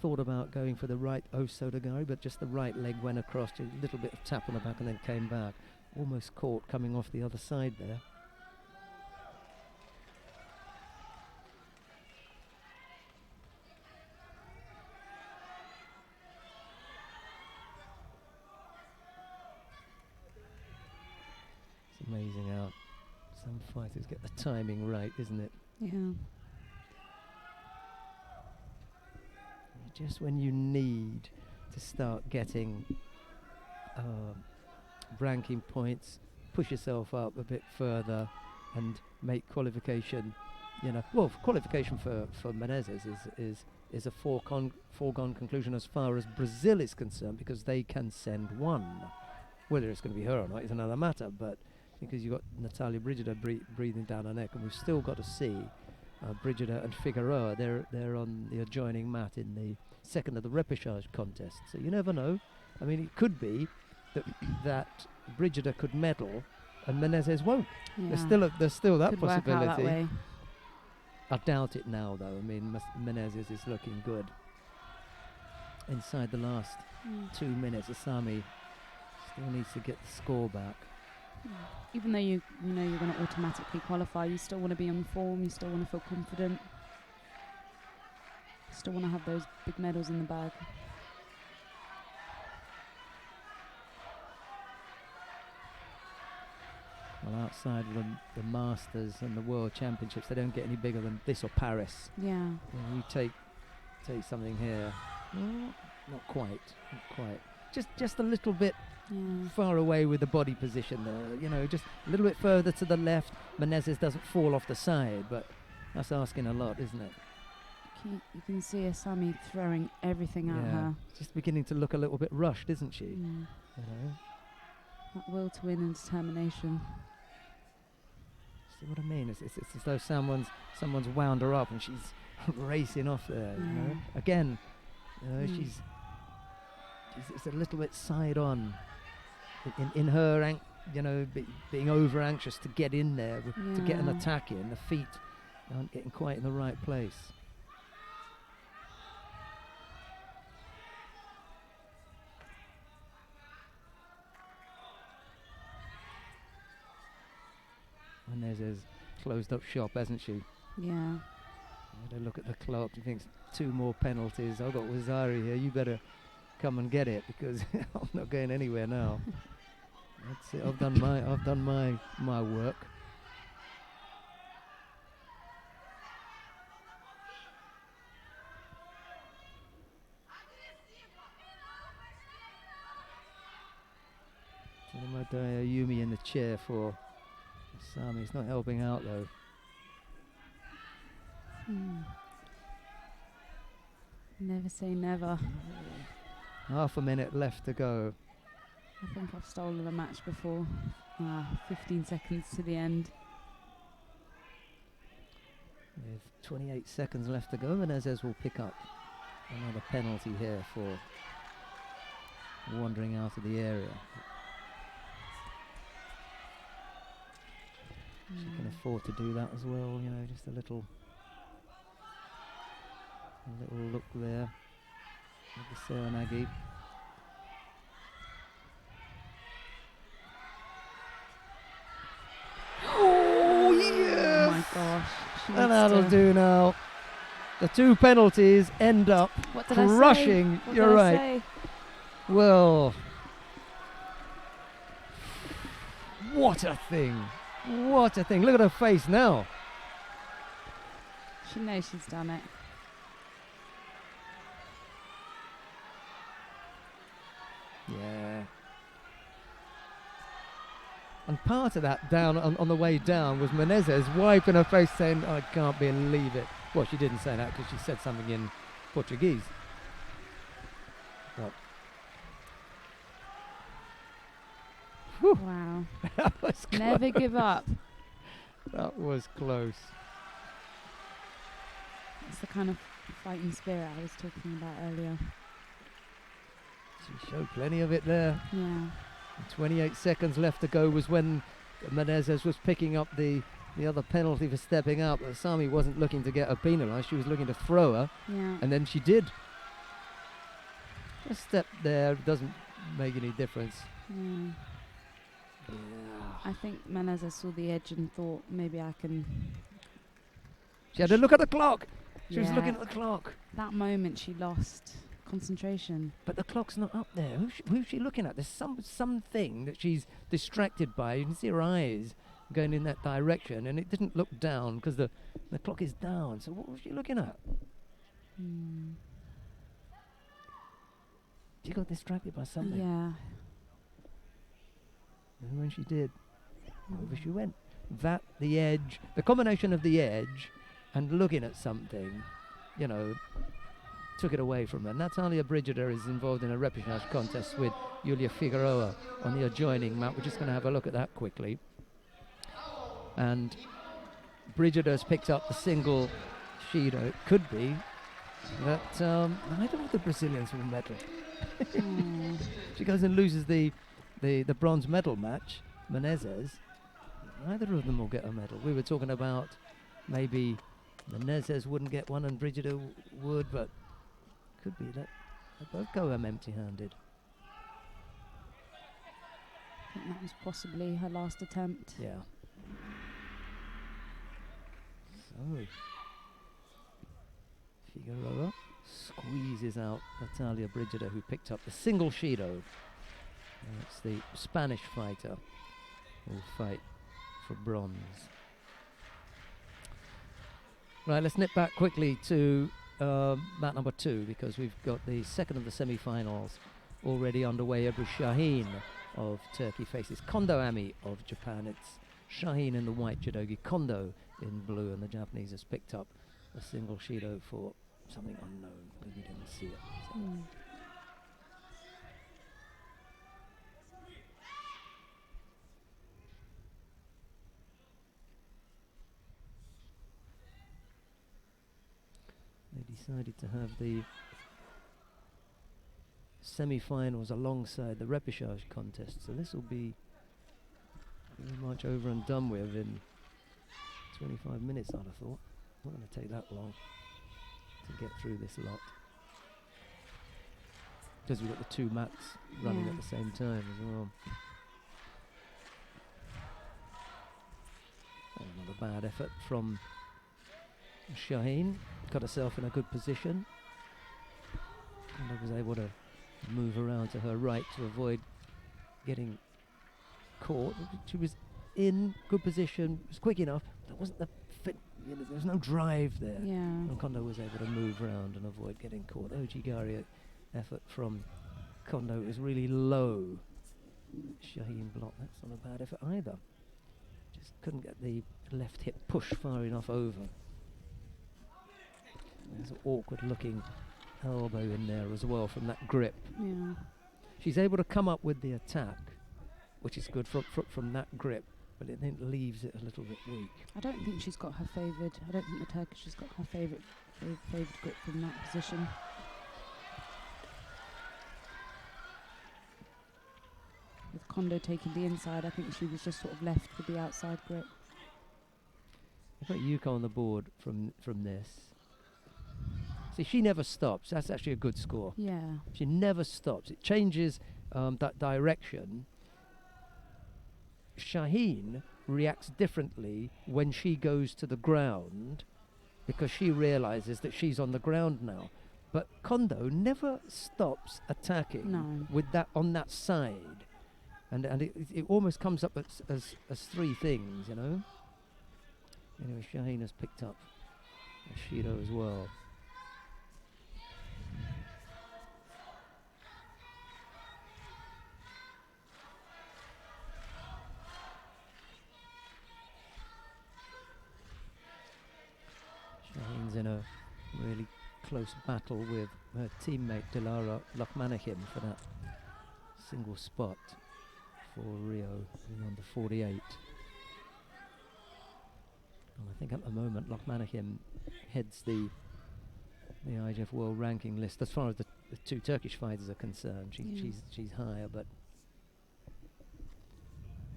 A: Thought about going for the right Osodagari, but just the right leg went across, a little bit of tap on the back and then came back. Almost caught coming off the other side there. It's amazing how some fighters get the timing right, isn't it?
D: Yeah.
A: Just when you need to start getting ranking points, push yourself up a bit further and make qualification, qualification for Menezes is a foregone conclusion as far as Brazil is concerned, because they can send one. Whether it's going to be her or not is another matter, but because you've got Natalia Brigida breathing down her neck, and we've still got to see Brigida and Figueroa, they're on the adjoining mat in the second of the repechage contest. So you never know. I mean, it could be that Brigida could medal and Menezes won't.
D: Yeah.
A: There's still that
D: Could
A: possibility.
D: work out that way.
A: I doubt it now, though. I mean, Menezes is looking good. Inside the last 2 minutes, Asami still needs to get the score back.
D: Even though you know you're going to automatically qualify, you still want to be on form, you still want to feel confident. Still want to have those big medals in the bag.
A: Well, outside of the Masters and the World Championships, they don't get any bigger than this or Paris.
D: Yeah.
A: When you take something here, not quite. Just a little bit far away with the body position there. Just a little bit further to the left. Menezes doesn't fall off the side, but that's asking a lot, isn't it?
D: You can see Asami throwing everything at her.
A: Just beginning to look a little bit rushed, isn't she?
D: That will to win and determination.
A: See what I mean? It's as though someone's wound her up and she's racing off there. You know? Again, you know, she's it's a little bit side on in her, you know, being over anxious to get in there, to get an attack in. The feet aren't getting quite in the right place. Menezes closed up shop, hasn't she?
D: Yeah.
A: Had a look at the clock. He thinks 2 more penalties. I've got Wazari here. You better come and get it because I'm not going anywhere now. That's it. I've done my work. Madaya Yumi in the chair for Sami. It's not helping out though.
D: Never say never.
A: Half a minute left to go.
D: I think I've stolen a match before. 15 seconds to the end.
A: With 28 seconds left to go, Menezes will pick up another penalty here for wandering out of the area. She can afford to do that as well, you know, just a little look there with the Serenagi. Oh, yes!
D: Oh my gosh. She
A: And
D: needs
A: that'll
D: to-
A: do now. The 2 penalties end up
D: What did I say?
A: crushing.
D: What
A: You're
D: did I
A: right.
D: say?
A: Well, what a thing. What a thing. Look at her face now.
D: She knows she's done it.
A: Yeah. And part of that down on the way down was Menezes wiping her face saying, I can't believe it. Well, she didn't say that because she said something in Portuguese. But whew,
D: Wow.
A: that was close.
D: Never give up.
A: That was close.
D: It's the kind of fighting spirit I was talking about earlier.
A: She showed plenty of it there.
D: Yeah.
A: 28 seconds left to go was when Menezes was picking up the other penalty for stepping up. Sami wasn't looking to get her penalised. She was looking to throw her,
D: Yeah.
A: and then she did. A step there doesn't make any difference.
D: Yeah.
A: Yeah.
D: I think Menezes saw the edge and thought maybe I can.
A: She had to look at the clock. She was
D: Yeah.
A: looking at the clock.
D: That moment she lost concentration.
A: But the clock's not up there. Who's she looking at? There's something that she's distracted by. You can see her eyes going in that direction, and it didn't look down because the clock is down. So what was she looking at? She got distracted by something.
D: Yeah.
A: And when she did, over she went. The edge, the combination of the edge and looking at something, you know, took it away from her. Natalia Brigida is involved in a repechage contest with Julia Figueroa on the adjoining mat. We're just going to have a look at that quickly. And Brigida has picked up the single Shido. It could be that neither of the Brazilians will medal. She goes and loses the bronze medal match, Menezes. Neither of them will get a medal. We were talking about maybe Menezes wouldn't get one and Brigida would, but could be that they both go home empty-handed.
D: I think that was possibly her last attempt.
A: Yeah. So Figueroa squeezes out Natalia Brigida, who picked up the single Shido. It's the Spanish fighter who will fight for bronze. Right, let's nip back quickly to mat number 2 because we've got the second of the semi-finals already underway. Ebru Shaheen of Turkey faces Kondo Ami of Japan. It's Shaheen in the white judogi, Kondo in blue, and the Japanese has picked up a single Shido for something unknown because we didn't see it. So decided to have the semi-finals alongside the repechage contest, so this will be pretty much over and done with in 25 minutes, I'd have thought. Not going to take that long to get through this lot, because we've got the two mats running at the same time as well. Another bad effort from Shaheen. Got herself in a good position, and I was able to move around to her right to avoid getting caught. She was in good position, was quick enough. There wasn't the fit, you know, there was no drive there.
D: Yeah.
A: And Kondo was able to move around and avoid getting caught. Ojigari effort from Kondo is really low. Shaheen block, that's not a bad effort either. Just couldn't get the left hip push far enough over. There's an awkward looking elbow in there as well from that grip.
D: Yeah.
A: She's able to come up with the attack, which is good from that grip, but it then leaves it a little bit weak.
D: I don't think she's got her favoured. I don't think the Turkish has got her favoured grip from that position. With Kondo taking the inside, I think she was just sort of left with the outside grip.
A: I've got Yuko on the board from this. See, she never stops. That's actually a good score.
D: Yeah.
A: She never stops. It changes that direction. Shaheen reacts differently when she goes to the ground, because she realizes that she's on the ground now. But Kondo never stops attacking with that on that side, and it almost comes up as three things, you know. Anyway, Shaheen has picked up Shido as well. Shaheen's in a really close battle with her teammate Dilara Lokmanahim for that single spot for Rio in under 48. And I think at the moment Lokmanahim heads the IJF World Ranking list as far as the two Turkish fighters are concerned. She's higher, but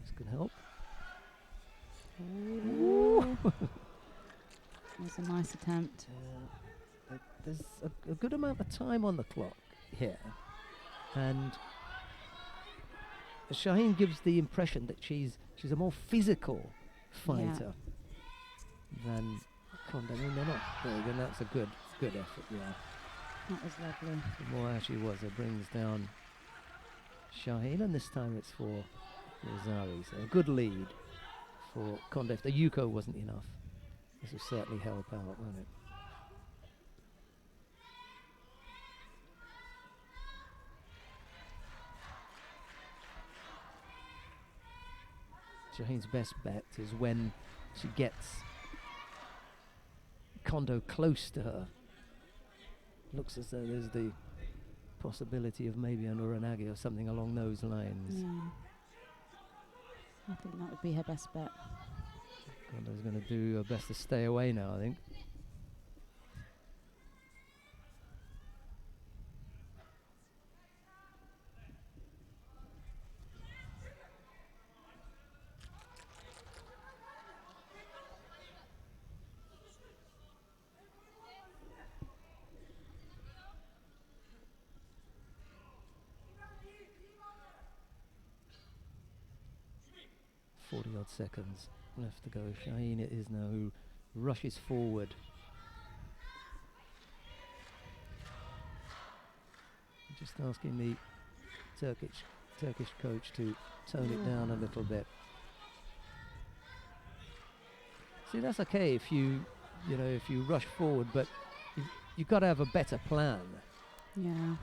A: this could help.
D: That was a nice attempt.
A: There's a good amount of time on the clock here, and Shaheen gives the impression that she's a more physical fighter than Kondo. I mean, they're not big, and that's a good effort. Yeah,
D: That was lovely.
A: the more she was, it brings down Shaheen, and this time it's for Rosari. So a good lead for Kondo. If the Yuko wasn't enough, this will certainly help out, won't it? Shaheen's best bet is when she gets Kondo close to her. Looks as though there's the possibility of maybe an Uranagi or something along those lines.
D: Yeah. I think that would be her best bet.
A: Kondo's going to do her best to stay away now, I think. Odd seconds left to go. Shaheen it is now, who rushes forward. Just asking the Turkish coach to tone it down a little bit. See, that's okay if you rush forward, but you've got to have a better plan.
D: Yeah.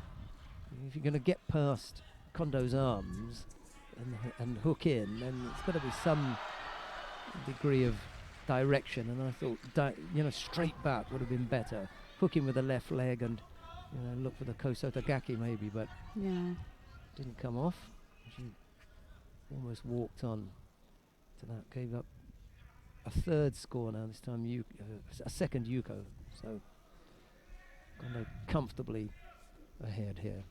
A: If you're going to get past Kondo's arms and hook in, then it's got to be some degree of direction. And I thought, straight back would have been better. Hook in with the left leg and look for the Kosotagaki maybe, but didn't come off. She almost walked on to that. Gave up a third score now. This time a second Yuko. So Kondo comfortably ahead here.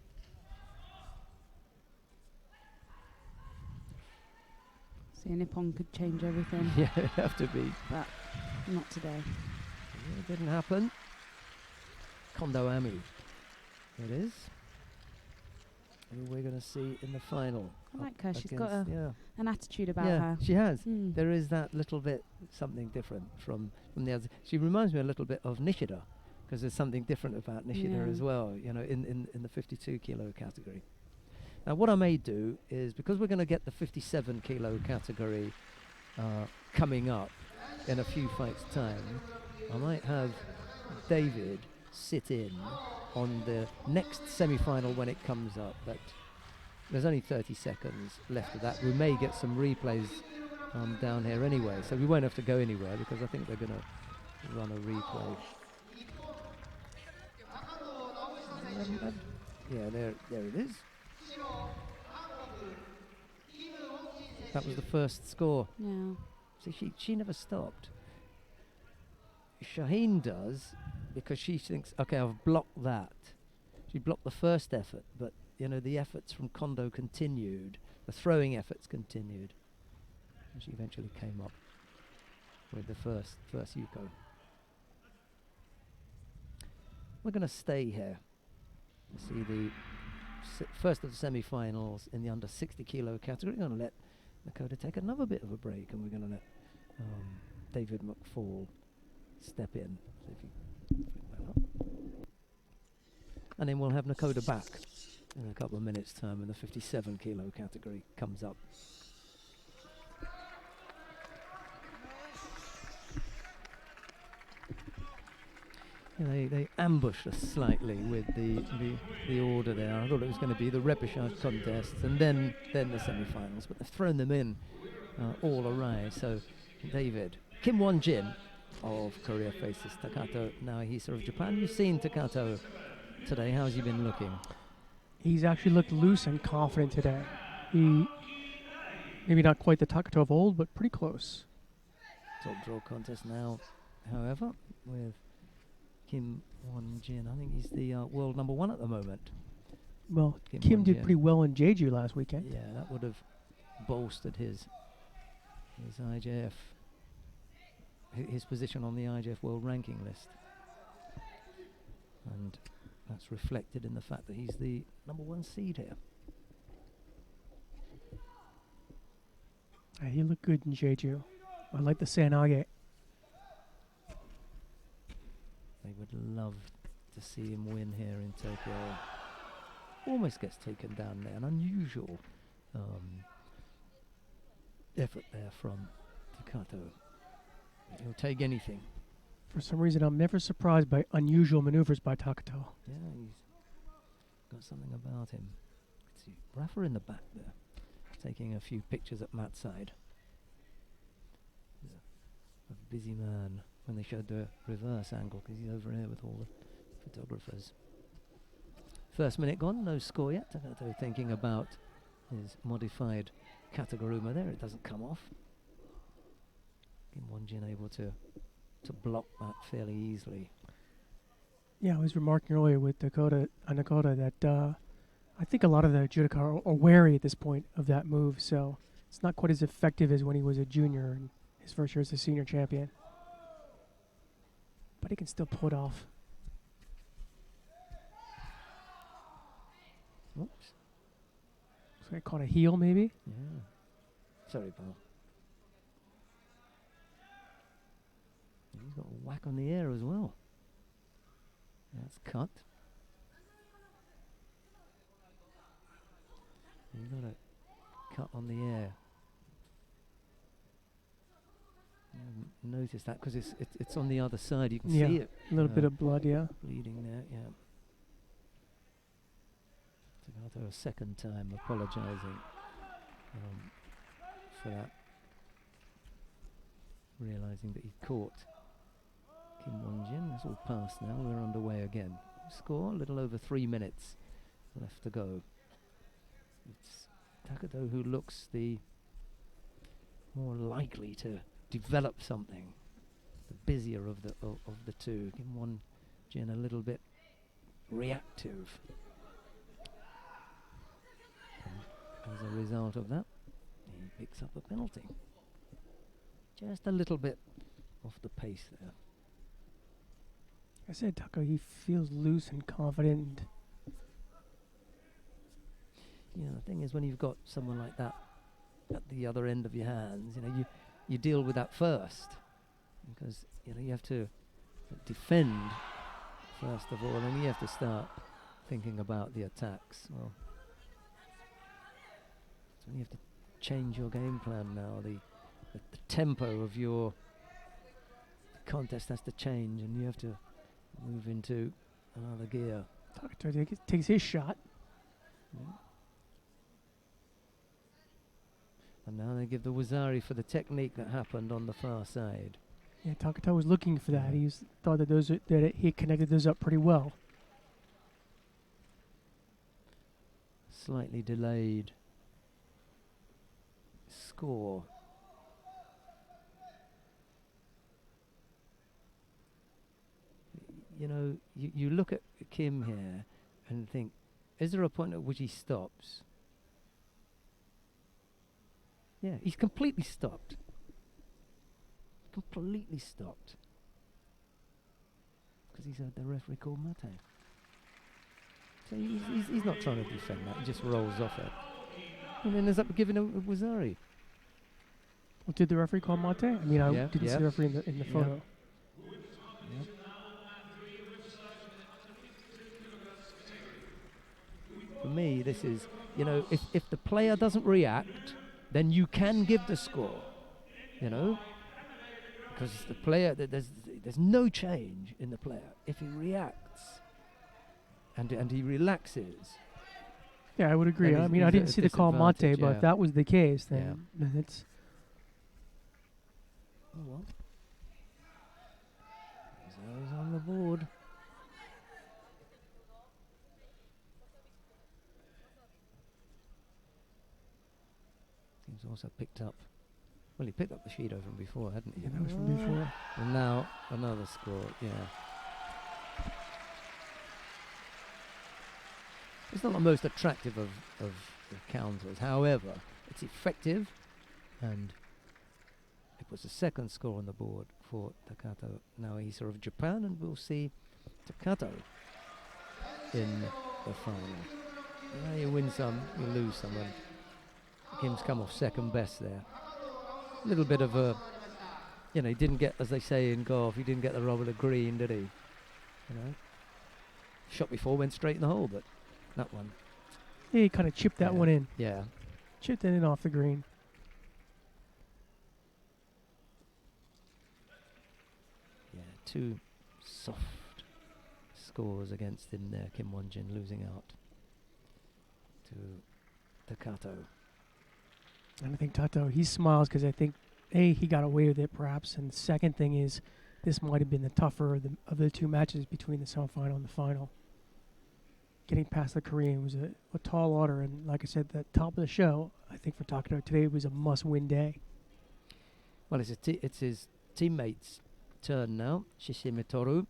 D: See, Nippon could change everything,
A: Yeah, it'd have to be.
D: but not today.
A: Yeah, it didn't happen. Kondo Ami. It is. Who we're going to see in the final.
D: I
A: up
D: like her. She's got
A: against- yeah.
D: an attitude about
A: Yeah,
D: her.
A: she has.
D: Mm.
A: There is that little bit something different from the others. She reminds me a little bit of Nishida, because there's something different about Nishida
D: Yeah.
A: as well, you know, in the 52 kilo category. Now what I may do is, because we're going to get the 57 kilo category coming up in a few fights time, I might have David sit in on the next semi-final when it comes up, but there's only 30 seconds left of that. We may get some replays down here anyway, so we won't have to go anywhere, because I think they're going to run a replay. Yeah, there it is. That was the first score.
D: Yeah.
A: See, she never stopped. Shaheen does, because she thinks, okay, I've blocked that. She blocked the first effort, but you know, the efforts from Kondo continued. The throwing efforts continued. And she eventually came up with the first Yuko. We're going to stay here. You see the first of the semi-finals in the under 60 kilo category. We're going to let Nakota take another bit of a break, and we're going to let David McFall step in. So if you flip that up. And then we'll have Nakota back in a couple of minutes' time when the 57 kilo category comes up. Yeah, they ambushed us slightly with the order there. I thought it was going to be the repechage contests and then the semi-finals, but they've thrown them in all awry. So David, Kim Won-jin of Korea faces Takato Naohisa of Japan. You've seen Takato today. How's he been looking?
B: He's actually looked loose and confident today. He maybe not quite the Takato of old, but pretty close.
A: Top draw contest now, however, with Kim Won-jin. I think he's the world number one at the moment.
B: Well,
A: Kim
B: Kim did
A: Won-jin.
B: pretty well in Jeju last weekend.
A: Yeah, that would have bolstered his IJF, his position on the IJF world ranking list. And that's reflected in the fact that he's the number one seed here.
B: He looked good in Jeju. I like the Sanage.
A: They would love to see him win here in Tokyo. Almost gets taken down there. An unusual effort there from Takato. He'll take anything.
B: For some reason, I'm never surprised by unusual maneuvers by Takato.
A: Yeah, he's got something about him. Let's see, Rafa in the back there, taking a few pictures at Matt's side. He's a busy man when they showed the reverse angle, because he's over here with all the photographers. First minute gone, no score yet. Takato thinking about his modified Kataguruma there. It doesn't come off. Kim Won-jin able to block that fairly easily.
B: Yeah, I was remarking earlier with Nakota that I think a lot of the judoka are wary at this point of that move, so it's not quite as effective as when he was a junior and his first year as a senior champion. But he can still pull it off.
A: Oops.
B: So I caught a heel, maybe.
A: Yeah. Sorry, pal. He's got a whack on the air as well. That's cut. He's got a cut on the air. I haven't noticed that because it's on the other side. You can
B: Yeah,
A: see it.
B: a little bit of blood, yeah.
A: Bleeding there, yeah. Takato a second time apologising for that. Realising that he caught Kim Won-jin. It's all passed now. We're underway again. Score, a little over 3 minutes left to go. It's Takato who looks the more likely to develop something. The busier of the two. Kim Won-jin a little bit reactive. And as a result of that, he picks up a penalty. Just a little bit off the pace there.
B: I said Taco, he feels loose and confident.
A: Yeah, the thing is, when you've got someone like that at the other end of your hands, you deal with that first, because you have to defend first of all, and you have to start thinking about the attacks. Well, so you have to change your game plan now. The tempo of your contest has to change, and you have to move into another gear.
B: Taco takes his shot.
A: Yeah. And now they give the Wazari for the technique that happened on the far side.
B: Yeah, Takata was looking for that.
A: Yeah.
B: He thought that he connected those up pretty well.
A: Slightly delayed score. You look at Kim here and think, is there a point at which he stops? Yeah, he's completely stopped. Completely stopped. Because he's heard the referee call Mate. So he's not trying to defend that, he just rolls off it. And then ends up giving a Wazari.
B: Well, did the referee call Mate? I mean, I didn't see the referee in the photo.
A: Yep. For me, this is, if the player doesn't react, then you can give the score, because the player, there's no change in the player. If he reacts and he relaxes.
B: Yeah, I would agree. I mean, I didn't see the call Mate, but if that was the case, then it's...
A: Oh well. He's on the board. He's also picked up. Well, he picked up the Shido from before, hadn't he?
B: Yeah, that was from before.
A: And now another score. Yeah. It's not the most attractive of counters. However, it's effective, and it was the second score on the board for Takato Naohisa of Japan, and we'll see Takato in the final. You win some, you lose some, and Kim's come off second best there. A little bit of a, he didn't get, as they say in golf, he didn't get the rub of the green, did he? Shot before went straight in the hole, but that one.
B: Yeah, he kind of chipped that one in.
A: Yeah.
B: Chipped it in off the green.
A: Yeah, two soft scores against him there. Kim Won-jin losing out to Takato.
B: And I think Tato, he smiles because I think, A, he got away with it perhaps, and the second thing is this might have been the tougher of the two matches between the semifinal and the final. Getting past the Korean was a tall order, and like I said, the top of the show, I think for Takedo today was a must-win day.
A: Well, it's his teammate's turn now. Shishime Toru.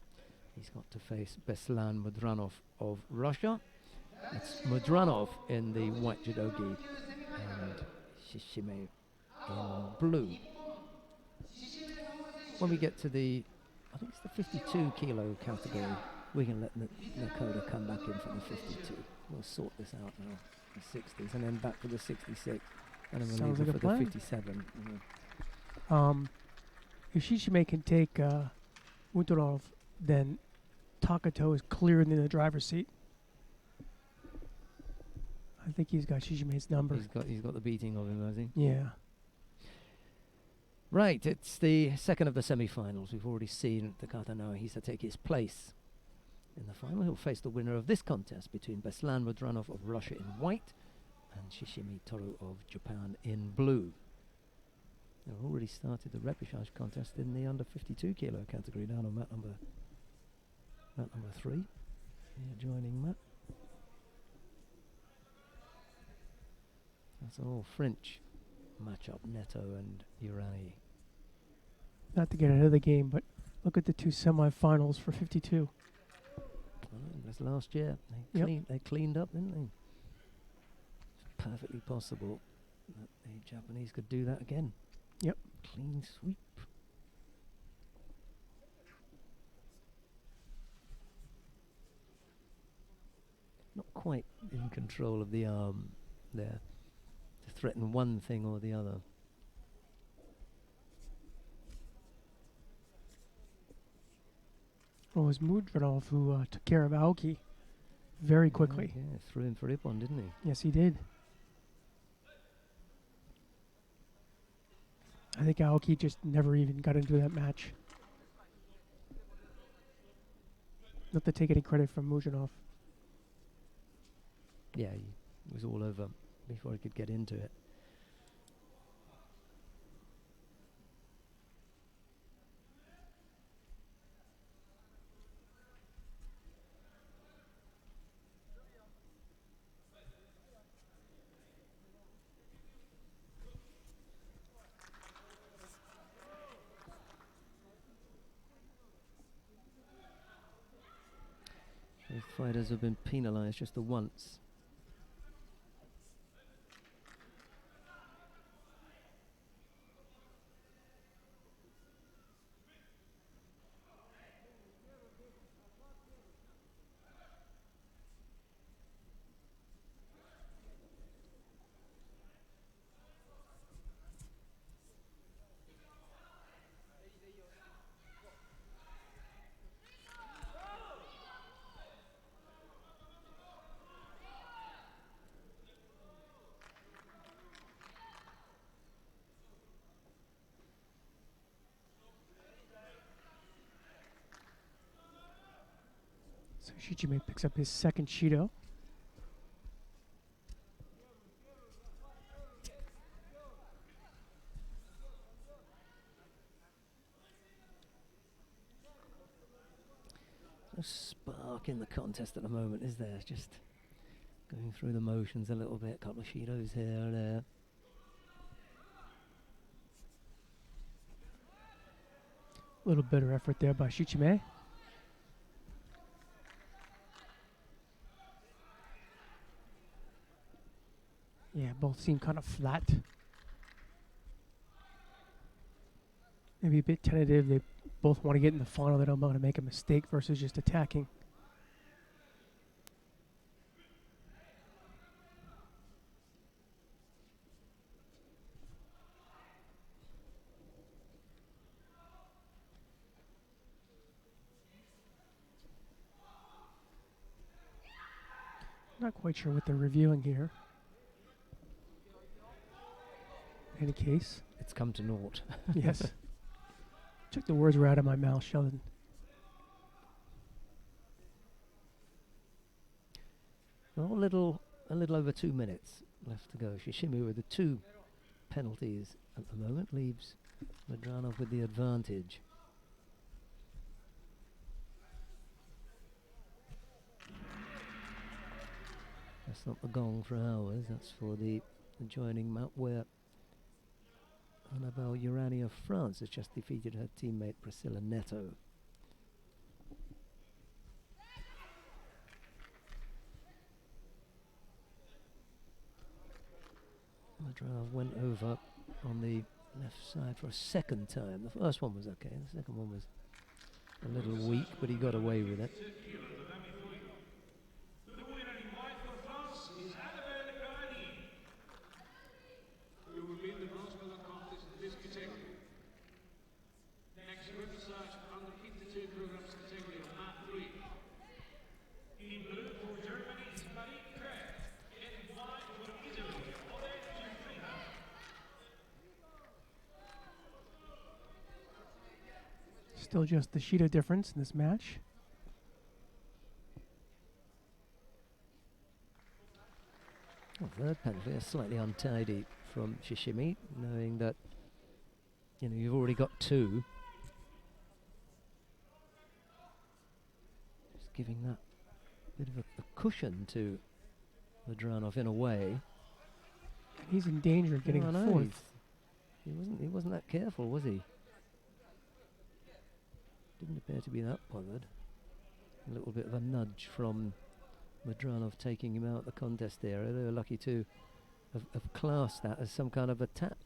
A: He's got to face Beslan Mudranov of Russia. It's Mudranov in the white judo gi and Shishime in blue. When we get to the, I think it's the 52 kilo category, we can let Nakoda come back in for the 52. We'll sort this out now. The 60s, and then back to the 66, and then we'll leave it for the 57.
B: If Shishime can take Mutorov, then Takato is clear in the driver's seat. I think he's got Shishime's number.
A: He's got the beating of him, has he?
B: Yeah.
A: Right, it's the second of the semi-finals. We've already seen Takata Naohisa take his place in the final. He'll face the winner of this contest between Beslan Mudranov of Russia in white and Shishime Toru of Japan in blue. They've already started the repechage contest in the under 52 kilo category down on mat number 3. Here joining Matt. That's all French matchup, Neto and Urani.
B: Not to get ahead of the game, but look at the two semifinals for 52.
A: That's last year. They cleaned up, didn't they? It's perfectly possible that the Japanese could do that again.
B: Yep.
A: Clean sweep. Not quite in control of the arm there to threaten one thing or the other.
B: Well, it was Mudranov who took care of Aoki very quickly.
A: Yeah, threw him for Ippon, didn't he?
B: Yes, he did. I think Aoki just never even got into that match. Not to take any credit from Mudranov.
A: Yeah, it was all over before he could get into it. Both fighters have been penalised just the once.
B: So Shichime picks up his second Shido.
A: No spark in the contest at the moment, is there? Just going through the motions a little bit. A couple of Shidos here and there.
B: A little better effort there by Shichime. Yeah, both seem kind of flat. Maybe a bit tentative. They both want to get in the final. They don't want to make a mistake versus just attacking. Not quite sure what they're reviewing here. In any case.
A: It's come to naught.
B: Yes. Took the words right out of my mouth, Sheldon.
A: Well, a little over 2 minutes left to go. Shishimi with the 2 penalties at the moment leaves Madranov with the advantage. That's not the gong for hours, that's for the adjoining map where Annabelle Urani of France has just defeated her teammate Priscilla Neto. Madranov went over on the left side for a second time. The first one was okay, the second one was a little weak, but he got away with it.
B: Still just the Shido difference in this match.
A: Well, third penalty is slightly untidy from Shishimi, knowing that you've already got 2. Just giving that bit of a cushion to Madranov in a way.
B: He's in danger of getting
A: Oh, no,
B: fourth.
A: He wasn't that careful, was he? Didn't appear to be that bothered. A little bit of a nudge from Madranov taking him out the contest area. They were lucky to have classed that as some kind of attack.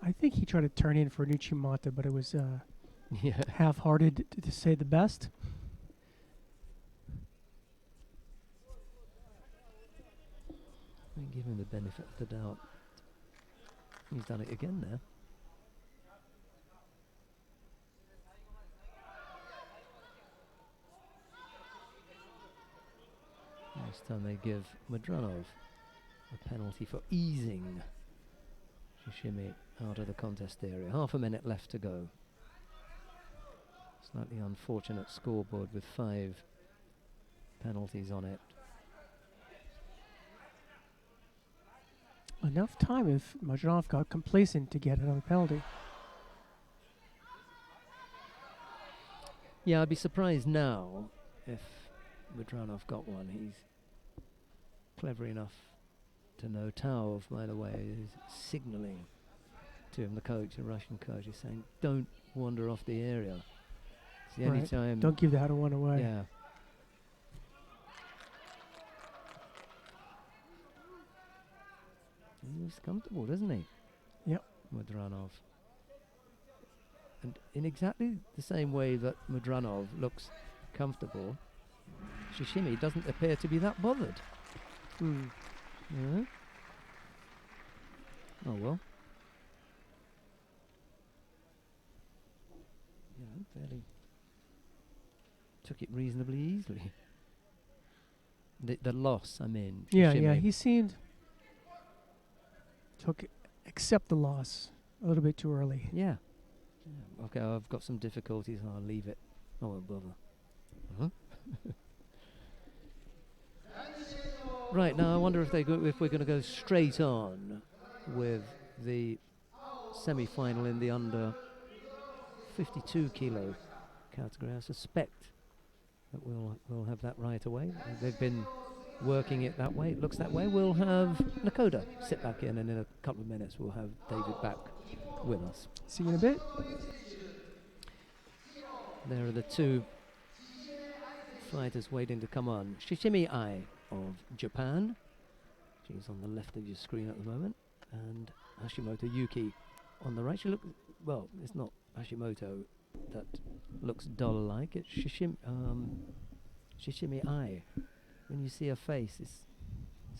B: I think he tried to turn in for Nuchimata, but it was
A: Yeah.
B: half-hearted, to say the best.
A: We give him the benefit of the doubt. He's done it again there. This time they give Madranov a penalty for easing Shishimi out of the contest area. Half a minute left to go. Slightly unfortunate scoreboard with 5 penalties on it.
B: Enough time if Madranov got complacent to get another penalty.
A: Yeah, I'd be surprised now if Madranov got one. He's clever enough to know Taov, by the way, is signalling to him, the coach, the Russian coach, is saying, don't wander off the area. It's the only
B: Right.
A: time.
B: Don't give the other one away.
A: Yeah. He's comfortable, doesn't he?
B: Yep.
A: Madranov. And in exactly the same way that Madranov looks comfortable, Shishimi doesn't appear to be that bothered.
B: Mm.
A: Yeah. Oh well. Yeah, fairly took it reasonably easily. The loss, I mean.
B: Yeah,
A: Shishimi.
B: yeah. He seemed took accept the loss a little bit too early.
A: Yeah. Okay, I've got some difficulties. I'll leave it. I won't bother. Right, now I wonder if if we're going to go straight on with the semi-final in the under 52 kilo category. I suspect that we'll have that right away. They've been working it that way. It looks that way. We'll have Nakoda sit back in, and in a couple of minutes we'll have David back with us.
B: See you in a bit.
A: There are the 2 fighters waiting to come on. Shishimi Ai of Japan. She's on the left of your screen at the moment. And Hashimoto Yuki on the right. She looks, well, it's not Hashimoto that looks doll-like. It's Shishimi Ai. When you see her face, it's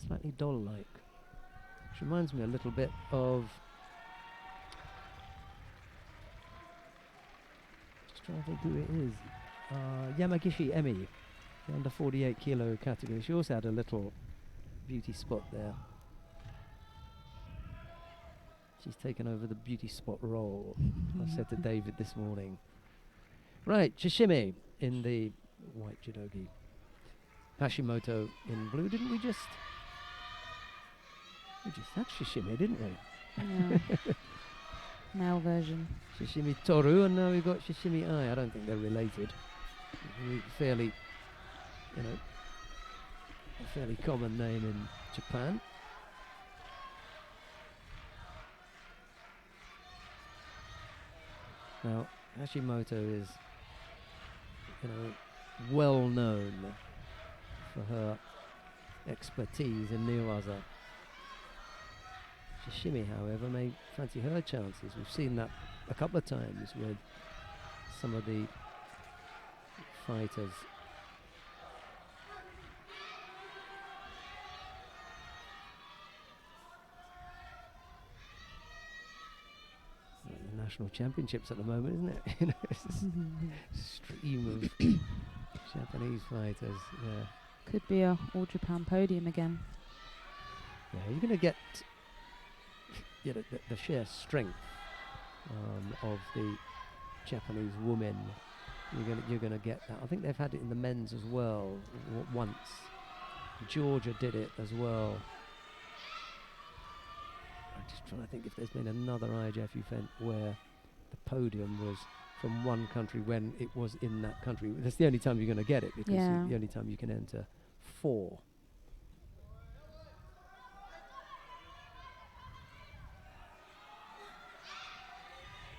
A: slightly doll-like. She reminds me a little bit of... Just trying to think who it is. Yamagishi Emi, the under 48 kilo category. She also had a little beauty spot there. She's taken over the beauty spot role, I said to David this morning. Right, Shishimi in the white judogi. Hashimoto in blue. Didn't we just... We just had Shishimi, didn't we?
D: Yeah. Male version.
A: Shishimi Toru, and now we've got Shishimi Ai. I don't think they're related. Fairly, you know, a fairly common name in Japan. Now, Hashimoto is, you know, well known for her expertise in neowaza. Shishimi, however, may fancy her chances. We've seen that a couple of times with some of the fighters. Like the national championships at the moment, isn't it? You know, it's this stream of Japanese fighters. Yeah.
D: Could be a All Japan podium again.
A: Yeah, you're going to get the sheer strength of the Japanese women. You're going to get that. I think they've had it in the men's as well once. Georgia did it as well. I'm just trying to think if there's been another IJF event where the podium was from one country when it was in that country. That's the only time you're going to get it, because
D: Yeah.
A: the only time you can enter 4.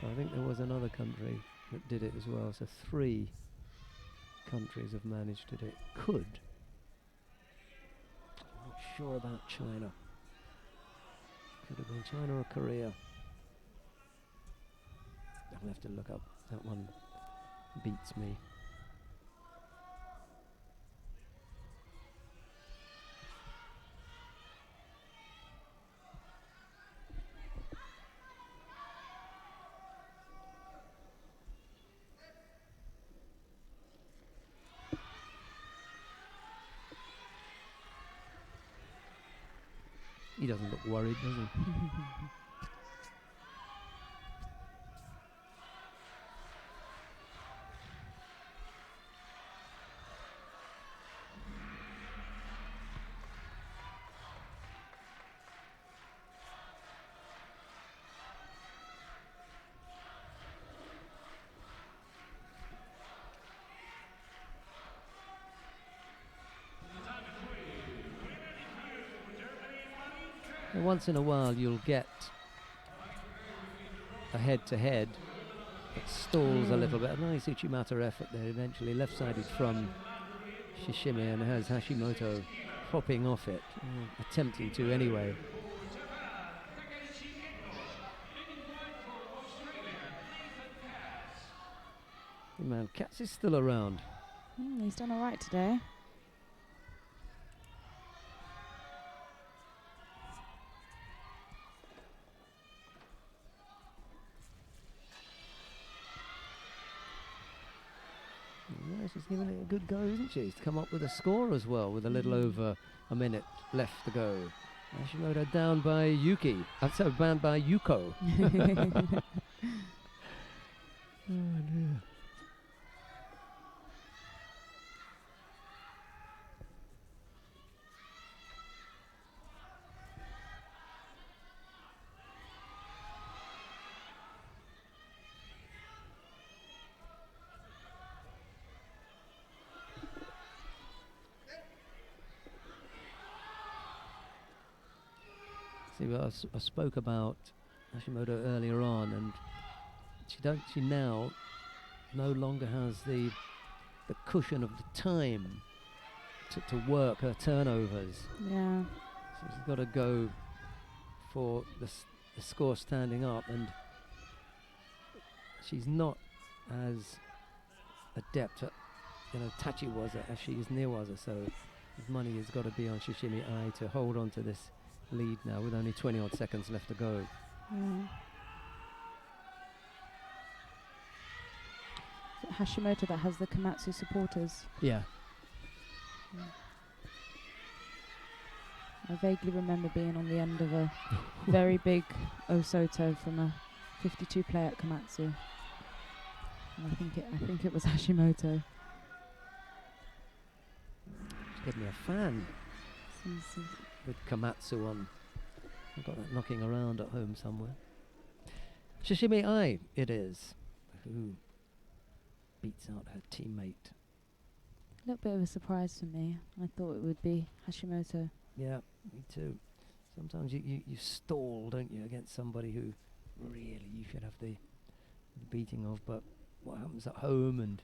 A: I think there was another country that did it as well, so 3 countries have managed to do it. Could. I'm not sure about China. Could have been China or Korea. I'll have to look up. That one beats me. He doesn't look worried, does he? And once in a while you'll get a head-to-head that stalls a little bit. A nice Uchimata effort there eventually, left-sided from Shishime, and has Hashimoto hopping off it, attempting to anyway. Man, Katz is still around.
D: He's done all right today.
A: Yeah, she's giving it a good go, isn't she? She's come up with a score as well, with a little over a minute left to go. Hashimoto down by Yuki. So down by Yuko. Oh dear. See, well, I spoke about Hashimoto earlier on, and she now no longer has the cushion of the time to work her turnovers.
D: Yeah.
A: So she's got to go for the score standing up, and she's not as adept at, tachiwaza as she is nearwaza. So his money has got to be on Shishimi Ai to hold on to this lead now with only 20 odd seconds left to go.
D: Is it Hashimoto that has the Komatsu supporters?
A: Yeah.
D: I vaguely remember being on the end of a very big Osoto from a 52 player at Komatsu. And I think it was Hashimoto.
A: Give me a fan with Komatsu on. I've got that knocking around at home somewhere. Shishimi Ai it is, who beats out her teammate.
D: A little bit of a surprise for me. I thought it would be Hashimoto.
A: Yeah, me too. Sometimes you stall, don't you, against somebody who really you should have the beating of, but what happens at home and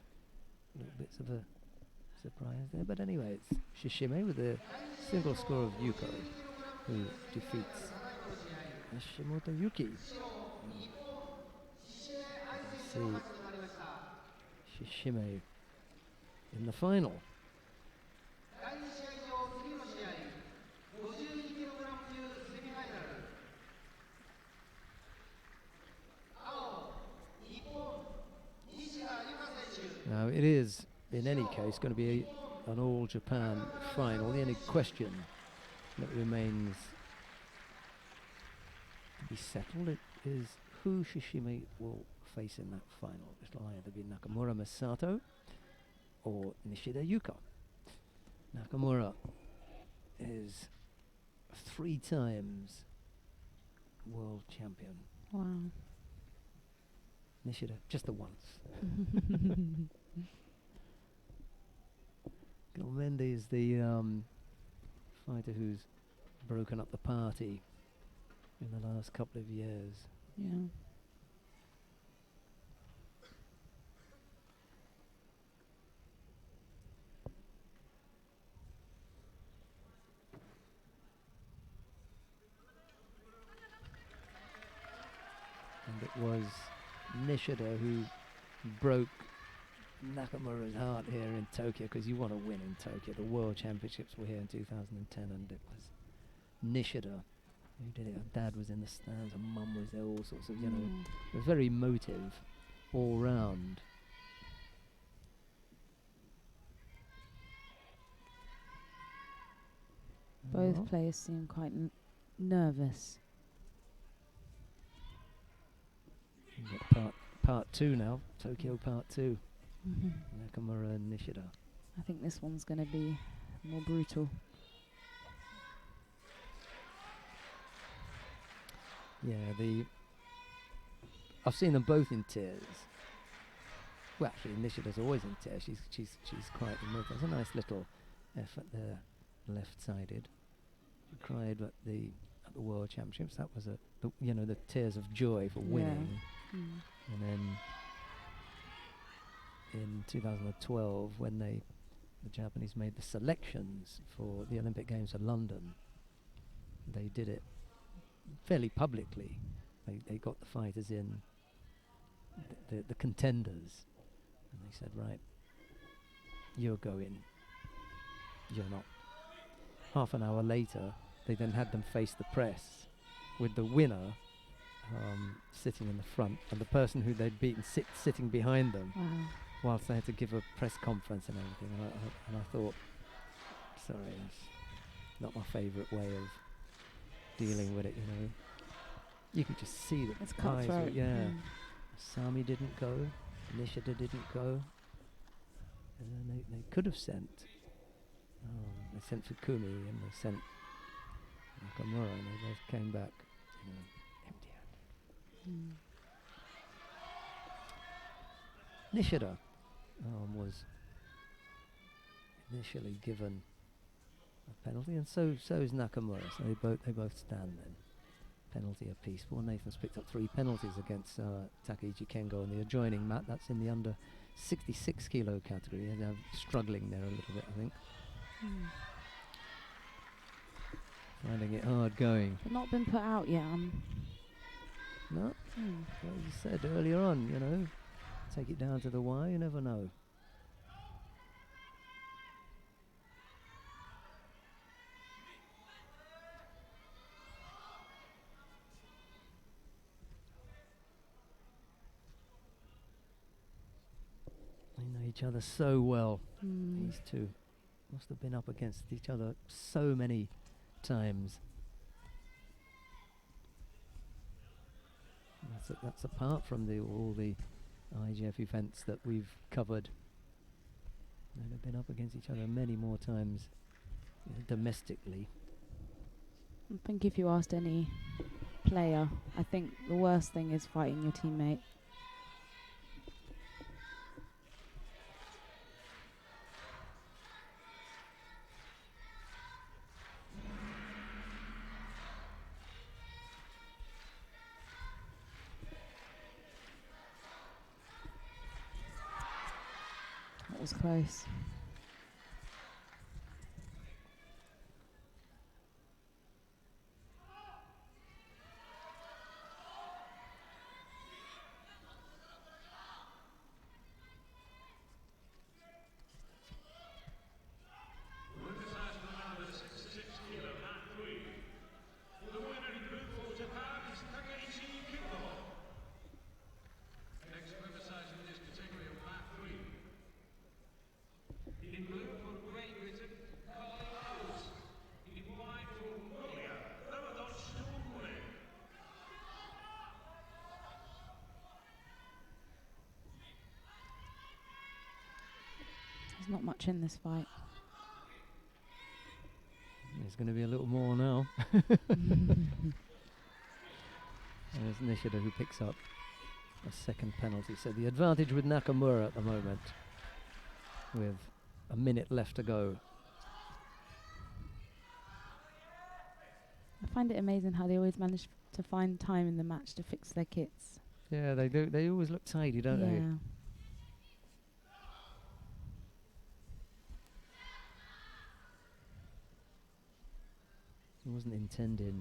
A: little bits of a surprise there. But anyway, it's Shishime with a single score of Yuko, who defeats Hashimoto Yuki. See Shishime in the final. Now it is, in any case, going to be an all-Japan final. The only question that remains to be settled is who Shishime will face in that final. It'll either be Nakamura Masato or Nishida Yuka. Nakamura is 3 times world champion.
D: Wow.
A: Nishida, just the once. Gilmendi is the fighter who's broken up the party in the last couple of years.
D: Yeah.
A: And it was Nishida who broke Nakamura's heart here in Tokyo, because you want to win in Tokyo. The World Championships were here in 2010, and it was Nishida who did it. Her dad was in the stands, her mum was there, all sorts of, you know, it was very emotive all round.
D: Both players seem quite nervous.
A: We've got part 2 now, Tokyo part 2. Nakamura and Nishida.
D: I think this one's going to be more brutal.
A: Yeah, I've seen them both in tears. Well, actually, Nishida's always in tears. She's quite emotional. There's a nice little effort there, left-sided. She cried at the World Championships. That was the tears of joy for winning. And then in 2012, when the Japanese made the selections for the Olympic Games of London, they did it fairly publicly. They got the fighters in, the contenders, and they said, right, you're going, you're not. Half an hour later, they then had them face the press with the winner sitting in the front, and the person who they'd beaten sitting behind them, whilst they had to give a press conference and everything. And I thought, sorry, that's not my favourite way of dealing with it, you know. You could just see that
D: It's
A: the eyes were,
D: cutthroat.
A: Sami didn't go, Nishida didn't go, and then they could have sent. They sent Fukumi and they sent Nakamura, and they both came back, you know, empty-handed. Nishida was initially given a penalty, and so is Nakamura. So they both stand then. Penalty apiece. Paul Nathan's picked up 3 penalties against Takeichi Kengo on the adjoining mat. That's in the under 66 kilo category. They're struggling there a little bit, I think. Finding it hard going.
D: They've not been put out yet.
A: No, like you said earlier on, you know, take it down to the wire, you never know. They know each other so well. These two must have been up against each other so many times. That's apart from all the IGF events that we've covered. They've been up against each other many more times, you know, domestically.
D: I think if you asked any player, I think the worst thing is fighting your teammate. That was close. There's not much in this fight.
A: There's going to be a little more now. There's Nishida who picks up a second penalty. So the advantage with Nakamura at the moment, with a minute left to go.
D: I find it amazing how they always manage to find time in the match to fix their kits.
A: Yeah, they do. They always look tidy, don't they? It wasn't intended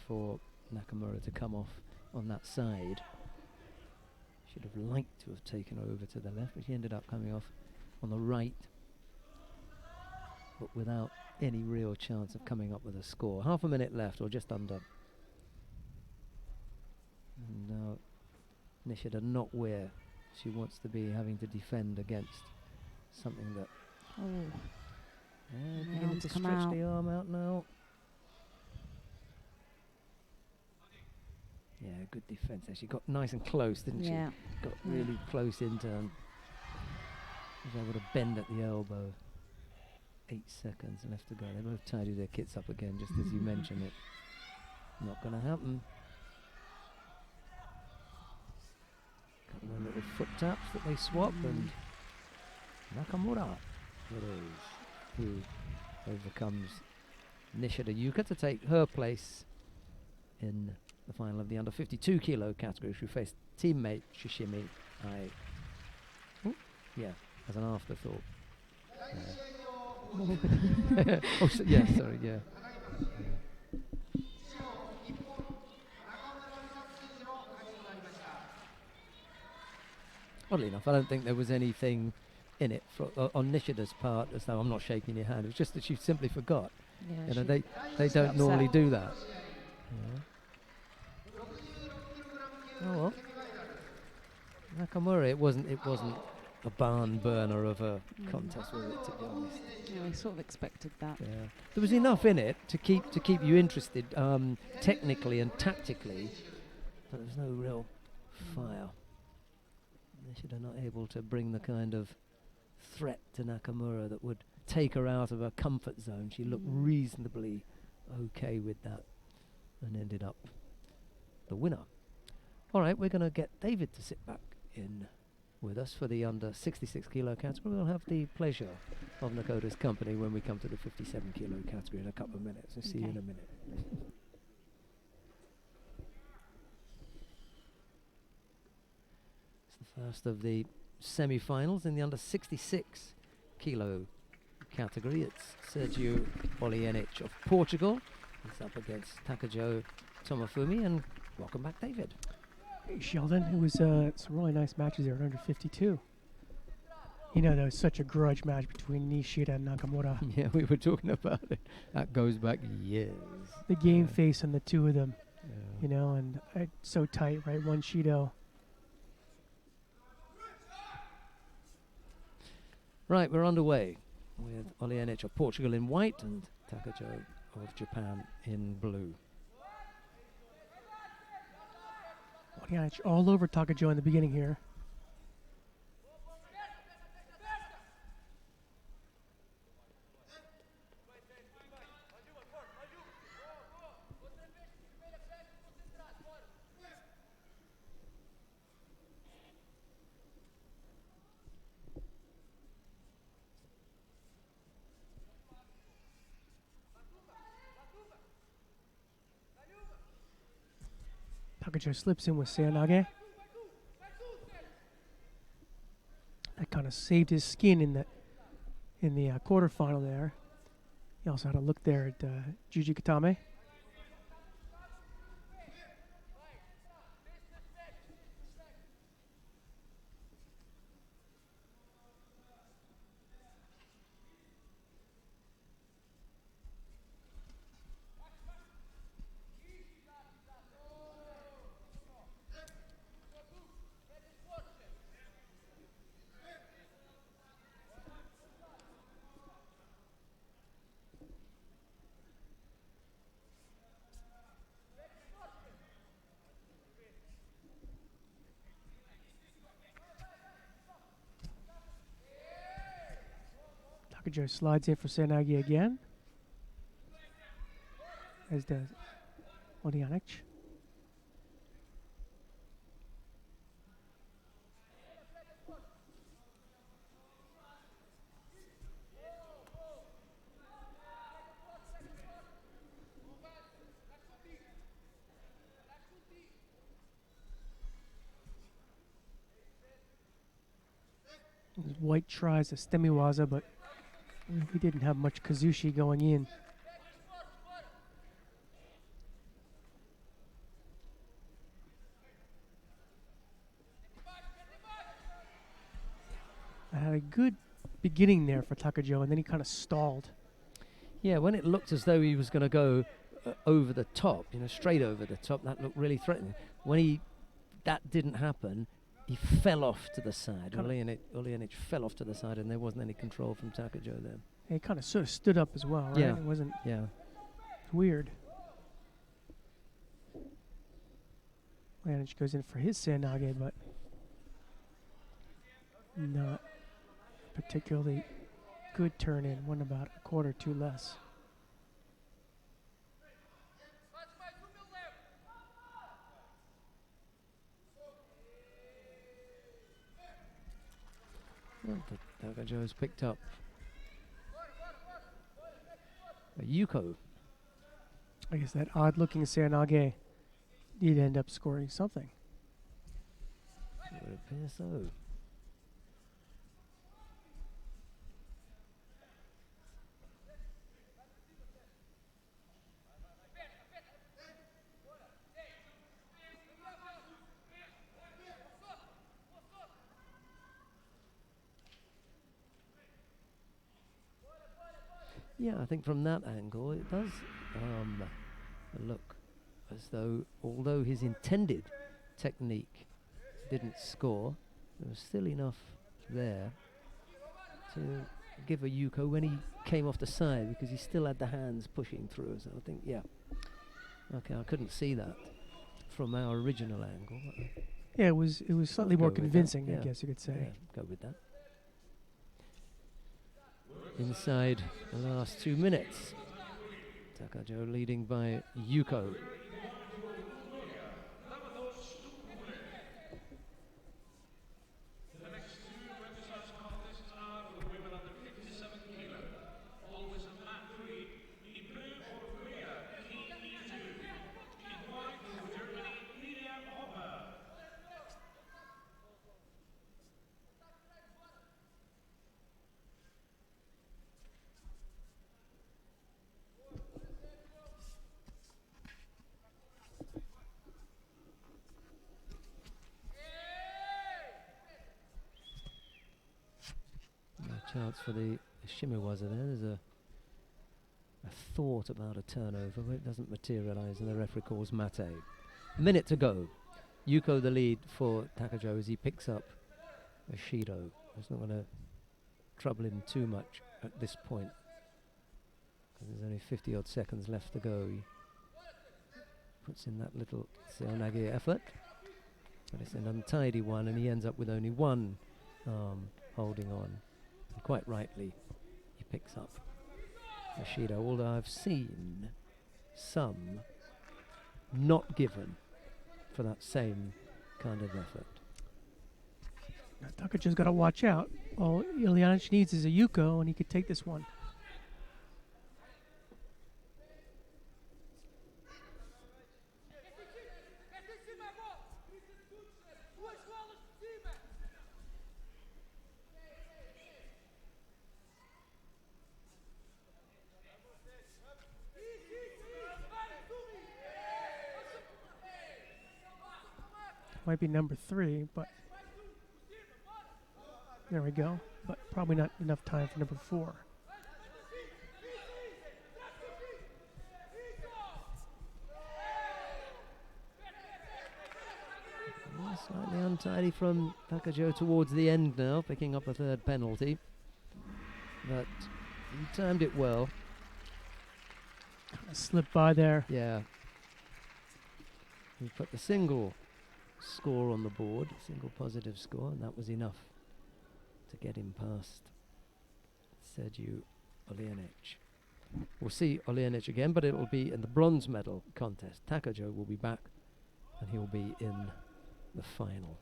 A: for Nakamura to come off on that side. Should have liked to have taken her over to the left, but she ended up coming off on the right, but without any real chance of coming up with a score. Half a minute left, or just under. And now Nishida not where she wants to be, having to defend against something that...
D: Oh,
A: beginning
D: arms
A: to
D: come
A: stretch
D: out.
A: the arm out now. Yeah, good defense there. She got nice and close, didn't
D: yeah.
A: she? Got really close in turn. Was able to bend at the elbow. 8 seconds left to go. They both tidied their kits up again, just as you mentioned it. Not going to happen. Couple of little foot taps that they swap, and Nakamura it is who overcomes Nishida Yuka to take her place in the final of the under 52 kilo category. She faced teammate Shishimi as an afterthought. Oh, yeah, sorry, yeah. Oddly enough, I don't think there was anything in it on Nishida's part, as though I'm not shaking your hand. It was just that she simply forgot.
D: Yeah,
A: You know,
D: she-
A: they don't
D: upset.
A: normally do that. Oh well. Nakamura, it wasn't a barn burner of a contest, was it? To be honest.
D: Yeah, we sort of expected that.
A: Yeah. There was enough in it to keep you interested, technically and tactically, but there was no real fire. Nishida not able to bring the kind of threat to Nakamura that would take her out of her comfort zone. She looked reasonably okay with that and ended up the winner. All right, we're going to get David to sit back in with us for the under 66 kilo category. We'll have the pleasure of Nakota's company when we come to the 57 kilo category in a couple of minutes. We'll see you in a minute. It's the first of the semi-finals in the under 66 kilo category. It's Sergio Olienic of Portugal. He's up against Takajo Tomafumi, and welcome back, David.
B: Hey, Sheldon, it was some really nice matches there at under 52. You know, there was such a grudge match between Nishida and Nakamura.
A: Yeah, we were talking about it. That goes back years.
B: The game face on the two of them,
A: Yeah.
B: you know, and so tight, right? One Shido.
A: Right, we're underway with Olienic of Portugal in white and Takajo of Japan in blue.
B: Olienic all over Takajo in the beginning here. Takajo slips in with Seanage. That kind of saved his skin in the quarterfinal there. He also had a look there at Juji Katame. Takajo slides in for Seanage again, as does Olienic. White tries a Stemiwaza, but he didn't have much Kazushi going in. had a good beginning there for Takajo, and then he kind of stalled.
A: Yeah, when it looked as though he was going to go over the top, straight over the top, that looked really threatening. When that didn't happen, he fell off to the side. Uljanic fell off to the side, and there wasn't any control from Takajo there.
B: He kind of sort of stood up as well, right?
A: Yeah.
B: It wasn't.
A: Yeah.
B: It's weird. Uljanic goes in for his Sanage, but not particularly good turn in. One about a quarter, two less.
A: Well, Takajo's picked up a Yuko.
B: I guess that odd-looking Sanage did end up scoring something.
A: It would appear so. Yeah, I think from that angle it does look as though, although his intended technique didn't score, there was still enough there to give a Yuko when he came off the side, because he still had the hands pushing through. So I think, yeah. Okay, I couldn't see that from our original angle.
B: Yeah, it was slightly
A: I'll
B: more
A: go with that,
B: convincing, I
A: yeah.
B: guess you could say.
A: Yeah, go with that. Inside the last 2 minutes, Takajo leading by Yuko.
C: The next two exercise contests are for the women under 57 kilo. Always a mat 3. In blue for Korea, Kim In-ju. In white for Germany, Miriam Hopper.
A: No chance for the Shimiwaza there. There's a thought about a turnover, but it doesn't materialize, and the referee calls mate. A minute to go. Yuko the lead for Takajo as he picks up Ashido. It's not going to trouble him too much at this point, because there's only 50 odd seconds left to go. He puts in that little Seonage effort, but it's an untidy one, and he ends up with only one arm holding on. And quite rightly, he picks up Ashido, although I've seen some not given for that same kind of effort.
B: Now, Takajo's got to watch out. All Uljanic needs is a Yuko, and he could take this one. Might be number 3, but there we go. But probably not enough time for number 4.
A: Slightly untidy from Takajo towards the end now, picking up a third penalty. But he timed it well.
B: Kind of slipped by there.
A: Yeah. He put the single score on the board, single positive score, and that was enough to get him past Sergiu Uljanic. We'll see Uljanic again, but it will be in the bronze medal contest. Takajo will be back, and he will be in the final.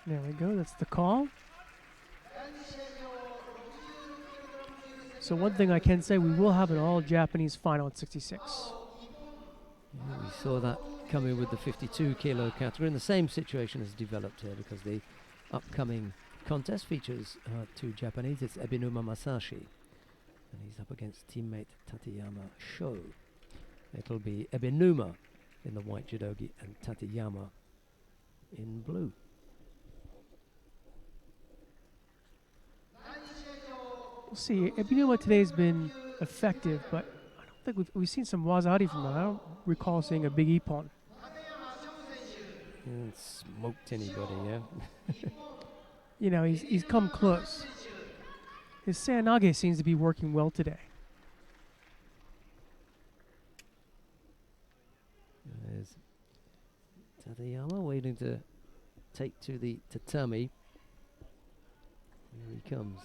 B: There we go. That's the call. So one thing I can say, we will have an all-Japanese final at 66.
A: Yeah, we saw that coming with the 52 kilo category, and the same situation has developed here, because the upcoming contest features 2 Japanese. It's Ebinuma Masashi And he's up against teammate Tateyama Sho. It'll be Ebenuma in the white judogi and Tateyama in blue.
B: We'll see. Ebinuma today's been effective, but I don't think we've seen some wazari from him. I don't recall seeing a big ippon.
A: He hasn't smoked anybody, yeah?
B: You know, he's come close. His Seanage seems to be working well today.
A: There's Tateyama waiting to take to the tatami. Here he comes.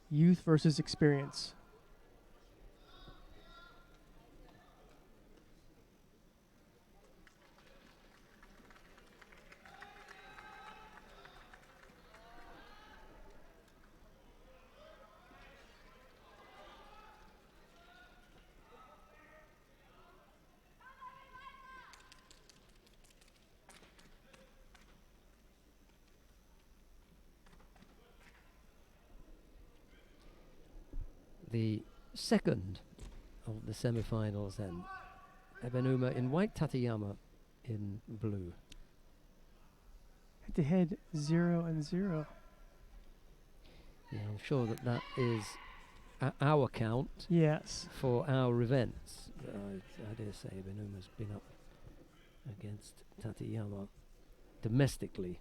B: Youth versus experience.
A: The second of the semi-finals then. Ebenuma in white, Tateyama in blue.
B: Head-to-head 0-0.
A: Yeah, I'm sure that is our count
B: Yes.
A: for our events. I dare say Ebenuma's been up against Tateyama domestically.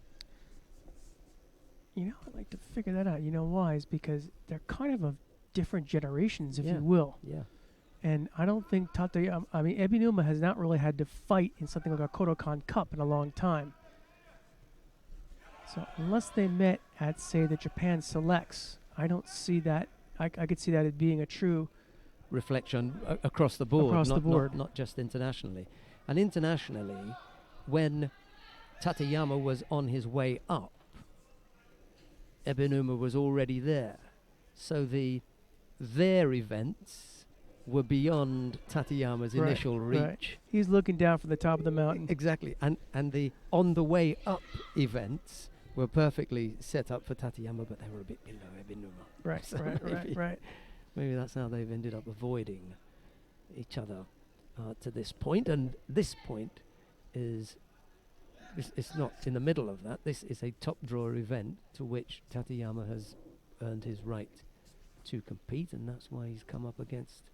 B: You know, I'd like to figure that out. You know why? Is because they're kind of different generations, if
A: Yeah.
B: you will.
A: Yeah.
B: And I don't think Ebinuma has not really had to fight in something like a Kodokan Cup in a long time. So unless they met at, say, the Japan Selects, I don't see that. I could see that as being a true
A: Reflection across the board.
B: Across the
A: not,
B: board.
A: Not just internationally. And internationally, when Tateyama was on his way up, Ebenuma was already there. So their events were beyond Tateyama's
B: Right,
A: initial reach.
B: right. He's looking down from the top of the mountain.
A: Exactly. And the on the way up events were perfectly set up for Tateyama, but they were a bit below Ebenuma.
B: Right,
A: So
B: right.
A: Maybe that's how they've ended up avoiding each other to this point. And this point is, it's not in the middle of that. This is a top drawer event to which Tateyama has earned his right to compete, and that's why he's come up against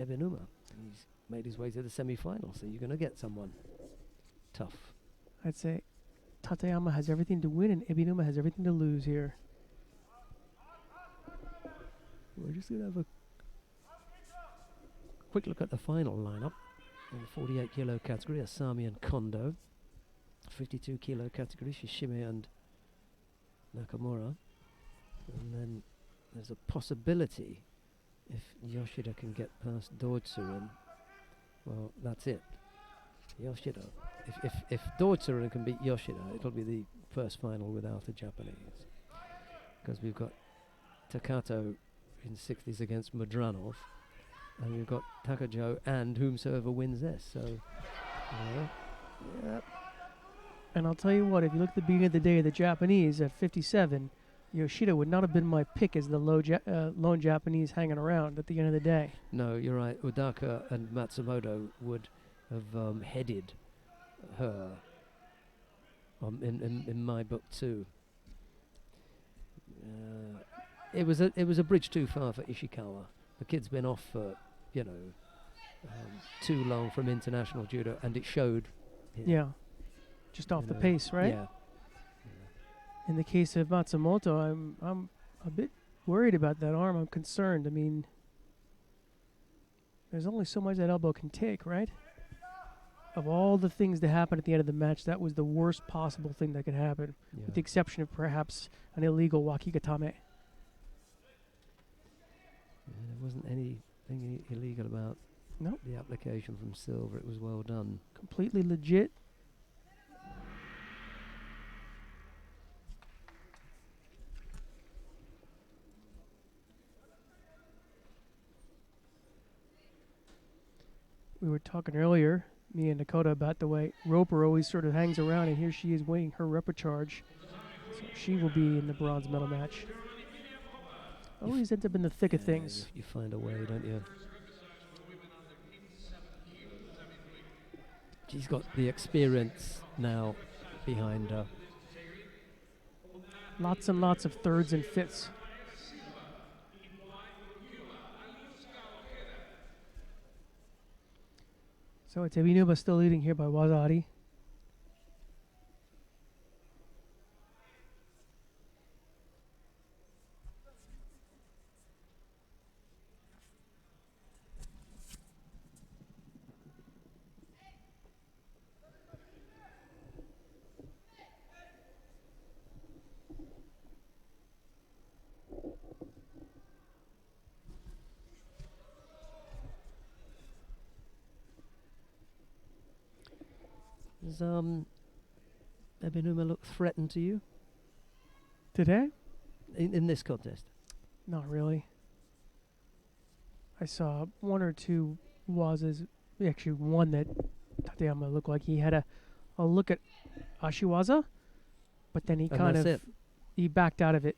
A: Ebenuma. He's made his way to the semi-final, so you're going to get someone tough.
B: I'd say Tateyama has everything to win and Ebinuma has everything to lose here.
A: We're just going to have a quick look at the final lineup. In the 48 kilo category, Asami and Kondo. 52 kilo category, Shishime and Nakamura. And then there's a possibility, if Yoshida can get past Dordtsuren, well, that's it. Yoshida. If Dordtsuren can beat Yoshida, it'll be the first final without a Japanese. Because we've got Takato in 60s against Madranov, and we've got Takajo and whomsoever wins this. So, yeah.
B: And I'll tell you what, if you look at the beginning of the day of the Japanese at 57, Yoshida would not have been my pick as the lone Japanese hanging around at the end of the day.
A: No, you're right. Udaka and Matsumoto would have headed her in my book too. It was a bridge too far for Ishikawa. The kid's been off for too long from international judo, and it showed.
B: Yeah, just off the pace, right?
A: Yeah.
B: In the case of Matsumoto, I'm a bit worried about that arm. I'm concerned. I mean, there's only so much that elbow can take, right? Of all the things that happened at the end of the match, that was the worst possible thing that could happen, with the exception of perhaps an illegal wakigatame.
A: There wasn't anything illegal about the application from Silver. It was well done.
B: Completely legit. We were talking earlier, me and Dakota, about the way Roper always sort of hangs around, and here she is waiting her repercharge. So she will be in the bronze medal match. Always ends up in the thick of things.
A: You find a way, don't you? She's got the experience now behind her.
B: Lots and lots of thirds and fifths. So it's Ebinuba still leading here by Wazari.
A: Does Ebinuma look threatened to you
B: Today?
A: in this contest?
B: Not really. I saw one or two Wazas, actually one that Tateyama looked like he had a look at Ashiwaza, but then he
A: And
B: kind
A: that's
B: of
A: it.
B: he backed out of it.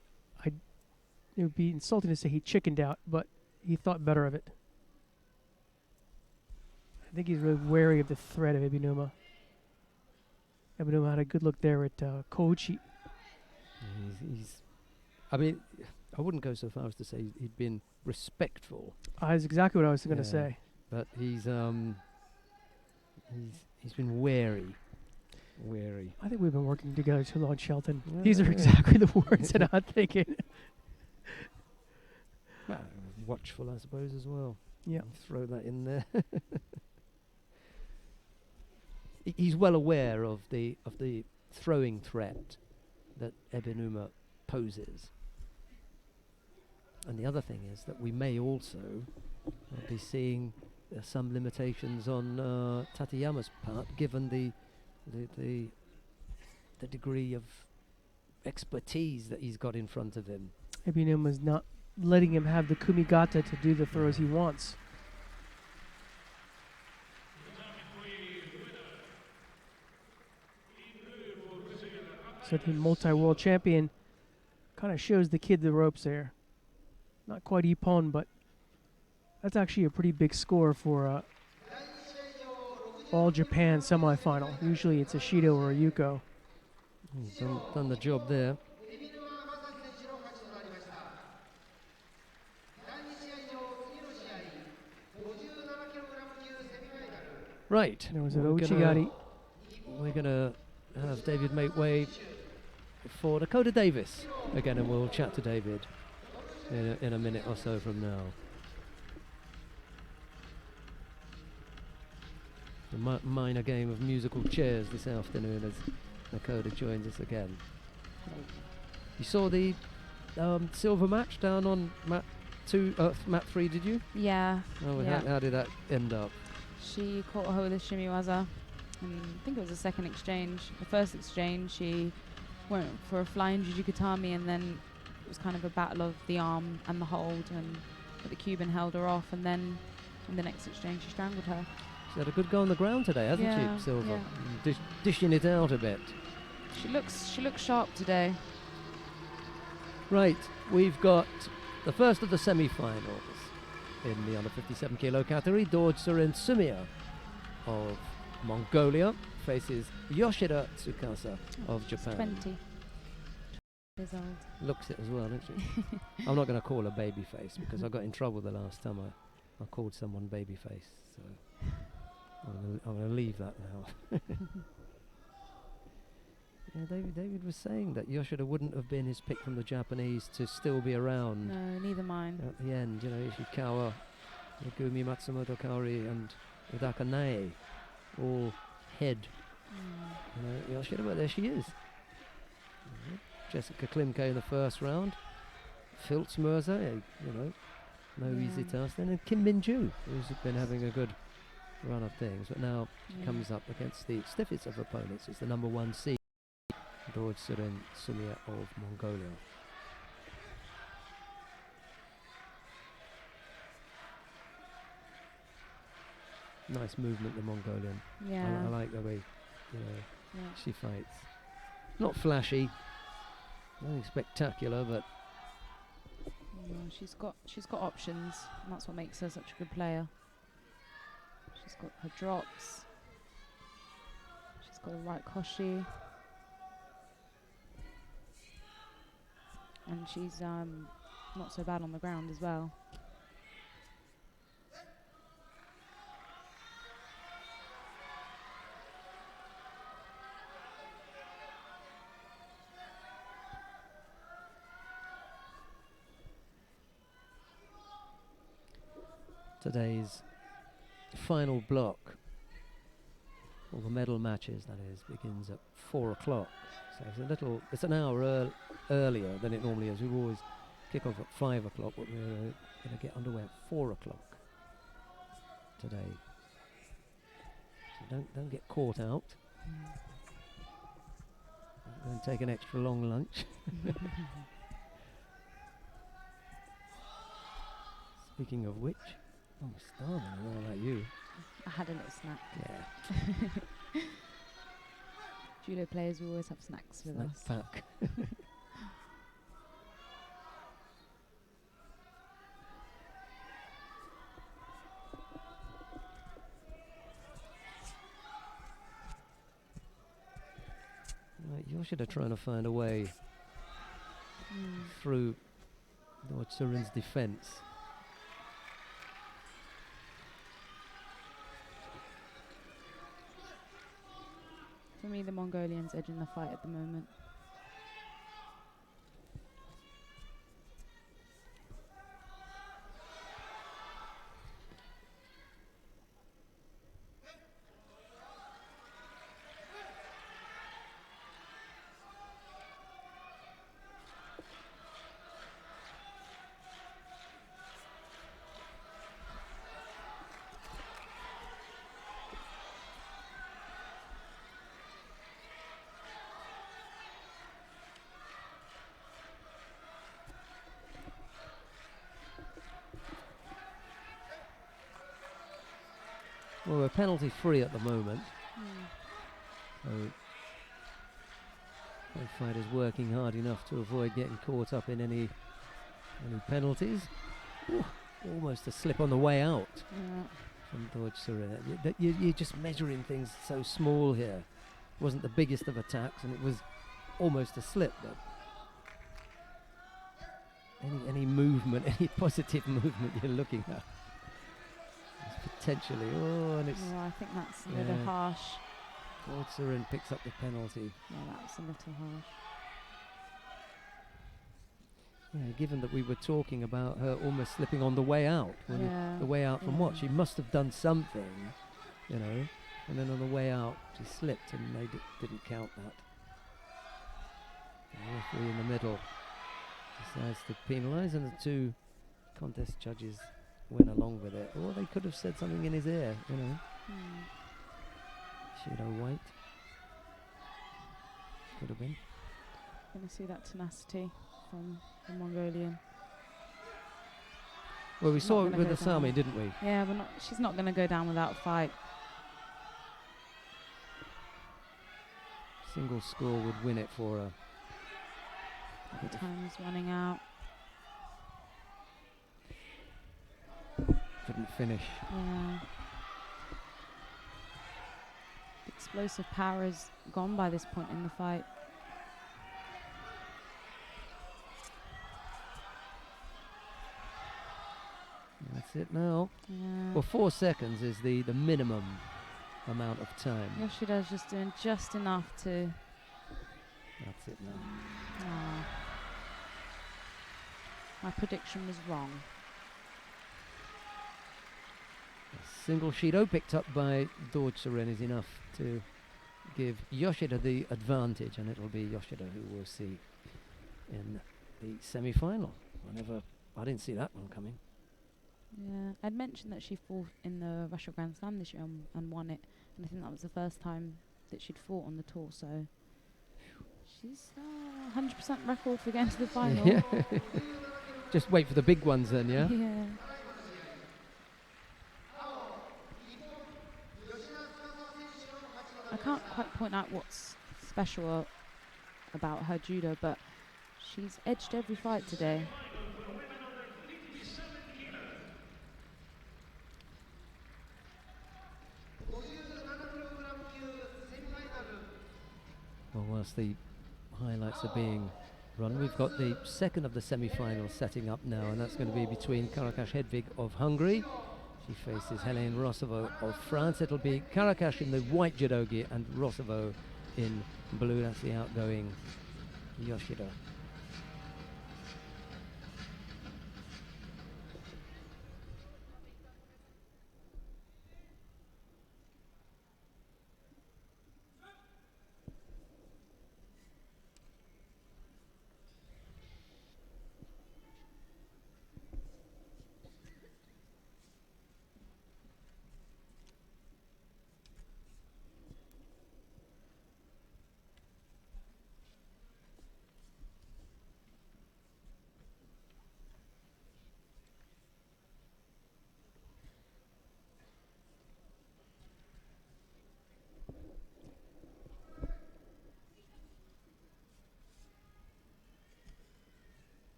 B: It would be insulting to say he chickened out, but he thought better of it. I think he's really wary of the threat of Ebinuma. Ebinuma had a good look there at Koichi.
A: I mean, I wouldn't go so far as to say he'd been respectful,
B: That's exactly what I was going to
A: Yeah.
B: say.
A: but he's been wary.
B: I think we've been working together too long, Shelton.
A: Yeah,
B: These are
A: yeah.
B: exactly the words that I'm thinking.
A: Well, watchful, I suppose, as well.
B: Yeah.
A: Throw that in there. He's well aware of the throwing threat that Ebinuma poses. And the other thing is that we may also be seeing some limitations on Tateyama's part, given the degree of expertise that he's got in front of him.
B: Ebinuma's not letting him have the kumigata to do the throws he wants. So the multi-world champion kind of shows the kid the ropes there. Not quite Ippon, but that's actually a pretty big score for All Japan semifinal. Usually it's a Shido or a Yuko.
A: He's done the job there. Right.
B: There was a
A: we're
B: Uchigari.
A: We're going to have David make way for Dakota Davis again, and we'll chat to David in a minute or so from now. A minor game of musical chairs this afternoon as Dakota joins us again. You saw the silver match down on mat 3, did you?
D: Yeah.
A: Oh,
D: Yeah.
A: how did that end up?
D: She caught her with a shimiwaza, and I think it was the second exchange. The first exchange, she went for a flying jujikatami, and then it was kind of a battle of the arm and the hold, but the Cuban held her off, and then in the next exchange, she strangled her.
A: She's had a good go on the ground today, hasn't
D: Yeah,
A: she, Silver?
D: yeah.
A: Dishing it out a bit.
D: She looks sharp today.
A: Right, we've got the first of the semi-finals in the under 57 kilo category. Dorjsuren Sumia of Mongolia faces Yoshida Tsukasa of Japan.
D: 20 years old.
A: Looks it as well, doesn't she? I'm not going to call her babyface because I got in trouble the last time I called someone babyface. So I'm going to leave that now. Yeah, David was saying that Yoshida wouldn't have been his pick from the Japanese to still be around
D: No, neither mine.
A: at the end. You know, Ishikawa, Megumi, Matsumoto Kaori, and Udaka Nae all head. You know, Yoshida, but there she is. Jessica Klimke in the first round. Filtz Mirza, you know, no easy
D: Yeah.
A: task. Then and Kim Min-ju, who's been having a good run of things, but now she
D: Yeah.
A: comes up against the stiffest of opponents. It's the number 1 seed, Dorjsuren Sumia of Mongolia. Nice movement, the Mongolian.
D: Yeah.
A: I like the way, you know,
D: Yeah.
A: she fights. Not flashy, nothing spectacular, but
D: she's got options, and that's what makes her such a good player. She's got her drops. She's got the right koshi. And she's not so bad on the ground as well.
A: Today's final block, all the medal matches, that is, begins at 4 o'clock. So it's an hour earlier than it normally is. We always kick off at 5 o'clock, but we're going to get underway at 4 o'clock today. So don't get caught out. Go and take an extra long lunch. Speaking of which, I'm starving. I don't know about you.
D: I had a little snack.
A: Yeah.
D: Judo players, we always have snacks with us.
A: Pack. Right, Yoshida trying to find a way through Tsurin's defense.
D: For me, the Mongolian's edging the fight at the moment.
A: Well, we're penalty free at the moment. So both fighters working hard enough to avoid getting caught up in any penalties. Ooh, almost a slip on the way out from Tsurin. You're just measuring things so small here. It wasn't the biggest of attacks, and it was almost a slip. But any movement, any positive movement you're looking at. Potentially, and it's.
D: Oh, I think that's a little harsh.
A: Tsurin picks up the penalty.
D: Yeah, that's a little harsh.
A: Yeah, given that we were talking about her almost slipping on the way out. The way out from what? She must have done something, and then on the way out she slipped, and they didn't count that. The referee in the middle decides to penalise, and the two contest judges went along with it. Or they could have said something in his ear, Judo white. Could have been.
D: Going to see that tenacity from the Mongolian.
A: Well, we
D: She's
A: saw
D: not
A: it
D: gonna
A: with
D: go down.
A: Asami, didn't we?
D: Yeah, she's not going to go down without a fight.
A: Single score would win it for her.
D: The time's running out.
A: Couldn't finish.
D: Yeah. The explosive power is gone by this point in the fight.
A: That's it now.
D: Yeah.
A: Well, 4 seconds is the minimum amount of time.
D: Yoshida's just doing just enough to.
A: That's it now.
D: Oh. My prediction was wrong.
A: A single Shido picked up by Tsurin is enough to give Yoshida the advantage, and it'll be Yoshida who we'll see in the semi-final. I didn't see that one coming.
D: Yeah, I'd mentioned that she fought in the Russia Grand Slam this year and won it, and I think that was the first time that she'd fought on the tour, so she's 100% record for getting to the final.
A: Yeah. Just wait for the big ones then, yeah?
D: Yeah. I can't quite point out what's special about her judo, but she's edged every fight today.
A: whilst the highlights are being run. We've got the second of the semi-finals setting up now, and that's going to be between Karakash Hedvig of Hungary. She faces Helene Rosovo of France. It'll be Karakash in the white judogi and Rosovo in blue. That's the outgoing Yoshida.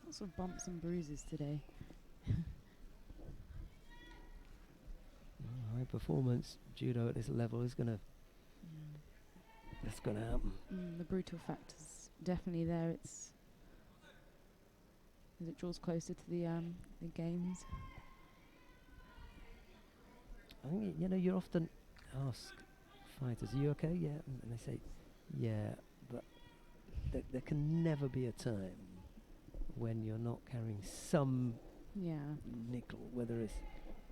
D: Lots of bumps and bruises today.
A: High performance judo at this level is gonna. That's gonna happen.
D: The brutal factor's definitely there. It's as it draws closer to the games.
A: I think you're often asked fighters, "Are you okay?" Yeah, and they say, "Yeah," but there can never be a time when you're not carrying some nickel, whether it's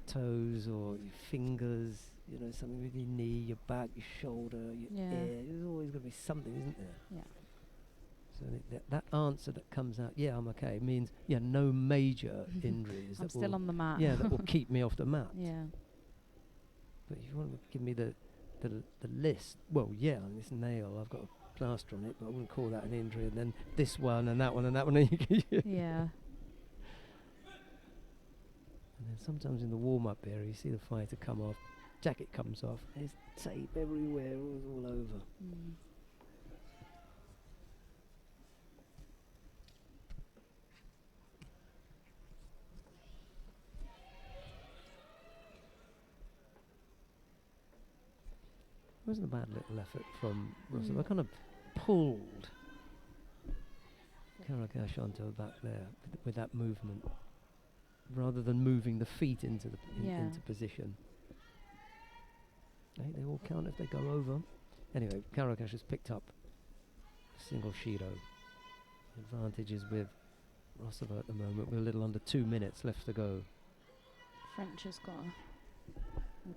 A: toes or your fingers, something with your knee, your back, your shoulder, your ear. There's always going to be something, isn't there?
D: Yeah.
A: So that answer that comes out, "Yeah, I'm okay," means no major injuries.
D: I'm still on the mat.
A: Yeah, that will keep me off the mat.
D: Yeah.
A: But if you want to give me the list, well, on this nail I've got a plaster on it, but I wouldn't call that an injury. And then this one and that one and that one.
D: Yeah.
A: And then sometimes in the warm-up area, you see the fighter come off, jacket comes off, there's tape everywhere, all over. It wasn't a bad little effort from Russell. I kind of pulled Karakash onto her back there with that movement, rather than moving the feet into position. They all count if they go over. Anyway, Karakash has picked up a single Shido. Advantage is with Rossova at the moment, with a little under 2 minutes left to go.
D: French has got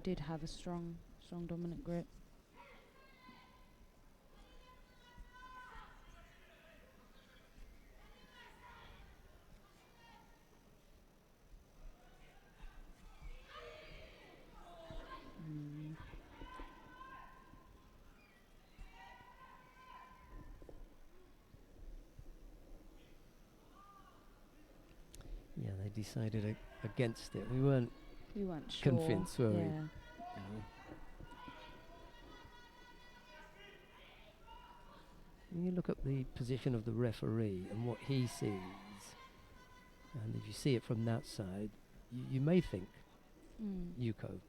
D: did have a strong dominant grip.
A: Yeah, they decided against it. We weren't
D: sure.
A: convinced, were we?
D: Yeah.
A: When you look at the position of the referee and what he sees, and if you see it from that side, you may think Yuko.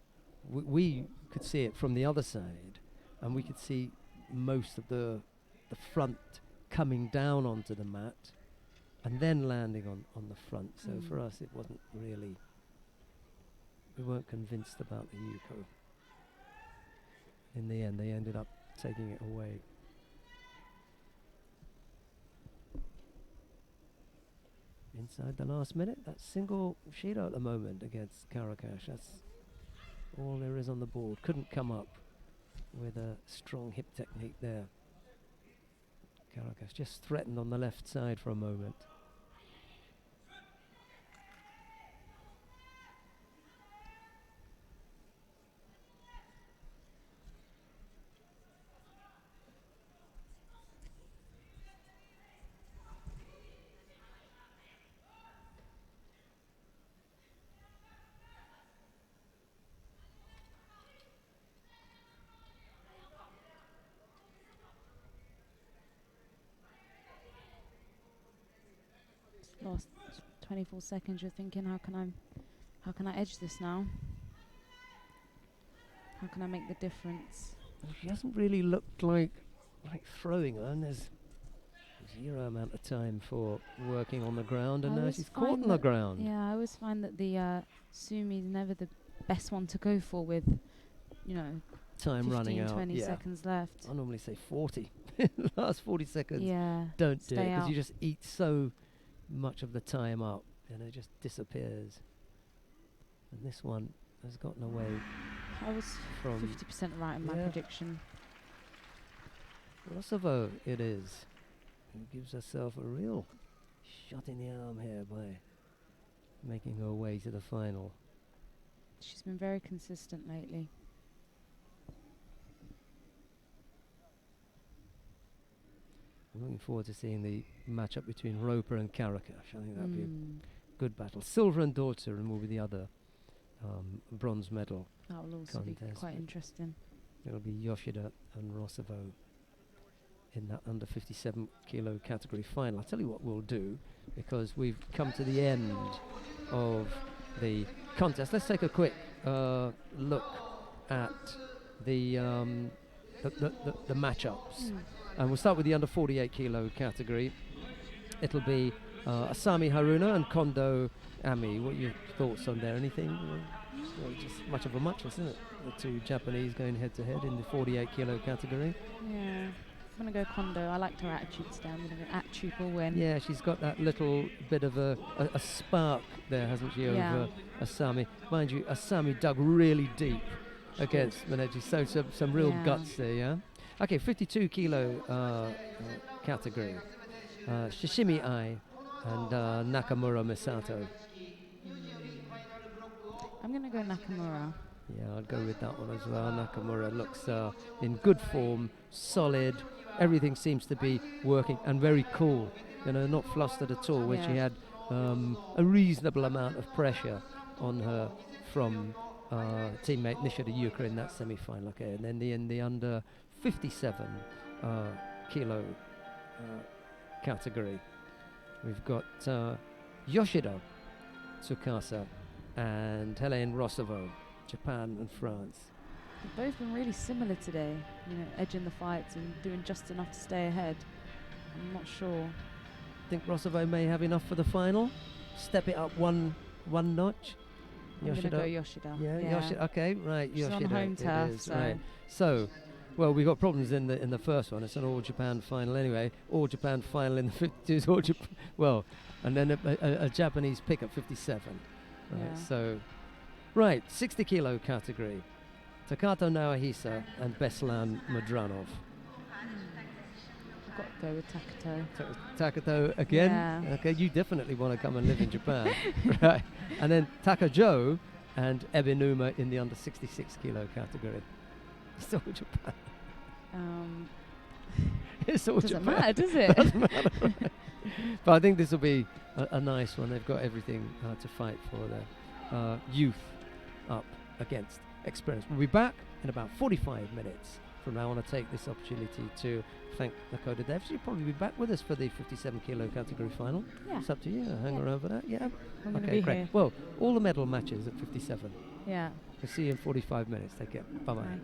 A: We could see it from the other side, and we could see most of the front coming down onto the mat and then landing on the front. So for us, it wasn't really, we weren't convinced about the Yuko. In the end, they ended up taking it away. Inside the last minute, that single Shido at the moment against Karakash. That's all there is on the board. Couldn't come up with a strong hip technique there. Karakash just threatened on the left side for a moment.
D: Last 24 seconds, you're thinking, how can I edge this now? How can I make the difference?
A: Well, she hasn't really looked like throwing her, and there's zero amount of time for working on the ground, and
D: I
A: now
D: always
A: she's caught
D: find
A: on the
D: that-
A: ground.
D: Yeah, I always find that the Sumi is never the best one to go for with, you know,
A: Time
D: 15,
A: running out.
D: 20
A: Yeah.
D: seconds left.
A: I normally say 40. Last 40 seconds.
D: Yeah.
A: Don't do it
D: stay
A: because
D: out.
A: you just eat so much of the time up, and it just disappears. And this one has gotten away
D: I was
A: from
D: 50% right in my
A: Yeah.
D: prediction.
A: Rosovo. It is, who gives herself a real shot in the arm here by making her way to the final.
D: She's been very consistent lately.
A: I'm looking forward to seeing the matchup between Roper and Karakash. I think that'd be a
D: Mm,
A: good battle. Silver and Daughter, and will be the other bronze medal.
D: that will also be
A: contest,
D: quite
A: but-
D: interesting.
A: It'll be Yoshida and Rosovo in that under 57 kilo category final. I'll tell you what we'll do, because we've come to the end of the contest. Let's take a quick look at the matchups. And we'll start with the under 48 kilo category. It'll be Asami Haruna and Kondo Ami. What are your thoughts on there? Anything? Well, just much of a muchness, isn't it? The two Japanese going head to head in the 48 kilo category.
D: Yeah. I'm going to go Kondo. I liked her attitude today. I'm going to go attitude will win.
A: Yeah, she's got that little bit of a spark there, hasn't she,
D: Yeah.
A: over Asami. Mind you, Asami dug really deep against Maneji, so some real
D: Yeah.
A: guts there, yeah? Okay, 52 kilo category. Shishimi Ai and Nakamura Misato.
D: I'm going to go Nakamura.
A: Yeah, I'd go with that one as well. Nakamura looks in good form, solid. Everything seems to be working and very cool. You know, not flustered at all. When she
D: Yeah.
A: had a reasonable amount of pressure on her from teammate Nishida Yuka in that semi-final. Okay, and then in the under 57 kilo category, we've got Yoshida Tsukasa and Helene Rosovo, Japan and France.
D: They've both been really similar today. You know, edging the fights and doing just enough to stay ahead. I'm not sure.
A: Think Rosovo may have enough for the final? Step it up one notch?
D: I'm going to go Yoshida.
A: Yeah, Yoshida. Okay, right.
D: She's on
A: Yoshida.
D: home
A: it
D: turf,
A: is,
D: so
A: right. So, well, we got problems in the first one. It's an all Japan final anyway. All Japan final in the 52s. All Japan. Well, and then a Japanese pick at 57. Right.
D: Yeah.
A: So, right, 60 kilo category. Takato Naohisa and Beslan Madranov.
D: I've got to go with Takato.
A: Takato again?
D: Yeah.
A: Okay, you definitely want to come and live in Japan. Right. And then Takajo and Ebinuma in the under 66 kilo category. It's all Japan. It's all
D: Doesn't
A: Japan.
D: matter, does it?
A: Doesn't matter. Right. But I think this will be a nice one. They've got everything to fight for their youth up against experience. We'll be back in about 45 minutes from now. I want to take this opportunity to thank Nakota Dev. She'll probably be back with us for the 57 kilo category final.
D: Yeah.
A: It's up to you. Hang
D: Yeah.
A: around for that. Yeah.
D: I'm going to
A: Okay,
D: be
A: great.
D: here.
A: Well, all the medal matches at 57.
D: Yeah.
A: We'll see you in 45 minutes. Take care. Bye-bye.
D: Bye.